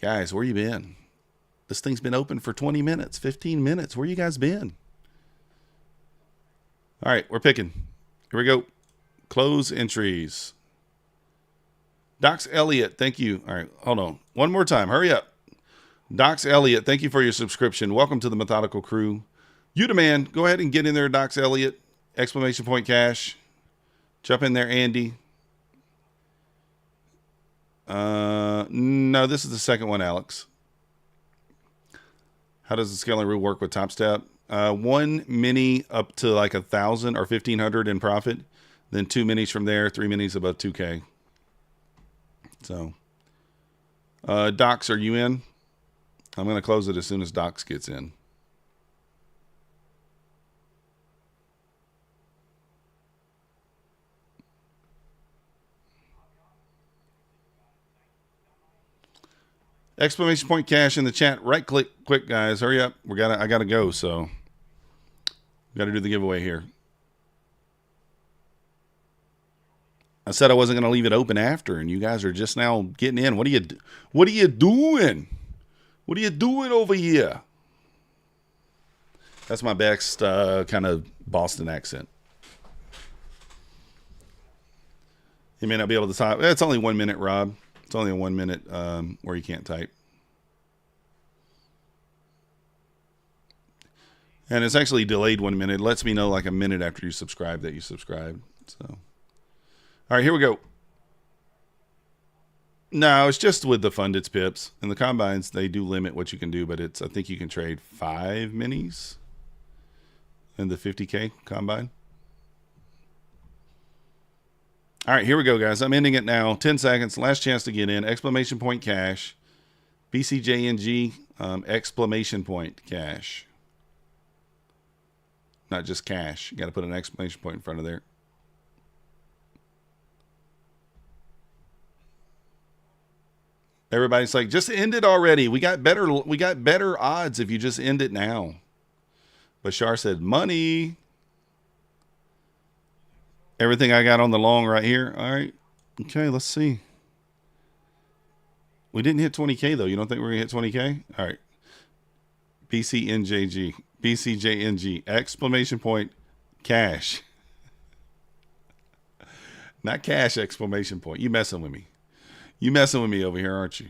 guys, where you been? This thing's been open for 20 minutes, 15 minutes. Where you guys been? All right, we're picking. Here we go. Close entries. Docs Elliott, thank you. All right, hold on. One more time. Hurry up. Docs Elliott, thank you for your subscription. Welcome to the Methodical Crew. You the man. Go ahead and get in there, Docs Elliott. Exclamation point cash. Jump in there, Andy. No, this is the second one, Alex. How does the scaling rule work with Topstep? 1 mini up to like 1,000 or 1,500 in profit. Then 2 minis from there, 3 minis above 2K. So, Docs, are you in? I'm going to close it as soon as Docs gets in. Exclamation point cash in the chat. Right click quick, guys. Hurry up. I gotta go, so gotta do the giveaway here. I said I wasn't going to leave it open after, and you guys are just now getting in. What are you doing? What are you doing over here? That's my best kind of Boston accent. You may not be able to type. It's only 1 minute, Rob. It's only a 1 minute where you can't type. And it's actually delayed 1 minute. It lets me know like a minute after you subscribe that you subscribed. So, all right, here we go. No, it's just with the funded pips. And the combines, they do limit what you can do, but I think you can trade 5 minis in the 50K combine. All right, here we go, guys. I'm ending it now. 10 seconds. Last chance to get in. Exclamation point cash. BCJNG, exclamation point cash. Not just cash. You got to put an exclamation point in front of there. Everybody's like, just end it already. We got better odds if you just end it now. Bashar said, money. Everything I got on the long right here. All right. Okay, let's see. We didn't hit 20K, though. You don't think we're going to hit 20K? All right. BCNJG. BCJNG. Exclamation point. Cash. Not cash, exclamation point. You messing with me. You messing with me over here, aren't you?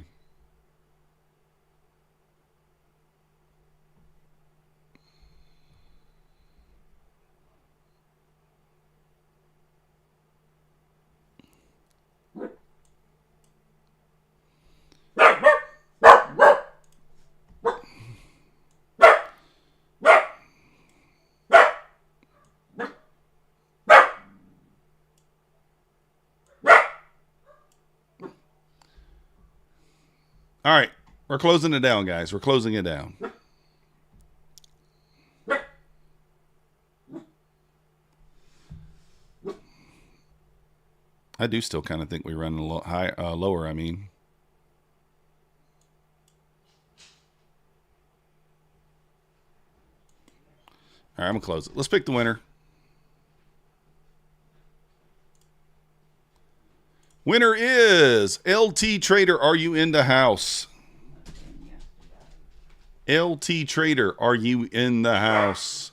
All right, we're closing it down, guys. We're closing it down. I do still kind of think we run a little high, lower. I mean, all right, I'm gonna close it. Let's pick the winner. Winner is LT Trader. Are you in the house? LT Trader, are you in the house?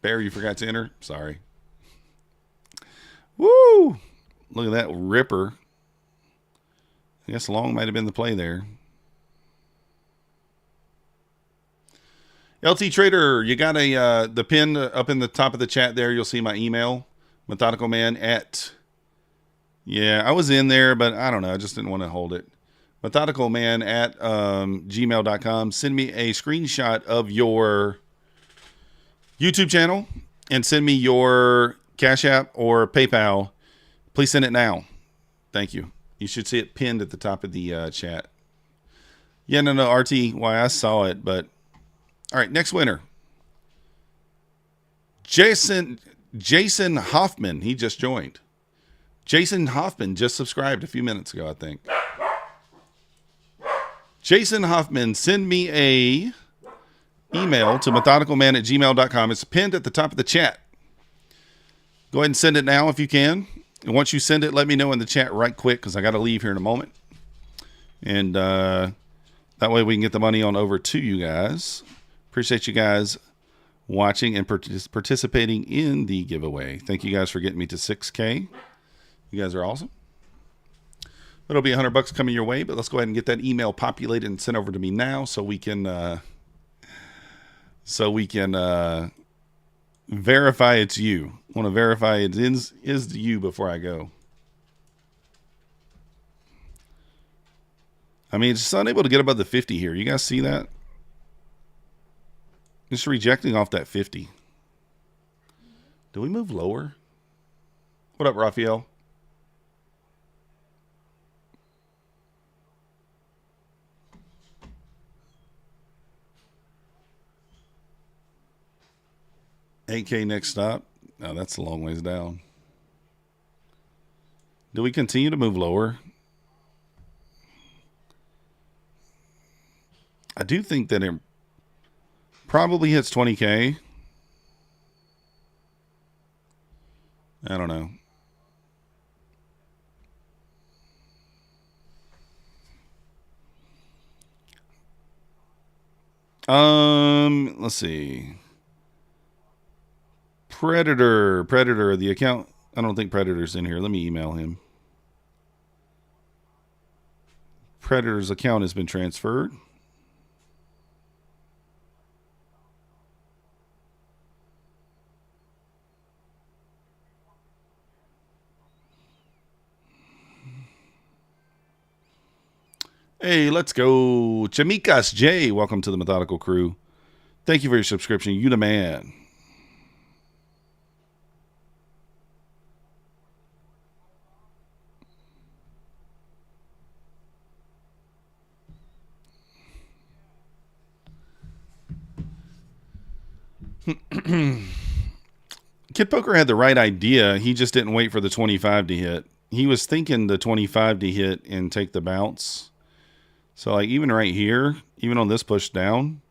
Bear, you forgot to enter? Sorry. Woo! Look at that ripper. I guess long might have been the play there. LT Trader, you got the pin up in the top of the chat there. You'll see my email, methodicalman at. Yeah, I was in there, but I don't know. I just didn't want to hold it. Methodicalman at gmail.com. Send me a screenshot of your YouTube channel and send me your Cash App or PayPal. Please send it now. Thank you. You should see it pinned at the top of the chat. Yeah, no, RT. Why, I saw it, but all right. Next winner, Jason Hoffman. He just joined. Jason Hoffman just subscribed a few minutes ago, I think. Jason Hoffman, send me a email to methodicalman@gmail.com. It's pinned at the top of the chat. Go ahead and send it now if you can. And once you send it, let me know in the chat right quick because I got to leave here in a moment. And that way we can get the money on over to you guys. Appreciate you guys watching and participating in the giveaway. Thank you guys for getting me to 6K. You guys are awesome. It'll be $100 coming your way, but let's go ahead and get that email populated and sent over to me now so we can verify it's you. I want to verify it is you before I go. I mean, it's just unable to get above the 50 here. You guys see that? Just rejecting off that 50. Do we move lower? What up, Raphael? $8K next stop. No, that's a long ways down. Do we continue to move lower? I do think that it probably hits 20K. I don't know. Let's see. Predator, the account. I don't think Predator's in here. Let me email him. Predator's account has been transferred. Hey, let's go. Chamikas J, welcome to the Methodical Crew. Thank you for your subscription. You the man. Kid Poker had the right idea. He just didn't wait for the 25 to hit. He was thinking the 25 to hit and take the bounce. So, like, even right here, even on this push down,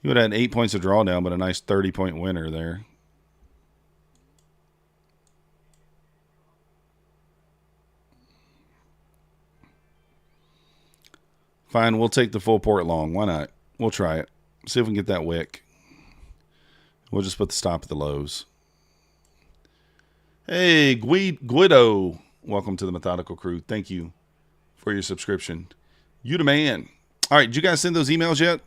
he would have had 8 points of drawdown, but a nice 30-point winner there. Fine, we'll take the full port long. Why not? We'll try it. See if we can get that wick. We'll just put the stop at the lows. Hey, Guido. Welcome to the Methodical Crew. Thank you for your subscription. You the man. All right, did you guys send those emails yet?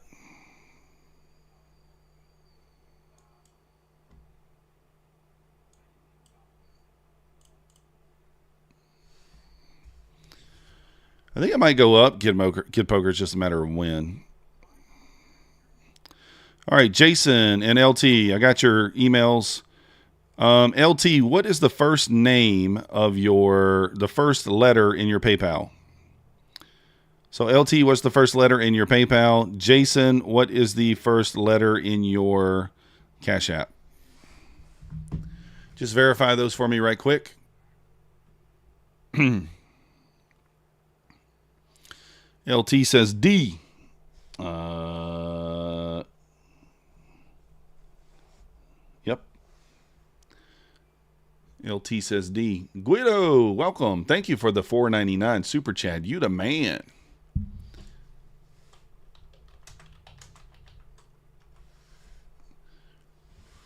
I think I might go up. Kid Poker. It's just a matter of when. All right, Jason and LT, I got your emails. LT, what is the first name of the first letter in your PayPal? So LT, what's the first letter in your PayPal? Jason, what is the first letter in your Cash App? Just verify those for me right quick. LT says D. Yep. LT says D. Guido, welcome. Thank you for the $4.99 super chat. You the man.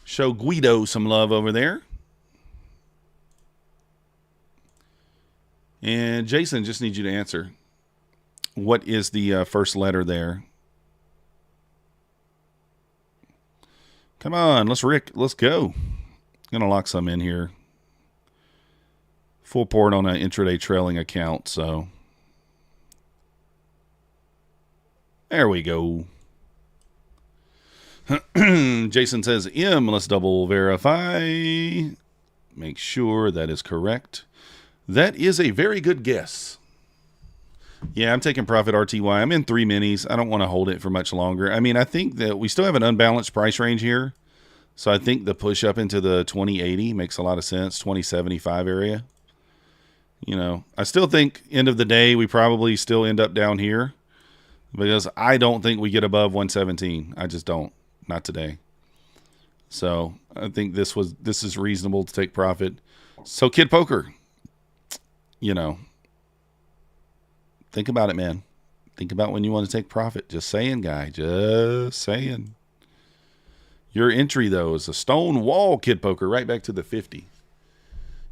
Show Guido some love over there. And Jason, just need you to answer. What is the first letter there? Come on, let's go. Gonna lock some in here. Full port on an intraday trailing account, so there we go. Jason says M. Let's double verify. Make sure that is correct. That is a very good guess. Yeah, I'm taking profit RTY. I'm in 3 minis. I don't want to hold it for much longer. I mean, I think that we still have an unbalanced price range here. So I think the push up into the 2080 makes a lot of sense. 2075 area. You know, I still think end of the day, we probably still end up down here. Because I don't think we get above 117. I just don't. Not today. So I think this is reasonable to take profit. So Kid Poker, you know, think about it, man. Think about when you want to take profit. Just saying, guy. Just saying. Your entry, though, is a stone wall, Kid Poker, right back to the 50.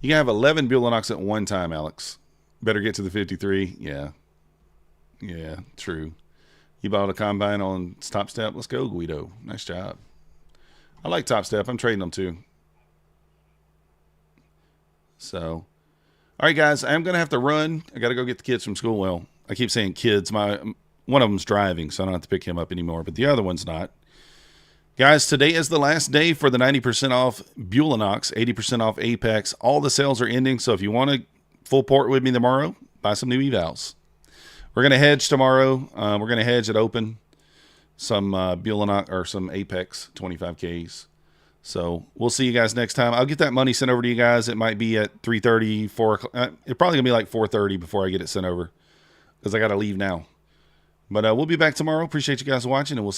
You can have 11 Bulenox at one time, Alex. Better get to the 53. Yeah. Yeah, true. You bought a combine on Topstep. Let's go, Guido. Nice job. I like Topstep. I'm trading them, too. So, all right, guys. I am going to have to run. I got to go get the kids from school. Well, I keep saying kids. One of them's driving, so I don't have to pick him up anymore, but the other one's not. Guys, today is the last day for the 90% off Bulenox, 80% off APEX. All the sales are ending, so if you want to full port with me tomorrow, buy some new evals. We're going to hedge tomorrow. We're going to hedge at open some Bulenox or some APEX 25Ks. So we'll see you guys next time. I'll get that money sent over to you guys. It might be at 3:30, 4 o'clock. It's probably going to be like 4:30 before I get it sent over because I got to leave now. But we'll be back tomorrow. Appreciate you guys watching, and we'll see you.